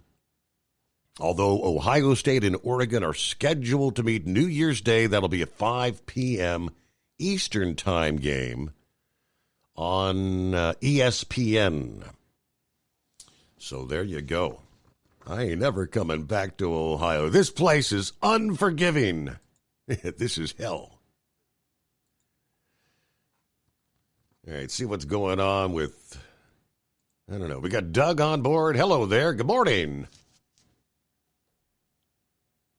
Although Ohio State and Oregon are scheduled to meet New Year's Day, that'll be a 5 p.m. Eastern time game on ESPN. So there you go. I ain't never coming back to Ohio. This place is unforgiving. This is hell. All right, see what's going on with, I don't know. We got Doug on board. Hello there. Good morning.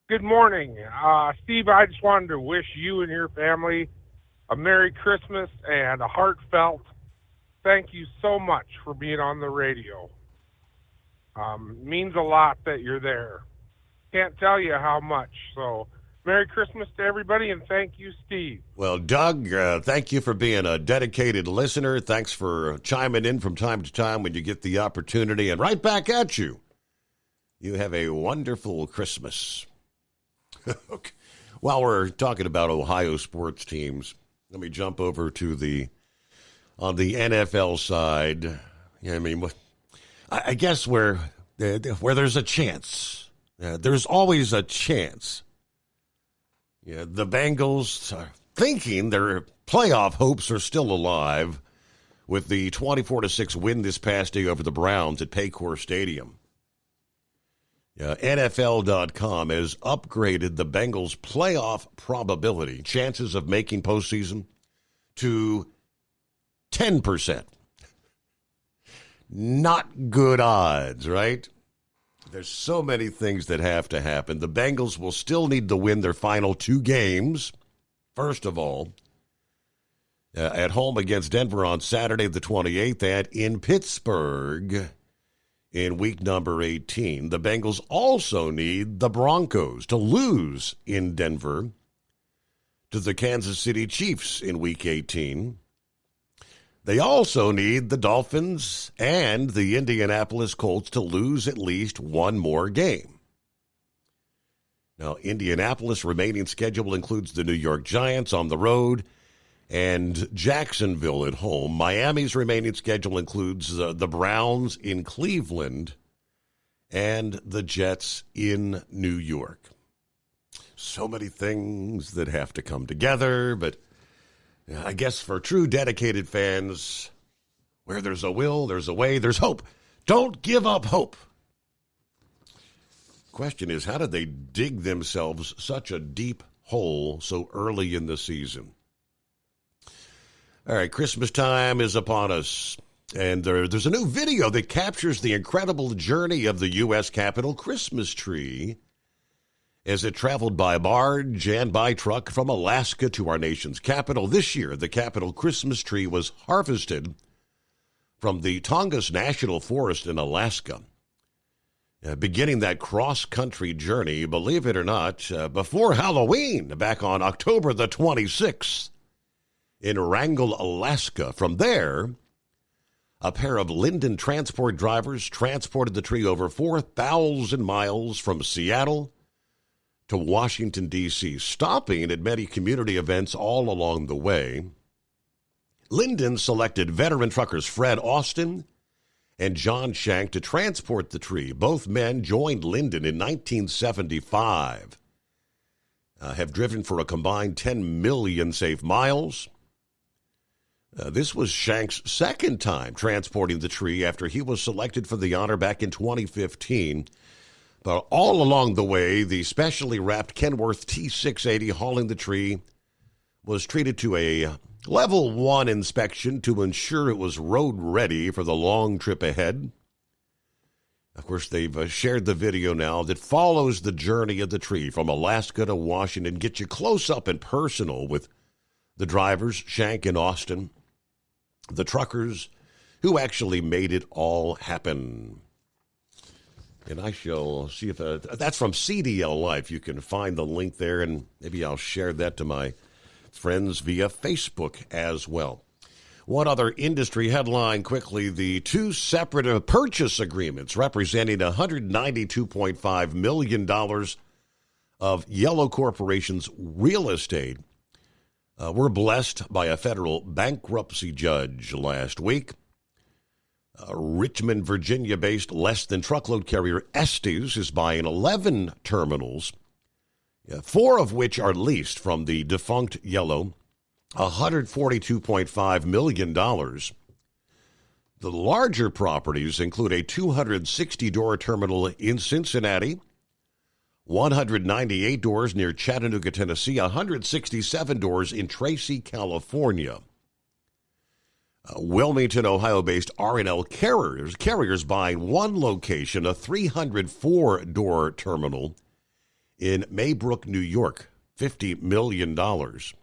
Good morning. Steve, I just wanted to wish you and your family a Merry Christmas and a heartfelt thank you so much for being on the radio. Means a lot that you're there. Can't tell you how much. So Merry Christmas to everybody, and thank you, Steve. Well, Doug, thank you for being a dedicated listener. Thanks for chiming in from time to time when you get the opportunity. And right back at you. You have a wonderful Christmas. Okay. While we're talking about Ohio sports teams, let me jump over to on the NFL side. I mean, I guess where there's a chance, there's always a chance. Yeah, the Bengals are thinking their playoff hopes are still alive with the 24-6 win this past day over the Browns at Paycor Stadium. NFL.com has upgraded the Bengals' playoff probability, chances of making postseason, to 10%. Not good odds, right? There's so many things that have to happen. The Bengals will still need to win their final 2 games. First of all, at home against Denver on Saturday the 28th and in Pittsburgh in week number 18. The Bengals also need the Broncos to lose in Denver to the Kansas City Chiefs in week 18. They also need the Dolphins and the Indianapolis Colts to lose at least one more game. Now, Indianapolis' remaining schedule includes the New York Giants on the road and Jacksonville at home. Miami's remaining schedule includes the Browns in Cleveland and the Jets in New York. So many things that have to come together, but I guess for true dedicated fans, where there's a will, there's a way, there's hope. Don't give up hope. Question is, how did they dig themselves such a deep hole so early in the season? All right, Christmas time is upon us, and there's a new video that captures the incredible journey of the U.S. Capitol Christmas tree as it traveled by barge and by truck from Alaska to our nation's capital. This year, the Capitol Christmas tree was harvested from the Tongass National Forest in Alaska. Beginning that cross-country journey, believe it or not, before Halloween, back on October the 26th in Wrangell, Alaska. From there, a pair of Linden transport drivers transported the tree over 4,000 miles from Seattle to Washington, D.C., stopping at many community events all along the way. Linden selected veteran truckers Fred Austin and John Shank to transport the tree. Both men joined Linden in 1975, have driven for a combined 10 million safe miles. This was Shank's second time transporting the tree after he was selected for the honor back in 2015. But all along the way, the specially wrapped Kenworth T680 hauling the tree was treated to a level 1 inspection to ensure it was road ready for the long trip ahead. Of course, they've shared the video now that follows the journey of the tree from Alaska to Washington, get you close up and personal with the drivers, Shank and Austin, the truckers who actually made it all happen. And I shall see if that's from CDL Life. You can find the link there, and maybe I'll share that to my friends via Facebook as well. One other industry headline quickly: the 2 separate purchase agreements representing $192.5 million of Yellow Corporation's real estate were blessed by a federal bankruptcy judge last week. Richmond, Virginia-based less-than-truckload carrier Estes is buying 11 terminals, 4 of which are leased from the defunct Yellow, $142.5 million. The larger properties include a 260-door terminal in Cincinnati, 198 doors near Chattanooga, Tennessee, 167 doors in Tracy, California. Wilmington, Ohio-based R&L Carriers buying one location, a 304-door terminal in Maybrook, New York, $50 million. The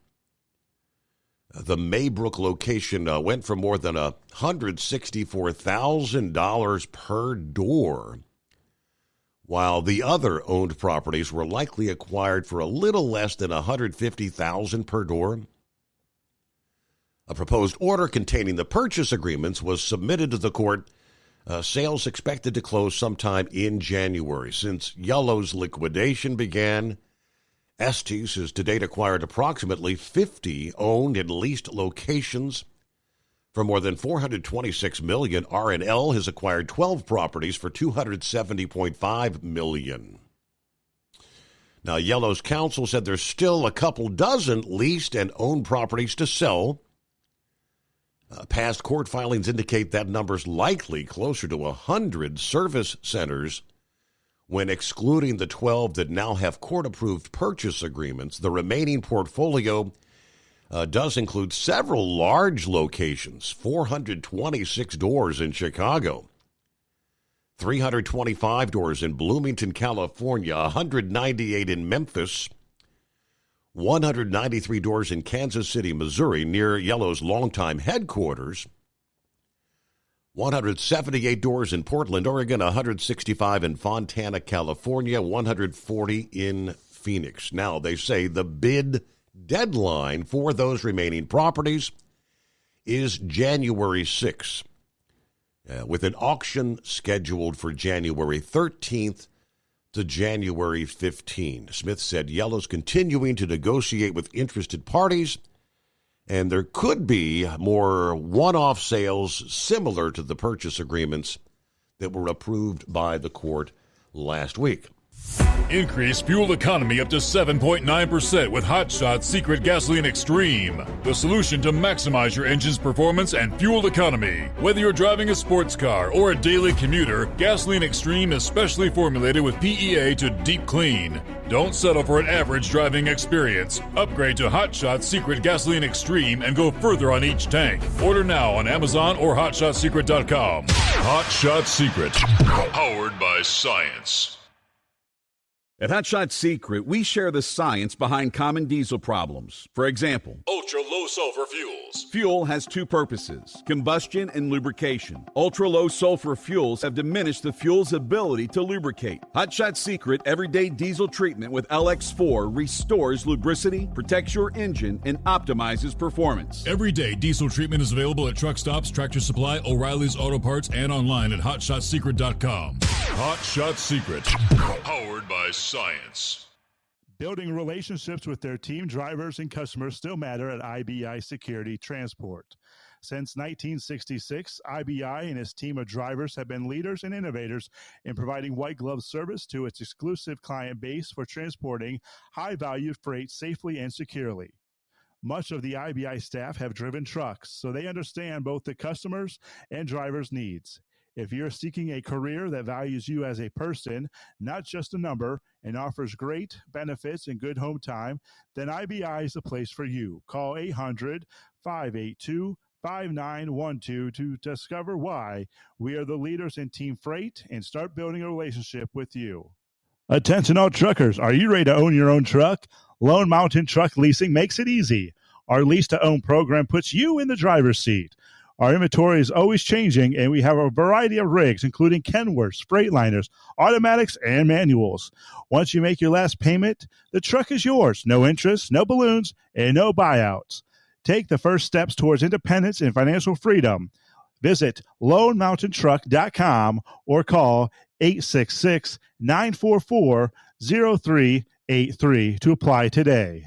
Maybrook location went for more than $164,000 per door, while the other owned properties were likely acquired for a little less than $150,000 per door. A proposed order containing the purchase agreements was submitted to the court. Sales expected to close sometime in January. Since Yellow's liquidation began, Estes has to date acquired approximately 50 owned and leased locations for more than $426 million. R&L has acquired 12 properties for $270.5 million. Now, Yellow's counsel said there's still a couple dozen leased and owned properties to sell. Past court filings indicate that number's likely closer to 100 service centers. When excluding the 12 that now have court-approved purchase agreements, the remaining portfolio does include several large locations, 426 doors in Chicago, 325 doors in Bloomington, California, 198 in Memphis, 193 doors in Kansas City, Missouri, near Yellow's longtime headquarters, 178 doors in Portland, Oregon, 165 in Fontana, California, 140 in Phoenix. Now, they say the bid deadline for those remaining properties is January 6th, with an auction scheduled for January 13th to January 15. Smith said Yellow's continuing to negotiate with interested parties, and there could be more one-off sales similar to the purchase agreements that were approved by the court last week. Increase fuel economy up to 7.9% with Hot Shot Secret Gasoline Extreme. The solution to maximize your engine's performance and fuel economy. Whether you're driving a sports car or a daily commuter, Gasoline Extreme is specially formulated with PEA to deep clean. Don't settle for an average driving experience. Upgrade to Hot Shot Secret Gasoline Extreme and go further on each tank. Order now on Amazon or HotShotSecret.com. Hot Shot Secret. Powered by science. At Hot Shot Secret, we share the science behind common diesel problems. For example, ultra-low sulfur fuels. Fuel has two purposes, combustion and lubrication. Ultra-low sulfur fuels have diminished the fuel's ability to lubricate. Hot Shot Secret Everyday Diesel Treatment with LX4 restores lubricity, protects your engine, and optimizes performance. Everyday diesel treatment is available at truck stops, Tractor Supply, O'Reilly's Auto Parts, and online at HotShotSecret.com. Hot Shot Secret. Powered by science. Building relationships with their team drivers and customers still matter at IBI Security Transport. Since 1966, IBI and its team of drivers have been leaders and innovators in providing white glove service to its exclusive client base for transporting high-value freight safely and securely. Much of the IBI staff have driven trucks, so they understand both the customers' and drivers' needs. If you're seeking a career that values you as a person, not just a number, and offers great benefits and good home time, then IBI is the place for you. Call 800-582-5912 to discover why we are the leaders in team freight and start building a relationship with you. Attention all truckers, are you ready to own your own truck? Lone Mountain Truck Leasing makes it easy. Our lease-to-own program puts you in the driver's seat. Our inventory is always changing, and we have a variety of rigs, including Kenworths, Freightliners, automatics, and manuals. Once you make your last payment, the truck is yours. No interest, no balloons, and no buyouts. Take the first steps towards independence and financial freedom. Visit LoneMountainTruck.com or call 866-944-0383 to apply today.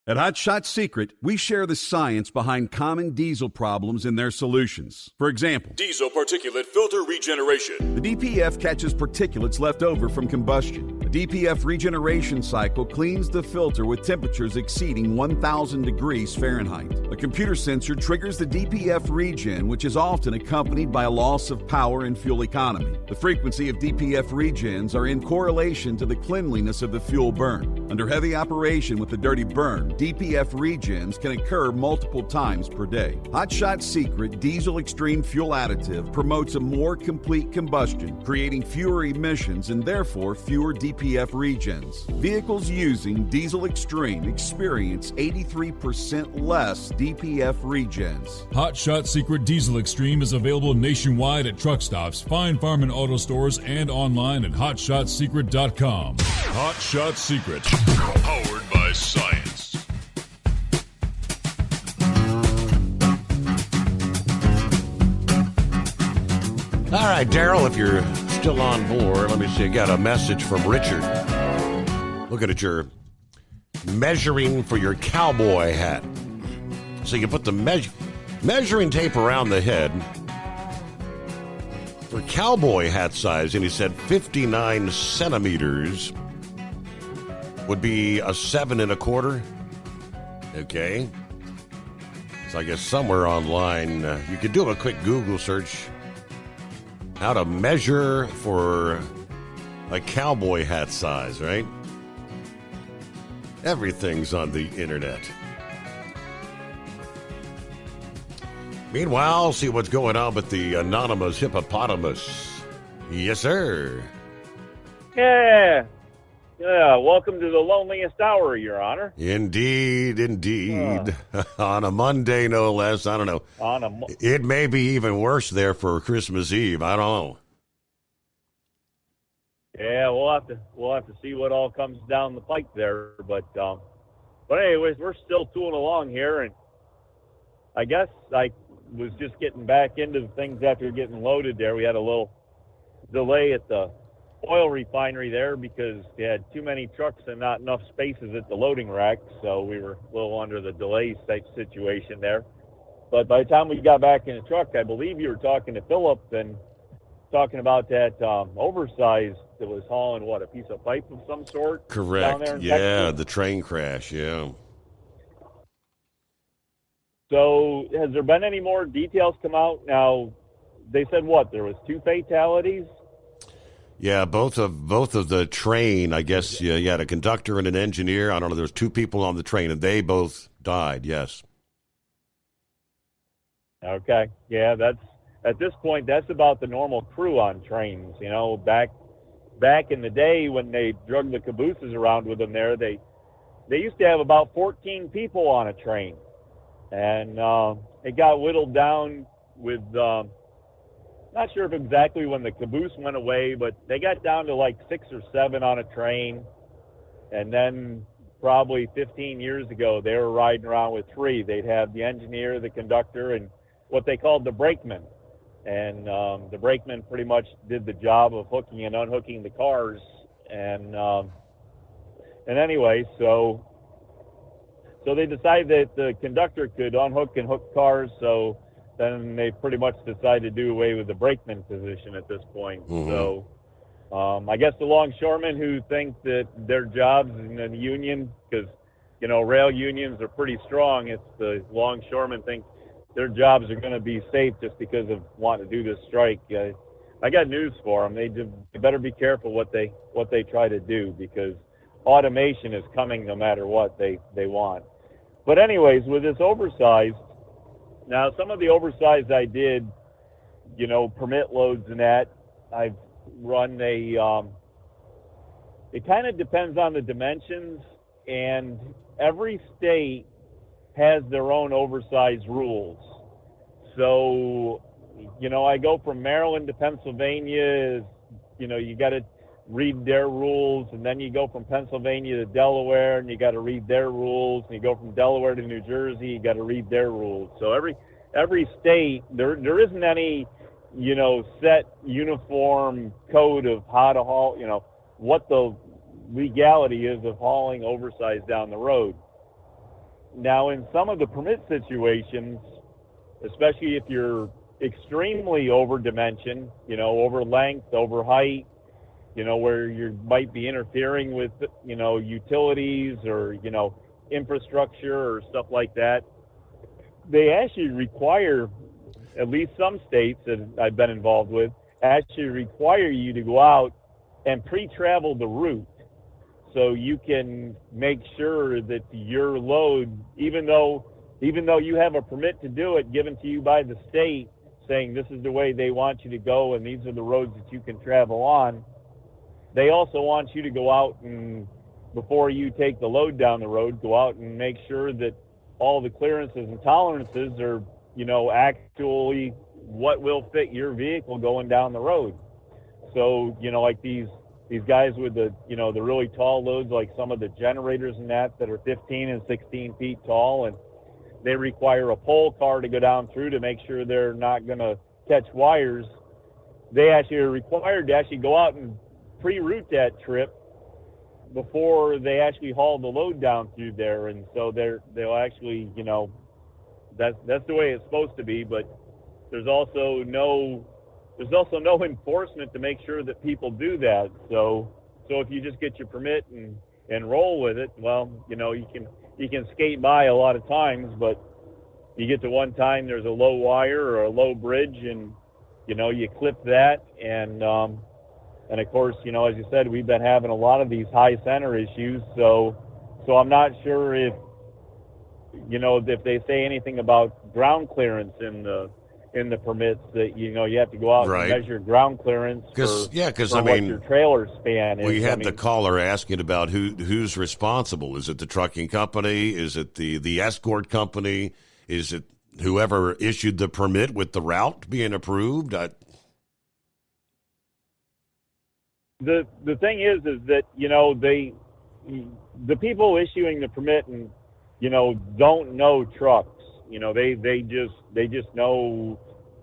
At Hot Shot Secret, we share the science behind common diesel problems and their solutions. For example, Diesel particulate filter regeneration. the DPF catches particulates left over from combustion. The DPF regeneration cycle cleans the filter with temperatures exceeding 1,000 degrees Fahrenheit. A computer sensor triggers the DPF regen, which is often accompanied by a loss of power and fuel economy. The frequency of DPF regens are in correlation to the cleanliness of the fuel burn. Under heavy operation with the dirty burn, DPF regens can occur multiple times per day. Hot Shot Secret Diesel Extreme Fuel Additive promotes a more complete combustion, creating fewer emissions and therefore fewer DPF regens. Vehicles using Diesel Extreme experience 83% less DPF regens. Hot Shot Secret Diesel Extreme is available nationwide at truck stops, Fine Farm and auto stores, and online at hotshotsecret.com. Hot Shot Secret, powered by science. All right, Daryl, if you're still on board, let me see. I got a message from Richard. Looking at your measuring for your cowboy hat. So you put the measuring tape around the head for cowboy hat size, and he said 59 centimeters would be a 7 1/4. Okay. So I guess somewhere online, you could do a quick Google search. How to measure for a cowboy hat size, right? Everything's on the internet. Meanwhile, see what's going on with the anonymous hippopotamus. Yes, sir. Yeah. Welcome to the loneliest hour, Your Honor. Indeed. On a Monday, no less. I don't know. It may be even worse there for Christmas Eve. I don't know. Yeah, we'll have to see what all comes down the pike there. But anyways, we're still tooling along here, and I guess I was just getting back into the things after getting loaded there. We had a little delay at the oil refinery there because they had too many trucks and not enough spaces at the loading rack, so we were a little under the delay type situation there. But by the time we got back in the truck, I believe you were talking to Philip and talking about that oversized that was hauling, a piece of pipe of some sort? Correct. Down there in Yeah, Texas? the train crash, yeah. So has there been any more details come out? Now, they said there was 2 fatalities? Yeah, both of the train, I guess, you had a conductor and an engineer. I don't know, there was 2 people on the train, and they both died, yes. Okay. Yeah, at this point, that's about the normal crew on trains. You know, back in the day when they drug the cabooses around with them there, they used to have about 14 people on a train. And it got whittled down with, not sure if exactly when the caboose went away, but they got down to like 6 or 7 on a train. And then probably 15 years ago, they were riding around with 3. They'd have the engineer, the conductor, and what they called the brakeman. And the brakeman pretty much did the job of hooking and unhooking the cars. And anyway, so they decided that the conductor could unhook and hook cars. So then they pretty much decided to do away with the brakeman position at this point. Mm-hmm. So I guess the longshoremen who think that their jobs in the union, because, rail unions are pretty strong, it's the longshoremen think their jobs are going to be safe just because of wanting to do this strike. I got news for them. They better be careful what they try to do, because automation is coming no matter what they want. But anyways, with this oversized, now some of the oversized I did, permit loads and that, I've run it kind of depends on the dimensions, and every state has their own oversized rules. So, I go from Maryland to Pennsylvania, you got to read their rules, and then you go from Pennsylvania to Delaware, and you got to read their rules, and you go from Delaware to New Jersey, you got to read their rules. So every state, there isn't any, set uniform code of how to haul, what the legality is of hauling oversized down the road. Now, in some of the permit situations, especially if you're extremely over dimension, over length, over height, where you might be interfering with, utilities or, infrastructure or stuff like that, they actually require, at least some states that I've been involved with, actually require you to go out and pre-travel the route so you can make sure that your load, even though you have a permit to do it given to you by the state saying this is the way they want you to go and these are the roads that you can travel on, they also want you to go out and, before you take the load down the road, go out and make sure that all the clearances and tolerances are, actually what will fit your vehicle going down the road. So, like these guys with the really tall loads, like some of the generators and that are 15 and 16 feet tall, and they require a pole car to go down through to make sure they're not going to catch wires. They actually are required to actually go out and pre-route that trip before they actually haul the load down through there. And so they'll actually, that's the way it's supposed to be, but there's also no enforcement to make sure that people do that. So if you just get your permit and roll with it, well, you can skate by a lot of times, but you get to one time there's a low wire or a low bridge, and you clip that, and of course, as you said, we've been having a lot of these high center issues. So I'm not sure if they say anything about ground clearance in the permits that you have to go out and measure ground clearance because what your trailer span is. We had the caller asking about who's responsible. Is it the trucking company? Is it the escort company? Is it whoever issued the permit with the route being approved? The thing is that the people issuing the permit and don't know trucks. They just know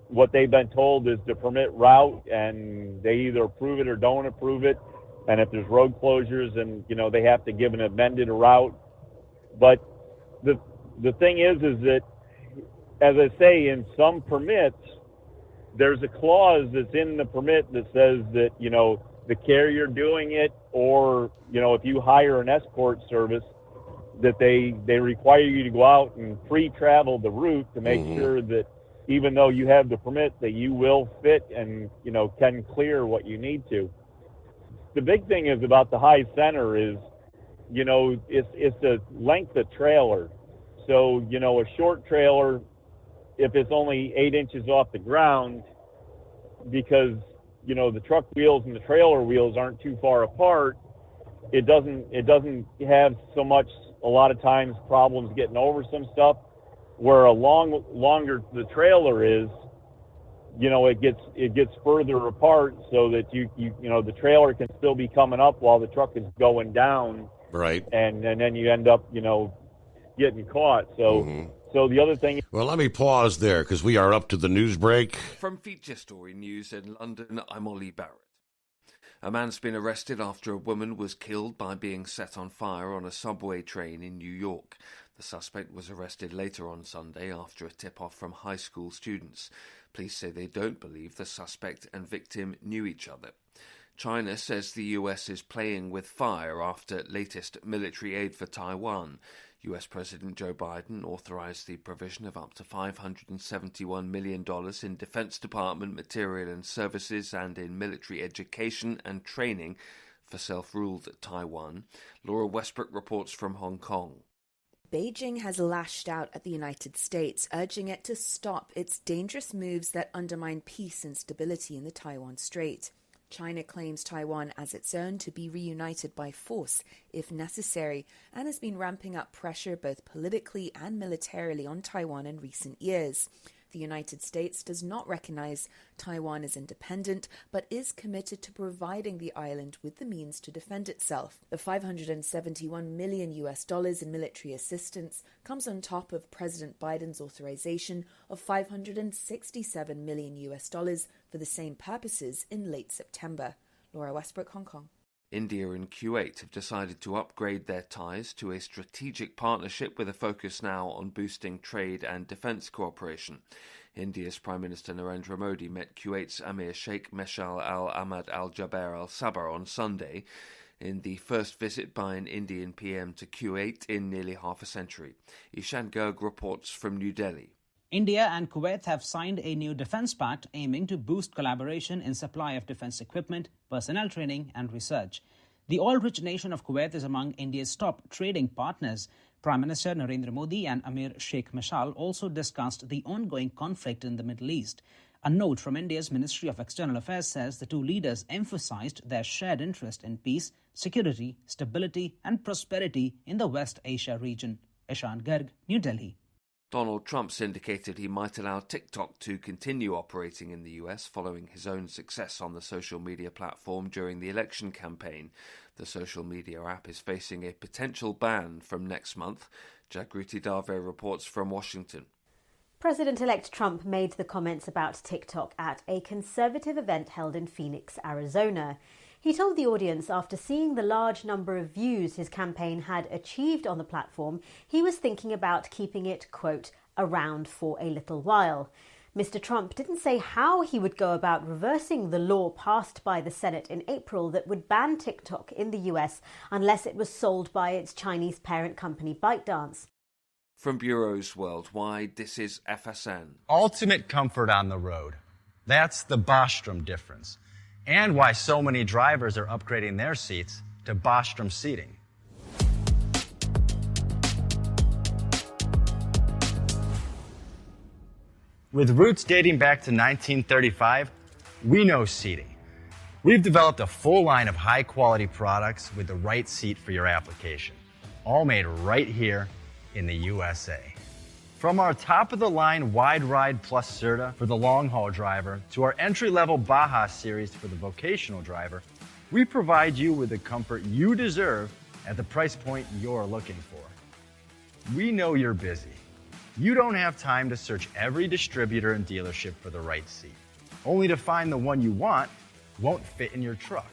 what they've been told is the permit route, and they either approve it or don't approve it. And if there's road closures, and they have to give an amended route. But the thing is that, as I say, in some permits, there's a clause that's in the permit that says that the carrier doing it, or if you hire an escort service, that they require you to go out and pre-travel the route to make sure that even though you have the permit, that you will fit and can clear what you need to. The big thing is about the high center is it's the length of trailer. So a short trailer, if it's only 8 inches off the ground, because the truck wheels and the trailer wheels aren't too far apart, it doesn't have a lot of times problems getting over some stuff. Where longer the trailer is, it gets further apart, so that the trailer can still be coming up while the truck is going down. Right. And then you end up getting caught. So So the other thing... Well, let me pause there because we are up to the news break. From Feature Story News in London, I'm Ollie Barrett. A man's been arrested after a woman was killed by being set on fire on a subway train in New York. The suspect was arrested later on Sunday after a tip-off from high school students. Police say they don't believe the suspect and victim knew each other. China says the US is playing with fire after latest military aid for Taiwan. US President Joe Biden authorized the provision of up to $571 million in Defense Department material and services and in military education and training for self-ruled Taiwan. Laura Westbrook reports from Hong Kong. Beijing has lashed out at the United States, urging it to stop its dangerous moves that undermine peace and stability in the Taiwan Strait. China claims Taiwan as its own to be reunited by force if necessary, and has been ramping up pressure both politically and militarily on Taiwan in recent years. The United States does not recognize Taiwan as independent, but is committed to providing the island with the means to defend itself. The $571 million in military assistance comes on top of President Biden's authorization of $567 million for the same purposes in late September. Laura Westbrook, Hong Kong. India and Kuwait have decided to upgrade their ties to a strategic partnership with a focus now on boosting trade and defence cooperation. India's Prime Minister Narendra Modi met Kuwait's Emir Sheikh Meshal Al Ahmad Al Jaber Al Sabah on Sunday, in the first visit by an Indian PM to Kuwait in nearly half a century. Ishan Garg reports from New Delhi. India and Kuwait have signed a new defence pact aiming to boost collaboration in supply of defence equipment, personnel training and research. The oil-rich nation of Kuwait is among India's top trading partners. Prime Minister Narendra Modi and Emir Sheikh Meshal also discussed the ongoing conflict in the Middle East. A note from India's Ministry of External Affairs says the two leaders emphasized their shared interest in peace, security, stability and prosperity in the West Asia region. Ishan Garg, New Delhi. Donald Trump's indicated he might allow TikTok to continue operating in the US following his own success on the social media platform during the election campaign. The social media app is facing a potential ban from next month. Jagruti Dave reports from Washington. President-elect Trump made the comments about TikTok at a conservative event held in Phoenix, Arizona. He told the audience after seeing the large number of views his campaign had achieved on the platform, he was thinking about keeping it, quote, around for a little while. Mr. Trump didn't say how he would go about reversing the law passed by the Senate in April that would ban TikTok in the US unless it was sold by its Chinese parent company ByteDance. From Bureaus Worldwide, this is FSN. Ultimate comfort on the road. That's the Bostrom difference. And why so many drivers are upgrading their seats to Bostrom seating. With roots dating back to 1935, we know seating. We've developed a full line of high-quality products with the right seat for your application, all made right here in the USA. From our top-of-the-line Wide Ride Plus Certa for the long-haul driver to our entry-level Baja series for the vocational driver, we provide you with the comfort you deserve at the price point you're looking for. We know you're busy. You don't have time to search every distributor and dealership for the right seat, only to find the one you want won't fit in your truck.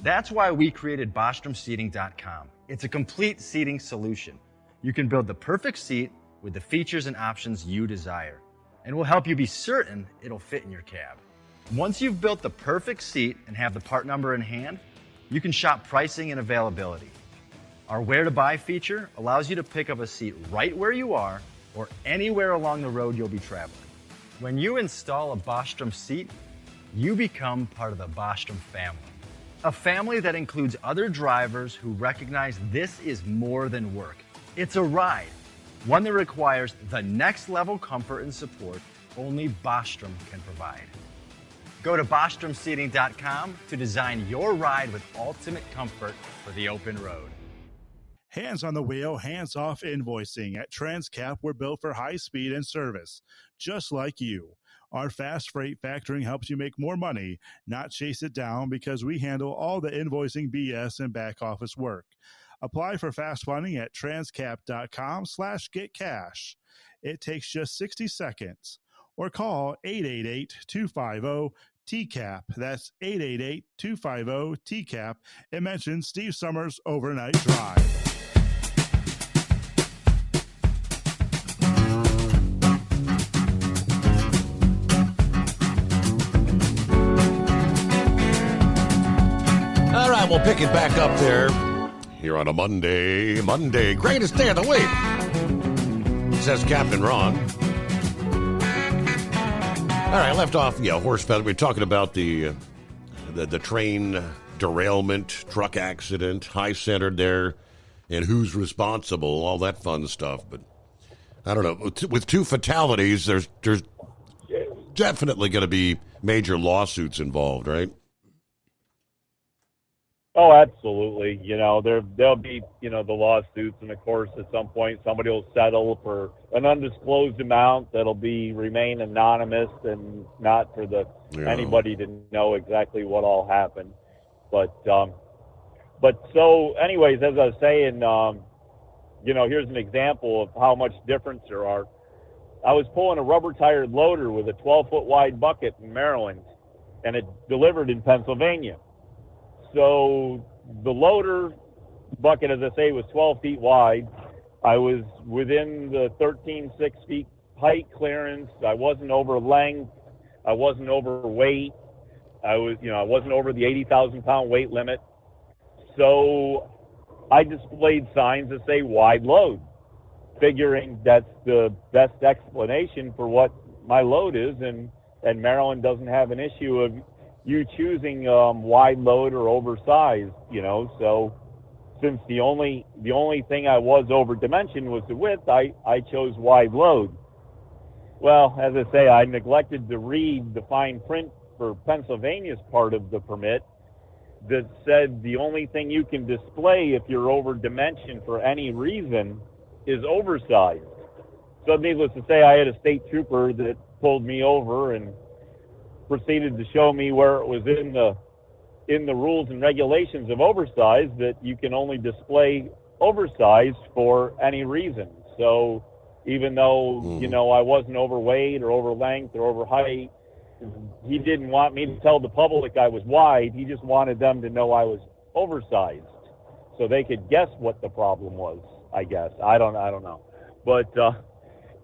That's why we created BostromSeating.com. It's a complete seating solution. You can build the perfect seat with the features and options you desire, and we'll help you be certain it'll fit in your cab. Once you've built the perfect seat and have the part number in hand, you can shop pricing and availability. Our Where to Buy feature allows you to pick up a seat right where you are or anywhere along the road you'll be traveling. When you install a Bostrom seat, you become part of the Bostrom family. A family that includes other drivers who recognize this is more than work. It's a ride. One that requires the next level comfort and support only Bostrom can provide. Go to BostromSeating.com to design your ride with ultimate comfort for the open road. Hands on the wheel, hands off invoicing. At Transcap, we're built for high speed and service, just like you. Our fast freight factoring helps you make more money, not chase it down, because we handle all the invoicing BS and back office work. Apply for fast funding at transcap.com/getcash. It takes just 60 seconds. Or call 888-250-TCAP. That's 888-250-TCAP. And mention Steve Summers' Overnight Drive. All right, we'll pick it back up there. Here on a Monday, greatest day of the week, says Captain Ron. All right, left off, horse feather. We're talking about the train derailment, truck accident, high centered there, and who's responsible, all that fun stuff. But I don't know. With two fatalities, there's definitely going to be major lawsuits involved, right? Oh, absolutely. There'll be, the lawsuits, and of course, at some point, somebody will settle for an undisclosed amount that'll remain anonymous and not for anybody to know exactly what all happened. But so, anyways, as I was saying, here's an example of how much difference there are. I was pulling a rubber-tired loader with a 12-foot wide bucket in Maryland, and it delivered in Pennsylvania. So the loader bucket, as I say, was 12 feet wide. I was within the 13.6 feet height clearance. I wasn't over length. I wasn't overweight. I wasn't over the 80,000 pound weight limit. So I displayed signs that say wide load, figuring that's the best explanation for what my load is. And Maryland doesn't have an issue of you choosing wide load or oversized, So since the only thing I was over dimension was the width, I chose wide load. Well, as I say, I neglected to read the fine print for Pennsylvania's part of the permit that said the only thing you can display if you're over dimension for any reason is oversized. So needless to say, I had a state trooper that pulled me over and proceeded to show me where it was in the rules and regulations of oversized that you can only display oversized for any reason. So even though, I wasn't overweight or over length or over height, he didn't want me to tell the public I was wide. He just wanted them to know I was oversized so they could guess what the problem was, I guess. I don't know. But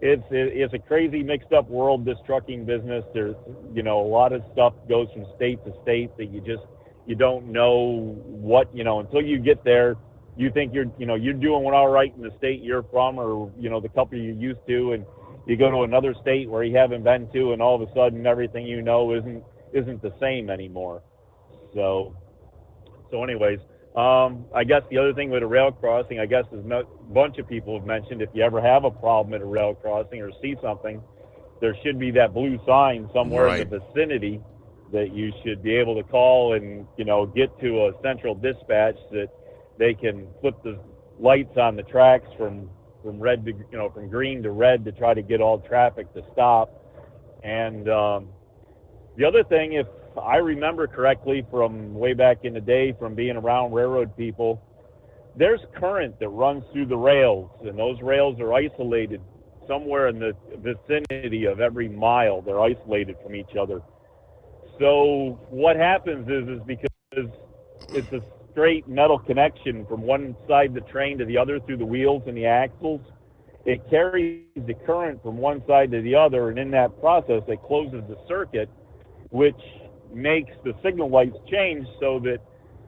it's a crazy mixed up world, this trucking business. There's, a lot of stuff goes from state to state that you don't know what, until you get there. You think you're doing all right in the state you're from, or, the couple you're used to, and you go to another state where you haven't been to, and all of a sudden everything isn't the same anymore. So anyways, I guess the other thing with a rail crossing, I guess, is a bunch of people have mentioned, if you ever have a problem at a rail crossing or see something, there should be that blue sign somewhere in the vicinity that you should be able to call and, get to a central dispatch that they can flip the lights on the tracks from red to, from green to red to try to get all traffic to stop. And the other thing, if I remember correctly from way back in the day from being around railroad people, there's current that runs through the rails, and those rails are isolated somewhere in the vicinity of every mile. They're isolated from each other. So what happens is because it's a straight metal connection from one side of the train to the other through the wheels and the axles, it carries the current from one side to the other, and in that process it closes the circuit, which makes the signal lights change so that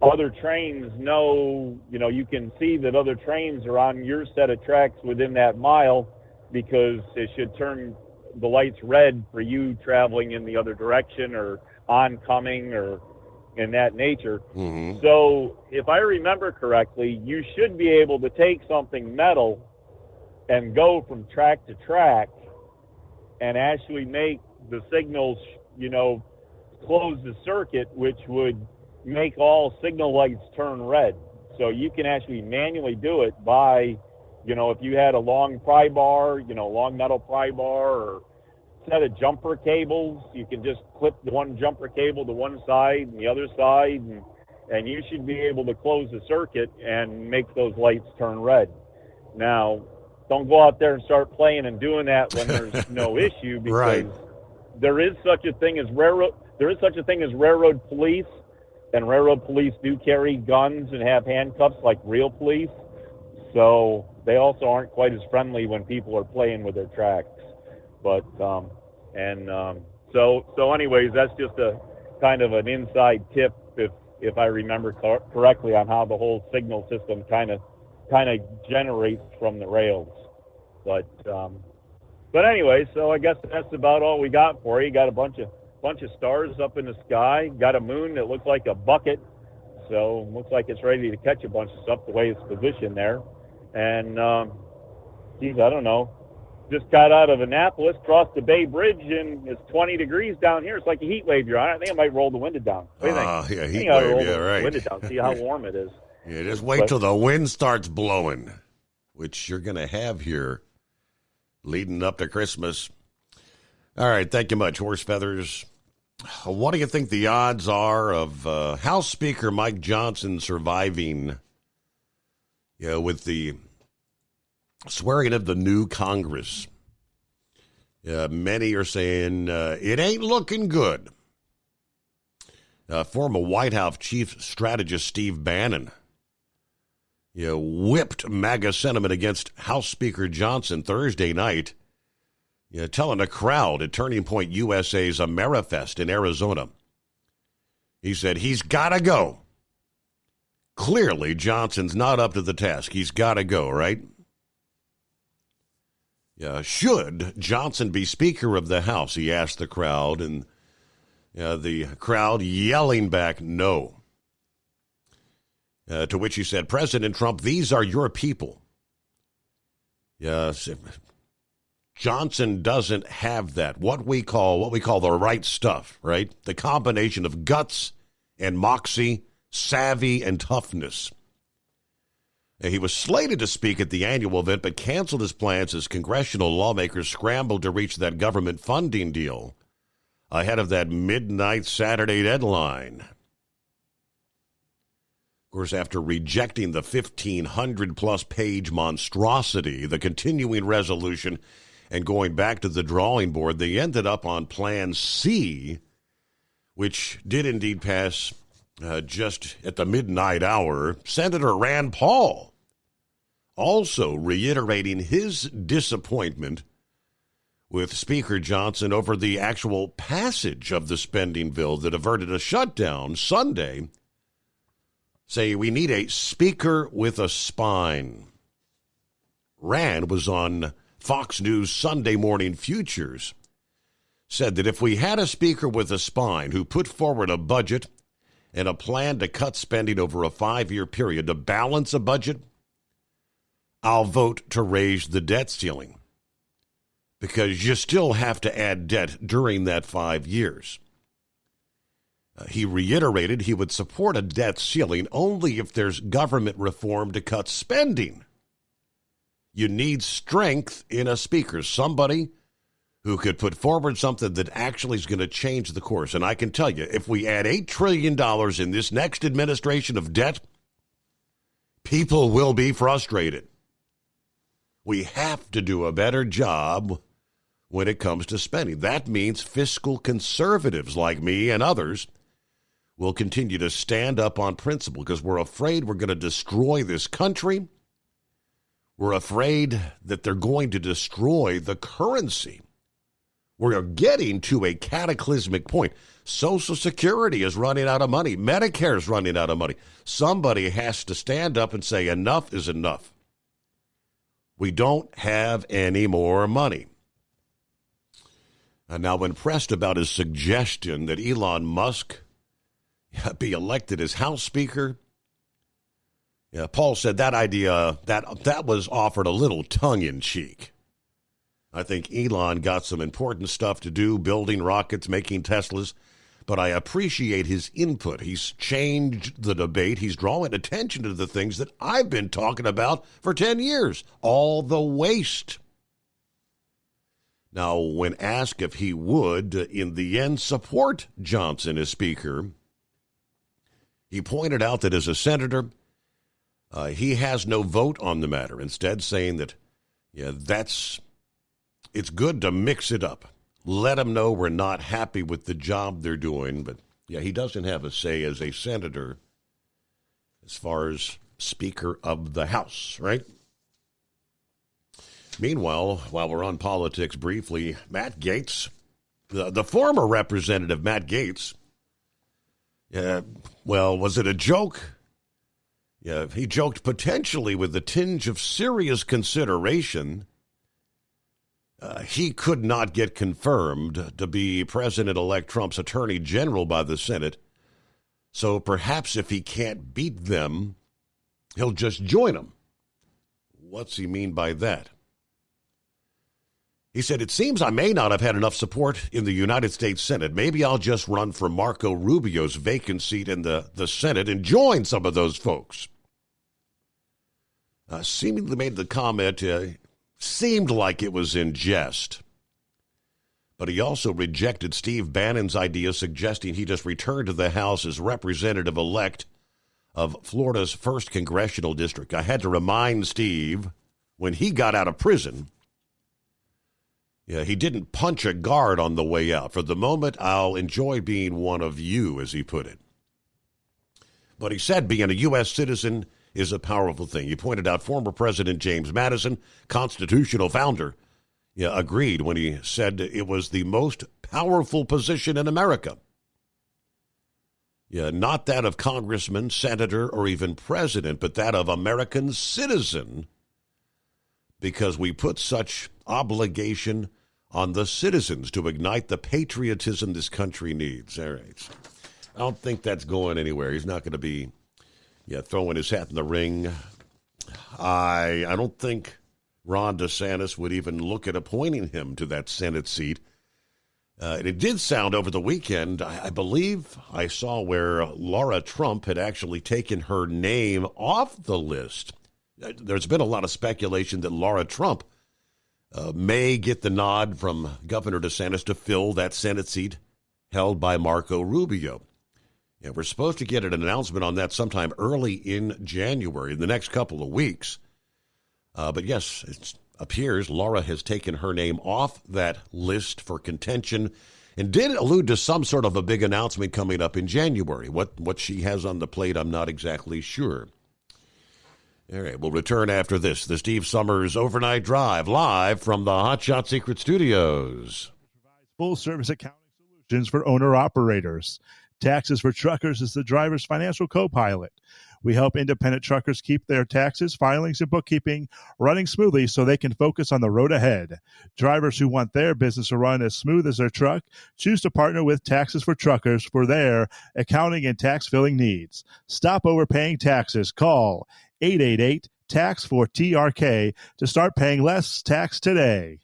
other trains know, you can see that other trains are on your set of tracks within that mile, because it should turn the lights red for you traveling in the other direction or oncoming or in that nature. Mm-hmm. So if I remember correctly, you should be able to take something metal and go from track to track and actually make the signals, close the circuit, which would make all signal lights turn red. So you can actually manually do it by, if you had a long pry bar, long metal pry bar, or set of jumper cables, you can just clip the one jumper cable to one side and the other side, and you should be able to close the circuit and make those lights turn red. Now, don't go out there and start playing and doing that when there's no issue, because there is such a thing as railroad police, and railroad police do carry guns and have handcuffs like real police. So they also aren't quite as friendly when people are playing with their tracks. But so anyways, that's just a kind of an inside tip, if I remember correctly, on how the whole signal system kind of generates from the rails. But anyway, so I guess that's about all we got for you. Got a bunch of stars up in the sky. Got a moon that looks like a bucket, so looks like it's ready to catch a bunch of stuff the way it's positioned there. And I don't know. Just got out of Annapolis, crossed the Bay Bridge, and it's 20 degrees down here. It's like a heat wave you're on. I think I might roll the window down. What do you think? Yeah, heat wave, yeah, right. Window down, see how warm it is. Yeah, just wait till the wind starts blowing, which you're going to have here leading up to Christmas. All right, thank you much, Horse Feathers. What do you think the odds are of House Speaker Mike Johnson surviving with the swearing of the new Congress? Many are saying it ain't looking good. Former White House chief strategist Steve Bannon whipped MAGA sentiment against House Speaker Johnson Thursday night, telling a crowd at Turning Point USA's AmeriFest in Arizona. He said, he's got to go. Clearly, Johnson's not up to the task. He's got to go, right? Should Johnson be Speaker of the House, he asked the crowd, and the crowd yelling back, no. To which he said, President Trump, these are your people. Yes, Johnson doesn't have that. What we call the right stuff, right? The combination of guts and moxie, savvy and toughness. He was slated to speak at the annual event, but canceled his plans as congressional lawmakers scrambled to reach that government funding deal ahead of that midnight Saturday deadline. Of course, after rejecting the 1,500-plus page monstrosity, the continuing resolution, and going back to the drawing board, they ended up on Plan C, which did indeed pass just at the midnight hour. Senator Rand Paul also reiterating his disappointment with Speaker Johnson over the actual passage of the spending bill that averted a shutdown Sunday, saying we need a speaker with a spine. Rand was on Fox News Sunday Morning Futures, said that if we had a speaker with a spine who put forward a budget and a plan to cut spending over a 5-year period to balance a budget, I'll vote to raise the debt ceiling, because you still have to add debt during that 5 years. He reiterated he would support a debt ceiling only if there's government reform to cut spending. You need strength in a speaker, somebody who could put forward something that actually is going to change the course. And I can tell you, if we add $8 trillion in this next administration of debt, people will be frustrated. We have to do a better job when it comes to spending. That means fiscal conservatives like me and others will continue to stand up on principle because we're afraid we're going to destroy this country. We're afraid that they're going to destroy the currency. We're getting to a cataclysmic point. Social Security is running out of money. Medicare is running out of money. Somebody has to stand up and say enough is enough. We don't have any more money. And now, when pressed about his suggestion that Elon Musk be elected as House Speaker, Paul said that idea, that was offered a little tongue-in-cheek. I think Elon got some important stuff to do, building rockets, making Teslas, but I appreciate his input. He's changed the debate. He's drawing attention to the things that I've been talking about for 10 years, all the waste. Now, when asked if he would, in the end, support Johnson as Speaker, he pointed out that as a senator, he has no vote on the matter, instead saying that, it's good to mix it up. Let them know we're not happy with the job they're doing. But, he doesn't have a say as a senator as far as Speaker of the House, right? Meanwhile, while we're on politics briefly, Matt Gaetz, the former representative Matt Gaetz, was it a joke? Yeah, he joked potentially with a tinge of serious consideration. He could not get confirmed to be President-elect Trump's attorney general by the Senate. So perhaps if he can't beat them, he'll just join them. What's he mean by that? He said, it seems I may not have had enough support in the United States Senate. Maybe I'll just run for Marco Rubio's vacant seat in the Senate and join some of those folks. Seemingly made the comment, seemed like it was in jest. But he also rejected Steve Bannon's idea, suggesting he just return to the House as representative-elect of Florida's 1st Congressional District. I had to remind Steve, when he got out of prison, Yeah, he didn't punch a guard on the way out. For the moment, I'll enjoy being one of you, as he put it. But he said being a U.S. citizen is a powerful thing. He pointed out former President James Madison, constitutional founder, agreed when he said it was the most powerful position in America. Yeah, not that of congressman, senator, or even president, but that of American citizen, because we put such obligation on the citizens to ignite the patriotism this country needs. All right. I don't think that's going anywhere. He's not going to be throwing his hat in the ring. I don't think Ron DeSantis would even look at appointing him to that Senate seat. It did sound over the weekend, I believe I saw where Laura Trump had actually taken her name off the list. There's been a lot of speculation that Laura Trump may get the nod from Governor DeSantis to fill that Senate seat held by Marco Rubio. Yeah, we're supposed to get an announcement on that sometime early in January, in the next couple of weeks. But yes, it appears Laura has taken her name off that list for contention and did allude to some sort of a big announcement coming up in January. What she has on the plate, I'm not exactly sure. All right, we'll return after this. The Steve Summers Overnight Drive, live from the Hot Shot Secret Studios. Full-service accounting solutions for owner-operators. Taxes for Truckers is the driver's financial co-pilot. We help independent truckers keep their taxes, filings, and bookkeeping running smoothly so they can focus on the road ahead. Drivers who want their business to run as smooth as their truck choose to partner with Taxes for Truckers for their accounting and tax filing needs. Stop overpaying taxes. Call 888-TAX-4TRK to start paying less tax today.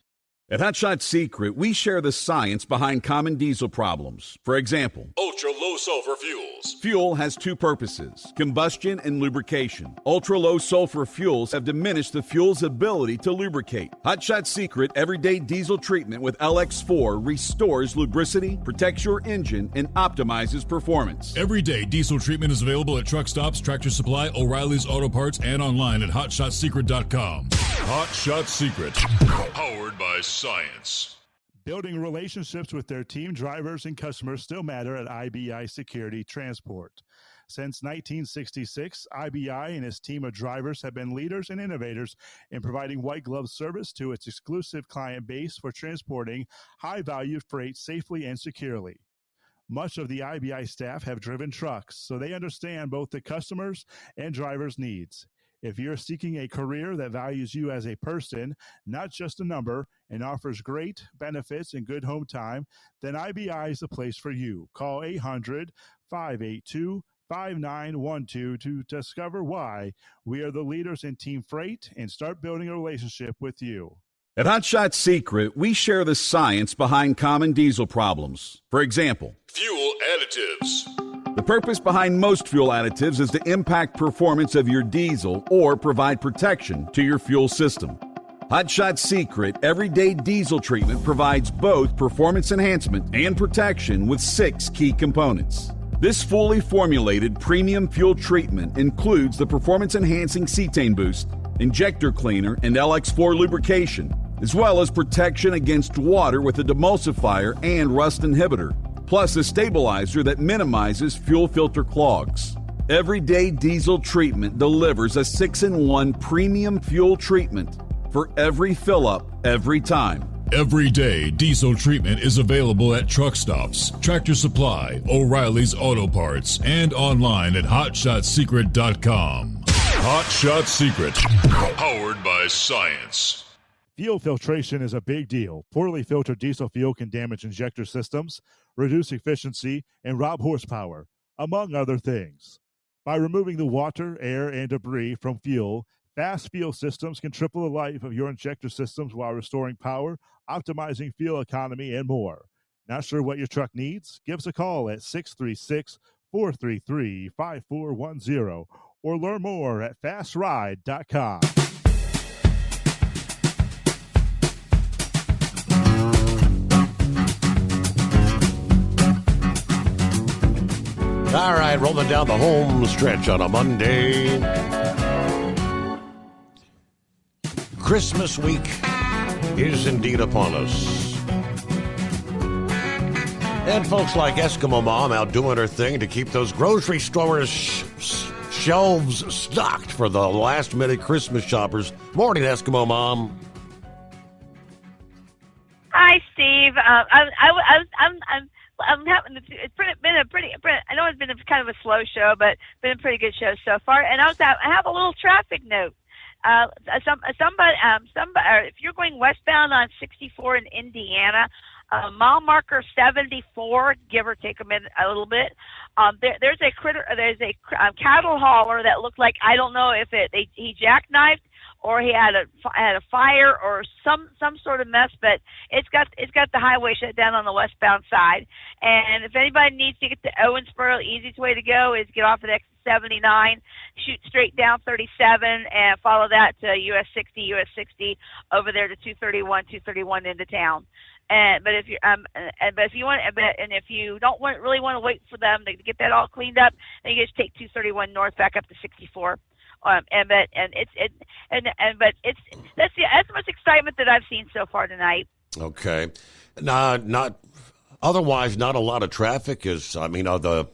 At Hot Shot Secret, we share the science behind common diesel problems. For example, ultra-low sulfur fuels. Fuel has two purposes, combustion and lubrication. Ultra-low sulfur fuels have diminished the fuel's ability to lubricate. Hot Shot Secret Everyday Diesel Treatment with LX4 restores lubricity, protects your engine, and optimizes performance. Everyday diesel treatment is available at truck stops, Tractor Supply, O'Reilly's Auto Parts, and online at HotShotSecret.com. Hot Shot Secret, powered by science. Building relationships with their team drivers and customers still matter at IBI Security Transport. Since 1966, IBI and its team of drivers have been leaders and innovators in providing white glove service to its exclusive client base for transporting high-value freight safely and securely. Much of the IBI staff have driven trucks, so they understand both the customers' and drivers' needs. If you're seeking a career that values you as a person, not just a number, and offers great benefits and good home time, then IBI is the place for you. Call 800-582-5912 to discover why we are the leaders in team freight and start building a relationship with you. At Hot Shot Secret, we share the science behind common diesel problems. For example, fuel additives. The purpose behind most fuel additives is to impact performance of your diesel or provide protection to your fuel system. Hot Shot Secret Everyday Diesel Treatment provides both performance enhancement and protection with 6 key components. This fully formulated premium fuel treatment includes the performance-enhancing cetane boost, injector cleaner, and LX4 lubrication, as well as protection against water with a demulsifier and rust inhibitor, plus a stabilizer that minimizes fuel filter clogs. Everyday Diesel Treatment delivers a 6-in-1 premium fuel treatment for every fill-up, every time. Everyday Diesel Treatment is available at truck stops, Tractor Supply, O'Reilly's Auto Parts, and online at HotShotSecret.com. Hot Shot Secret, powered by science. Fuel filtration is a big deal. Poorly filtered diesel fuel can damage injector systems, reduce efficiency, and rob horsepower, among other things. By removing the water, air, and debris from fuel, fast fuel systems can triple the life of your injector systems while restoring power, optimizing fuel economy, and more. Not sure what your truck needs? Give us a call at 636-433-5410 or learn more at fastride.com. All right, rolling down the home stretch on a Monday. Christmas week is indeed upon us. And folks like Eskimo Mom out doing her thing to keep those grocery stores' shelves stocked for the last-minute Christmas shoppers. Morning, Eskimo Mom. Hi, Steve. I'm having. It's been a pretty. I know it's been kind of a slow show, but been a pretty good show so far. And I have a little traffic note. Somebody, if you're going westbound on 64 in Indiana, mile marker 74, give or take a little bit. There's a cattle hauler that looked like, I don't know if he jackknifed or he had a fire or some sort of mess, but it's got the highway shut down on the westbound side. And if anybody needs to get to Owensboro, the easiest way to go is get off at exit 79, shoot straight down 37, and follow that to US 60 over there to 231 into town. But if you don't really want to wait for them to get that all cleaned up, then you just take 231 north back up to 64. That's the most excitement that I've seen so far tonight. Okay, not otherwise not a lot of traffic. Are the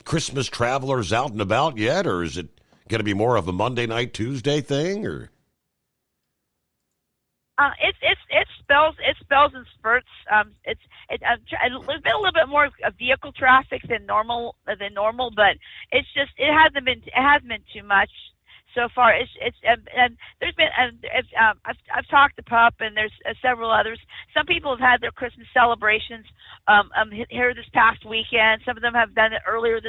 Christmas travelers out and about yet, or is it going to be more of a Monday night, Tuesday thing, or? It spells in spurts. There's been a little bit more vehicle traffic than normal, but it hasn't been too much so far. I've talked to Pup, and there's several others. Some people have had their Christmas celebrations here this past weekend. Some of them have done it earlier in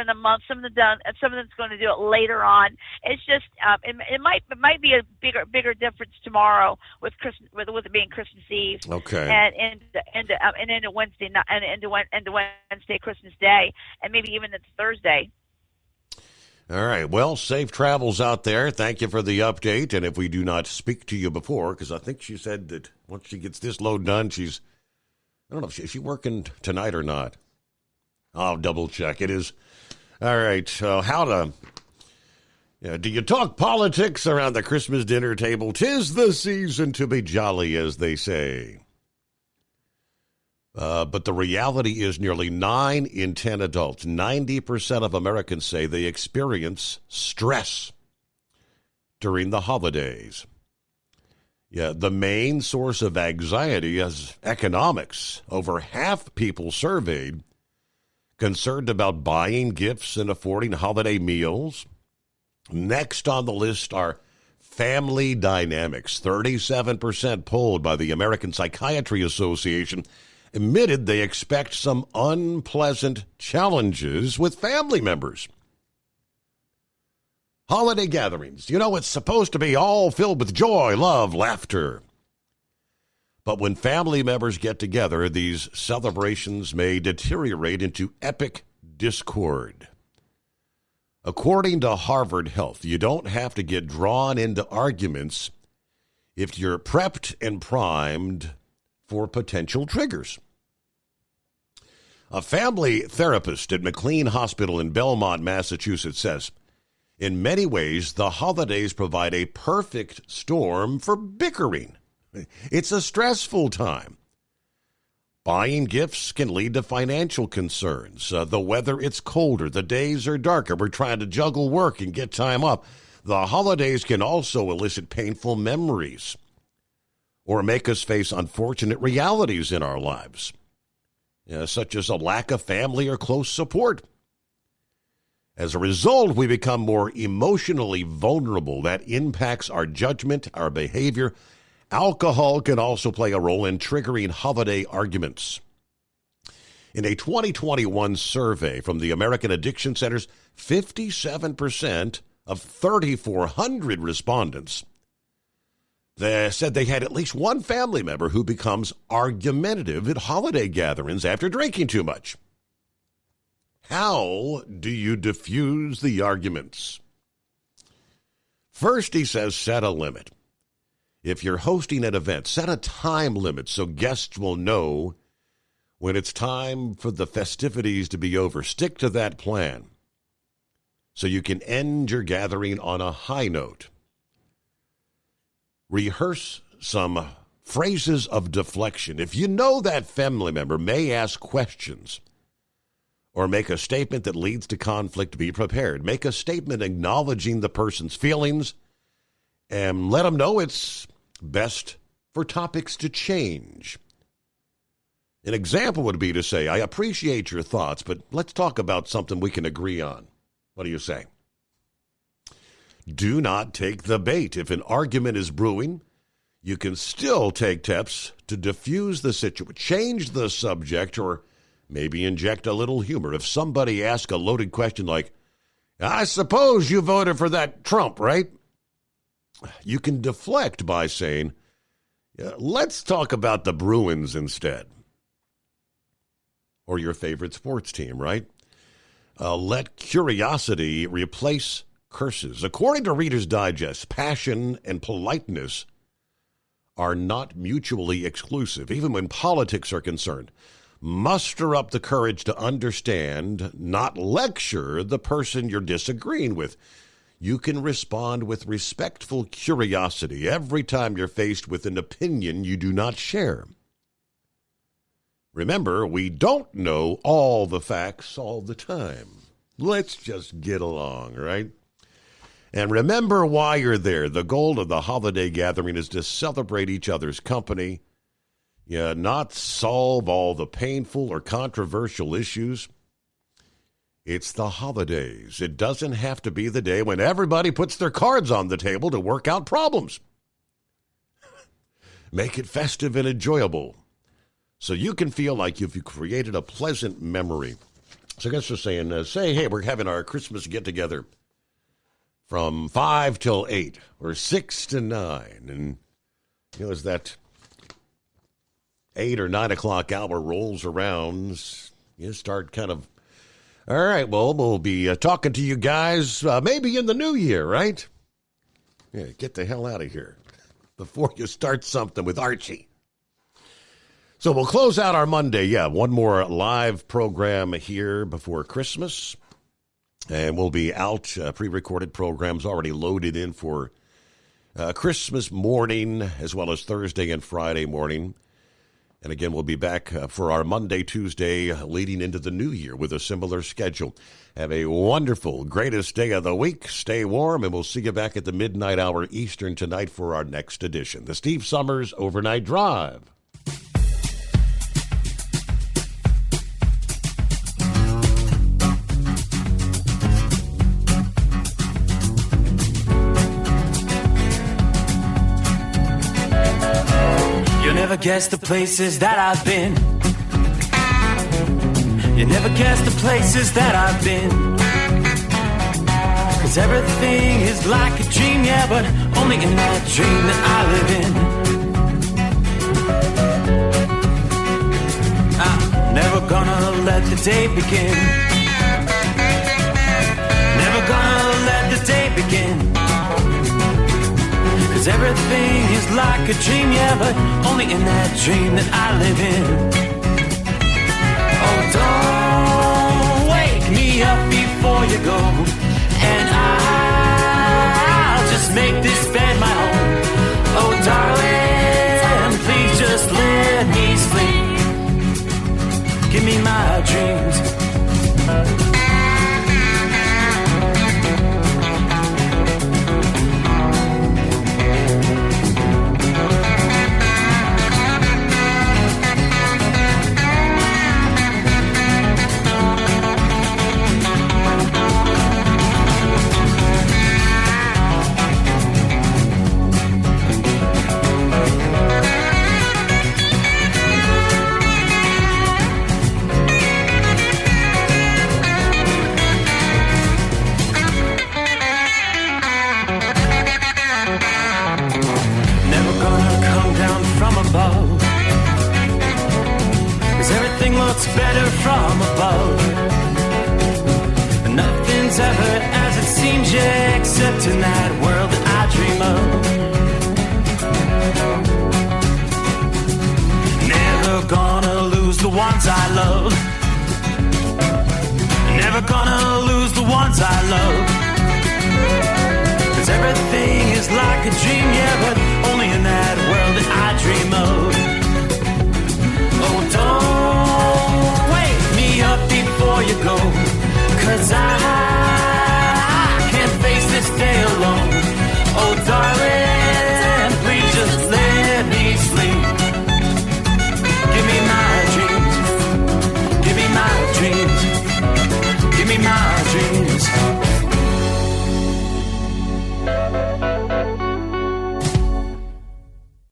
the month. Some of them's going to do it later on. It's just it might be a bigger difference tomorrow with Christmas, with it being Christmas Eve. Okay. And into Wednesday night, and into Wednesday Christmas Day, and maybe even into Thursday. All right. Well, safe travels out there. Thank you for the update. And if we do not speak to you before, because I think she said that once she gets this load done, I don't know, is she working tonight or not? I'll double check. It is. All right. So do you talk politics around the Christmas dinner table? 'Tis the season to be jolly, as they say. But the reality is nearly 9 in 10 adults, 90% of Americans say they experience stress during the holidays. Yeah, the main source of anxiety is economics. Over half people surveyed concerned about buying gifts and affording holiday meals. Next on the list are family dynamics. 37% polled by the American Psychiatry Association admitted they expect some unpleasant challenges with family members. Holiday gatherings, it's supposed to be all filled with joy, love, laughter. But when family members get together, these celebrations may deteriorate into epic discord. According to Harvard Health, you don't have to get drawn into arguments if you're prepped and primed for potential triggers. A family therapist at McLean Hospital in Belmont, Massachusetts says, in many ways, the holidays provide a perfect storm for bickering. It's a stressful time. Buying gifts can lead to financial concerns. The weather, it's colder. The days are darker. We're trying to juggle work and get time up. The holidays can also elicit painful memories or make us face unfortunate realities in our lives, such as a lack of family or close support. As a result, we become more emotionally vulnerable. That impacts our judgment, our behavior. Alcohol can also play a role in triggering holiday arguments. In a 2021 survey from the American Addiction Centers, 57% of 3,400 respondents they said they had at least one family member who becomes argumentative at holiday gatherings after drinking too much. How do you diffuse the arguments? First, he says, set a limit. If you're hosting an event, set a time limit so guests will know when it's time for the festivities to be over. Stick to that plan so you can end your gathering on a high note. Rehearse some phrases of deflection. If you know that family member may ask questions or make a statement that leads to conflict, be prepared. Make a statement acknowledging the person's feelings and let them know it's best for topics to change. An example would be to say, I appreciate your thoughts, but let's talk about something we can agree on. What do you say? Do not take the bait. If an argument is brewing, you can still take steps to diffuse the situation, change the subject, or maybe inject a little humor. If somebody asks a loaded question like, I suppose you voted for that Trump, right? You can deflect by saying, let's talk about the Bruins instead. Or your favorite sports team, right? Let curiosity replace curses. According to Reader's Digest, passion and politeness are not mutually exclusive, even when politics are concerned. Muster up the courage to understand, not lecture the person you're disagreeing with. You can respond with respectful curiosity every time you're faced with an opinion you do not share. Remember, we don't know all the facts all the time. Let's just get along, right? And remember why you're there. The goal of the holiday gathering is to celebrate each other's company, not solve all the painful or controversial issues. It's the holidays. It doesn't have to be the day when everybody puts their cards on the table to work out problems. Make it festive and enjoyable so you can feel like you've created a pleasant memory. So I guess we're saying, hey, we're having our Christmas get-together from 5 till 8 or 6 to 9. And, as that 8 or 9 o'clock hour rolls around, you start kind of, all right, well, we'll be talking to you guys maybe in the new year, right? Yeah, get the hell out of here before you start something with Archie. So we'll close out our Monday. One more live program here before Christmas. And we'll be out, pre-recorded programs already loaded in for Christmas morning as well as Thursday and Friday morning. And again, we'll be back for our Monday, Tuesday, leading into the new year with a similar schedule. Have a wonderful, greatest day of the week. Stay warm, and we'll see you back at the midnight hour Eastern tonight for our next edition. The Steve Summers Overnight Drive. Never guess the places that I've been. You never guess the places that I've been. 'Cause everything is like a dream, yeah, but only in that dream that I live in. I'm never gonna let the day begin. Never gonna let the day begin. 'Cause everything is like a dream, yeah, but only in that dream that I live in. Oh, don't wake me up before you go, and I'll just make this bed my home. Oh, darling, please just let me sleep. Give me my dreams. Better from above. Nothing's ever as it seems, yeah, except in that world that I dream of. Never gonna lose the ones I love. Never gonna lose the ones I love.